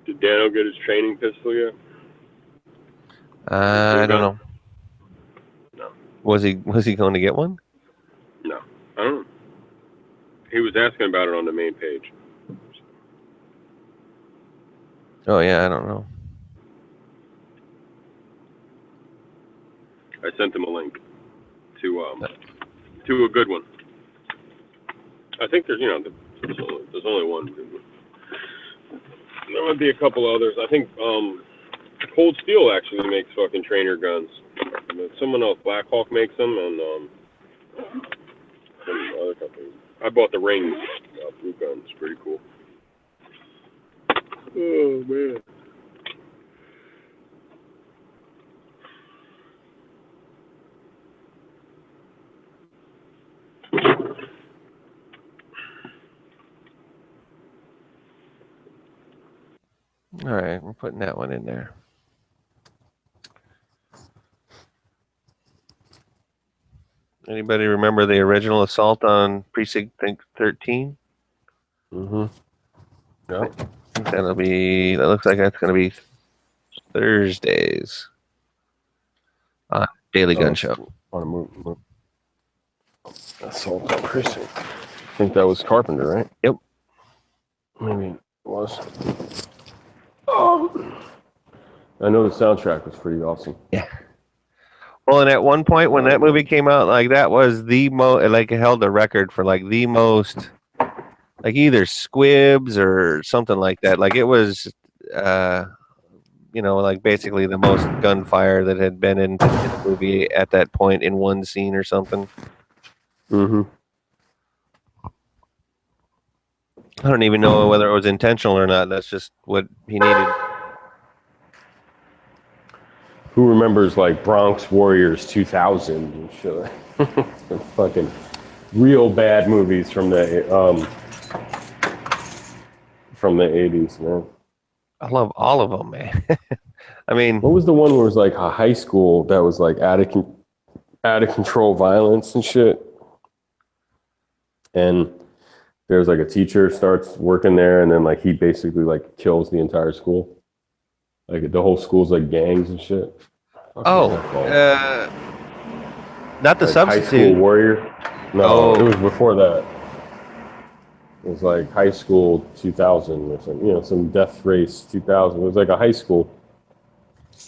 Did Dano get his training pistol yet? I don't know. No. Was he going to get one? No. I don't know. He was asking about it on the main page. Oh yeah, I don't know. I sent him a link to a good one. I think there's there's only one good one. There might be a couple others. I think Cold Steel actually makes fucking trainer guns. Someone else, Black Hawk makes them, and some other companies. I bought the Ring blue gun. It's pretty cool. Oh man. All right, we're putting that one in there. Anybody remember the original assault on Precinct 13? Mm-hmm. Yeah. That looks like that's going to be Thursdays on Daily Gun Show. On a move. Assault on Precinct. I think that was Carpenter, right? Yep. Maybe it was. Oh. I know the soundtrack was pretty awesome. Yeah. Well, and at one point when that movie came out, like that was the it held the record for like the most, like either squibs or something like that. Like it was, like basically the most gunfire that had been in a movie at that point in one scene or something. Mm-hmm. I don't even know whether it was intentional or not. That's just what he needed. Who remembers like Bronx Warriors 2000 and shit? Fucking real bad movies from the 80s, man. I love all of them, man. I mean, what was the one where it was like a high school that was like out of control violence and shit? And there's like a teacher starts working there, and then like he basically like kills the entire school. Like the whole school's like gangs and shit. not the like Substitute. High School Warrior. No, Oh. It was before that. It was like High School 2000 or something. Some Death Race 2000. It was like a high school.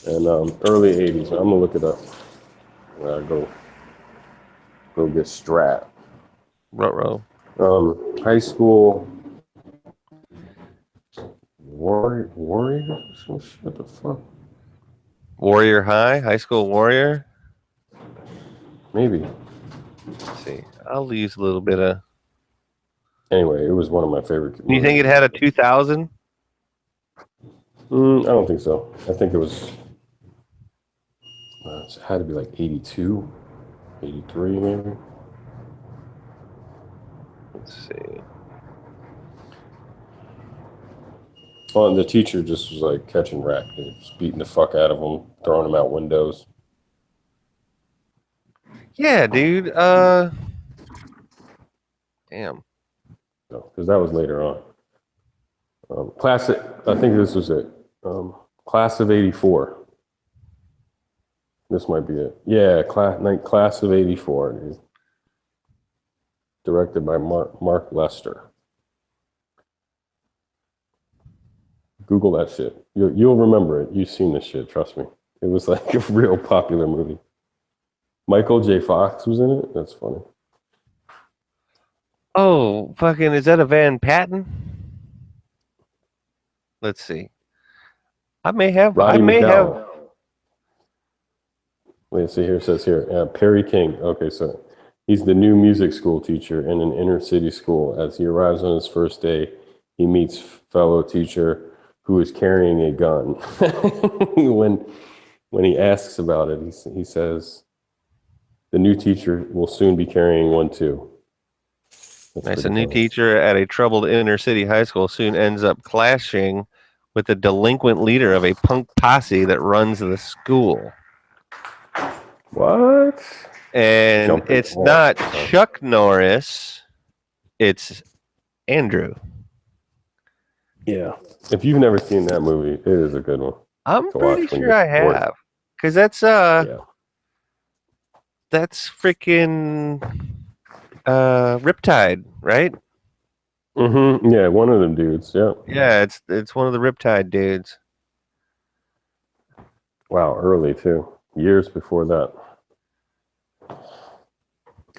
And early 80s. I'm gonna look it up. Go get strapped. Ruh-roh. High School Warrior? What the fuck? Warrior High School Warrior? Maybe. Let's see. I'll use a little bit of... Anyway, it was one of my favorite. You think it had a 2000? I don't think so. I think it was... it had to be like 82, 83 maybe. Let's see. Well, and the teacher just was like catching rat, just beating the fuck out of them, throwing them out windows. Yeah, dude. Damn. Because that was later on. I think this was it. Class of 84. This might be it. Yeah, class of 84. Dude. directed by Mark Lester. Google that shit. You'll remember it. You've seen this shit. Trust me. It was like a real popular movie. Michael J. Fox was in it. That's funny. Oh, fucking! Is that a Van Patten? Let's see. I may have. Roddy McDowell. Wait, see here. It says here. Perry King. Okay, so he's the new music school teacher in an inner city school. As he arrives on his first day, he meets fellow teacher who is carrying a gun. When he asks about it, he says, "The new teacher will soon be carrying one too." Nice. A new teacher at a troubled inner city high school soon ends up clashing with the delinquent leader of a punk posse that runs the school. What? And it's not Chuck Norris, it's Andrew. Yeah. If you've never seen that movie, it is a good one. I'm pretty sure I have. Because that's freaking Riptide, right? Mm-hmm. Yeah, one of them dudes. Yeah. Yeah, it's one of the Riptide dudes. Wow, early too. Years before that.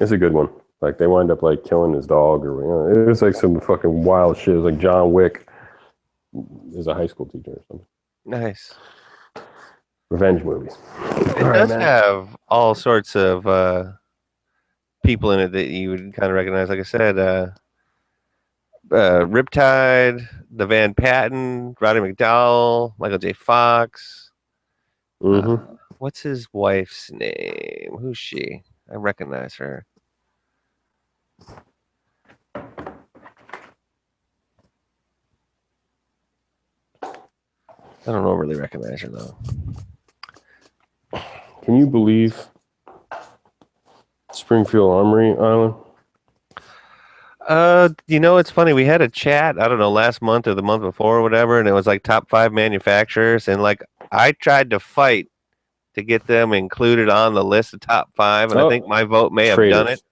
It's a good one. Like they wind up like killing his dog, or it was like some fucking wild shit. It was like John Wick is a high school teacher or something. Nice. Revenge movies. It does have all sorts of people in it that you would kind of recognize. Like I said, Riptide, the Van Patten, Roddy McDowell, Michael J. Fox. Mm-hmm. What's his wife's name? Who's she? I recognize her. I don't really recognize her though. Can you believe Springfield Armory Island? It's funny. We had a chat, I don't know, last month or the month before or whatever, and it was like top 5 manufacturers, and like I tried to fight to get them included on the list of top 5, and I think my vote may have done it.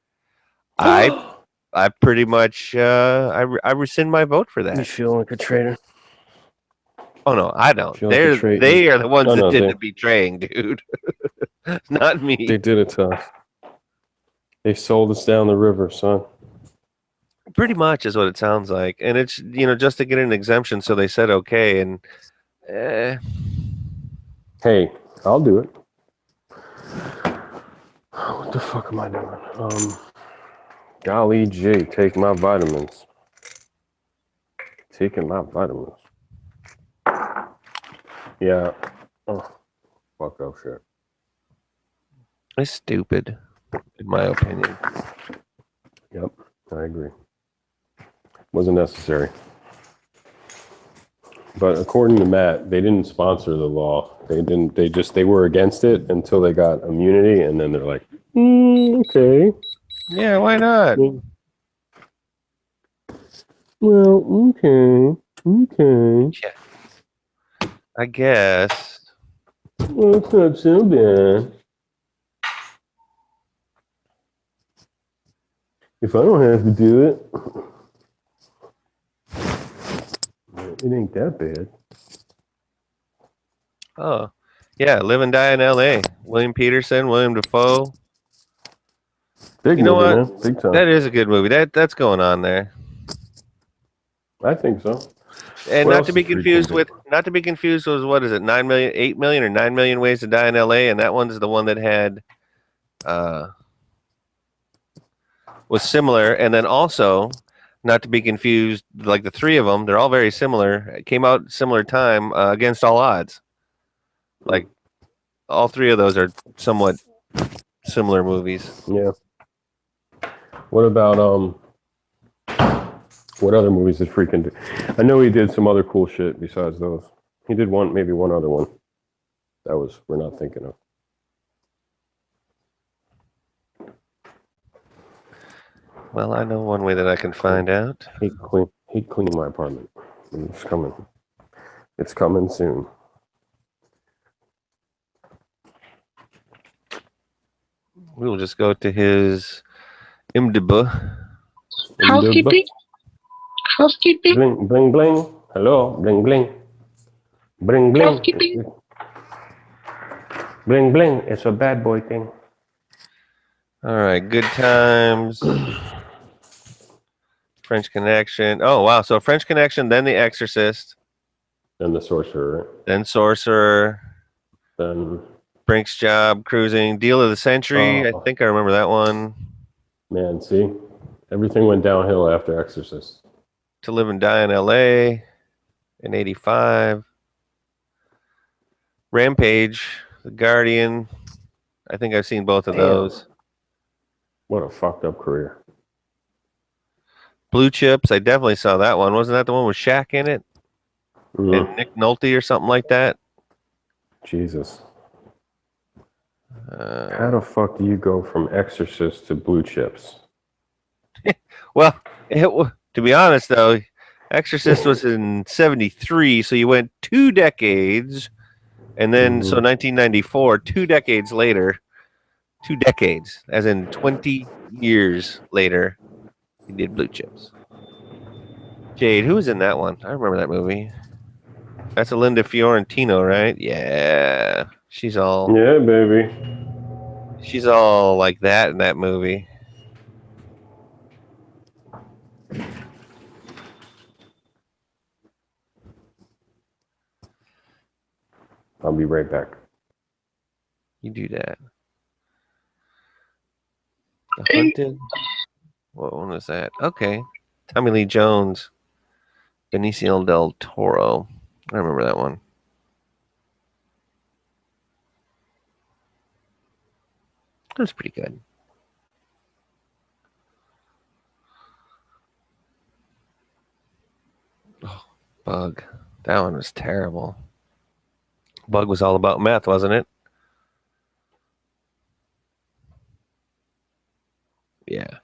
I pretty much I rescind my vote for that. You feel like a traitor? Oh no, I don't. They are the ones that did the betraying, dude. Not me. They did it to us. They sold us down the river, son. Pretty much is what it sounds like, and it's just to get an exemption, so they said okay, and hey, I'll do it. What the fuck am I doing? Golly gee, take my vitamins. Taking my vitamins. Yeah. Oh, fuck that shit. It's stupid, in my opinion. Yep, I agree. Wasn't necessary. But according to Matt, they didn't sponsor the law. They were against it until they got immunity, and then they're like, okay. Yeah, why not? Well, okay. Yeah. I guess. Well, it's not so bad. If I don't have to do it, it ain't that bad. Oh, yeah, Live and Die in L.A. William Peterson, William Dafoe. Big you know movie, what? Man. Big time. That is a good movie. That's going on there. I think so. And not to be confused with what is it, 9 million, 8 million, or 9 million ways to die in L.A. And that one's the one that had was similar, and then also not to be confused, like the three of them, they're all very similar. It came out similar time, Against All Odds. Like all three of those are somewhat similar movies. Yeah. What about what other movies did Freakin' do? I know he did some other cool shit besides those. He did maybe one other one. That we're not thinking of. Well, I know one way that I can find out. Hate cleaning my apartment. It's coming. It's coming soon. We will just go to his IMDb. Housekeeping? Housekeeping? Bling, bling, bling. Hello, bling, bling. Bling, bling. Housekeeping? Bling, bling. It's a bad boy thing. All right, Good Times. French Connection. Oh, wow. So French Connection, then The Exorcist, And the sorcerer. then Sorcerer, Then, Brink's Job, Cruising, Deal of the Century. I Oh. think I remember that one. man, see? Everything went downhill after Exorcist. To Live and Die in L.A. in 85. Rampage, The Guardian. I think I've seen both of Damn. those. What a fucked up career. Blue Chips, I definitely saw that one. Wasn't that the one with Shaq in it? Mm. And Nick Nolte or something like that? Jesus. How the fuck do you go from Exorcist to Blue Chips? Well, to be honest, though, Exorcist was in 73, so you went 2 decades. And then, so 1994, 2 decades later, 2 decades, as in 20 years later, he did Blue Chips. Jade, who was in that one? I remember that movie. That's a Linda Fiorentino, right? Yeah. She's all Yeah, baby. like that in that movie. I'll be right back. You do that. The Hunted. What one was that? Okay. Tommy Lee Jones. Benicio del Toro. I remember that one. That was pretty good. Oh, Bug. That one was terrible. Bug was all about meth, wasn't it? Yeah.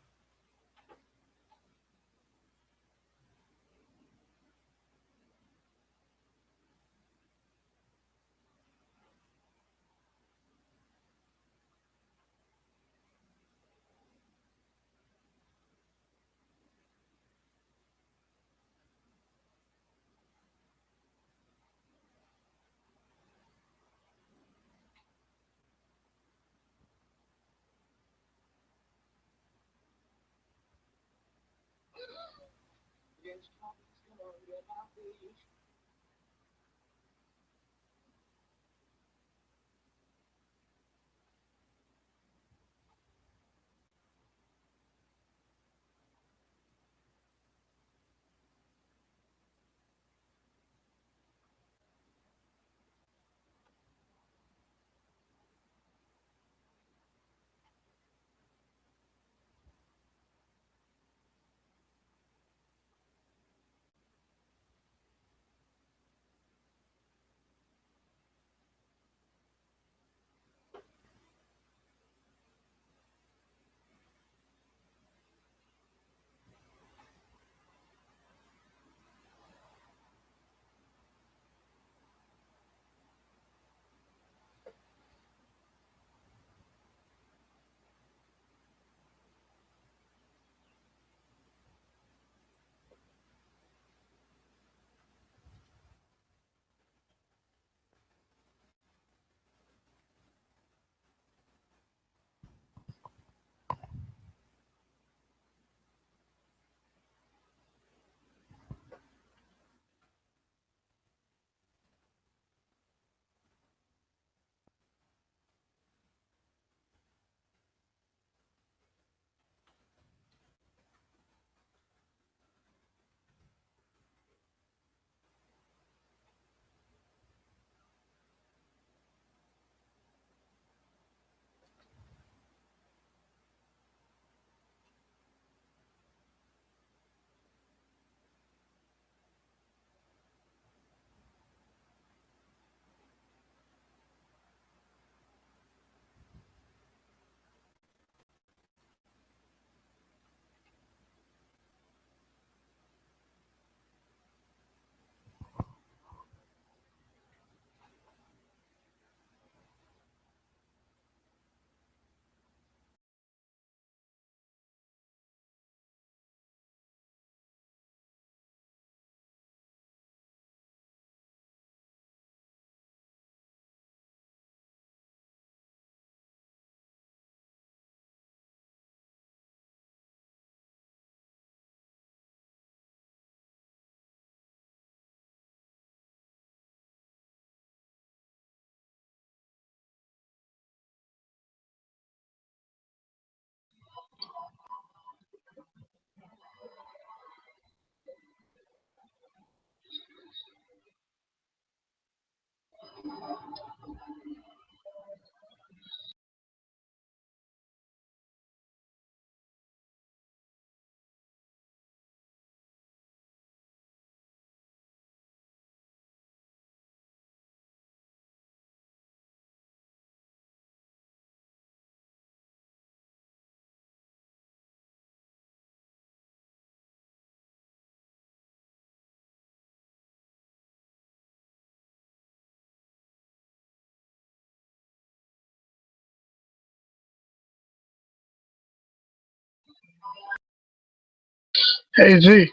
Hey Z,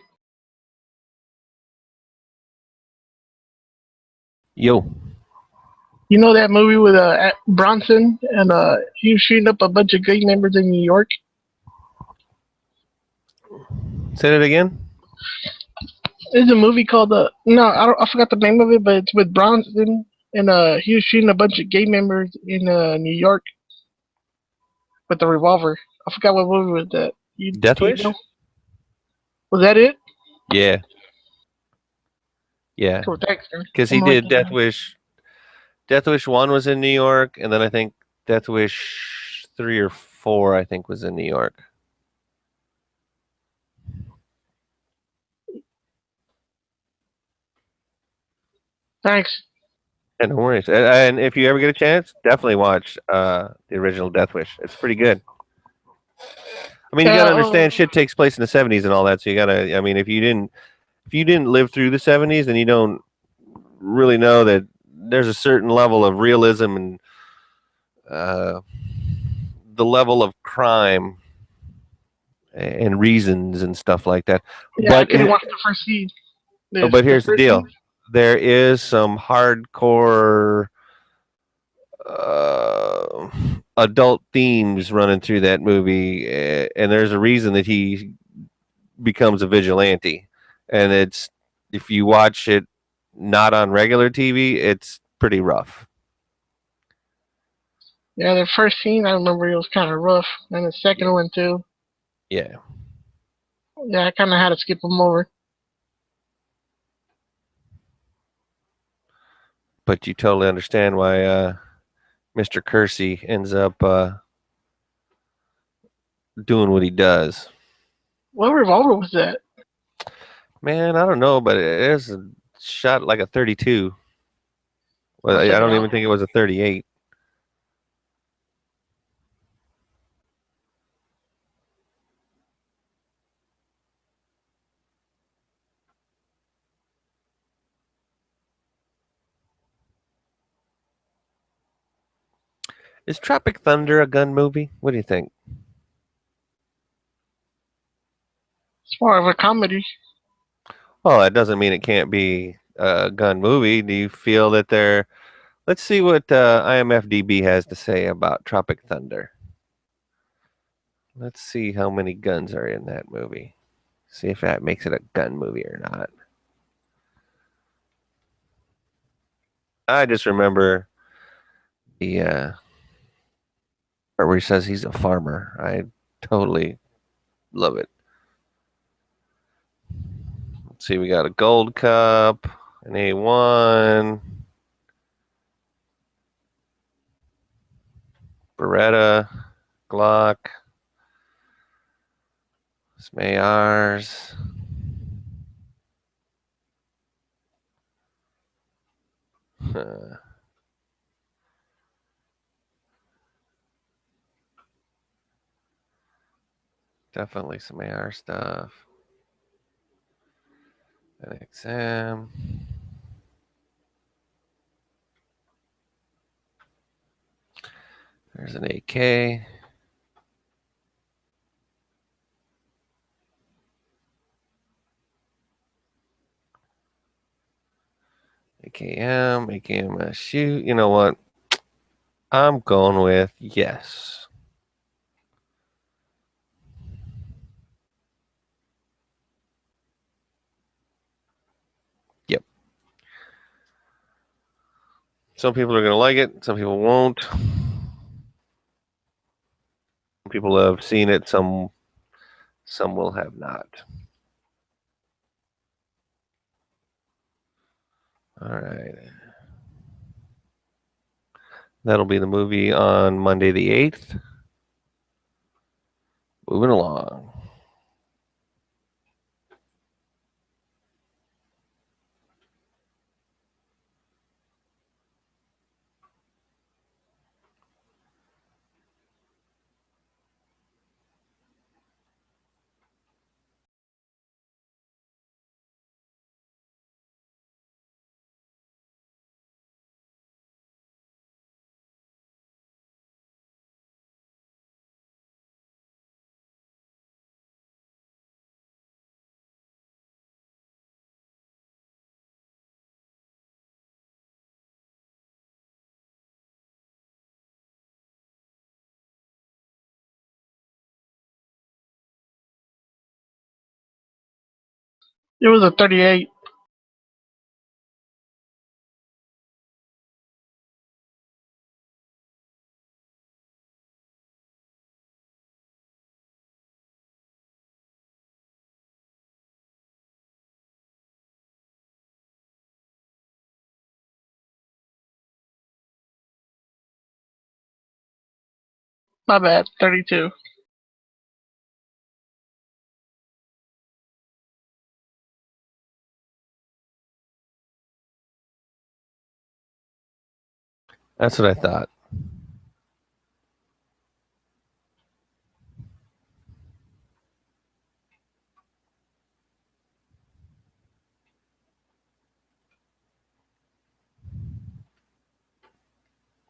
Yo. you know that movie with Bronson and he was shooting up a bunch of gang members in New York? Say that again? There's a movie called no, I forgot the name of it, but it's with Bronson and he was shooting a bunch of gang members in New York with a revolver. I forgot what movie was that. Death Do you Wish? know? Was that it? Yeah. Yeah. Cool, thanks, man. Because he I'm gonna write did that Death down. Wish. Death Wish 1 was in New York, and then I think Death Wish 3 or 4, I think, was in New York. Thanks. Yeah, no worries. And if you ever get a chance, definitely watch the original Death Wish. It's pretty good. I mean, you got to understand shit takes place in the 70s and all that, so you got to, I mean, if you didn't live through the 70s, then you don't really know that there's a certain level of realism and the level of crime and reasons and stuff like that. Yeah, I couldn't watch the first scene. But here's the deal: there is some hardcore adult themes running through that movie, and there's a reason that he becomes a vigilante. And it's if you watch it not on regular TV, it's pretty rough. Yeah, the first scene I remember it was kind of rough, and the second one too. Yeah. Yeah, I kind of had to skip them over. But you totally understand why Mr. Kersey ends up doing what he does. What revolver was that? Man, I don't know, but it is shot like a 32. Well, I don't even think it was a 38. Is Tropic Thunder a gun movie? What do you think? It's more of a comedy. Well, that doesn't mean it can't be a gun movie. Do you feel that they're... Let's see what IMFDB has to say about Tropic Thunder. Let's see how many guns are in that movie. See if that makes it a gun movie or not. I just remember the part where he says he's a farmer. I totally love it. Let's see, we got a Gold Cup, an A1, Beretta, Glock, Smayars. Definitely some AR stuff. An XM. There's an AK. AKM, shoot. You know what? I'm going with yes. Yep. Some people are going to like it. Some people won't. Some people have seen it. Some will have not. All right. That'll be the movie on Monday the 8th. Moving along. It was a 38. My bad, 32. That's what I thought.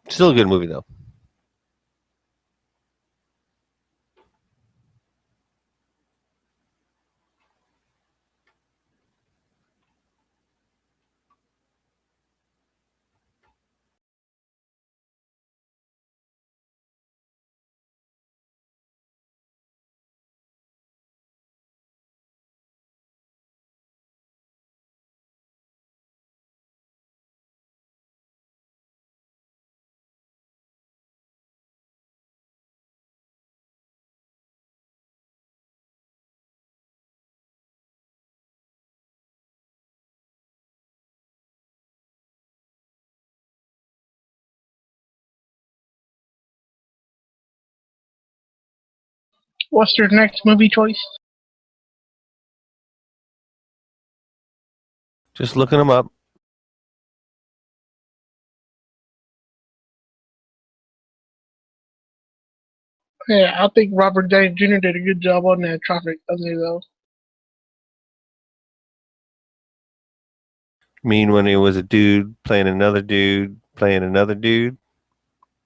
Still a good movie, though. What's your next movie choice? Just looking them up. Yeah, I think Robert Downey Jr. did a good job on that Traffic Thunder, though. Mean when he was a dude playing another dude playing another dude.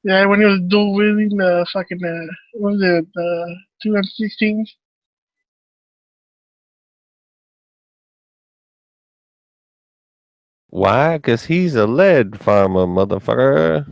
Yeah, when he was dual wielding the fucking, what was it, 216? Why? Because he's a lead farmer, motherfucker.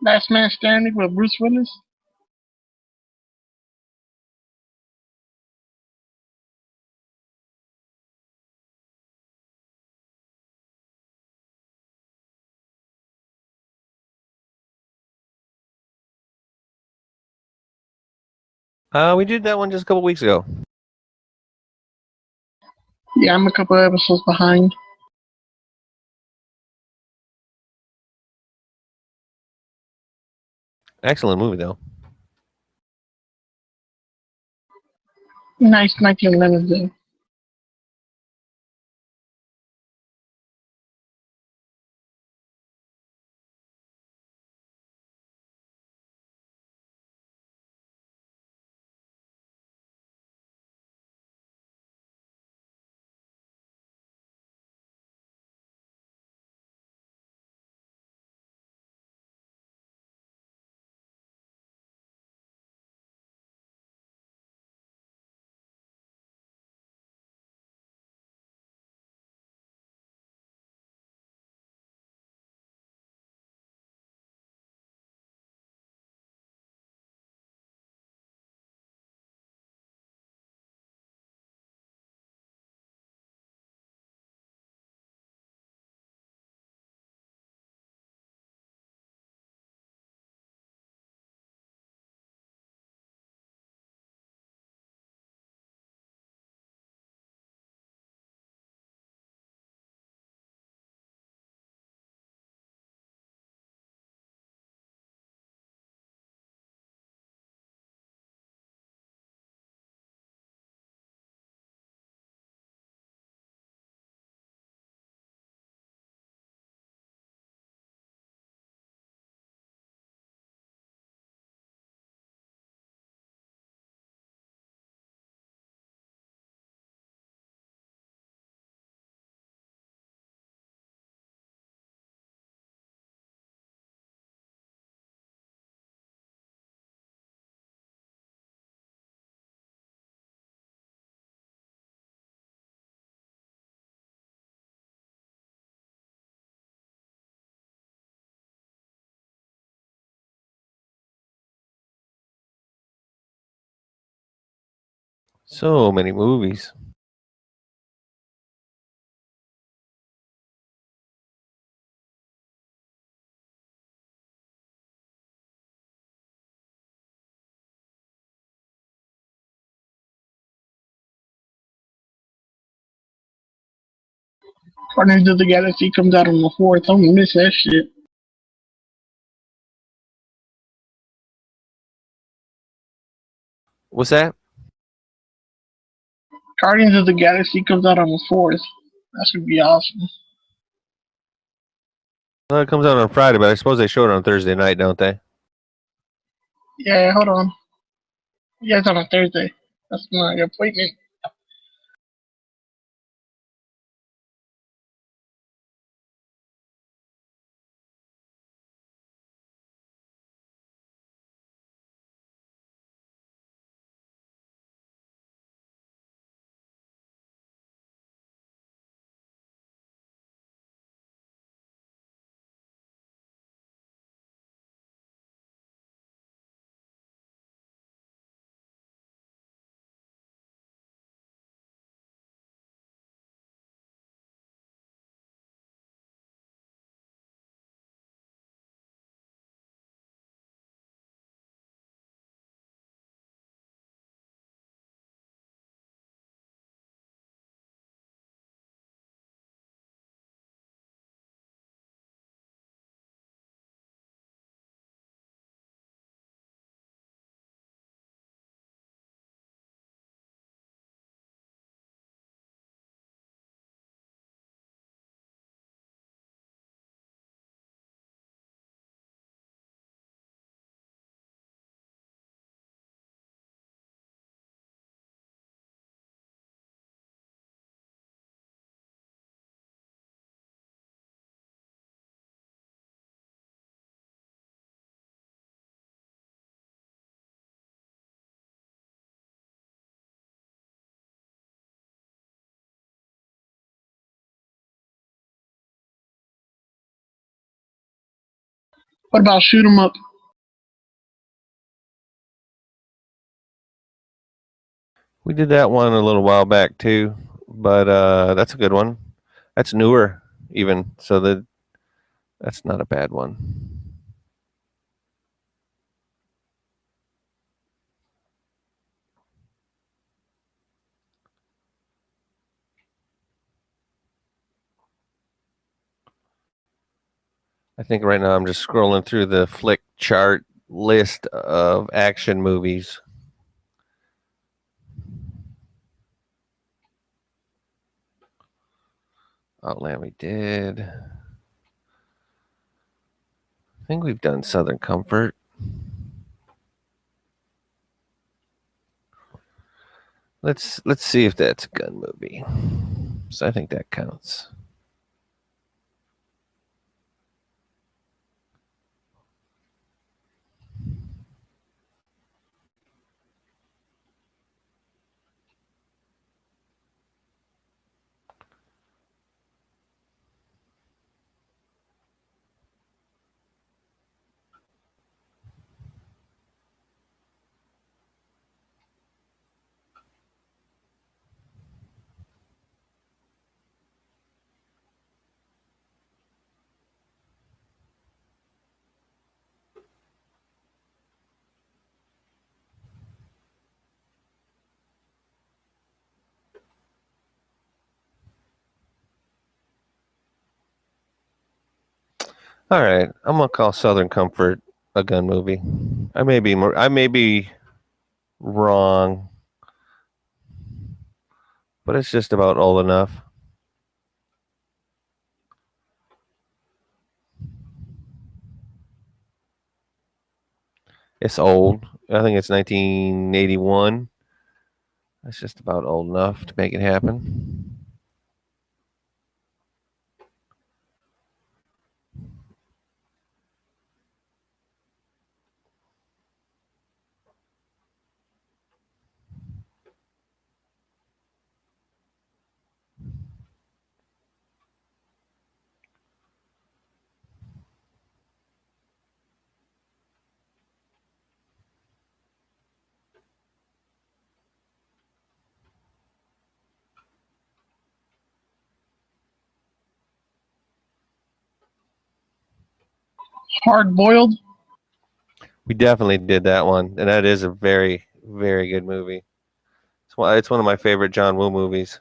Last Man Standing with Bruce Willis. We did that one just a couple weeks ago. Yeah, I'm a couple episodes behind. Excellent movie though. Nice 1911 though. So many movies. Guardians of the Galaxy comes out on the 4th. I'm gonna miss that shit. What's that? Guardians of the Galaxy comes out on the 4th. That's gonna be awesome. Well, it comes out on Friday, but I suppose they show it on Thursday night, don't they? Yeah, hold on. Yeah, it's on a Thursday. That's my appointment. What about shoot 'em up? We did that one a little while back too, but that's a good one. That's newer even, so that's not a bad one. I think right now I'm just scrolling through the flick chart list of action movies. Outland we did. I think we've done Southern Comfort. Let's see if that's a gun movie. So I think that counts. All right, I'm gonna call Southern Comfort a gun movie. I may be wrong, but it's just about old enough. It's old. I think it's 1981. That's just about old enough to make it happen. Hard boiled. We definitely did that one, and that is a very, very good movie. It's one of my favorite John Woo movies.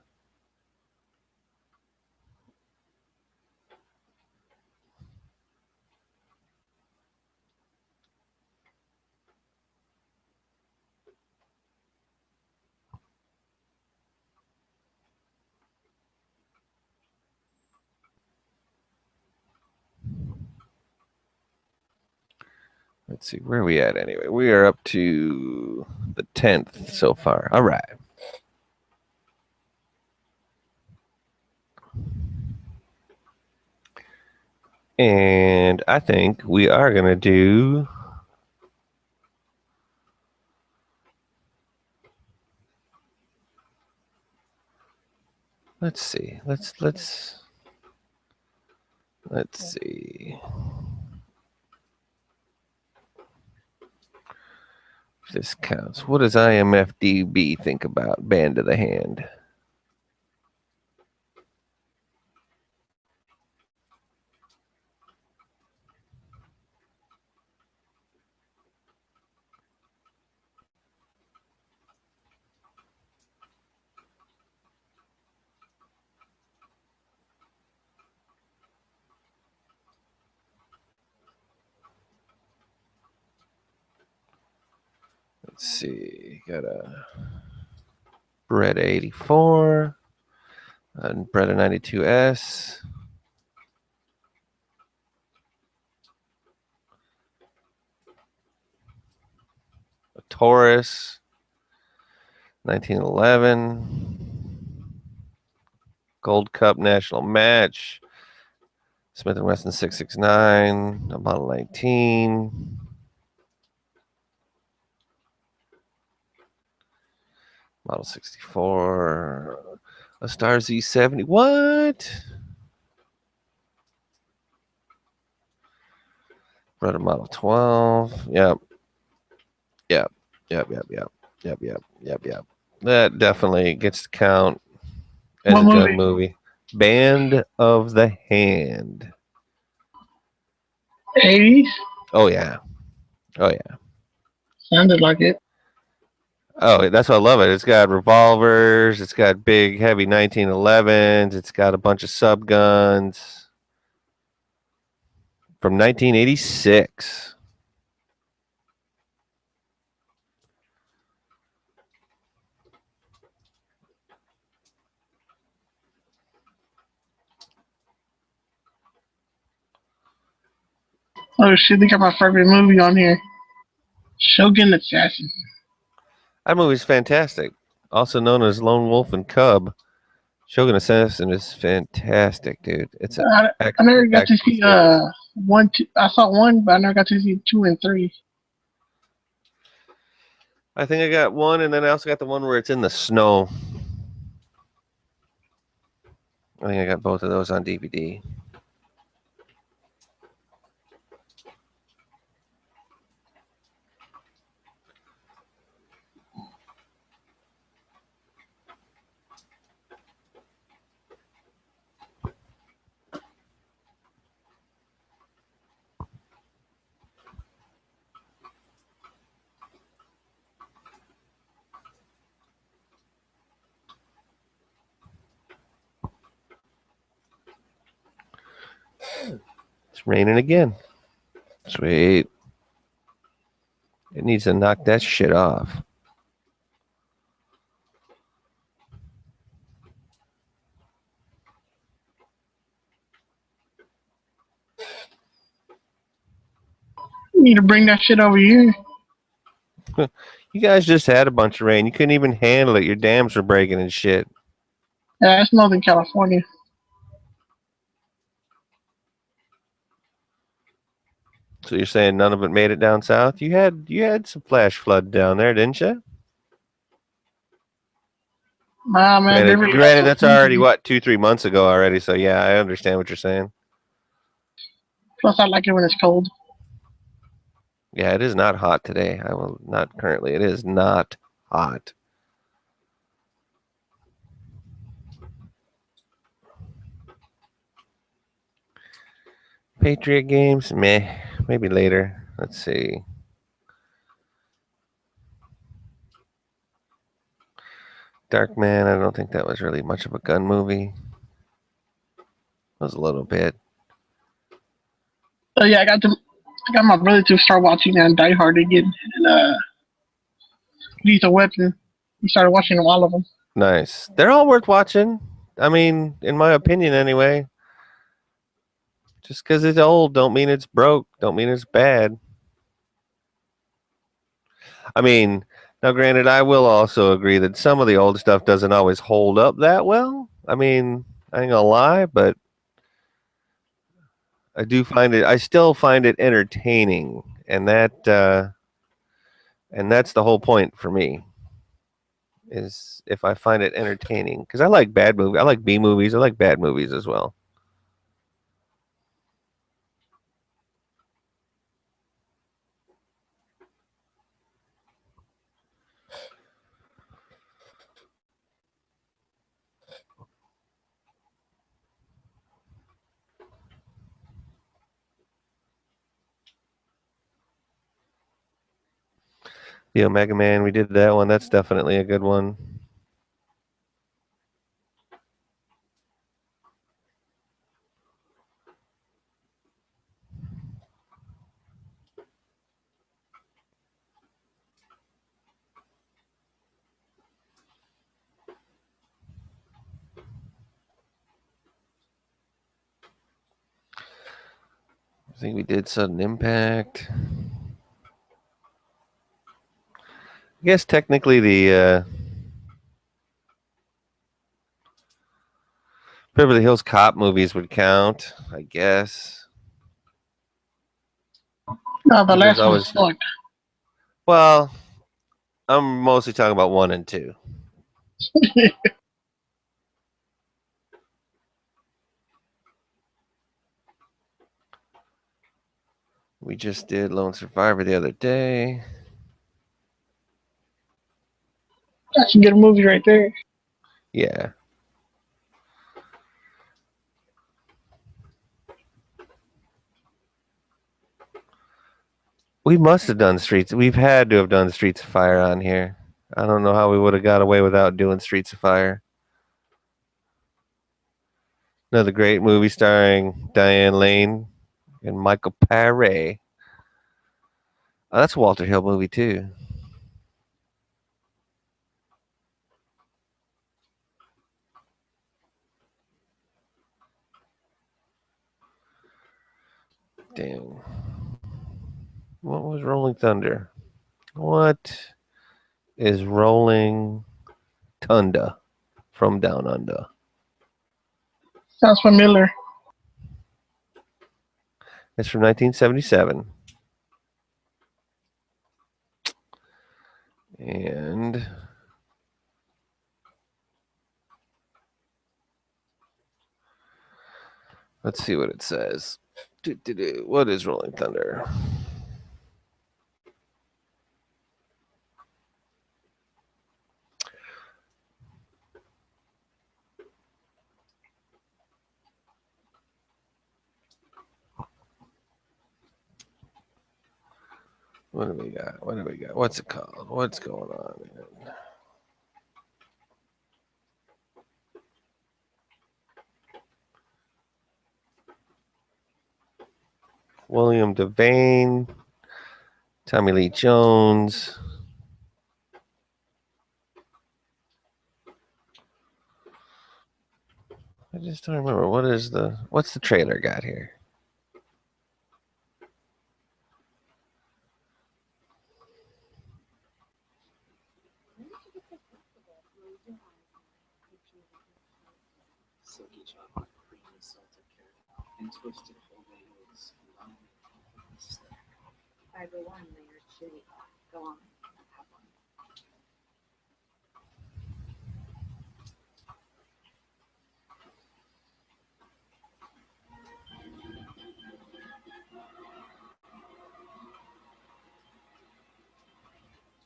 Let's see, where are we at anyway? We are up to the 10th so far. All right. And I think we are going to do let's see. Let's see. If this counts. What does IMFDB think about Band of the Hand? Let's see. Got a Beretta 84 and Beretta 92S. A Taurus 1911. Gold Cup National Match. Smith & Wesson 669. A Model 19. Model 64. A Star Z70. What? Brother Model 12. Yep. Yep. Yep. Yep. Yep. Yep. Yep. Yep. Yep. That definitely gets to count as What a gun movie? movie. Band of the Hand. 80s? Oh yeah. Oh yeah. Sounded like it. Oh, that's why I love it. It's got revolvers. It's got big, heavy 1911s. It's got a bunch of sub guns from 1986. Oh shit, they got my favorite movie on here. Shogun Assassin. That movie's fantastic. Also known as Lone Wolf and Cub. Shogun Assassin is fantastic, dude. It's an I never got to excellent see series. one. Two, I saw one, but I never got to see 2 and 3. I think I got one, and then I also got the one where it's in the snow. I think I got both of those on DVD. It's raining again. Sweet. It needs to knock that shit off. You need to bring that shit over here. You guys just had a bunch of rain. You couldn't even handle it. Your dams were breaking and shit. Yeah, that's Northern California. So you're saying none of it made it down south? You had some flash flood down there, didn't you? Nah, man, they really got Granted, so that's already stinky. what 2-3 months ago already. So yeah, I understand what you're saying. Plus, I like it when it's cold. Yeah, it is not hot today. I will not currently. It is not hot. Patriot games, meh. Maybe later. Let's see. Dark Man. I don't think that was really much of a gun movie. It was a little bit. Oh yeah, I got my brother to start watching Die Hard again, and Lethal Weapon. He started watching all of them. Nice. They're all worth watching. I mean, in my opinion, anyway. Just because it's old, don't mean it's broke. Don't mean it's bad. I mean, now granted, I will also agree that some of the old stuff doesn't always hold up that well. I mean, I ain't gonna lie, but I still find it entertaining, and that's the whole point for me. Is if I find it entertaining, because I like bad movies, I like B movies, I like bad movies as well. The Omega Man, we did that one. That's definitely a good one. I think we did Sudden Impact. I guess technically the Beverly Hills Cop movies would count, I guess. No, the There's last one always sucked. well, I'm mostly talking about 1 and 2. We just did Lone Survivor the other day. That's a good movie right there. Yeah. We must have done Streets. We've had to have done Streets of Fire on here. I don't know how we would have got away without doing Streets of Fire. Another great movie starring Diane Lane and Michael Paré. Oh, that's a Walter Hill movie too. Dang. What was Rolling Thunder? What is Rolling Thunder from Down Under? Sounds familiar. It's from 1977. And let's see what it says. What is Rolling Thunder? What do we got? What do we got? What's it called? What's going on? William Devane, Tommy Lee Jones. I just don't remember. What's the trailer got here?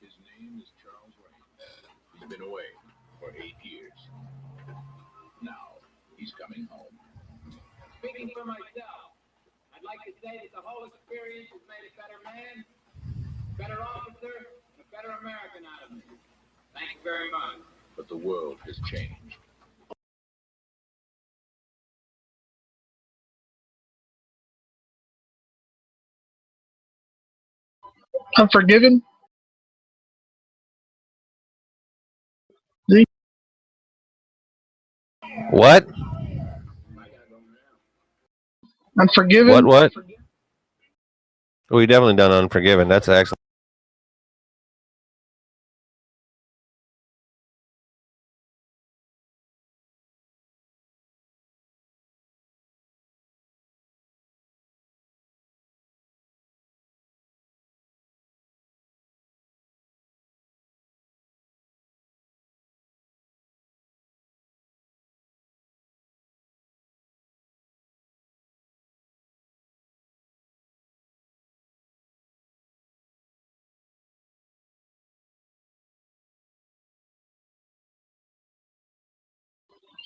His name is Charles Reich. He's been away for 8 years. Now he's coming home. Speaking for myself, I'd like to say that the whole experience has made a better man, a better officer, and a better American out of me. Thank you very much. But the world has changed. Unforgiven. What? Unforgiven. What? We definitely done Unforgiven. That's excellent.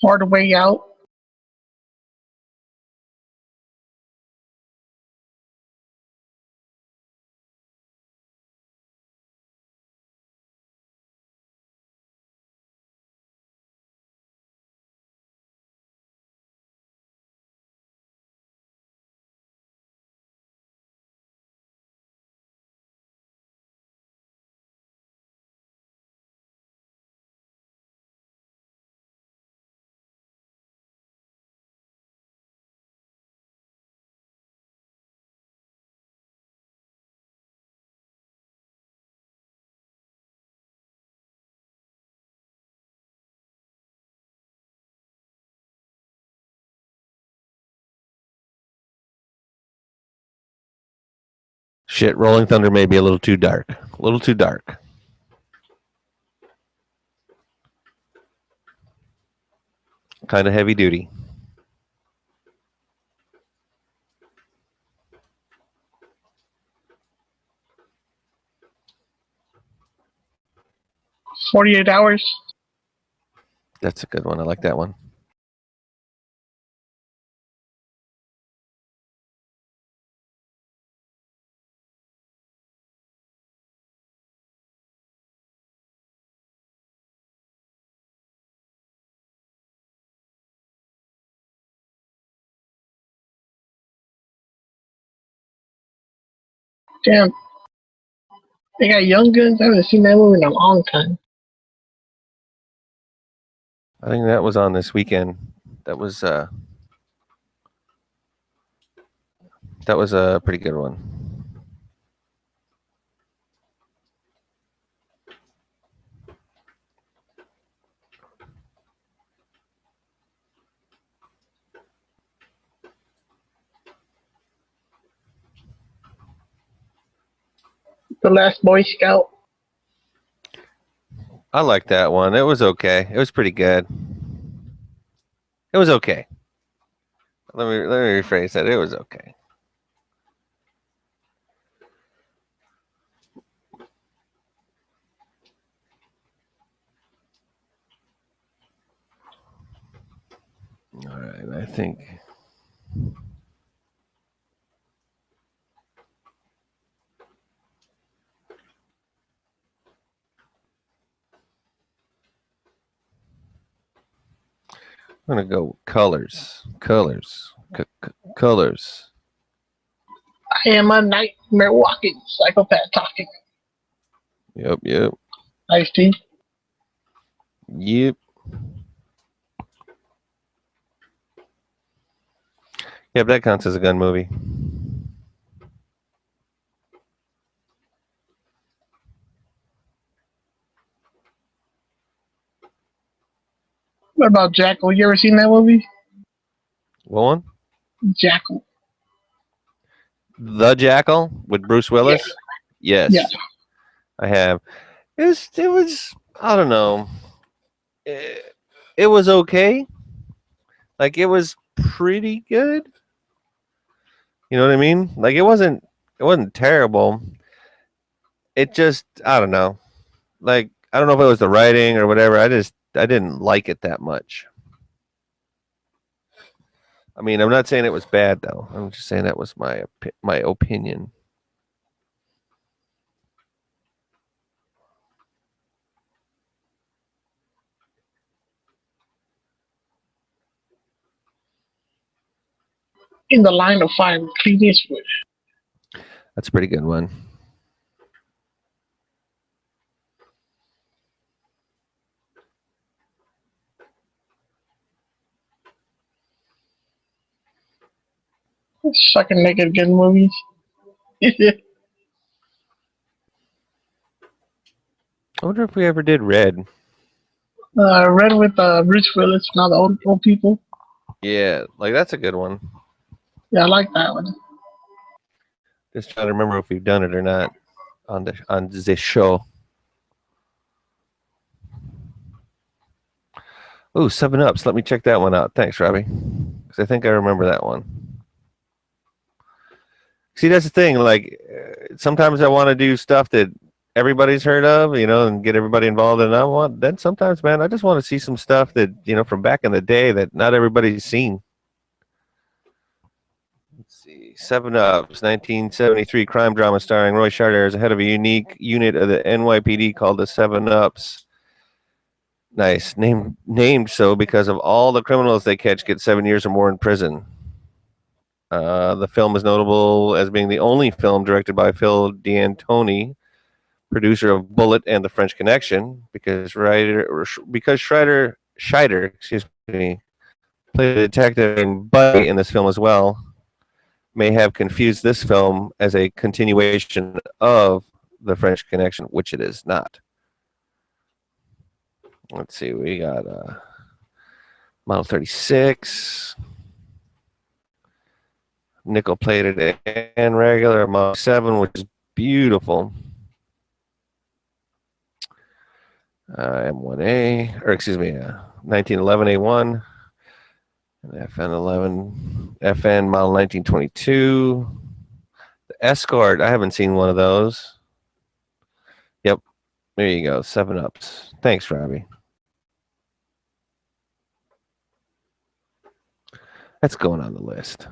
Hard way out. Shit, Rolling Thunder may be a little too dark. A little too dark. Kind of heavy duty. 48 hours. That's a good one. I like that one. Damn. They got Young Guns. I haven't seen that movie in a long time. I think that was on this weekend. That was a pretty good one. The Last Boy Scout. I like that one. It was okay. It was pretty good. It was okay. Let me rephrase that. It was okay. All right, I think. I'm gonna go colors. Colors. I am a nightmare walking psychopath talking. Yep. Ice-T. Yep. Yep, that counts as a gun movie. What about Jackal? You ever seen that movie? What one? Jackal. The Jackal with Bruce Willis? Yes. Yeah. I have. It was I don't know. It was okay. Like it was pretty good. You know what I mean? Like it wasn't terrible. It just I don't know. Like I don't know if it was the writing or whatever. I didn't like it that much. I mean, I'm not saying it was bad though. I'm just saying that was my opinion. In the Line of Fire with Clint Eastwood. That's a pretty good one. Sucking naked gun movies. I wonder if we ever did Red. Red with Bruce Willis and all the old people. Yeah, like that's a good one. Yeah, I like that one. Just trying to remember if we've done it or not on the show. Oh, 7-Ups. Let me check that one out. Thanks, Robbie. Because I think I remember that one. See, that's the thing. Like, sometimes I want to do stuff that everybody's heard of, and get everybody involved. And then sometimes, man, I just want to see some stuff that, from back in the day that not everybody's seen. Let's see. 7-Ups, 1973 crime drama starring Roy Scheider as head of a unique unit of the NYPD called the 7-Ups. Nice. Named so because of all the criminals they catch get 7 years or more in prison. The film is notable as being the only film directed by Phil D'Antoni, producer of Bullet and The French Connection, because Scheider, played a detective named Buddy in this film as well, may have confused this film as a continuation of The French Connection, which it is not. Let's see, we got Model 36, nickel plated and regular, Model 7, which is beautiful. M1A, or excuse me, 1911 A1, and FN11, FN model 1922. The Escort, I haven't seen one of those. Yep, There you go. 7-Ups. Thanks, Robbie. That's going on the list.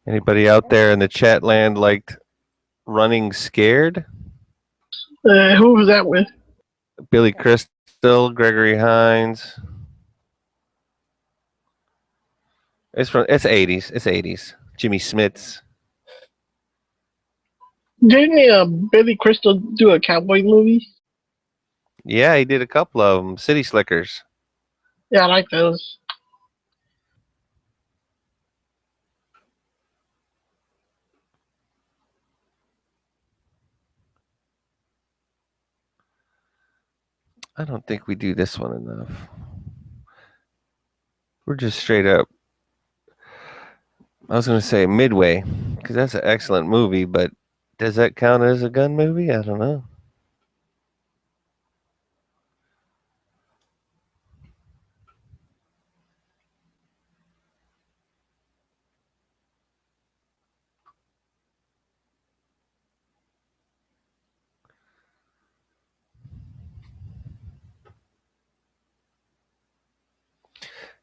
Anybody out there in the chat land liked Running Scared? Who was that with? Billy Crystal, Gregory Hines. It's 80s. It's 80s. Jimmy Smits. Didn't Billy Crystal do a cowboy movie? Yeah, he did a couple of them. City Slickers. Yeah, I like those. I don't think we do this one enough. We're just straight up. I was going to say Midway, because that's an excellent movie, but does that count as a gun movie? I don't know.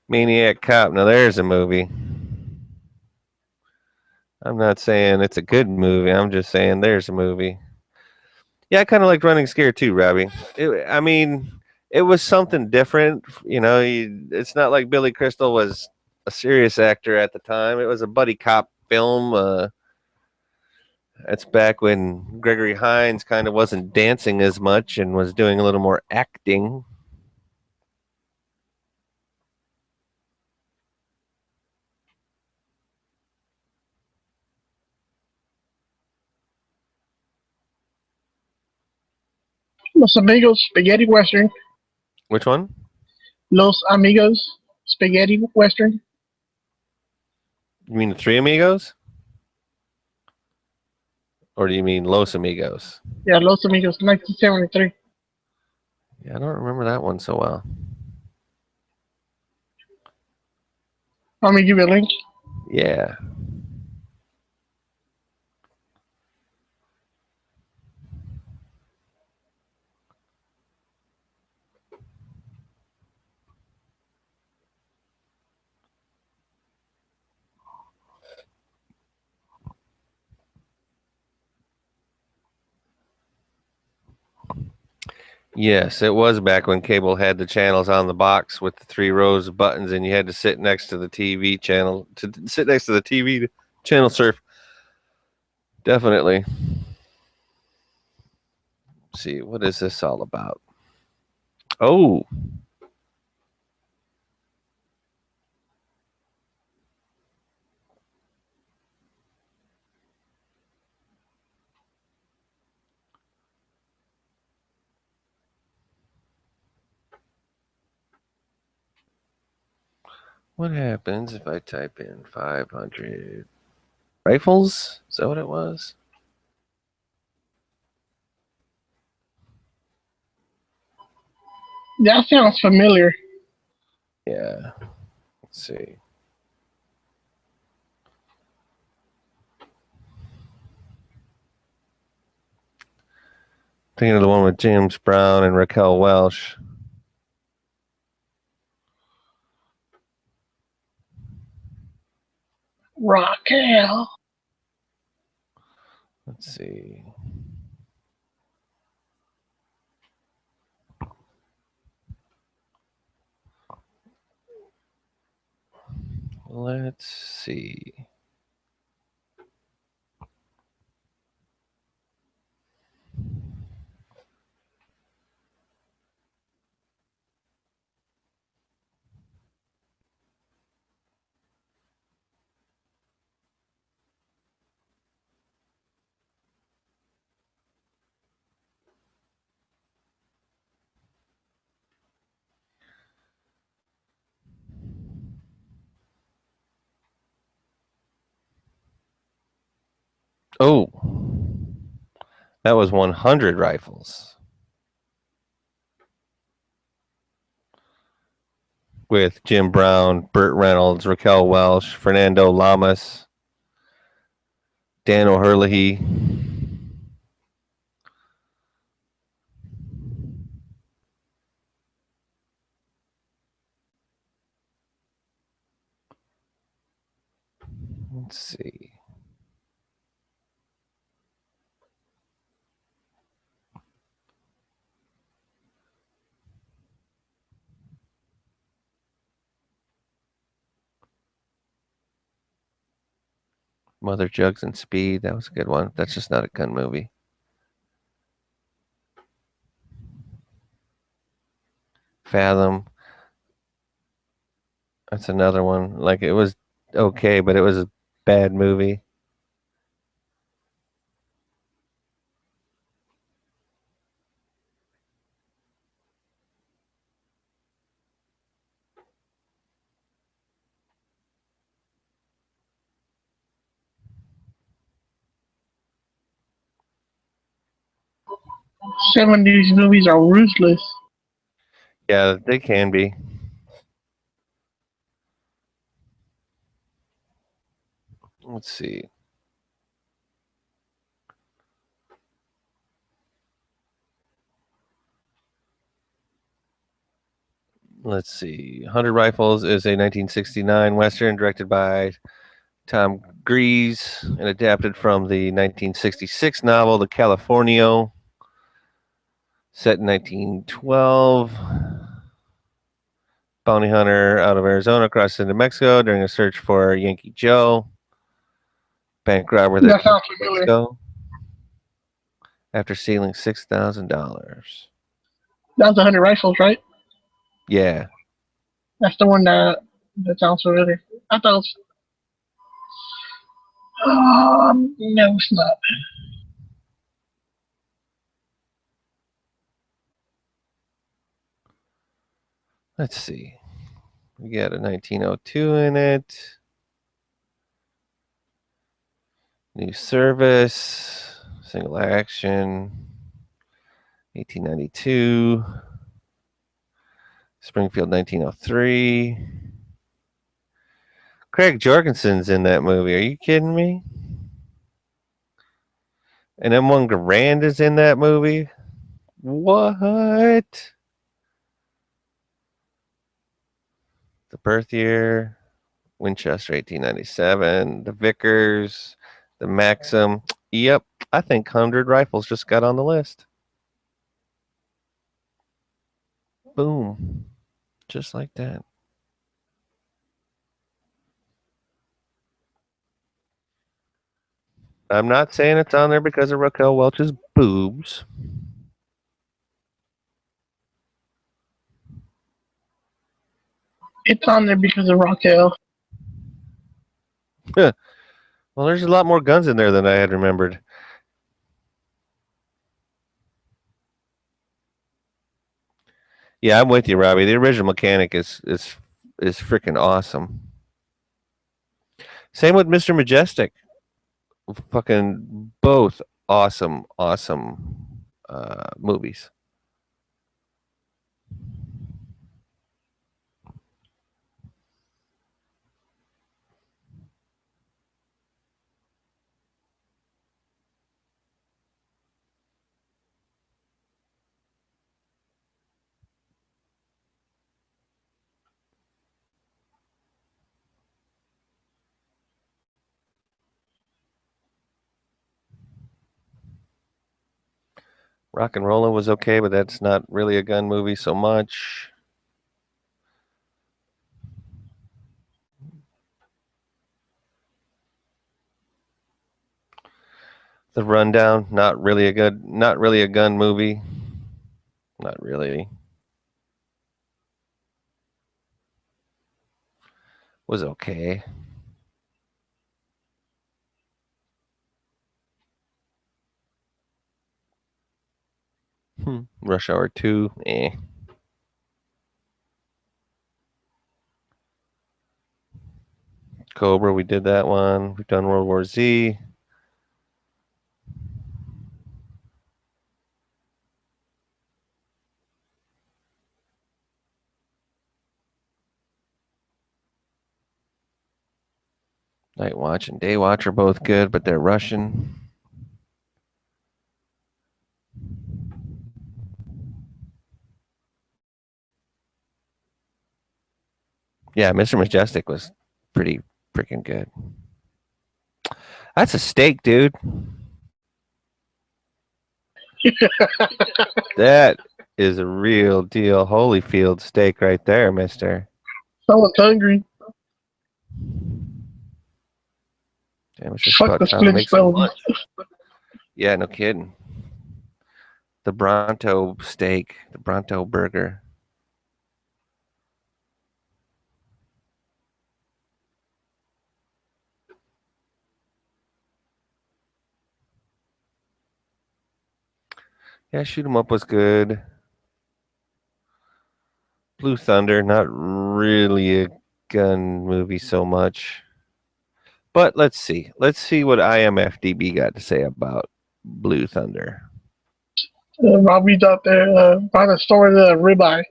Maniac Cop. Now there's a movie. I'm not saying it's a good movie. I'm just saying there's a movie. Yeah, I kind of liked Running Scared too, Robbie. I mean, it was something different. You know, it's not like Billy Crystal was a serious actor at the time. It was a buddy cop film. That's back when Gregory Hines kind of wasn't dancing as much and was doing a little more acting. Los Amigos Spaghetti Western. Which one? Los Amigos Spaghetti Western. You mean the Three Amigos? Or do you mean Los Amigos? Yeah, Los Amigos, 1973. Yeah, I don't remember that one so well. Want me to give you a link? Yeah. Yes, it was back when cable had the channels on the box with the 3 rows of buttons, and you had to sit next to the TV channel to channel surf. Definitely. Let's see, what is this all about? Oh, what happens if I type in 500? Rifles? Is that what it was? That sounds familiar. Yeah. Let's see. Thinking of the one with James Brown and Raquel Welch. Raquel. Let's see. Let's see. Oh, that was 100 rifles with Jim Brown, Burt Reynolds, Raquel Welch, Fernando Lamas, Dan O'Herlihy. Let's see. Mother Jugs and Speed. That was a good one. That's just not a gun movie. Fathom. That's another one. Like, it was okay, but it was a bad movie. Some of these movies are ruthless. Yeah, they can be. Let's see. Let's see. 100 Rifles is a 1969 Western directed by Tom Grease and adapted from the 1966 novel The Californio, set in 1912. Bounty hunter out of Arizona crosses into Mexico during a search for Yankee Joe, bank robber that That came sounds to familiar. Mexico after stealing $6,000. That was 100 Rifles, right? Yeah. That's the one that sounds familiar. I thought it was. No, it's not. Let's see. We got a 1902 in it. New Service, Single Action, 1892. Springfield, 1903. Craig Jorgensen's in that movie. Are you kidding me? And M1 Garand is in that movie? What? The Birth Year, Winchester, 1897. The Vickers, the Maxim. Yep, I think 100 Rifles just got on the list. Boom. Just like that. I'm not saying it's on there because of Raquel Welch's boobs. It's on there because of Raquel. Well, there's a lot more guns in there than I had remembered. Yeah, I'm with you, Robbie. The original mechanic is freaking awesome. Same with Mr. Majestic. fucking both awesome movies. Rock and Rolla was okay, but that's not really a gun movie so much. The Rundown, not really a gun movie. Not really. Was okay. Rush Hour 2, eh. Cobra, we did that one. We've done World War Z. Night Watch and Day Watch are both good, but they're Russian. Yeah, Mr. Majestic was pretty freaking good. That's a steak, dude. That is a real deal Holyfield steak right there, mister. Someone's hungry. Damn, it's just Fuck about the time to split make some stones. lunch. Yeah, no kidding. The Bronto steak, the Bronto burger. Yeah, Shoot 'em Up was good. Blue Thunder, not really a gun movie so much. But let's see. Let's see what IMFDB got to say about Blue Thunder. Robbie's out there trying to store the ribeye.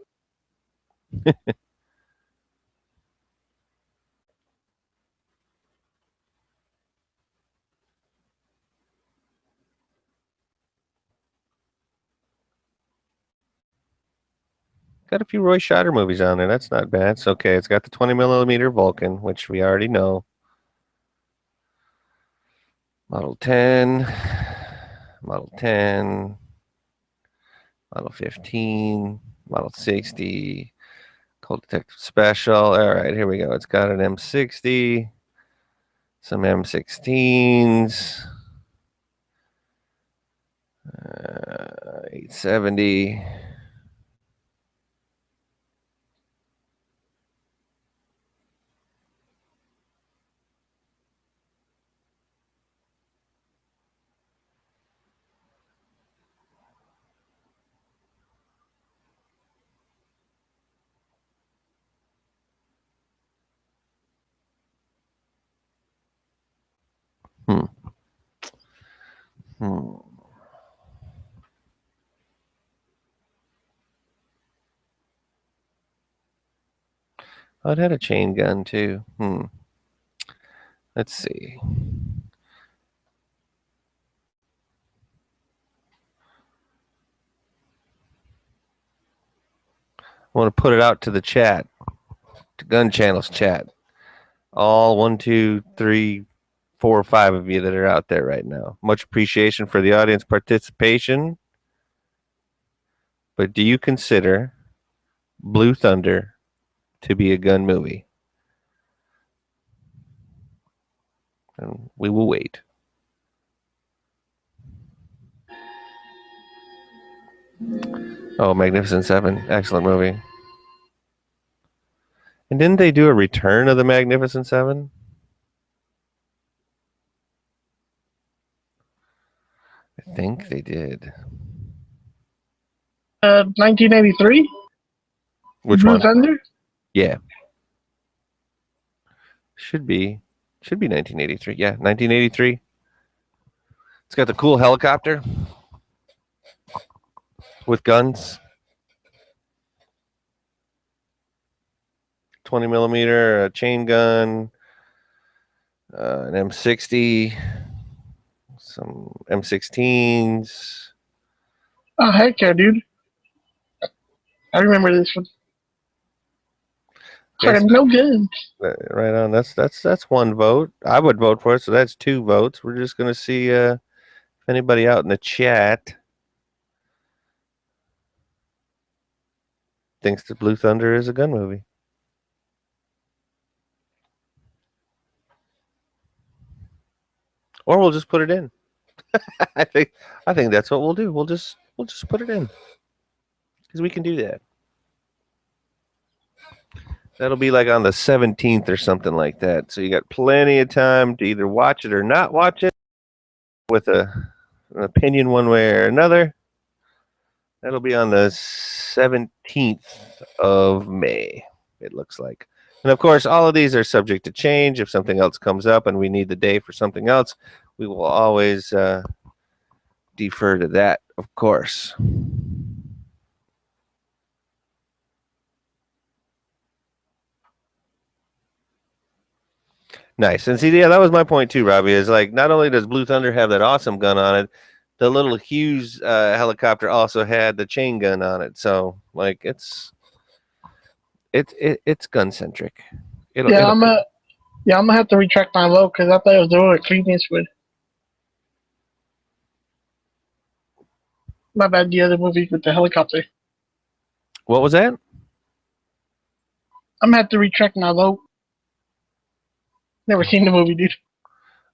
Got a few Roy Scheider movies on there. That's not bad. It's okay. It's got the 20mm Vulcan, which we already know. Model 10, Model 10, Model 15, Model 60, Cold Detective Special. All right, here we go. It's got an M60, some M16s, 870. Oh, it had a chain gun too. Let's see. I want to put it out to the chat, to Gun Channels chat. All 1, 2, 3, 4, 5 of you that are out there right now. Much appreciation for the audience participation. But do you consider Blue Thunder to be a gun movie? And we will wait. Oh, Magnificent Seven. Excellent movie. And didn't they do a return of the Magnificent Seven? I think they did. 1983? Which Blue one? Thunder? Yeah. Should be 1983. Yeah, 1983. It's got the cool helicopter with guns. 20 millimeter chain gun, an M60, some M16s. Oh heck yeah, dude! I remember this one. I have no guns. Right on. That's one vote. I would vote for it, so that's 2 votes. We're just gonna see if anybody out in the chat thinks that Blue Thunder is a gun movie. Or we'll just put it in. I think that's what we'll do. We'll just put it in. Because we can do that. That'll be like on the 17th or something like that. So you got plenty of time to either watch it or not watch it with an opinion one way or another. That'll be on the 17th of May, it looks like. And of course, all of these are subject to change. If something else comes up and we need the day for something else, we will always defer to that, of course. Nice. And see, yeah, that was my point too, Robbie, is like not only does Blue Thunder have that awesome gun on it, the little Hughes helicopter also had the chain gun on it. So like it's gun centric. I'm gonna have to retract my vote because I thought it was doing it Clint Eastwood. My bad. The other movie with the helicopter. What was that? I'm gonna have to retract my vote. Never seen the movie, dude.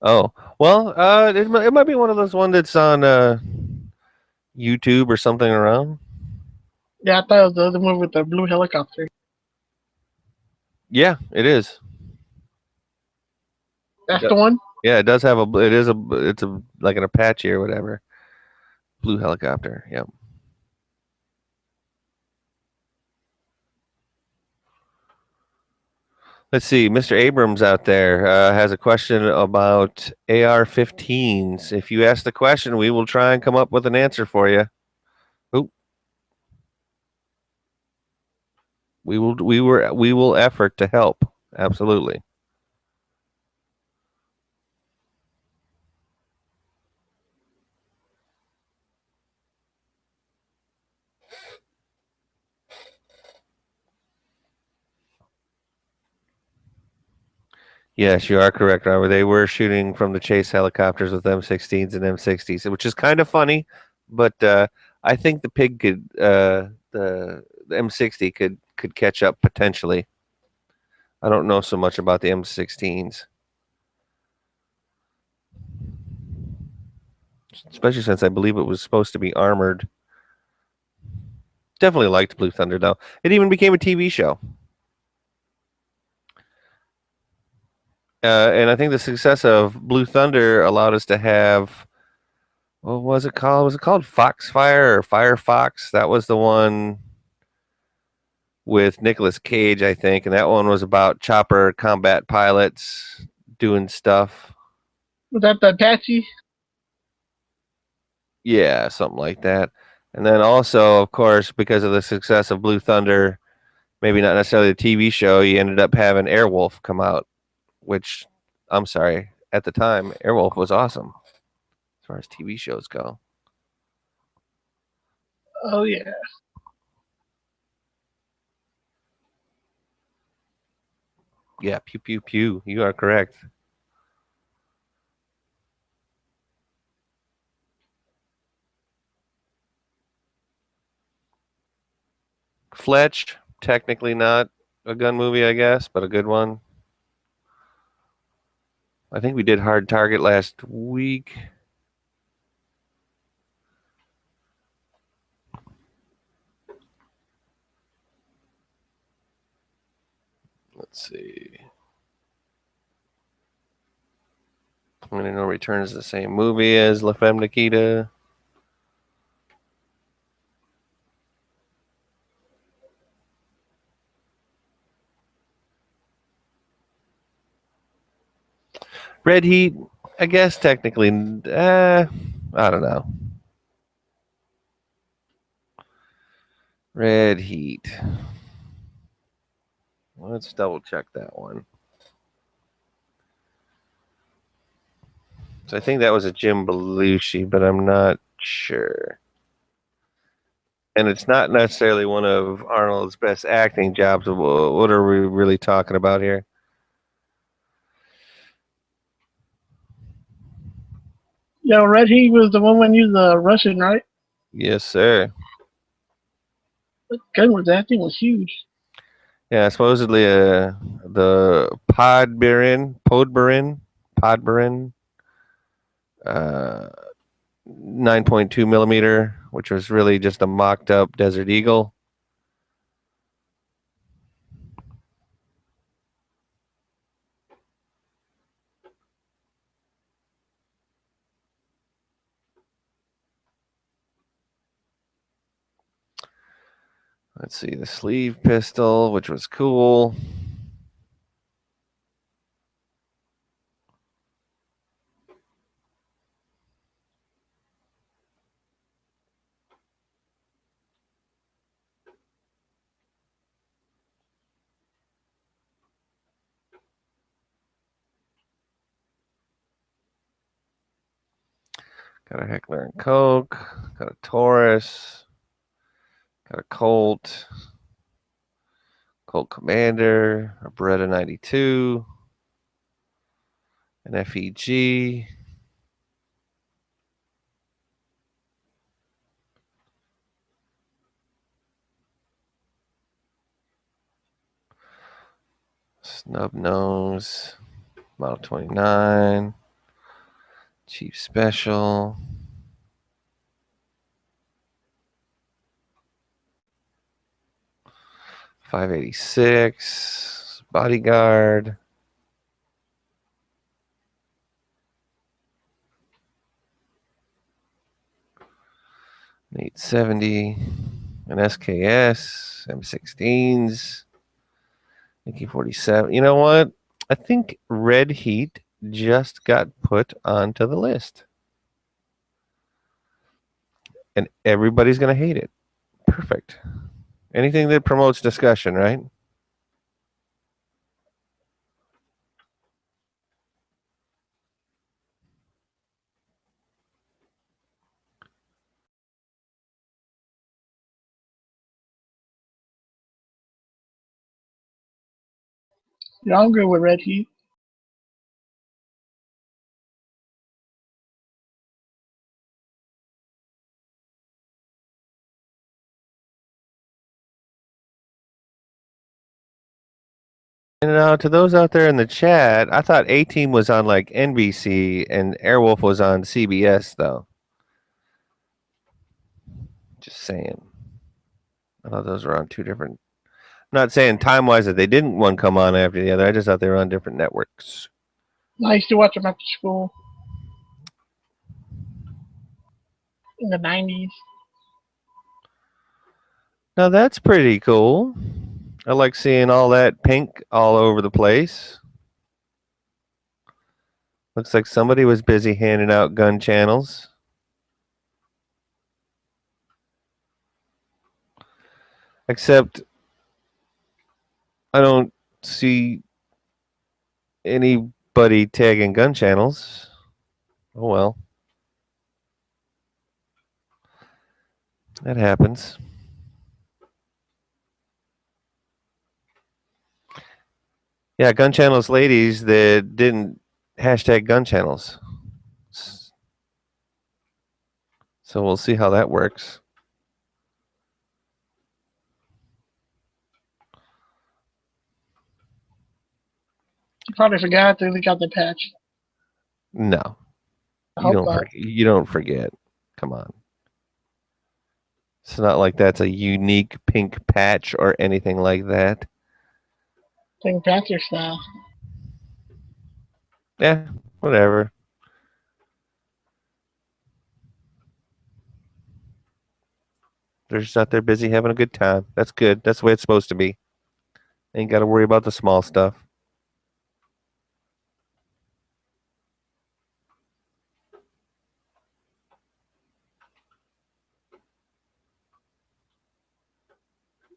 Oh well, it might be one of those ones that's on YouTube or something around. Yeah, I thought it was the other movie with the blue helicopter. Yeah, it is. That's the one. Yeah, it does have it's a like an Apache or whatever. Blue helicopter. Yep. Let's see. Mr. Abrams out there has a question about AR-15s. If you ask the question, we will try and come up with an answer for you. Oop. We will effort to help. Absolutely. Yes, you are correct, Robert. They were shooting from the chase helicopters with M16s and M60s, which is kind of funny, but I think the pig could, the M60 could catch up potentially. I don't know so much about the M16s, especially since I believe it was supposed to be armored. Definitely liked Blue Thunder, though. It even became a TV show. And I think the success of Blue Thunder allowed us to have, what was it called? Was it called Foxfire or Firefox? That was the one with Nicolas Cage, I think. And that one was about chopper combat pilots doing stuff. Was that the Apache? Yeah, something like that. And then also, of course, because of the success of Blue Thunder, maybe not necessarily the TV show, you ended up having Airwolf come out, which, I'm sorry, at the time, Airwolf was awesome as far as TV shows go. Oh, yeah. Yeah, pew, pew, pew. You are correct. Fletch, technically not a gun movie, I guess, but a good one. I think we did Hard Target last week. Let's see. Pwnery No Return is the same movie as La Femme Nikita. Red Heat, I guess technically, I don't know. Red Heat. Let's double check that one. So I think that was a Jim Belushi, but I'm not sure. And it's not necessarily one of Arnold's best acting jobs. What are we really talking about here? Yo, Red Heat was the one when you was Russian, right? Yes, sir. What gun was that? That thing was huge. Yeah, supposedly the Podburin, uh, 9.2 millimeter, which was really just a mocked up Desert Eagle. Let's see, the sleeve pistol, which was cool. Got a Heckler and Koch, got a Taurus, got a Colt Commander, a Beretta 92, an FEG. Snub nose, Model 29, Chief Special. .586, Bodyguard. An 870, an SKS, M16s, AK-47. You know what? I think Red Heat just got put onto the list. And everybody's going to hate it. Perfect. Anything that promotes discussion, right? Yeah, I'm good with Red Heat. And to those out there in the chat, I thought A-Team was on like NBC and Airwolf was on CBS, though. Just saying. I thought those were on two different. I'm not saying time-wise that they didn't one come on after the other. I just thought they were on different networks. I used to watch them after school in the 90s. Now that's pretty cool. I like seeing all that pink all over the place. Looks like somebody was busy handing out gun channels. Except I don't see anybody tagging gun channels. Oh well. That happens. Yeah, gun channels ladies that didn't hashtag gun channels. So we'll see how that works. You probably forgot they got the patch. No. I hope not. You don't forget. Come on. It's not like that's a unique pink patch or anything like that. Pink Panther style. Yeah, whatever. They're just out there busy having a good time. That's good. That's the way it's supposed to be. Ain't got to worry about the small stuff.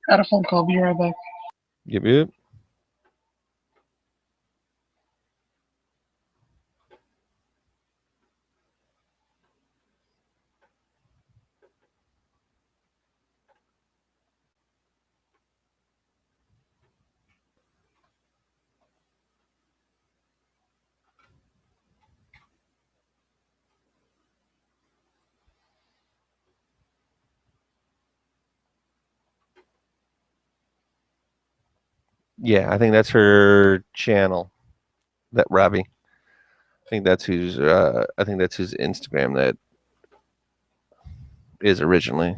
I had a phone call. Be right back. Yep. Yeah, I think that's her channel. That Robbie. I think that's whose Instagram that is originally.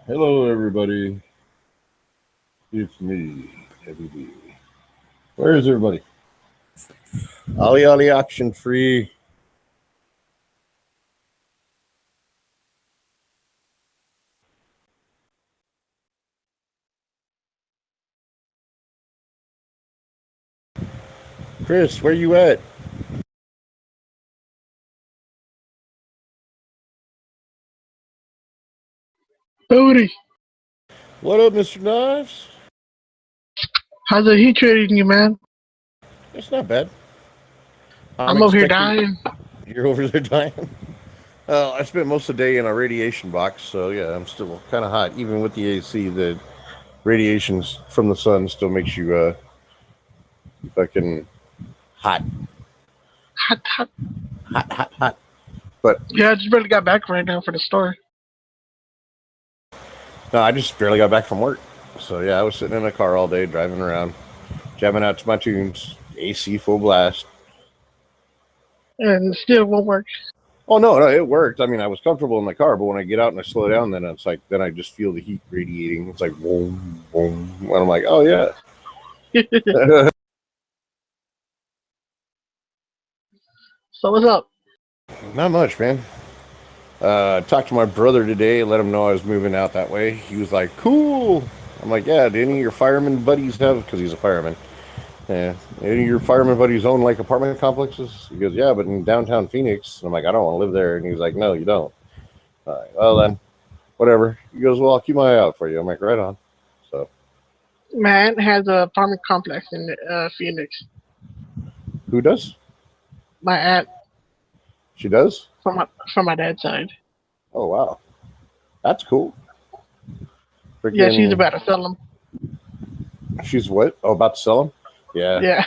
Hello, everybody. It's me, Heavy B. Where is everybody? Ollie Ollie Auction Free. Chris, where you at? Booty. What up, Mr. Knives? How's the heat treating you, man? It's not bad. I'm over here dying. You're over there dying? Well, I spent most of the day in a radiation box, so yeah, I'm still kind of hot. Even with the AC, the radiations from the sun still makes you fucking hot. Hot. But yeah, I just barely got back right now for the store. No, I just barely got back from work. So yeah, I was sitting in a car all day, driving around, jamming out to my tunes, AC full blast. And it still won't work. Oh no, it worked. I mean, I was comfortable in the car, but when I get out and I slow down, then it's like, then I just feel the heat radiating. It's like boom, boom, and I'm like, oh yeah. So what's up? Not much, man. Talked to my brother today, let him know I was moving out that way. He was like, cool. I'm like, yeah, do any of your fireman buddies have, because he's a fireman. Yeah, any of your fireman buddies own like apartment complexes? He goes, yeah, but in downtown Phoenix. And I'm like, I don't want to live there. And he's like, no, you don't. Well then, whatever. He goes, well, I'll keep my eye out for you. I'm like, right on. So, my aunt has an apartment complex in Phoenix. who does? My aunt. She does? From my dad's side. Oh wow, that's cool. Freaking, yeah, she's about to sell them. She's what? Oh, about to sell them? Yeah.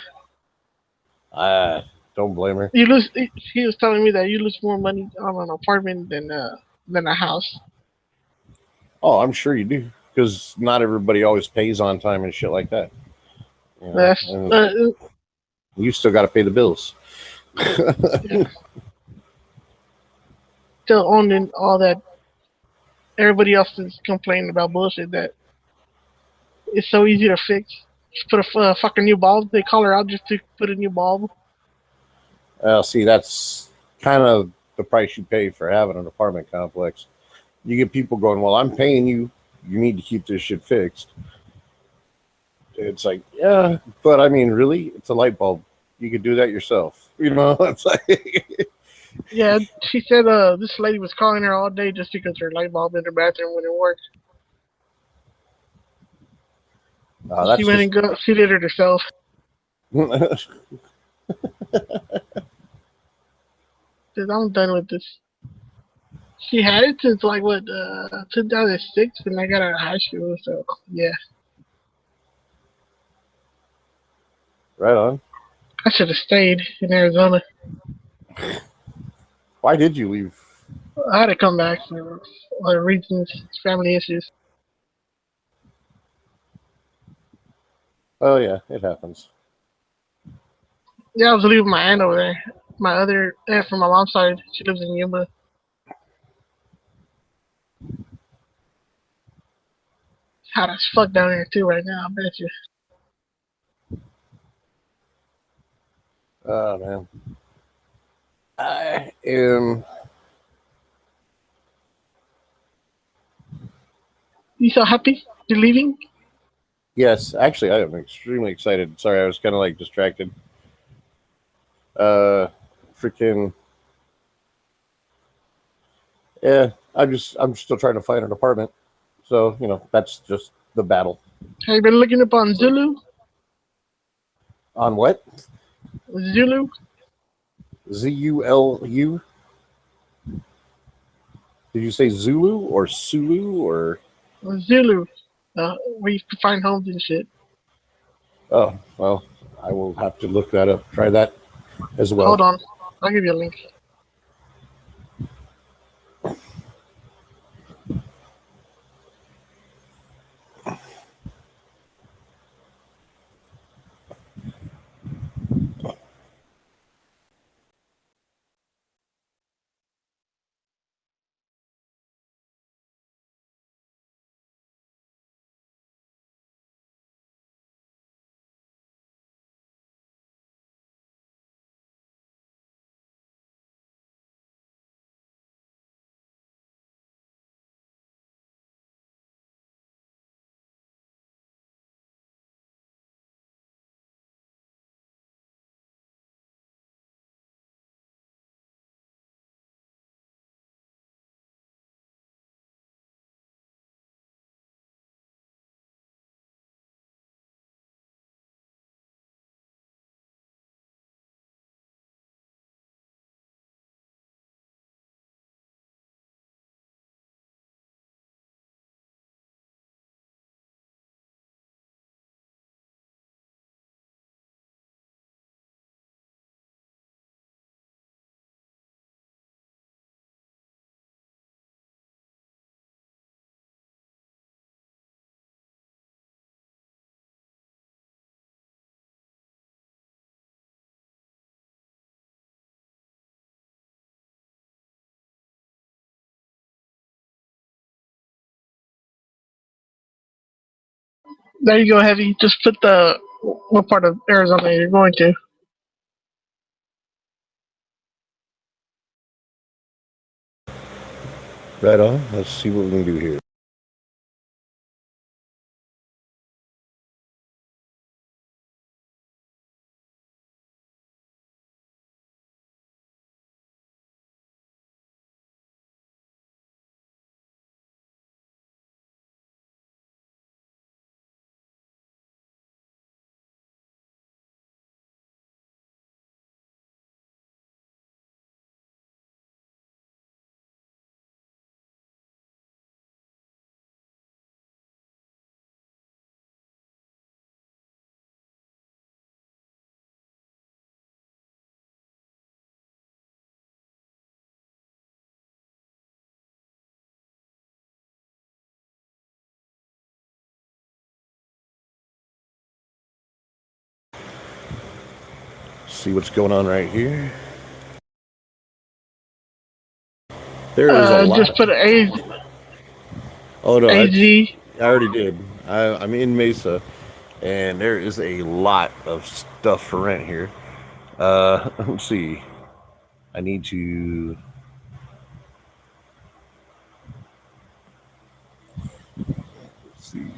Yeah. Don't blame her. You lose. He was telling me that you lose more money on an apartment than a house. Oh, I'm sure you do, because not everybody always pays on time and shit like that. You know? You still got to pay the bills. Yeah. Still owning all that. Everybody else is complaining about bullshit that it's so easy to fix. Just put a fucking new bulb. They call her out just to put a new bulb. See, that's kind of the price you pay for having an apartment complex. You get people going, well, I'm paying you. You need to keep this shit fixed. It's like, yeah, but I mean, really? It's a light bulb. You could do that yourself. You know, it's like... Yeah, she said this lady was calling her all day just because her light bulb in her bathroom wouldn't work. She went and she did it herself. Says, I'm done with this. She had it since like what 2006 when I got out of high school. So yeah. Right on. I should have stayed in Arizona. Why did you leave? I had to come back for other reasons, family issues. Oh yeah, it happens. Yeah, I was leaving my aunt over there. My other aunt from my mom's side, she lives in Yuma. It's hot as fuck down here too right now, I bet you. Oh man. I am. You so happy you're leaving? Yes, actually, I am extremely excited. Sorry, I was kind of like distracted. Freaking. Yeah, I'm still trying to find an apartment. So, you know, that's just the battle. Have you been looking up on Zulu? On what? Zulu? Zulu? Did you say Zulu or Sulu or? Zulu. Where you can find homes and shit. Oh, well, I will have to look that up. Try that as well. Hold on. I'll give you a link. There you go, Heavy. Just put what part of Arizona you're going to. Right on. Let's see what we can do here. See what's going on right here. There is a lot. Just put A. Oh no, AZ. I already did. I'm in Mesa, and there is a lot of stuff for rent here. Let's see. I need to. Let's see.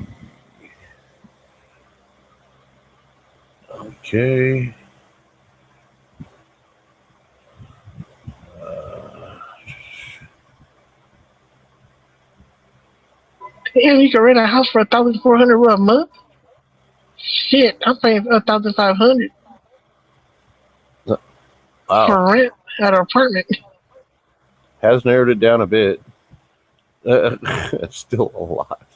Okay. Damn, you can rent a house for $1,400 a month. Shit, I'm paying $1,500 Wow. for rent at an apartment. Has narrowed it down a bit. That's still a lot.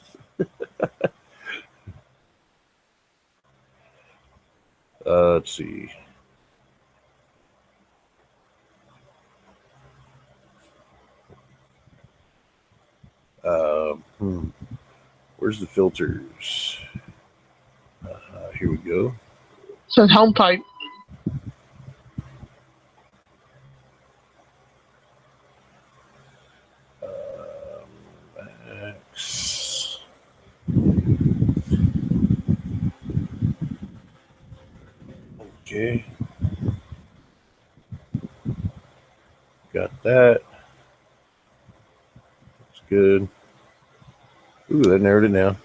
Let's see. Where's the filters? Here we go. It says home type. Max. Okay. Got that. That's good. Ooh, that narrowed it down.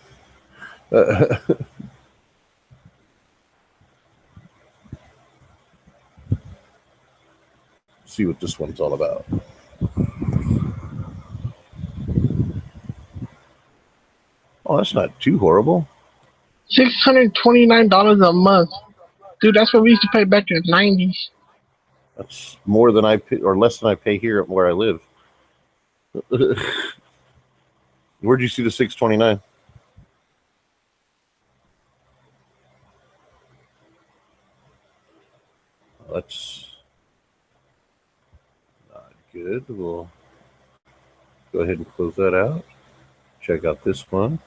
See what this one's all about. Oh, that's not too horrible. $629 a month. Dude, that's what we used to pay back in the 90s. That's more than I pay, or less than I pay here where I live. Where'd you see the 629? That's not good. We'll go ahead and close that out. Check out this one.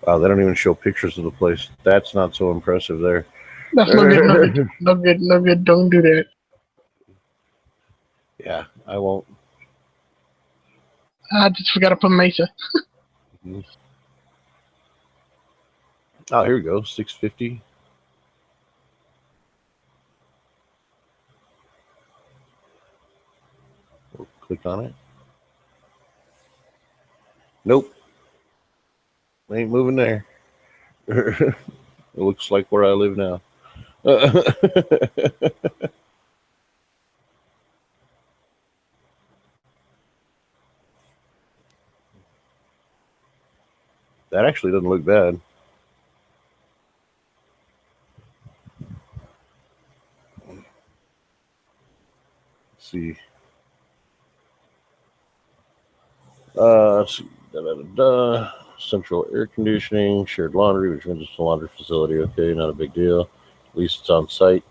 Wow, they don't even show pictures of the place. That's not so impressive there. That's no good, no good, no good, no good. Don't do that. Yeah, I won't. I just forgot to put Mesa. Oh, here we go. 650. We'll click on it. Nope. Ain't moving there. It looks like where I live now. That actually doesn't look bad. Let's see. Let's see. Central air conditioning, shared laundry, which means it's a laundry facility. Okay, not a big deal. At least it's on site.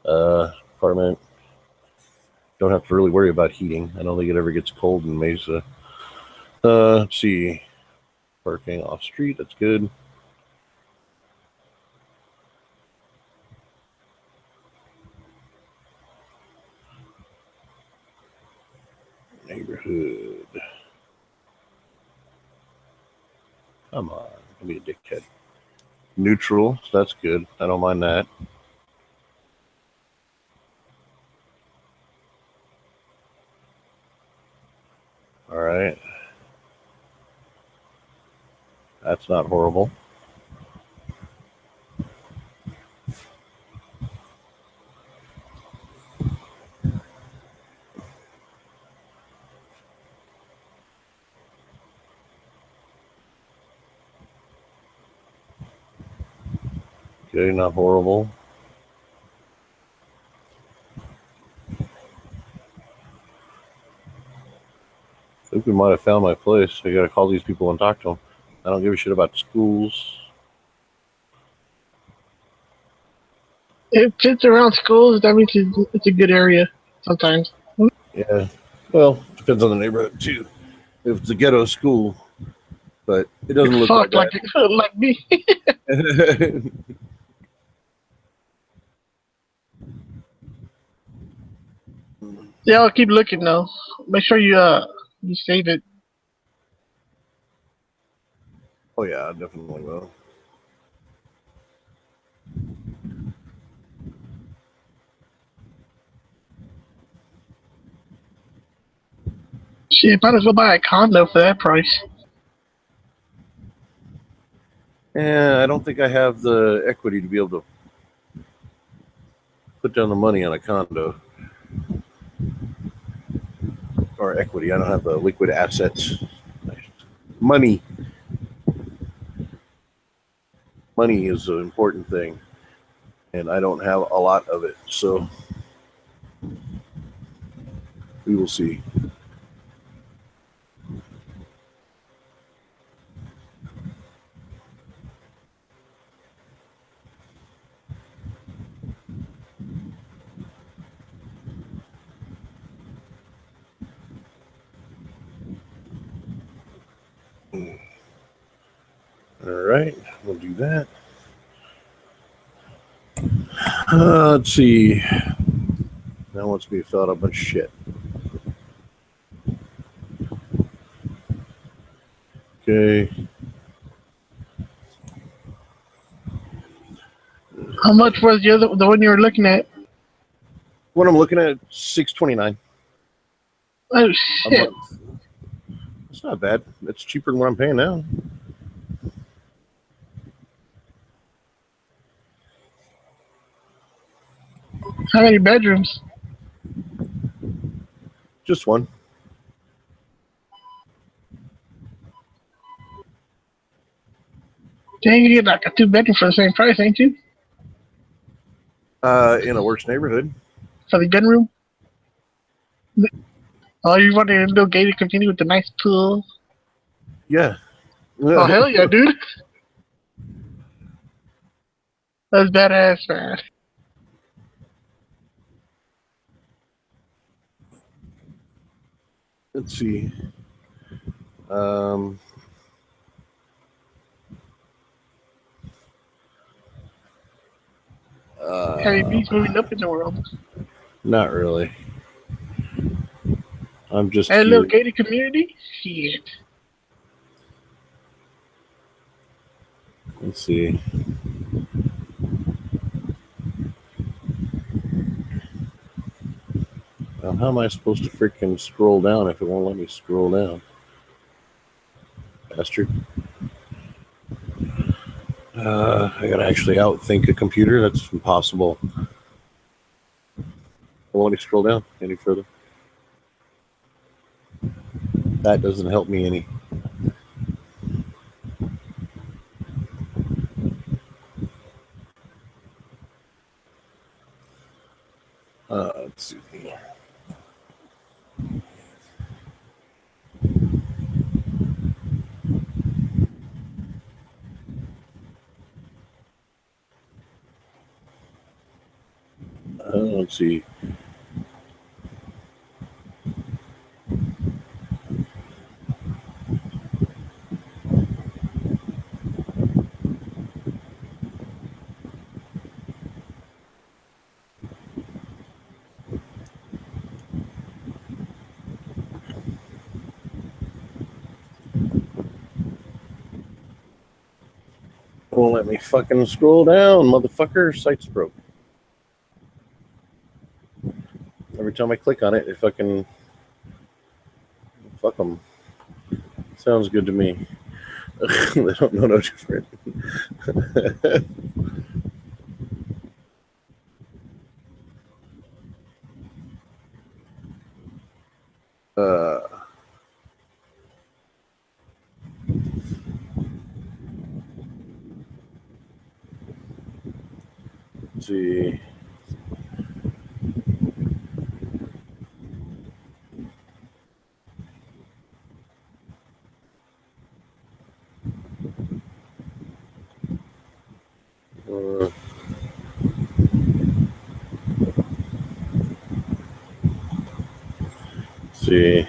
Apartment. Don't have to really worry about heating. I don't think it ever gets cold in Mesa. Let's see. Parking off street. That's good. Neighborhood. Come on, don't be a dickhead. Neutral, so that's good. I don't mind that. All right. That's not horrible. Okay, not horrible. I think we might have found my place. I gotta call these people and talk to them. I don't give a shit about schools. If it's around schools, that means it's a good area sometimes. Yeah. Well, depends on the neighborhood too. If it's a ghetto school, but it doesn't look Fuck, like like me. that. Yeah, I'll keep looking though. Make sure you save it. Oh yeah, I definitely will. Shit, might as well buy a condo for that price. Yeah, I don't think I have the equity to be able to put down the money on a condo. Or equity. I don't have the liquid assets. Money. Money is an important thing. And I don't have a lot of it. So we will see. All right, we'll do that. Let's see. Now wants me to fill out a bunch of shit. Okay. How much was the one you were looking at? What I'm looking at, $6.29 Oh a shit! month. It's not bad. It's cheaper than what I'm paying now. How many bedrooms? Just one. Dang, you get like a 2 bedroom for the same price, ain't you? In a worse neighborhood. For the bedroom. Oh, you want a little gated community with a nice pool? Yeah. Oh hell yeah, dude! That's badass, man. Let's see. Heavy beats moving up in the world. Not really. I'm just And a here. little gated community? Shit. Let's see. Now, how am I supposed to freaking scroll down if it won't let me scroll down? Bastard. I gotta actually outthink a computer. That's impossible. I won't let me scroll down any further. That doesn't help me any. Let's see. Let's see. won't let me fucking scroll down, motherfucker. Site's broke. Every time I click on it, it fucking... Fuck them. Sounds good to me. They don't know no different. Let's see. See.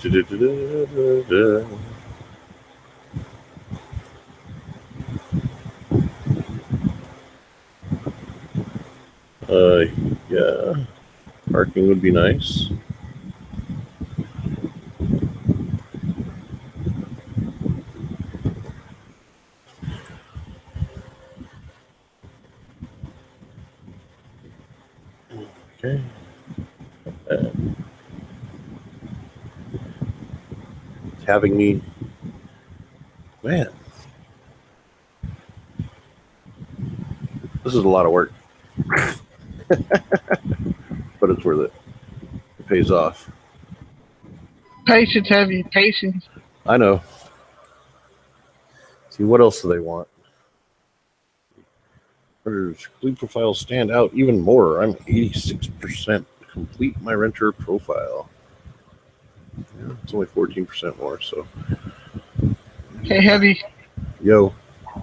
Da-da-da-da-da-da. Yeah. Parking would be nice. Okay. It's having me. Man. This is a lot of work. But it's worth it. It pays off. Patience, heavy patience. I know. See, what else do they want? Renters complete profile stand out even more. I'm 86% complete my renter profile. Yeah, it's only 14% more, so. Hey, heavy. Yo.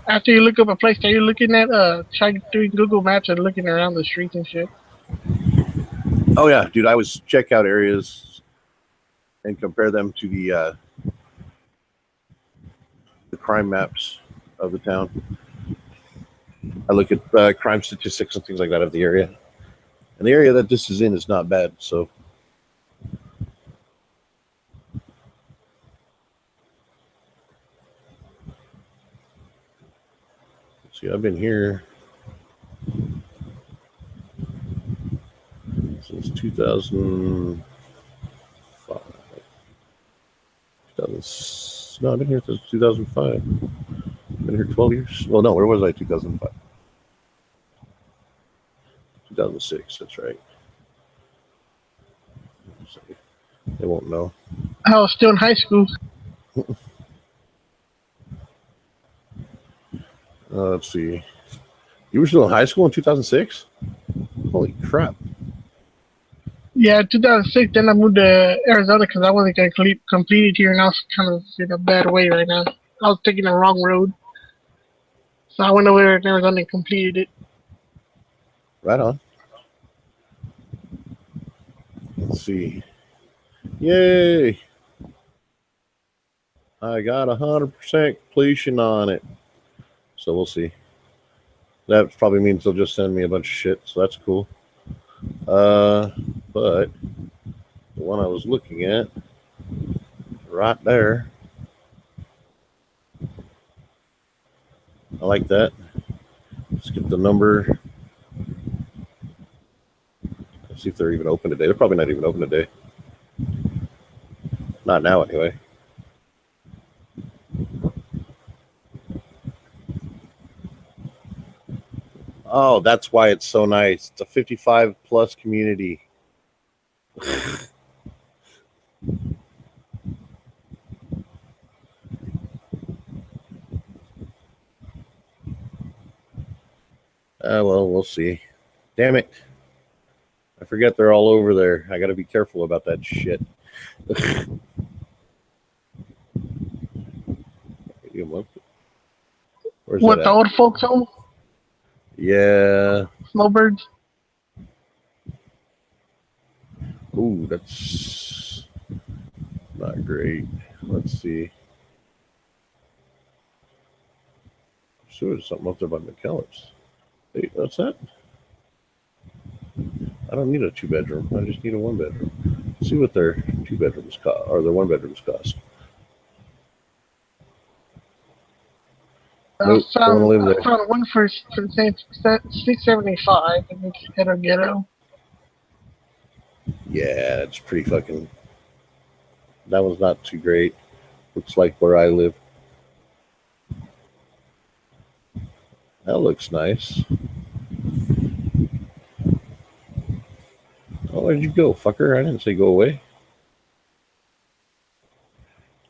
After you look up a place, are you looking at trying doing Google Maps and looking around the streets and shit? Oh yeah, dude, I was check out areas and compare them to the crime maps of the town. I look at crime statistics and things like that of the area. And the area that this is in is not bad, so. See, I've been here since 2005. No, I've been here since 2005. I've been here 12 years. Well, no, where was I? 2005. 2006, that's right. They won't know. I was still in high school. Let's see. You were still in high school in 2006? Holy crap. Yeah, 2006. Then I moved to Arizona because I wasn't going to complete it here, and I was kind of in a bad way right now. I was taking the wrong road. So I went over there in Arizona and completed it. Right on. Let's see. Yay! I got 100% completion on it. So we'll see. That probably means they'll just send me a bunch of shit, so that's cool. But the one I was looking at, right there, I like that. Let's get the number. Let's see if they're even open today. They're probably not even open today. Not now, anyway. Oh, that's why it's so nice. It's a 55 plus community. Well, we'll see. Damn it. I forget they're all over there. I got to be careful about that shit. Where's What, that the at? old folks home? Yeah. Snowbirds? Ooh, that's not great. Let's see. Sure, there's something up there by McKellar's. Hey, what's that? I don't need a 2-bedroom. I just need a 1-bedroom. See what their 2-bedrooms cost or their 1-bedrooms cost. Nope, don't want to live I there. found one for the same $675 in the ghetto. Yeah, it's pretty fucking. That one's not too great. Looks like where I live. That looks nice. Oh, where'd you go, fucker? I didn't say go away.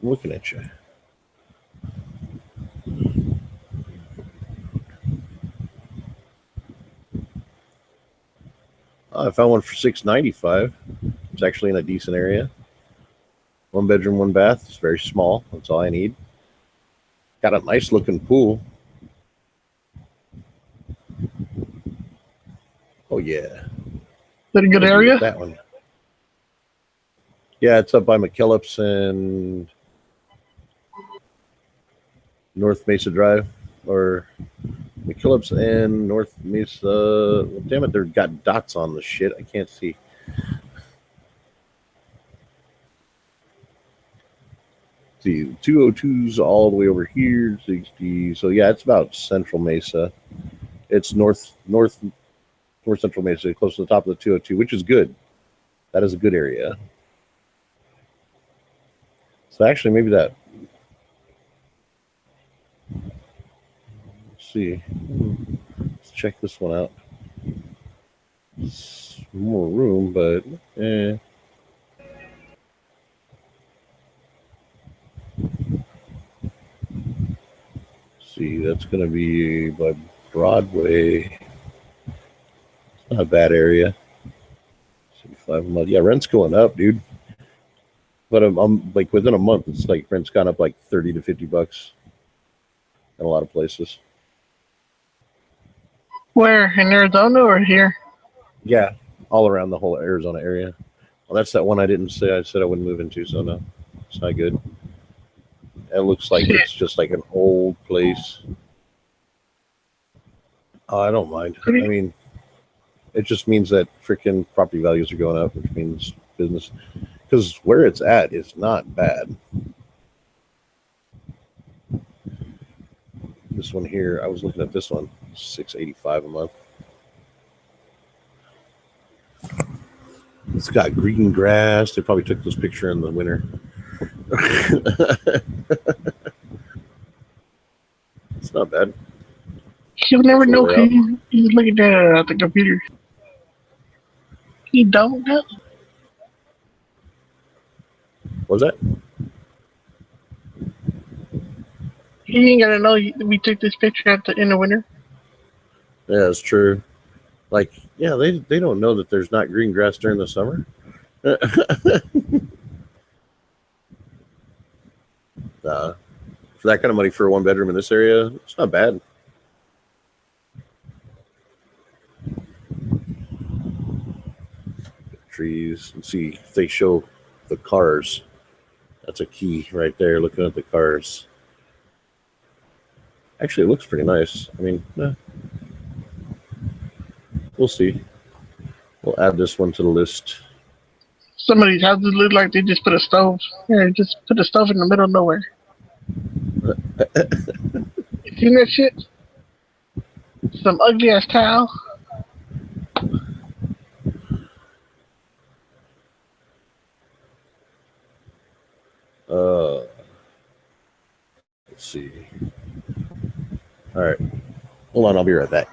I'm looking at you. Oh, I found one for $695. It's actually in a decent area. 1-bedroom, 1-bath. It's very small. That's all I need. Got a nice looking pool. Oh yeah. Is that a good I'll area? that one. Yeah, it's up by McKellips and North Mesa Drive, or McKellips and North Mesa. Well, damn it, they've got dots on the shit. I can't see. See, 202's all the way over here. 60. So yeah, it's about Central Mesa. It's north Central Mesa, close to the top of the 202, which is good. That is a good area. So actually, maybe that. Let's see. Let's check this one out. It's more room, but see, that's going to be by Broadway. It's not a bad area. 65 a month. Yeah, rent's going up, dude. But I'm like within a month, it's like rent's gone up like $30 to $50 in a lot of places. Where, in Arizona or here? Yeah, all around the whole Arizona area. Well, that's that one I didn't say. I said I wouldn't move into, so no, it's not good. It looks like it's just like an old place. Oh, I don't mind. I mean, it just means that freaking property values are going up, which means business. Because where it's at is not bad. This one here, I was looking at this one, $685 a month. It's got green grass. They probably took this picture in the winter. It's not bad. You'll never know because he's looking at the computer. He don't know. What's that? He ain't gonna know we took this picture in the winter. Yeah, it's true. Like, yeah, they don't know that there's not green grass during the summer. For that kind of money for a 1-bedroom in this area, it's not bad. Trees, and see if they show the cars. That's a key right there, looking at the cars. Actually, it looks pretty nice. I mean, we'll see. We'll add this one to the list. Some of these houses look like they just put a stove. Yeah, just put a stove in the middle of nowhere. You seen that shit? Some ugly ass tile. Let's see. All right. Hold on, I'll be right back.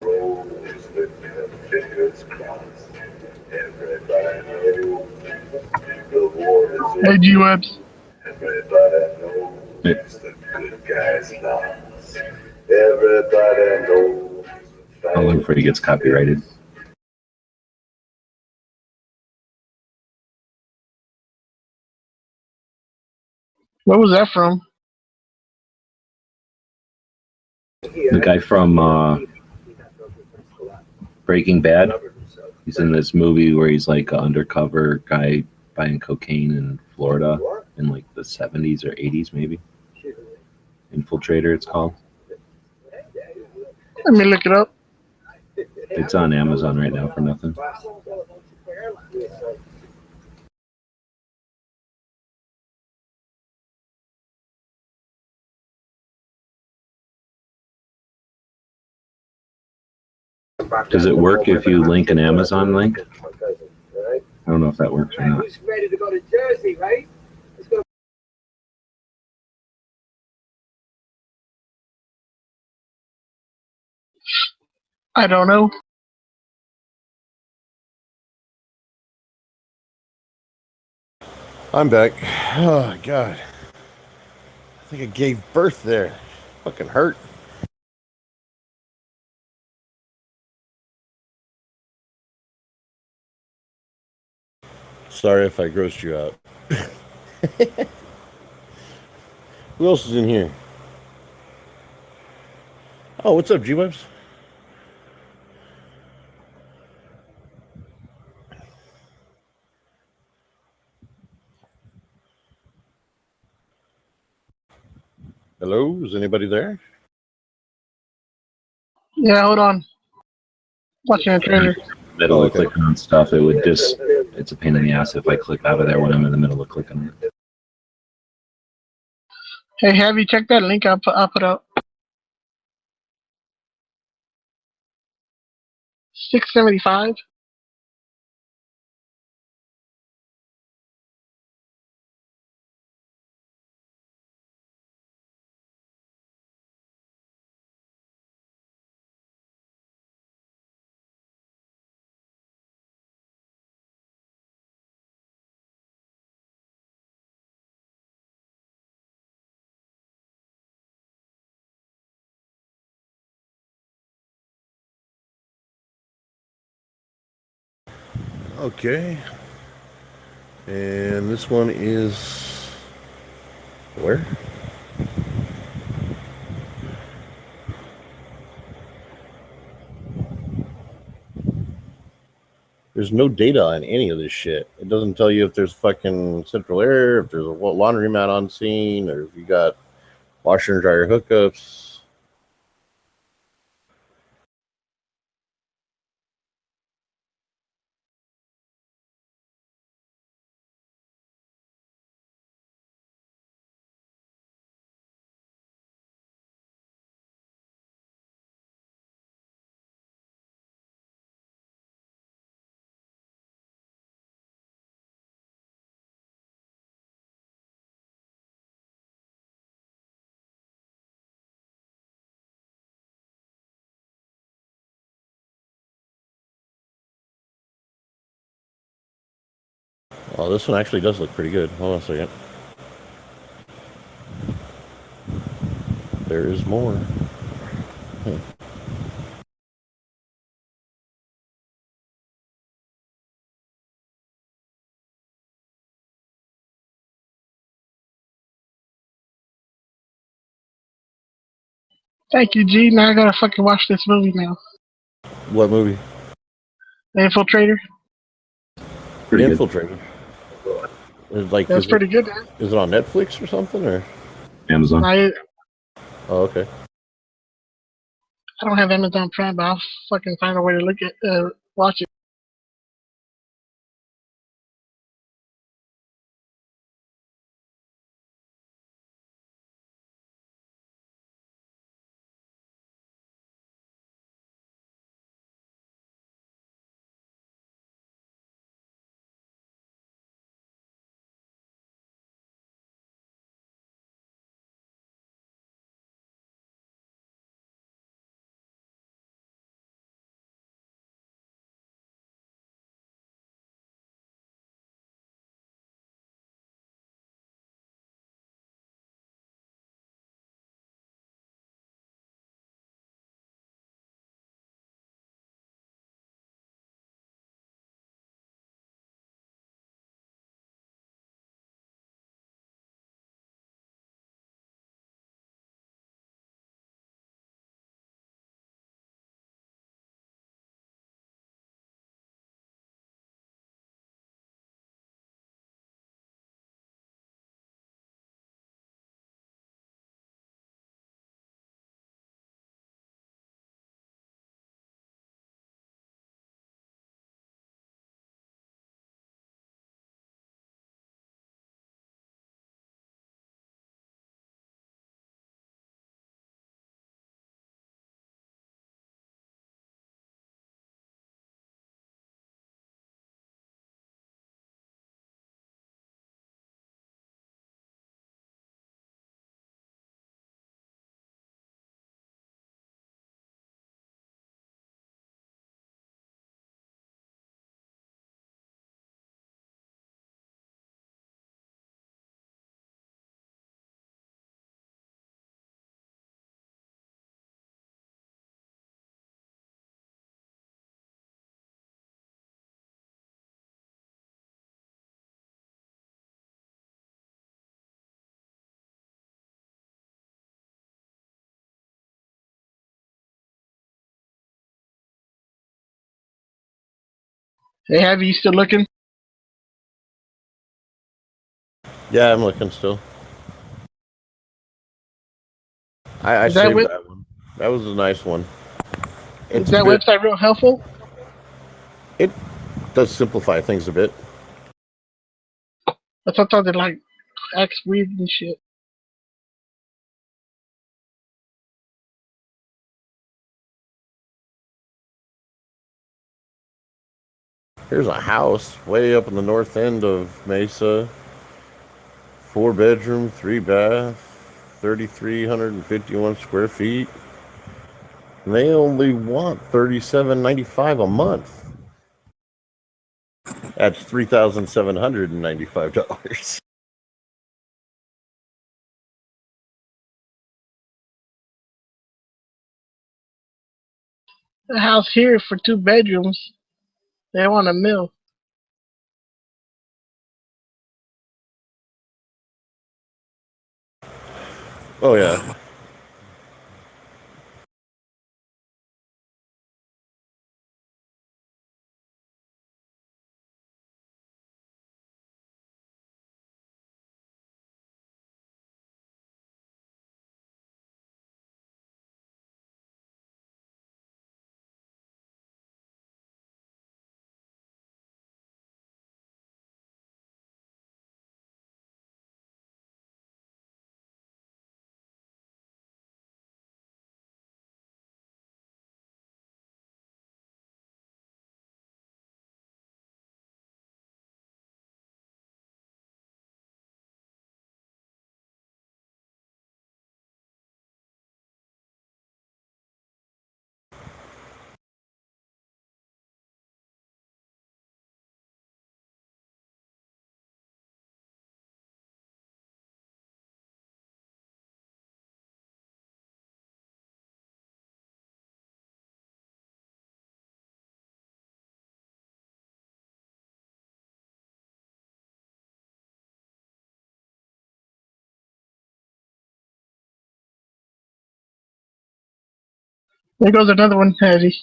Rose with her fingers crossed. Everybody knows the war is Hey, over. G Webs. Everybody knows the good guys lost. Everybody knows. How long before he gets copyrighted? What was that from? The guy from Breaking Bad. He's in this movie where he's like an undercover guy buying cocaine in Florida in like the 70s or 80s, maybe. Infiltrator, it's called. Let me look it up. It's on Amazon right now for nothing. Does it work if you link an Amazon link? I don't know if that works or not. Who's ready to go to Jersey, right? Let's go. I don't know. I'm back. Oh, God. I think I gave birth there. Fucking hurt. Sorry if I grossed you out. Who else is in here? Oh, what's up, G-Webs? Hello? Is anybody there? Yeah, hold on. Watching a trailer. Middle of Okay. clicking on stuff, it would just, it's a pain in the ass if I click out of there when I'm in the middle of clicking it. Hey, have you checked that link I put out? 675. Okay. And this one is... Where? There's no data on any of this shit. It doesn't tell you if there's fucking central air, if there's a laundromat on scene, or if you got washer and dryer hookups. Oh, this one actually does look pretty good. Hold on a second. There is more. Thank you, G. Now I gotta fucking watch this movie now. What movie? The Infiltrator. Pretty good. Infiltrator. Like, That's pretty good, man. is it on Netflix or something? Or Amazon. oh, okay. I don't have Amazon Prime, but I'll fucking find a way to look at watch it. Hey, have you still looking? Yeah, I'm looking still. I Is that saved with, that one. That was a nice one. is It's a that bit. website real helpful? It does simplify things a bit. But sometimes it like acts weird and shit. Here's a house way up in the north end of Mesa. 4 bedroom, 3 bath, 3,351 square feet. And they only want $37.95 a month. That's $3,795. The house here for 2 bedrooms, they want $1 million. Oh yeah. There goes another one, Heavy.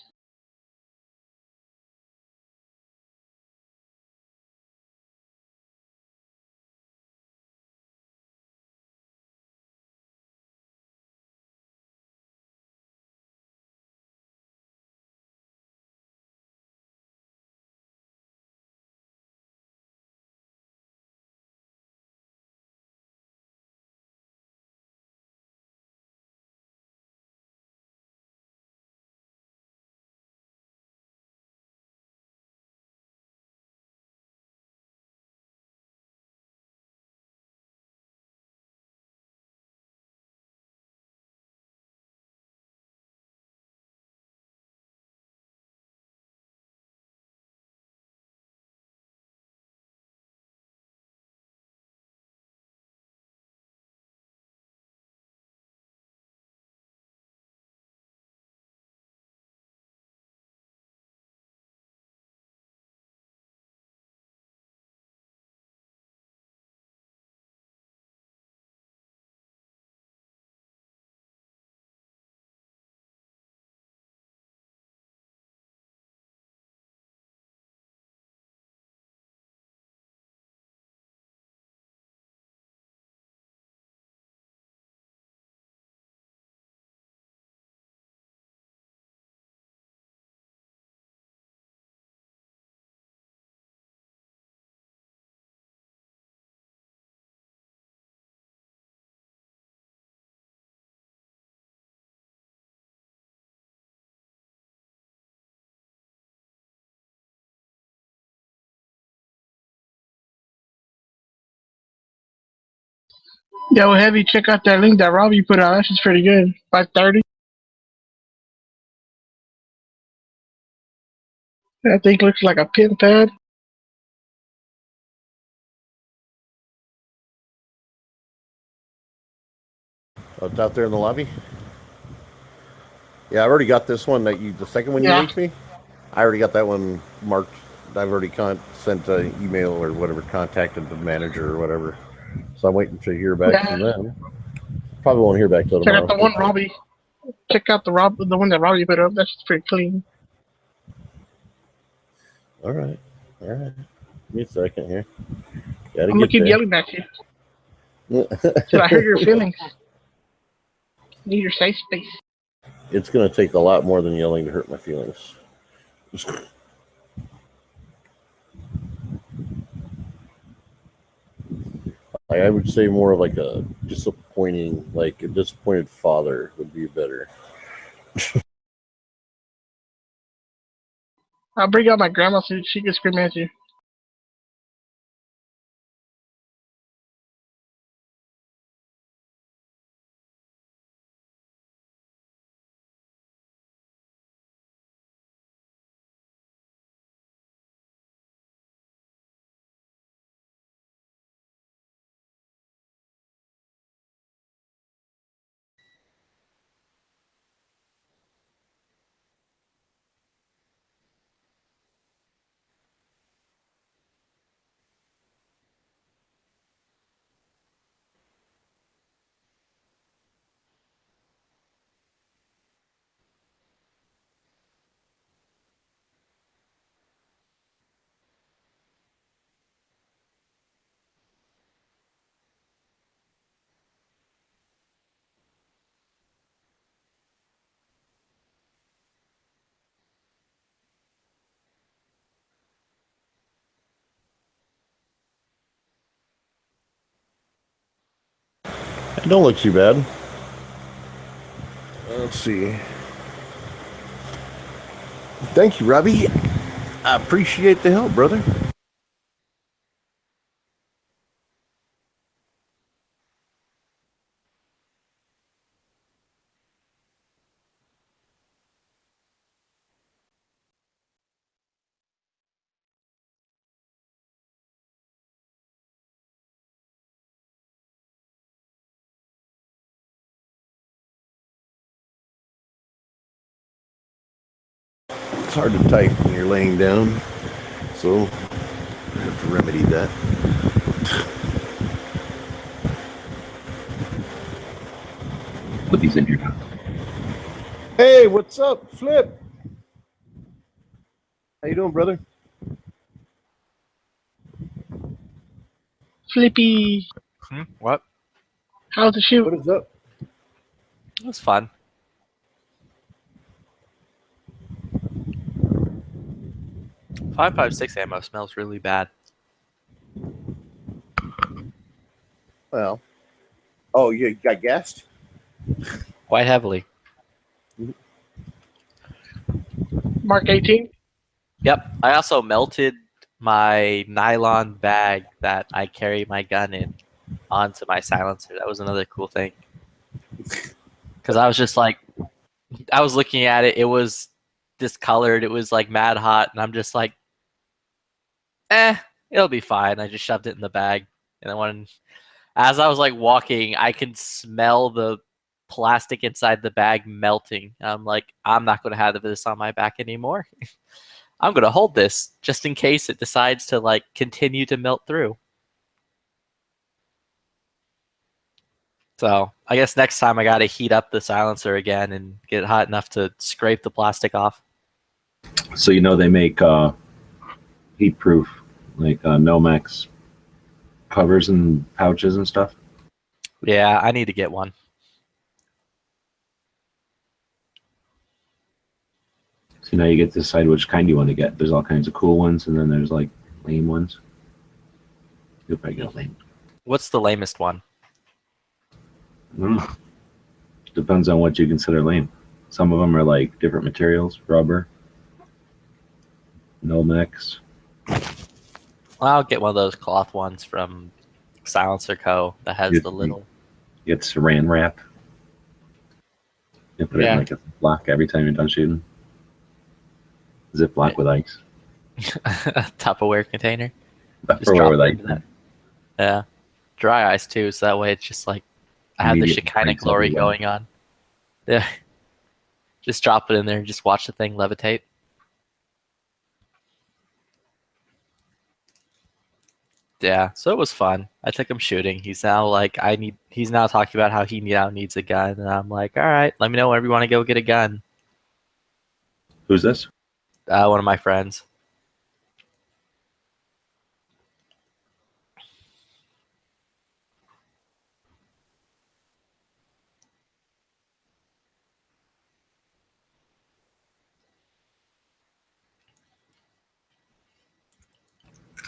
Yo, Heavy, check out that link that Robbie put out. That shit's pretty good. 530. I think looks like a pin pad. Oh, it's out there in the lobby. Yeah, I've already got this one the second one you Yeah. linked me. I already got that one marked. I've already sent an email or whatever, contacted the manager or whatever. So I'm waiting to hear back from them. Probably won't hear back till Check tomorrow. out the one Robbie. Check out the one that Robbie put up. That's pretty clean. All right. All right. Give me a second here. Gotta I'm gonna get keep there. yelling at you till I hurt your feelings. Need your safe space. It's gonna take a lot more than yelling to hurt my feelings. I would say more of like a disappointed father would be better. I'll bring out my grandma so she can scream at you. It don't look too bad. Let's see. Thank you, Robbie. I appreciate the help, brother. It's hard to type when you're laying down, so I have to remedy that. Flippy's in here now. Hey, what's up, Flip? How you doing, brother? Flippy, What? how's the shoot? What is up? It was fun. .556 ammo smells really bad. Well, oh, you got gassed? Quite heavily. Mark 18. Yep. I also melted my nylon bag that I carry my gun in onto my silencer. That was another cool thing. Because I was just like, I was looking at it. It was discolored. It was like mad hot. And I'm just like, it'll be fine. I just shoved it in the bag. And then as I was like walking, I could smell the plastic inside the bag melting. I'm like, I'm not going to have this on my back anymore. I'm going to hold this just in case it decides to like continue to melt through. So I guess next time I got to heat up the silencer again and get it hot enough to scrape the plastic off. So they make heat-proof, like Nomex covers and pouches and stuff. Yeah, I need to get one. So now you get to decide which kind you want to get. There's all kinds of cool ones, and then there's like lame ones. You'll probably get a lame. What's the lamest one? Depends on what you consider lame. Some of them are like different materials, rubber, Nomex. Well, I'll get one of those cloth ones from Silencer Co. that has the little. It's saran wrap. You put it in like a block every time you're done shooting. Ziploc with ice. Tupperware container. Tupperware with ice. That. Yeah. Dry ice too, so that way it's just like I have the Shekinah glory going on. Yeah. Just drop it in there and just watch the thing levitate. Yeah, so it was fun. I took him shooting. He's now like he's now talking about how he now needs a gun, and I'm like, all right, let me know whenever you want to go get a gun. Who's this? One of my friends.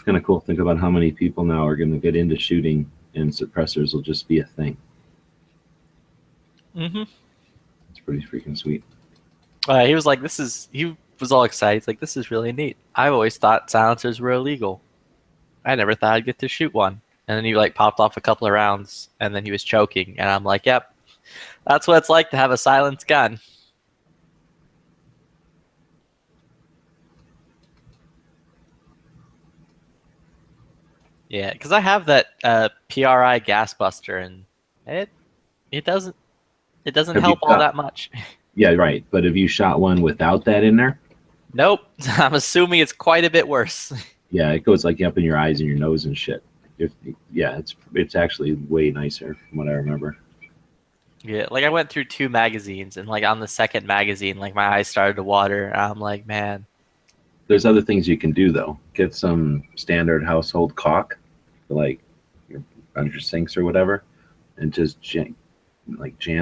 It's kind of cool. Think about how many people now are going to get into shooting, and suppressors will just be a thing. Mm-hmm. It's pretty freaking sweet. He was like, he was all excited. He's like, this is really neat. I've always thought silencers were illegal. I never thought I'd get to shoot one. And then he like popped off a couple of rounds, and then he was choking. And I'm like, yep, that's what it's like to have a silenced gun. Yeah, because I have that PRI gas buster, and it doesn't Have help you all shot- that much. Yeah, right. But have you shot one without that in there? Nope. I'm assuming it's quite a bit worse. Yeah, it goes like up in your eyes and your nose and shit. Yeah, it's actually way nicer from what I remember. Yeah, like I went through 2 magazines, and like on the second magazine, like my eyes started to water. And I'm like, man. There's other things you can do though. Get some standard household caulk, like under your sinks or whatever, and just jam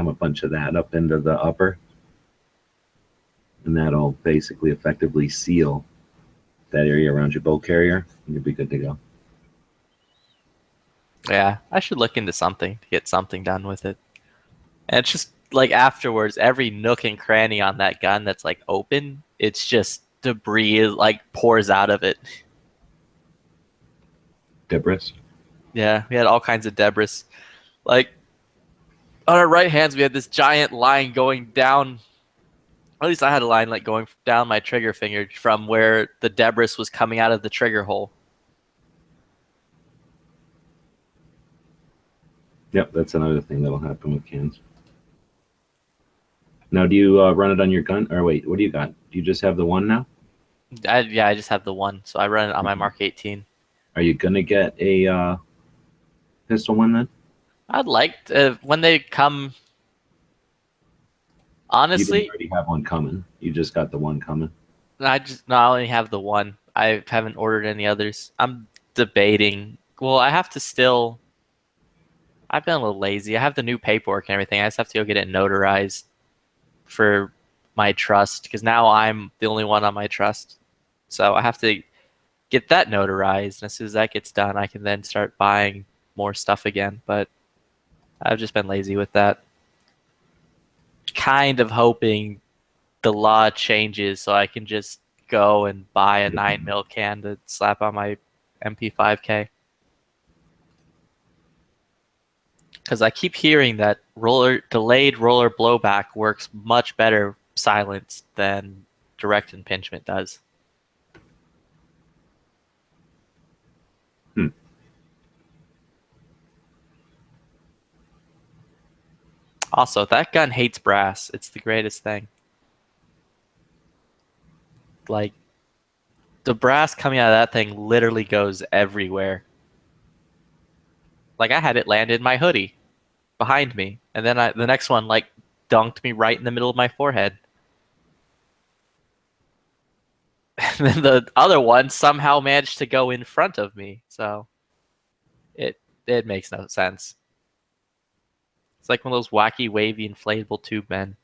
a bunch of that up into the upper, and that'll basically effectively seal that area around your bolt carrier, and you'll be good to go. Yeah, I should look into something to get something done with it. And it's just like afterwards, every nook and cranny on that gun that's like open, it's just debris like pours out of it. Debris. Yeah, we had all kinds of debris. Like on our right hands, we had this giant line going down. At least I had a line like going down my trigger finger from where the debris was coming out of the trigger hole. Yep, that's another thing that'll happen with cans. Now, do you run it on your gun? Or wait, what do you got? Do you just have the one now? I just have the one, so I run it on my Mark 18. Are you gonna get a pistol one then? I'd like to, when they come. Honestly, You already have one coming. You just got the one coming. I only have the one. I haven't ordered any others. I'm debating. Well, I have to still. I've been a little lazy. I have the new paperwork and everything. I just have to go get it notarized for my trust, because now I'm the only one on my trust. So I have to get that notarized, and as soon as that gets done, I can then start buying more stuff again. But I've just been lazy with that. Kind of hoping the law changes so I can just go and buy a 9mm can to slap on my MP5K. Because I keep hearing that delayed roller blowback works much better silenced than direct impingement does. Also, that gun hates brass. It's the greatest thing. Like, the brass coming out of that thing literally goes everywhere. Like, I had it land in my hoodie behind me, and then the next one like dunked me right in the middle of my forehead. And then the other one somehow managed to go in front of me. So it makes no sense. It's like one of those wacky, wavy, inflatable tube men.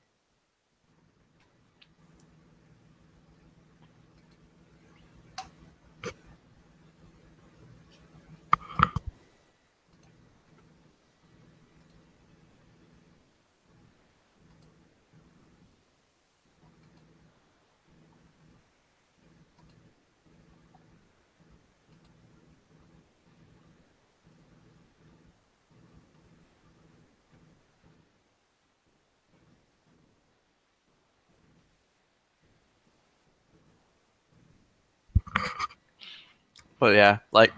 But yeah, like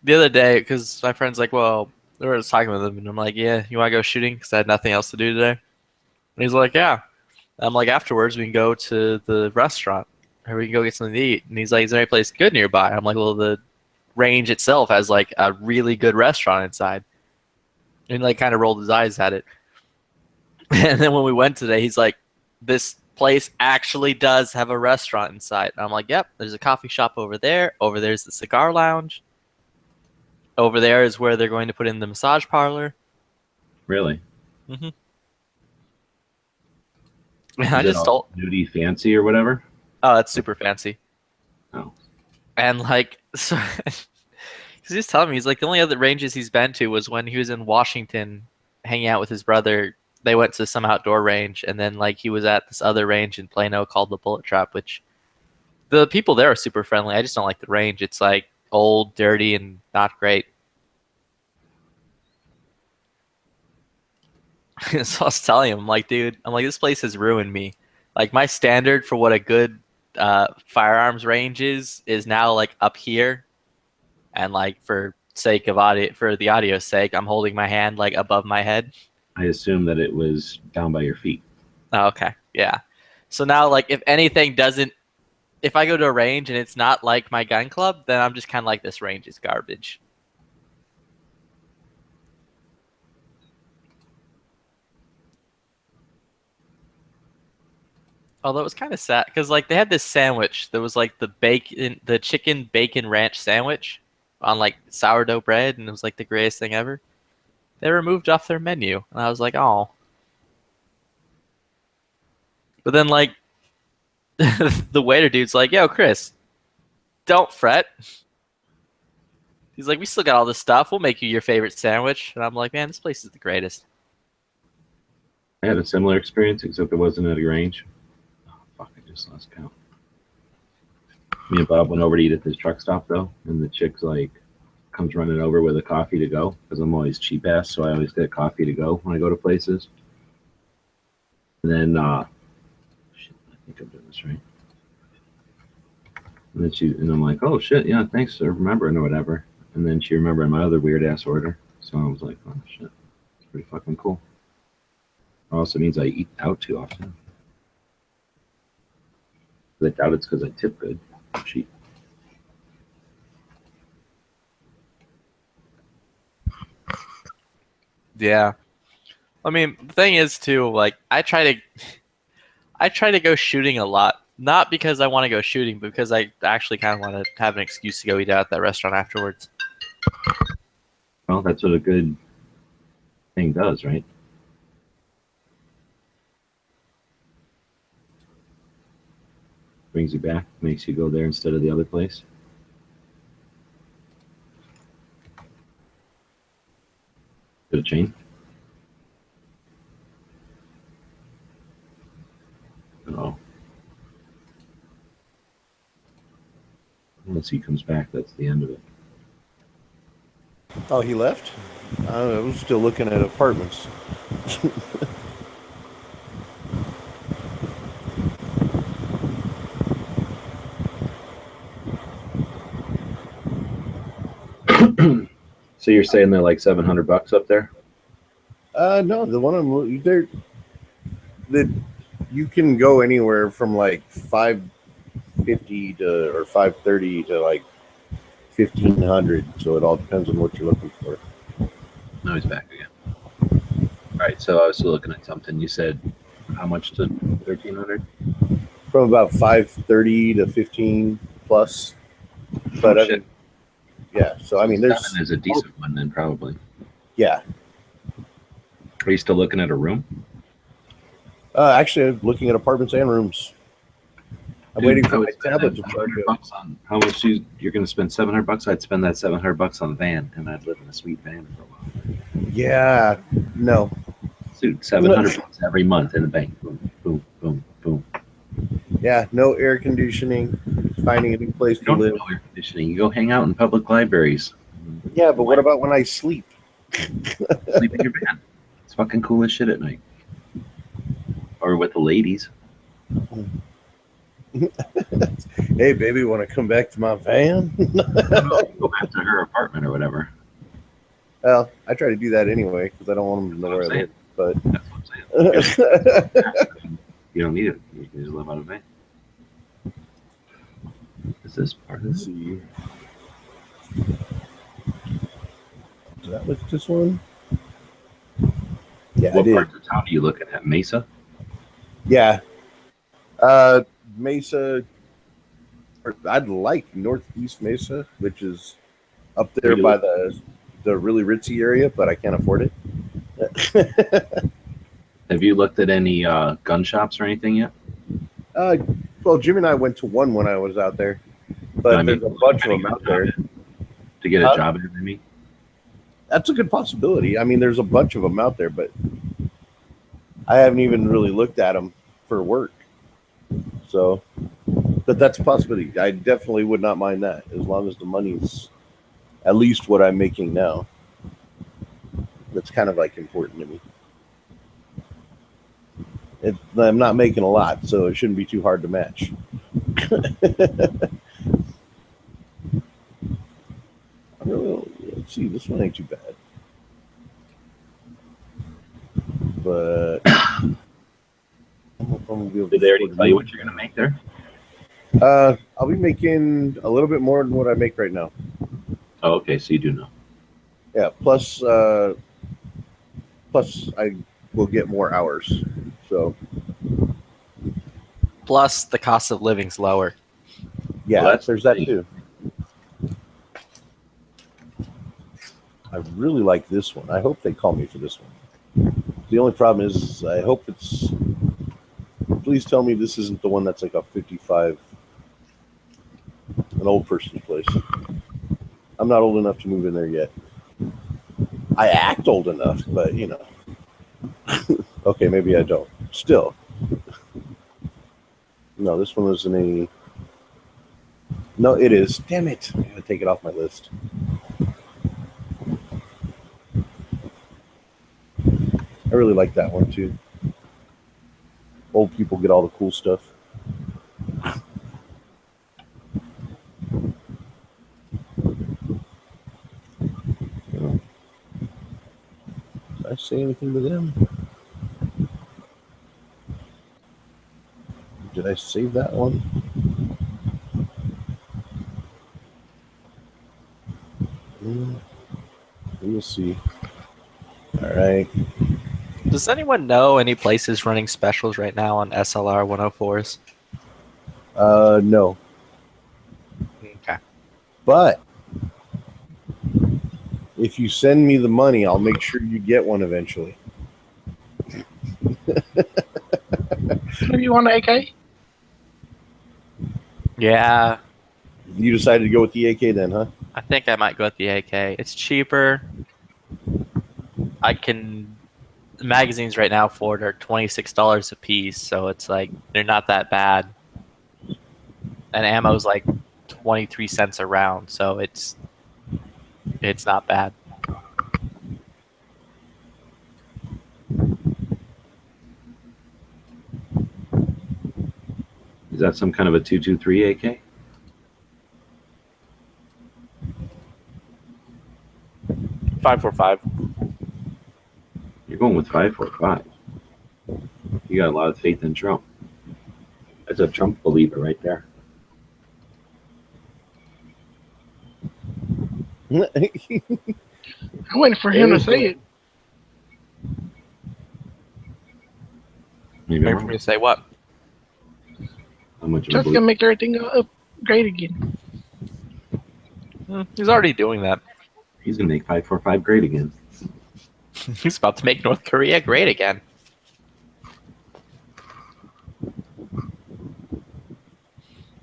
the other day, because my friend's like, well, they were just talking with him, and I'm like, yeah, you want to go shooting? Because I had nothing else to do today. And he's like, yeah. And I'm like, afterwards, we can go to the restaurant, or we can go get something to eat. And he's like, is there any place good nearby? I'm like, well, the range itself has like a really good restaurant inside. And he like kind of rolled his eyes at it. And then when we went today, he's like, this place actually does have a restaurant inside. And I'm like, yep, there's a coffee shop over there. Over there's the cigar lounge. Over there is where they're going to put in the massage parlor. Really? Mm-hmm. I just told nudie fancy or whatever. Oh, that's super fancy. Oh. And like, so he's just telling me, he's like, the only other ranges he's been to was when he was in Washington hanging out with his brother. They went to some outdoor range, and then like he was at this other range in Plano called the Bullet Trap, which the people there are super friendly. I just don't like the range. It's like old, dirty, and not great. So I was telling him, I'm like, dude, I'm like, this place has ruined me. Like my standard for what a good firearms range is now like up here, and like for sake of audio, for the audio's sake, I'm holding my hand like above my head. I assume that it was down by your feet. Oh, okay, yeah. So now, like, if anything doesn't, if I go to a range and it's not like my gun club, then I'm just kind of like, this range is garbage. Although it was kind of sad because like they had this sandwich that was like the chicken bacon ranch sandwich on like sourdough bread, and it was like the greatest thing ever. They removed off their menu, and I was like, oh. But then like the waiter dude's like, yo, Chris, don't fret. He's like, we still got all this stuff. We'll make you your favorite sandwich. And I'm like, man, this place is the greatest. I had a similar experience, except it wasn't at a range. Oh, fuck, I just lost count. Me and Bob went over to eat at this truck stop, though, and the chick's like, comes running over with a coffee to go, because I'm always cheap ass, so I always get coffee to go when I go to places. And then, shit, I think I'm doing this right. And then and I'm like, oh shit, yeah, thanks for remembering or whatever. And then she remembered my other weird ass order. So I was like, oh shit, it's pretty fucking cool. Also means I eat out too often. I doubt it's because I tip good. Cheap. Yeah. I mean, the thing is too, like I try to go shooting a lot. Not because I want to go shooting, but because I actually kind of want to have an excuse to go eat out at that restaurant afterwards. Well, that's what a good thing does, right? Brings you back, makes you go there instead of the other place. Get a chain? Oh. Unless he comes back, that's the end of it. Oh, he left? I was still looking at apartments. So you're saying they're like $700 up there? No, the one I'm there. You can go anywhere from like $550 to or $530 to like $1,500. So it all depends on what you're looking for. No, he's back again. All right, so I was still looking at something. You said how much to 1,300? From about $530 to $15 plus. But Oh, shit. Yeah, so I mean, there's 7 is a decent one then, probably. Yeah. Are you still looking at a room? Actually, I'm looking at apartments and rooms. I'm waiting for my tablet to charge up. How much you're going to spend $700? I'd spend that $700 on a van, and I'd live in a sweet van for a while. Yeah, no. Dude, $700 every month in the bank. Boom, boom, boom, boom. Yeah, no air conditioning. Finding a new place to live. No air conditioning. You go hang out in public libraries. Yeah, but what about when I sleep? Sleep in your van. It's fucking cool as shit at night. Or with the ladies. Hey, baby, want to come back to my van? Go back to her apartment or whatever. Well, I try to do that anyway because I don't want them to know where I live. But that's what I'm saying. You don't need it. You can just live out of a van. Is this part of see. Does that look this one? Yeah, what I did. part of town are you looking at? Mesa? Yeah. Mesa. I'd like Northeast Mesa, which is up there by the really ritzy area, but I can't afford it. Have you looked at any gun shops or anything yet? Well, Jimmy and I went to one when I was out there. But there's a bunch of them out there. To get a job in, I mean? That's a good possibility. I mean, there's a bunch of them out there, but I haven't even really looked at them for work. So, but that's a possibility. I definitely would not mind that, as long as the money's at least what I'm making now. That's kind of like important to me. I'm not making a lot, so it shouldn't be too hard to match. Let's see, this one ain't too bad. But I don't know if I'm gonna be able to. Did they already tell you what you're gonna make there? I'll be making a little bit more than what I make right now. Oh, okay, so you do know. Yeah, plus I will get more hours. So Plus, the cost of living's lower. yeah, Well, there's that too. I really like this one. I hope they call me for this one. The only problem is I hope it's. Please tell me this isn't the one that's like a 55, an old person's place. I'm not old enough to move in there yet. I act old enough, but you know. Okay, maybe I don't. Still. No, this one was in a. No, it is. Damn it. I'm going to take it off my list. I really like that one too. Old people get all the cool stuff. Did I say anything to them? Did I save that one? We'll see. All right. Does anyone know any places running specials right now on SLR 104s? No. Okay. But if you send me the money, I'll make sure you get one eventually. Do you want an AK? Yeah, You decided to go with the AK then, huh? I think I might go with the AK. It's cheaper. Magazines right now for it are $26 a piece, so it's like they're not that bad. And ammo's like 23 cents a round, so it's not bad. Is that some kind of a 223 AK? .545. You're going with 545. You got a lot of faith in Trump. That's a Trump believer right there. I'm waiting for him to say it. Maybe Wait for me to say what? How much of a Just gonna make everything great again. He's already doing that. He's gonna make 545 great again. He's about to make North Korea great again.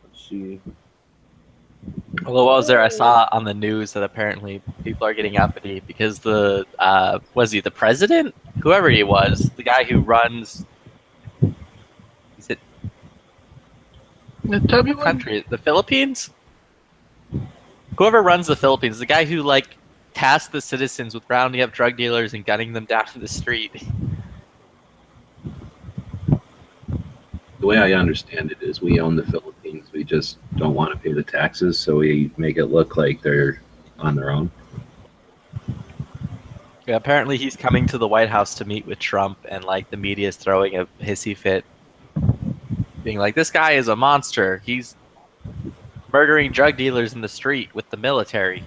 Let's see. Although what was there? I saw on the news that apparently people are getting uppity because the was he the president? Whoever he was, the guy who runs. Is it The tubby one? country? The Philippines? Whoever runs the Philippines, the guy who like tasked the citizens with rounding up drug dealers and gunning them down in the street. The way I understand it is we own the Philippines. We just don't want to pay the taxes, so we make it look like they're on their own. Yeah, apparently he's coming to the White House to meet with Trump, and like the media is throwing a hissy fit, being like, "This guy is a monster. He's murdering drug dealers in the street with the military."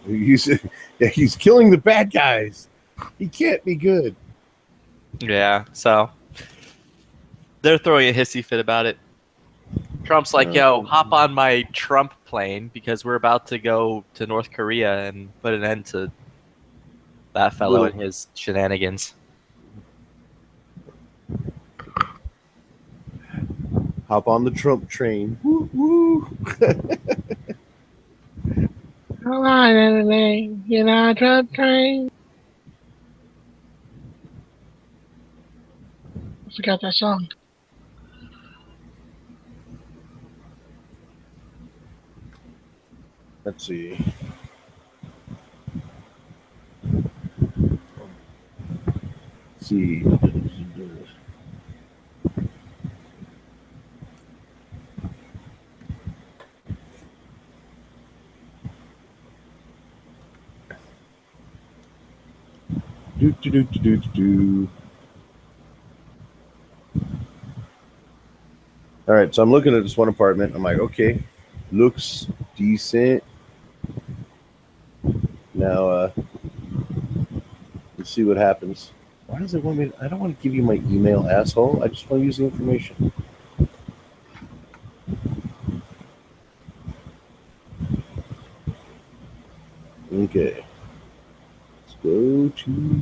He's killing the bad guys. He can't be good. Yeah, so they're throwing a hissy fit about it. Trump's like, "Yo, hop on my Trump plane because we're about to go to North Korea and put an end to that fellow and his shenanigans." Hop on the Trump train. Woo woo. Come on, everybody, get on Trump train. I forgot that song. Let's see. Let's see. Do. All right, so I'm looking at this one apartment. I'm like, okay, looks decent. Now, let's see what happens. Why does it want me? I don't want to give you my email, asshole. I just want to use the information. Okay. Let's go to.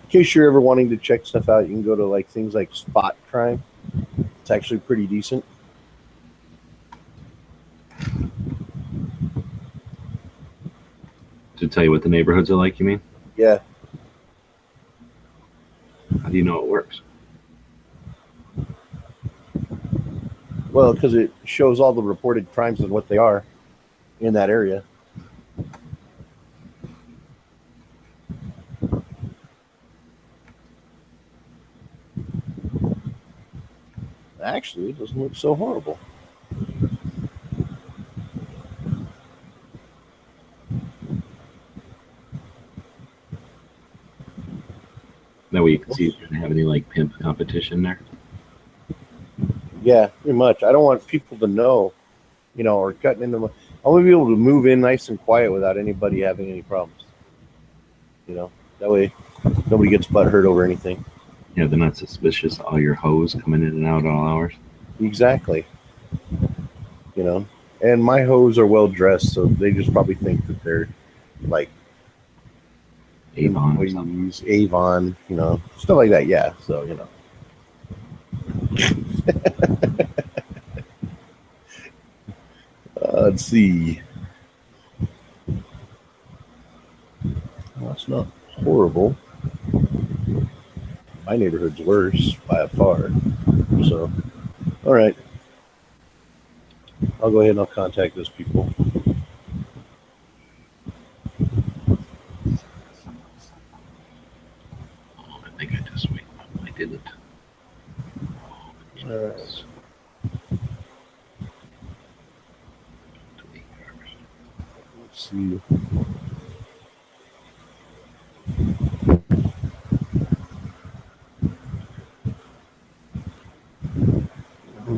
In case you're ever wanting to check stuff out, you can go to like things like Spot Crime. It's actually pretty decent. To tell you what the neighborhoods are like, you mean? Yeah. How do you know it works? Well, because it shows all the reported crimes and what they are in that area. Actually, it doesn't look so horrible. That way you can see if you're going to have any like pimp competition there. Yeah, pretty much. I don't want people to know, or cutting into my. I want to be able to move in nice and quiet without anybody having any problems. That way nobody gets butthurt over anything. Yeah, they're not suspicious of all your hoes coming in and out at all hours. Exactly. And my hoes are well dressed, so they just probably think that they're like Avon or something. Avon, stuff like that. Yeah, so let's see. Well, that's not horrible. My neighborhood's worse by far. So, all right. I'll go ahead and I'll contact those people. I think I just wait. I didn't. All right. Let's see.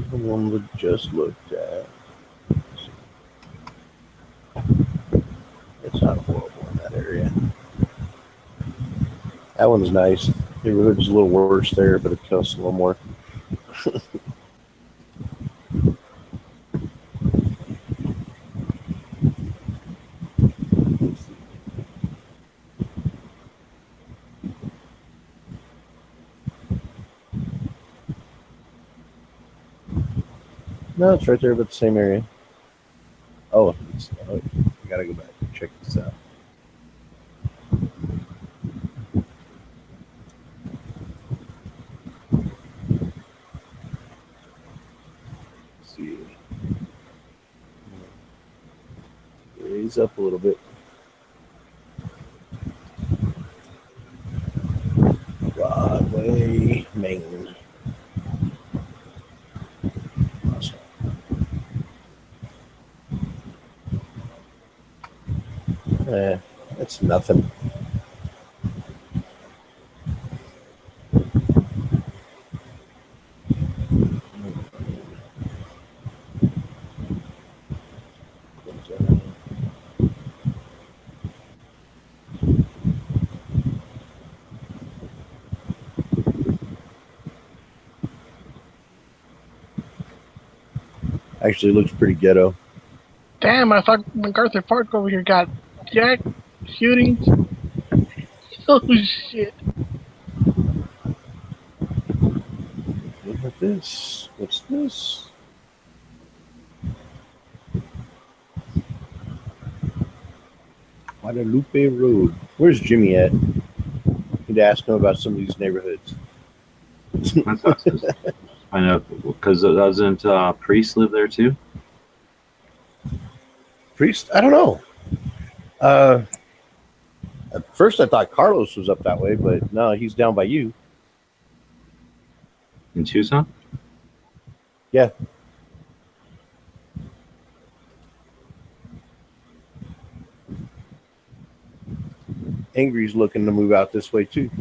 The one we just looked at. It's not horrible in that area. That one's nice. Neighborhood's a little worse there, but it costs a little more. No, it's right there, but the same area. Oh, I gotta go back and check this out. Let's see. Raise up a little bit. Broadway, Maine. That's nothing. Actually, it looks pretty ghetto. Damn, I thought MacArthur Park over here got jacked, shootings. Oh shit. Right this? What's this? Guadalupe Road. Where's Jimmy at? Need to ask him about some of these neighborhoods. That's us. Find out, because doesn't Priest live there too? Priest? I don't know. At first I thought Carlos was up that way, but no, he's down by you. In Tucson? Yeah. Angry's looking to move out this way too.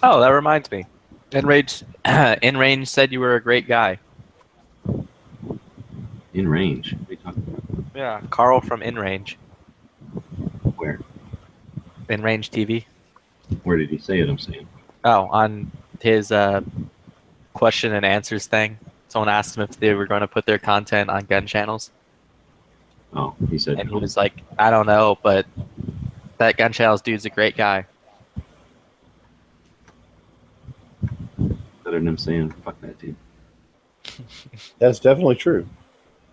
Oh, that reminds me. InRange said you were a great guy. In range? What are you talking about? Yeah, Carl from InRange. Where? InRange TV. Where did he say it? I'm saying. Oh, on his question and answers thing. Someone asked him if they were going to put their content on gun channels. Oh, he said. And he was like, I don't know, but that gun channels dude's a great guy. Better than him saying, fuck that dude. That's definitely true.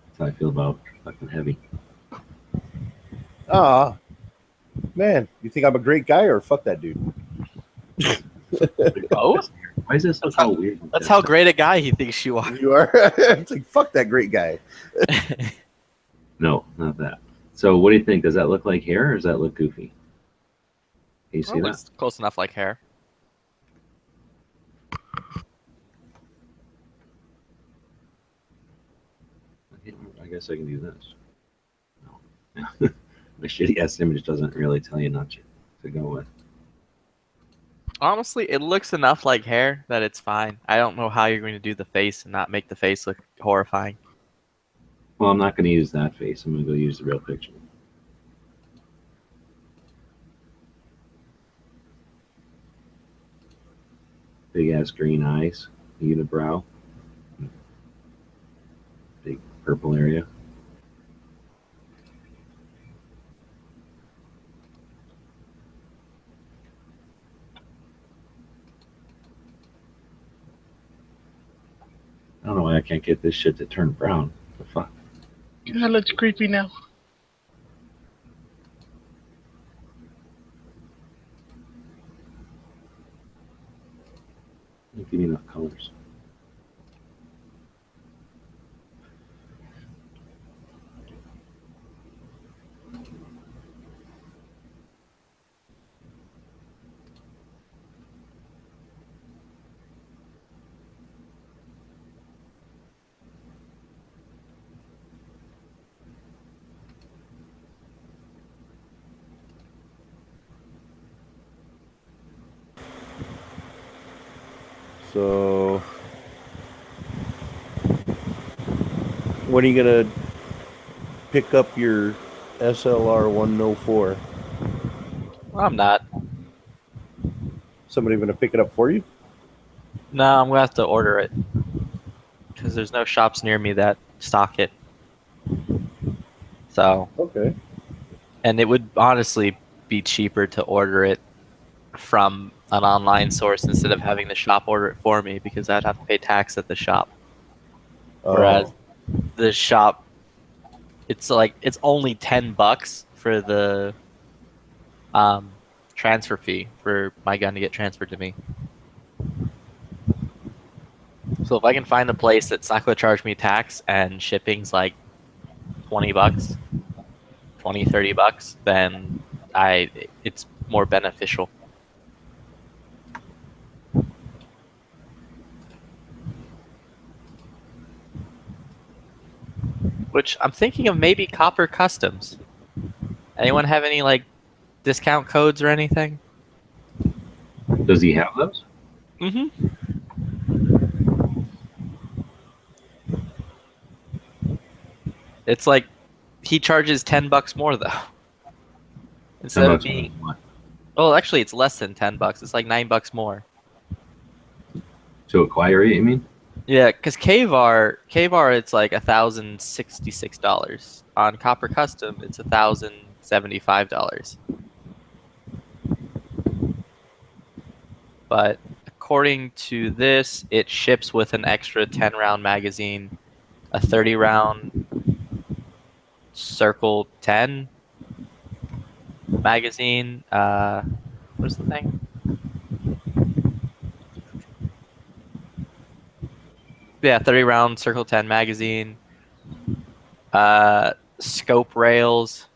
That's how I feel about fucking Heavy. Ah, man, you think I'm a great guy or fuck that dude? Both? Why is this so weird? That's how great a guy he thinks you are. You are. It's like, fuck that great guy. No, not that. So what do you think? Does that look like hair or does that look goofy? Can you see that? It's close enough like hair. I guess I can do this. No. My shitty ass image doesn't really tell you not to go with. Honestly, it looks enough like hair that it's fine. I don't know how you're going to do the face and not make the face look horrifying. Well, I'm not going to use that face. I'm going to go use the real picture. Big ass green eyes, unibrow, big purple area. I don't know why I can't get this shit to turn brown. What the fuck? That looks creepy now. Don't give me enough colors. So, when are you gonna pick up your SLR 104? Well, I'm not. Somebody gonna pick it up for you? No, I'm going to have to order it. Because there's no shops near me that stock it. So. Okay. And it would honestly be cheaper to order it from an online source instead of having the shop order it for me because I'd have to pay tax at the shop. Whereas the shop, it's only $10 for the transfer fee for my gun to get transferred to me. So if I can find a place that's not going to charge me tax and shipping's like $20, $20, $30, then it's more beneficial. Which I'm thinking of maybe Copper Customs. Anyone have any like discount codes or anything? Does he have those? Mm-hmm. It's like he charges $10 more though. Instead of being well, actually it's less than $10. It's like $9 more. To acquire it, you mean? Yeah, because Kvar it's like $1,066. On Copper Custom, it's $1,075. but according to this, it ships with an extra 10-round magazine, a 30-round Circle 10 magazine. What's the thing? Yeah, 30-round Circle 10 magazine. Scope rails.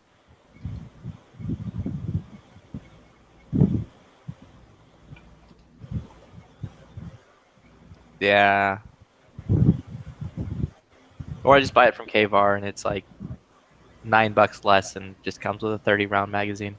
Yeah. Or I just buy it from Kvar and it's like $9 less and just comes with a 30-round magazine.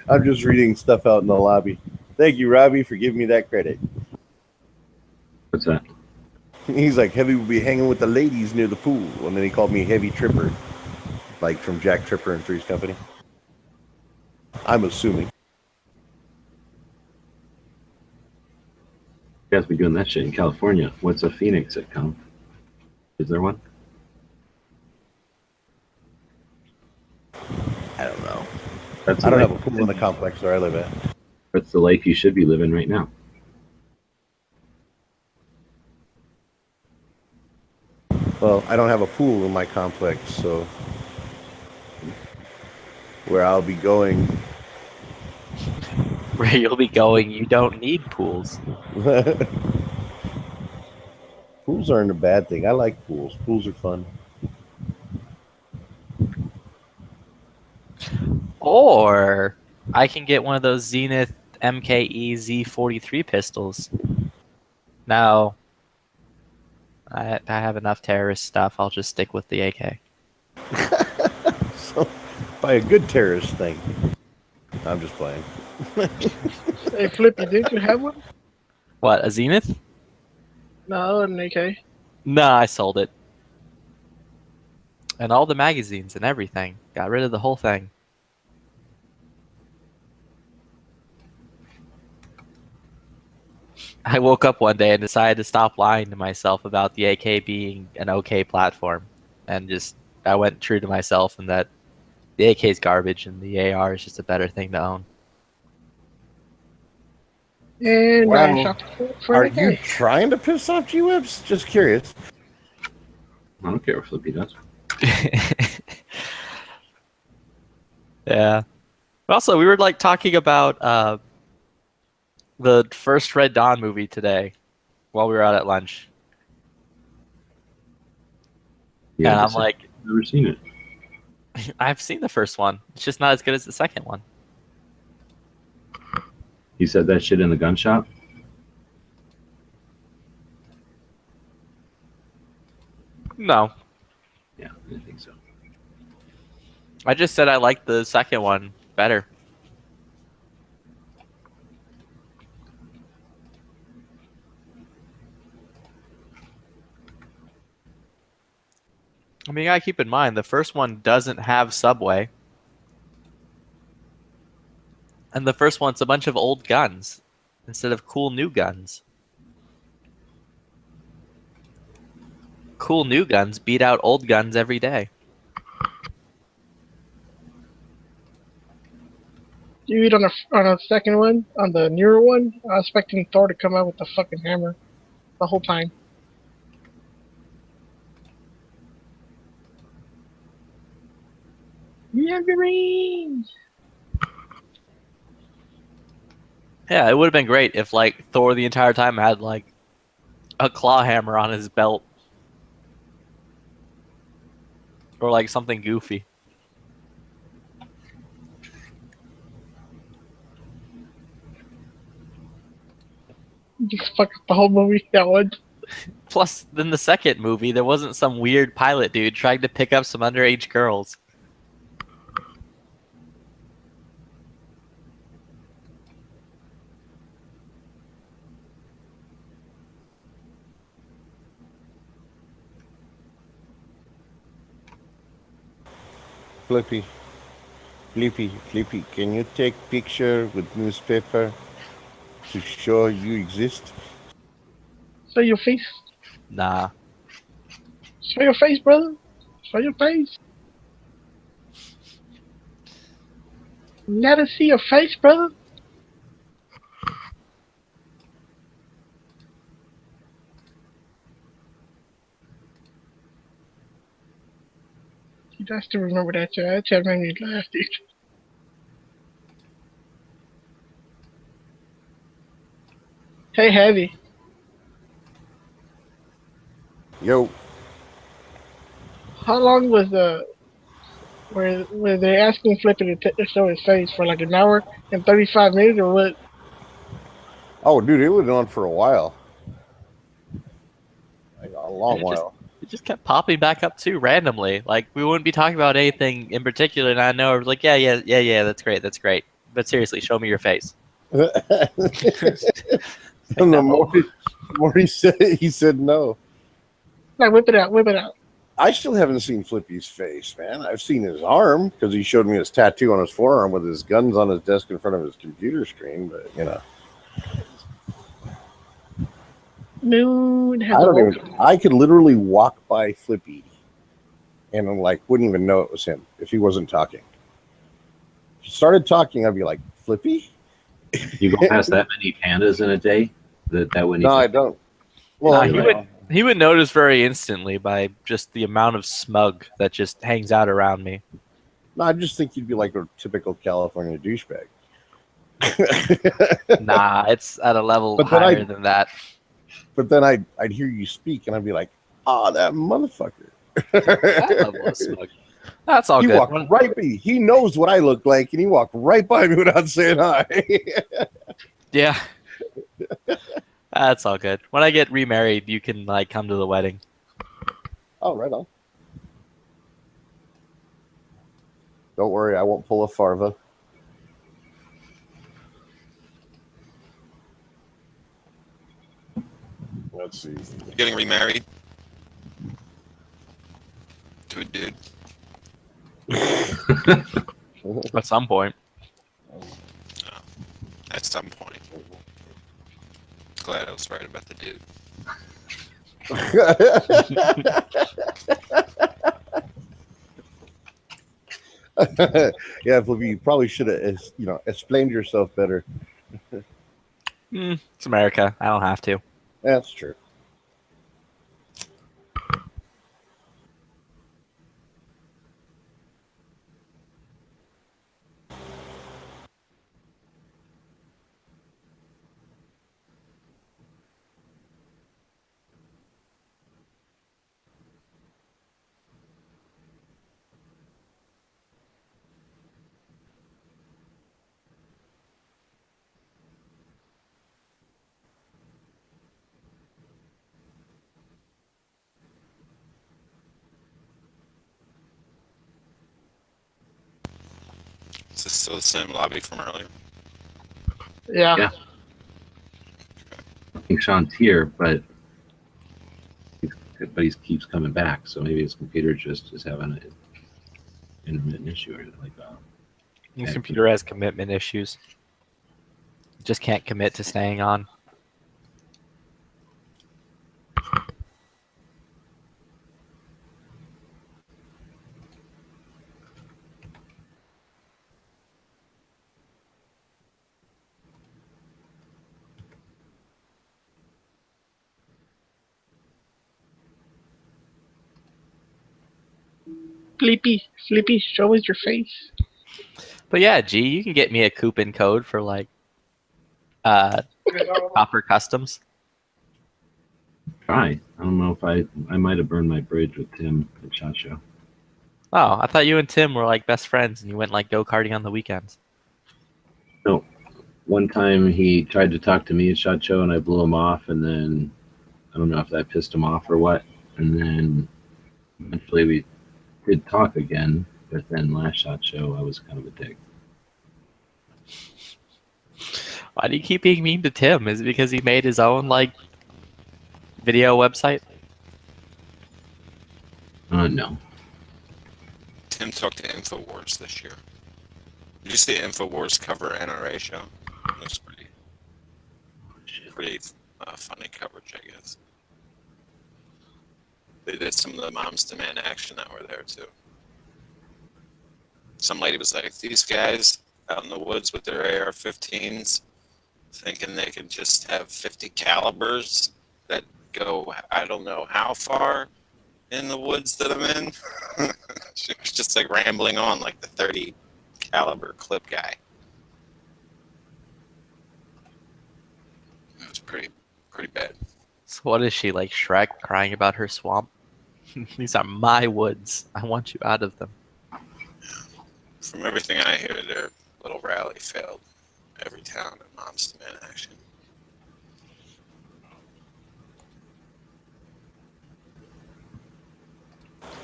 I'm just reading stuff out in the lobby. Thank you, Robbie, for giving me that credit. What's that? He's like, Heavy will be hanging with the ladies near the pool. And then he called me Heavy Tripper, like from Jack Tripper and Three's Company. I'm assuming. You guys be doing that shit in California. What's a Phoenix sitcom? Is there one? I don't know. That's I don't have a pool in the complex where I live at. That's the life you should be living right now. Well, I don't have a pool in my complex, so where I'll be going. Where you'll be going, you don't need pools. Pools aren't a bad thing. I like pools. Pools are fun. Or I can get one of those Zenith MKE Z43 pistols. Now, I have enough terrorist stuff. I'll just stick with the AK. So, buy a good terrorist thing. I'm just playing. Hey, Flippy, didn't you have one? What, a Zenith? No, an AK. Nah, I sold it. And all the magazines and everything. Got rid of the whole thing. I woke up one day and decided to stop lying to myself about the AK being an okay platform. And I went true to myself and that the AK is garbage and the AR is just a better thing to own. And Wow. I shot for Are an AK. you trying to piss off G-Webs? Just curious. I don't care what Flippy does. Yeah. Also, we were like talking about the first Red Dawn movie today while we were out at lunch. Yeah, and I'm like, I've never seen it. I've seen the first one. It's just not as good as the second one. You said that shit in the gun shop? No. Yeah, I didn't think so. I just said I liked the second one better. I mean, you gotta keep in mind, the first one doesn't have Subway. And the first one's a bunch of old guns instead of cool new guns. Cool new guns beat out old guns every day. Dude, on a second one, on the newer one, I was expecting Thor to come out with the fucking hammer the whole time. Wolverine! Yeah, it would have been great if like Thor the entire time had like a claw hammer on his belt. Or like something goofy. Just fuck up the whole movie that one. Plus, in the second movie, there wasn't some weird pilot dude trying to pick up some underage girls. Flippy, Flippy, can you take picture with newspaper to show you exist? Show your face. Nah. Show your face, brother. Show your face. Let us see your face, brother. You guys still remember that chat? That chat made me laugh, dude. Hey, Heavy. Yo, How long was were they asking Flippy to show his face for like an hour and 35 minutes or what? oh dude, it was on for a while, like a long while. It just kept popping back up too randomly. Like we wouldn't be talking about anything in particular, and I know I was like, yeah, that's great. But seriously, show me your face. And the more he said no. Like whip it out. I still haven't seen Flippy's face, man. I've seen his arm because he showed me his tattoo on his forearm with his guns on his desk in front of his computer screen. But you know, Moon has I don't awoken. even. I could literally walk by Flippy, and I'm like, wouldn't even know it was him if he wasn't talking. If he started talking, I'd be like, Flippy. You go past that many pandas in a day? That would. No, I don't. Well, He would notice very instantly by just the amount of smug that just hangs out around me. no, I just think you'd be like a typical California douchebag. Nah, it's at a level But then higher than that. But then I'd hear you speak, and I'd be like, "Ah, that motherfucker." That level of smug. That's all He good. walked right by me. He knows what I look like, and he walked right by me without saying hi. Yeah. That's all good. When I get remarried, you can like come to the wedding. Oh, right on. Don't worry, I won't pull a Farva. Let's see. You're getting remarried to a dude. At some point. At some point. Glad I was right about the dude. Yeah, Flippy, you probably should have, explained yourself better. It's America. I don't have to. That's true. Is this still the same lobby from earlier? Yeah. I think Sean's here, but he keeps coming back. So maybe his computer just is having an intermittent issue or anything like that. His computer has commitment issues. Just can't commit to staying on. Flippy, show us your face. But yeah, G, you can get me a coupon code for like Copper Customs. Try. I don't know if I might have burned my bridge with Tim at SHOT Show. Oh, I thought you and Tim were like best friends and you went like go-karting on the weekends. No. One time he tried to talk to me at SHOT Show and I blew him off, and then I don't know if that pissed him off or what. And then eventually we did talk again, but then last SHOT Show I was kind of a dick. Why do you keep being mean to Tim? Is it because he made his own like video website? No. Tim took to InfoWars this year. Did you see InfoWars cover NRA show? It was pretty funny coverage, I guess. They did some of the Moms Demand Action that were there too. Some lady was like, these guys out in the woods with their AR-15s thinking they can just have 50 calibers that go I don't know how far in the woods that I'm in. She was just like rambling on like the 30 caliber clip guy. It was pretty bad. So what is she, like Shrek crying about her swamp? These are my woods. I want you out of them. From everything I hear, their little rally failed. Every town in Moms Demand Action.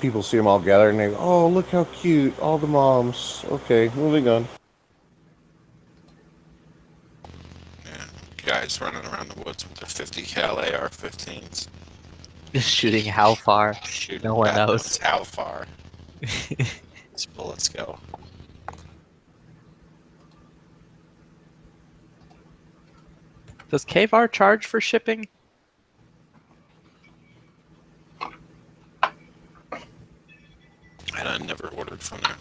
People see them all gathered and they go, oh, look how cute, all the moms. Okay, moving on. Yeah, guys running around the woods with their 50 cal AR-15s. Just shooting how far? Shooting No one God knows. how far these bullets go. Does KVAR charge for shipping? And I never ordered from there.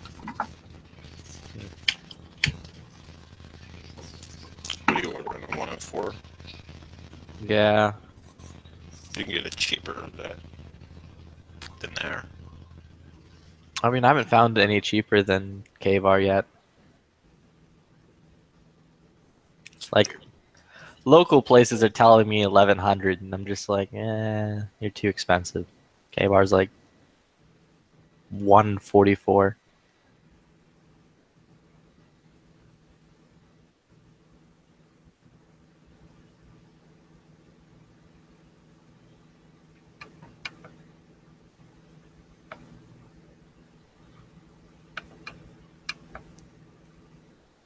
What are you ordering? A 104? Yeah. You can get it cheaper than there. I mean, I haven't found any cheaper than KVAR yet. Like, local places are telling me 1,100, and I'm just like, you're too expensive. KVAR's like 144.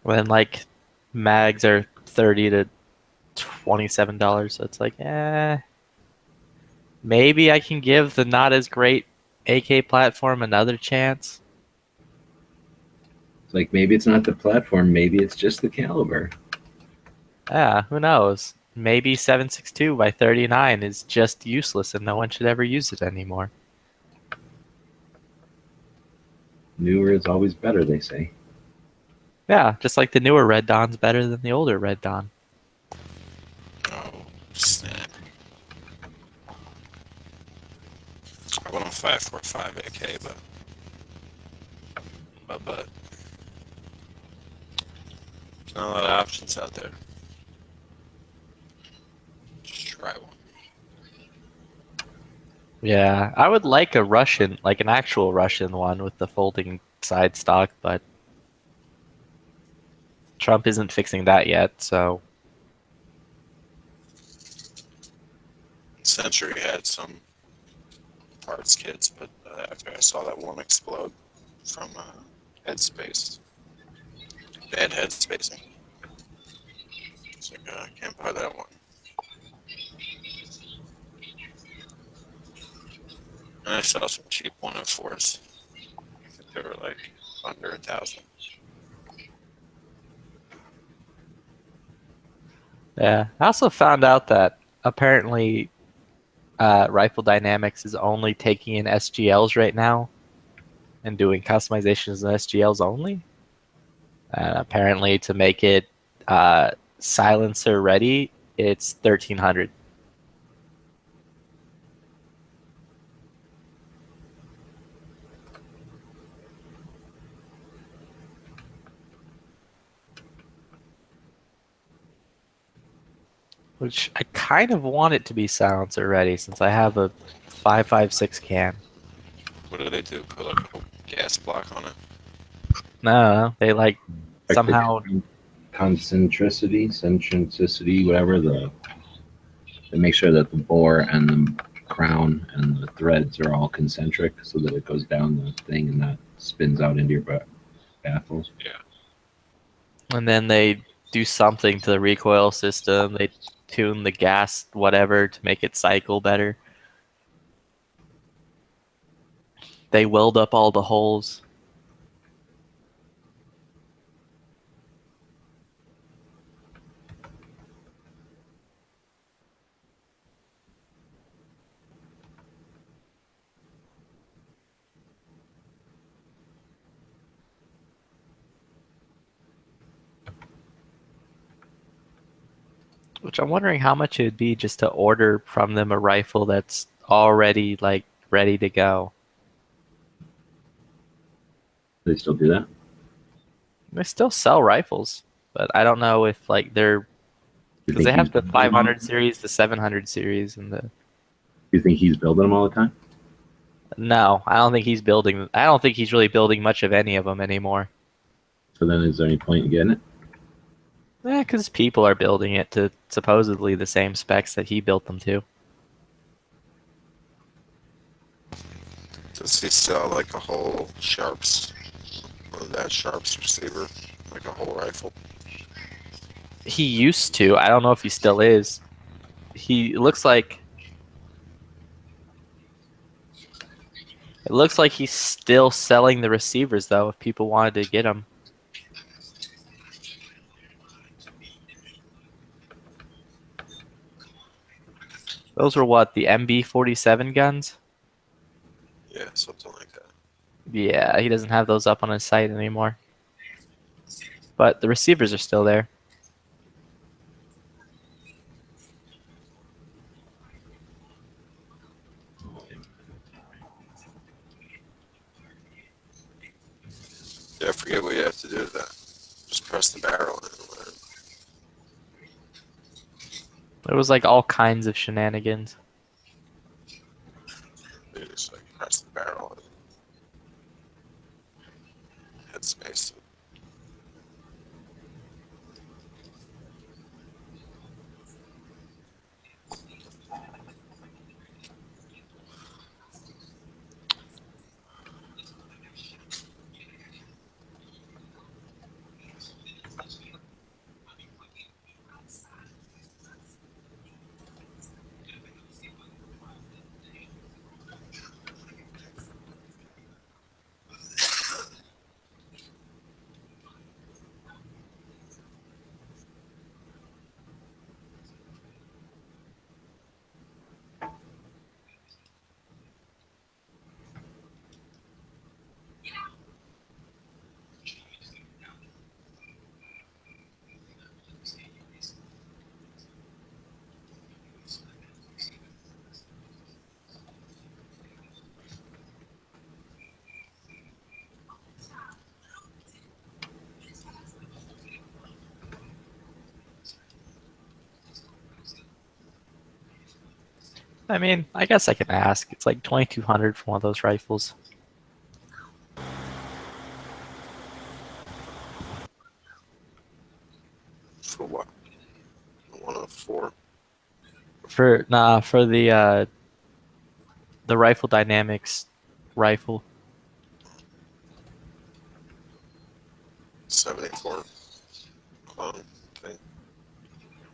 When like mags are $30 to $27, so it's like, maybe I can give the not as great AK platform another chance. It's like maybe it's not the platform, maybe it's just the caliber. Yeah, who knows? Maybe 7.62 by 39 is just useless and no one should ever use it anymore. Newer is always better, they say. Yeah, just like the newer Red Dawn's better than the older Red Dawn. Oh, snap. I went on 5.45 AK, but there's not a lot of options out there. Just try one. Yeah, I would like a Russian, like an actual Russian one with the folding side stock, but Trump isn't fixing that yet, so. Century had some parts kits, but after I saw that one explode from headspace, bad head spacing, it's like, I can't buy that one. And I saw some cheap 104s. I think they were like under 1,000. Yeah, I also found out that apparently Rifle Dynamics is only taking in SGLs right now and doing customizations in SGLs only. And apparently to make it silencer ready, it's 1,300. Which I kind of want it to be silencer ready since I have a 5.56 can. What do they do? Put like a gas block on it? No, they like somehow Concentricity, whatever, they make sure that the bore and the crown and the threads are all concentric so that it goes down the thing and not spins out into your baffles. Yeah. And then they do something to the recoil system. They tune the gas, whatever, to make it cycle better. They weld up all the holes. Which I'm wondering how much it would be just to order from them a rifle that's already like ready to go. Do they still do that? They still sell rifles, but I don't know if like they're You because think they he's have the building them all? 500 series, the 700 series, and the You think he's building them all the time? no, I don't think he's building. I don't think he's really building much of any of them anymore. So then, is there any point in getting it? Because people are building it to supposedly the same specs that he built them to. Does he sell like a whole Sharps, or that Sharps receiver, like a whole rifle? He used to. I don't know if he still is. He looks like. It looks like he's still selling the receivers though. If people wanted to get them. Those were what, the MB-47 guns? Yeah, something like that. Yeah, he doesn't have those up on his site anymore. But the receivers are still there. Yeah, I forget what you have to do with that. Just press the barrel and whatever. There was like all kinds of shenanigans. You just like press the barrel and hit space. I mean, I guess I can ask. It's like 2,200 for one of those rifles. For what? 104. For the Rifle Dynamics rifle. 74. Thing.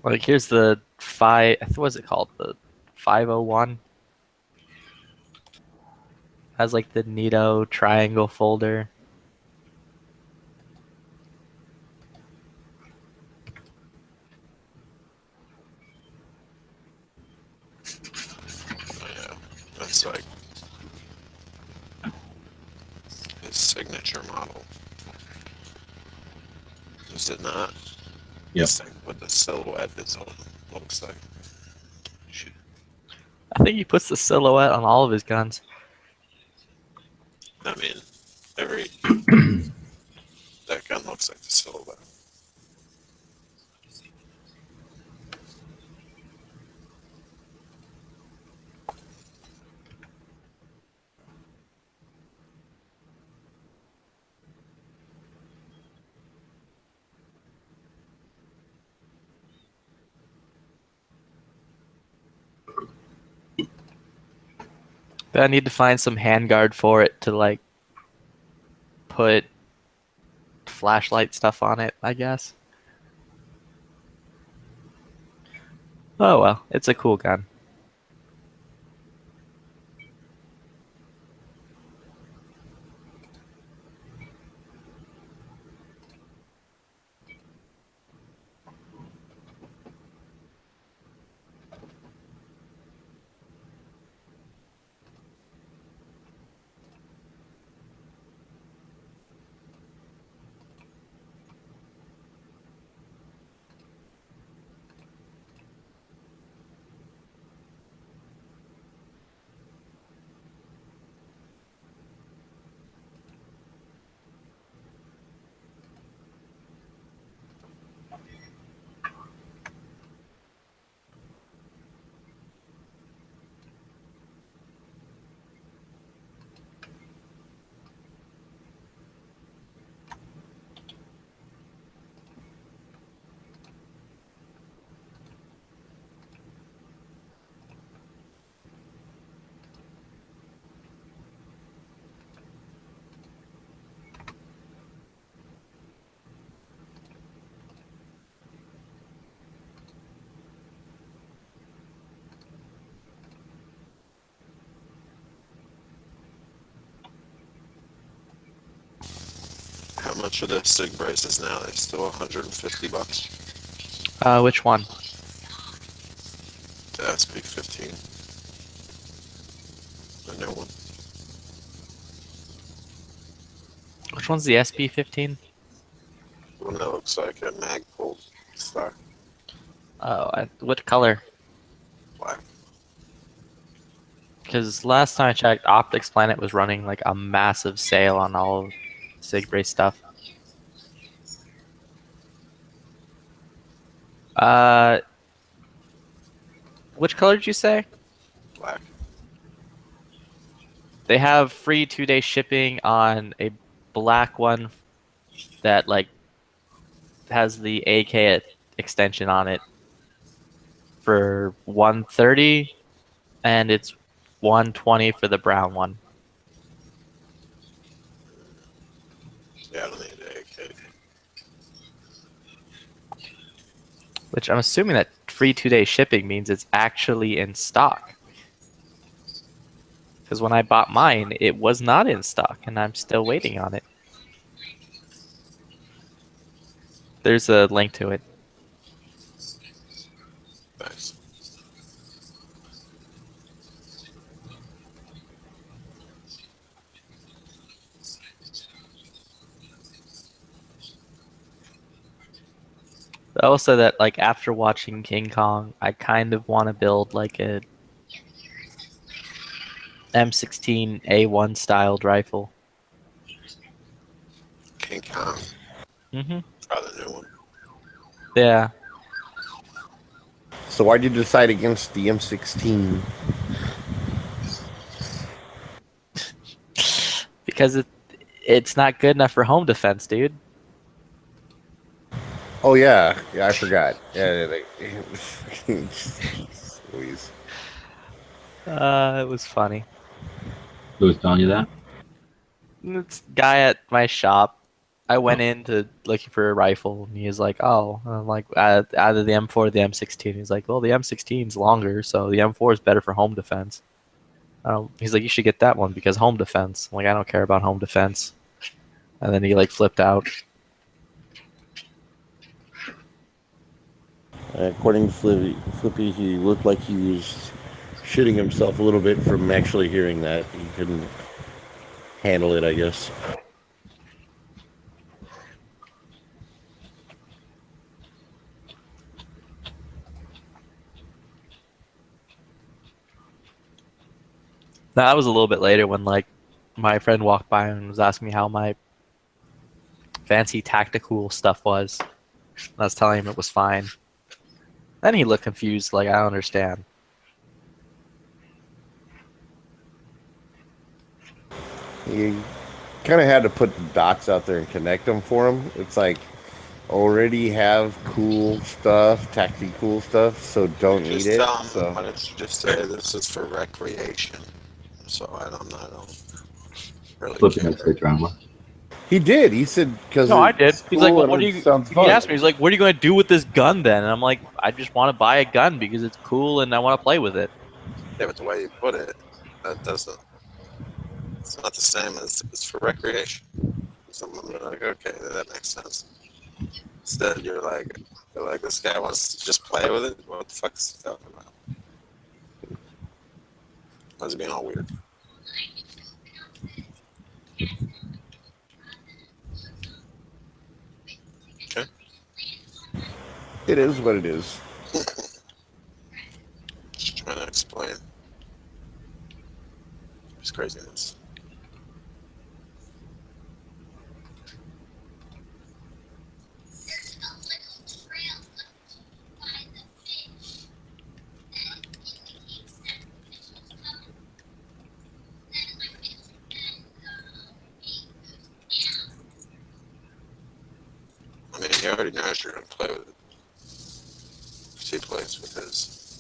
Like here's the what's it called? The 501. Has like the Nito triangle folder. Oh, yeah, that's like his signature model. Is it not? Yep. It's like what the silhouette is on looks like. Shoot. I think he puts the silhouette on all of his guns. I mean, every that gun looks like the silhouette. But I need to find some handguard for it to like put flashlight stuff on it, I guess. Oh well, it's a cool gun. much are the SIG braces now? They still $150. Which one? The SP15. The new one. Which one's the SP15? One that looks like a Magpul stock. Oh, what color? Black. Because last time I checked, Optics Planet was running like a massive sale on all of SIG brace stuff. Which color did you say? Black. They have free 2-day shipping on a black one that like has the AK extension on it for $130, and it's $120 for the brown one. Yeah, I don't need the AK. Which I'm assuming that free 2-day shipping means it's actually in stock. Because when I bought mine, it was not in stock, and I'm still waiting on it. There's a link to it. Thanks. I will say that, like, after watching King Kong, I kind of want to build like a M16A1 styled rifle. King Kong. Mm-hmm. Try the new one. Yeah. So why did you decide against the M16? Because it's not good enough for home defense, dude. Oh yeah, I forgot. Yeah, jeez Louise. It was funny. Who was telling you that? This guy at my shop, I went into looking for a rifle, and he was like, "Oh," and I'm like, "Either the M4 or the M16." He's like, "Well, the M16's longer, so the M4 is better for home defense." He's like, "You should get that one because home defense." I'm like, "I don't care about home defense." And then he like flipped out. According to Flippy, he looked like he was shitting himself a little bit from actually hearing that. He couldn't handle it, I guess. That was a little bit later when like my friend walked by and was asking me how my fancy tactical stuff was. I was telling him it was fine. Then he looked confused, like I don't understand. You kind of had to put the dots out there and connect them for him. It's like already have cool stuff, tactical stuff, so don't need Just it. tell them, So why don't you just say this is for recreation? So I don't really Flipping care. up the drama. he did. He said because No, I did. He's like, well, what do you? Sounds He fun. asked me, he's like, what are you going to do with this gun then? And I'm like, I just want to buy a gun because it's cool and I want to play with it. Yeah, but the way you put it, that doesn't. It's not the same as it's for recreation. Someone are like, okay, that makes sense. Instead, you're like, this guy wants to just play with it. What the fuck is he talking about? Why is he being all weird? Okay. It is what it is. Just trying to explain his craziness. I mean, he already knows you're going to play with it. He plays with his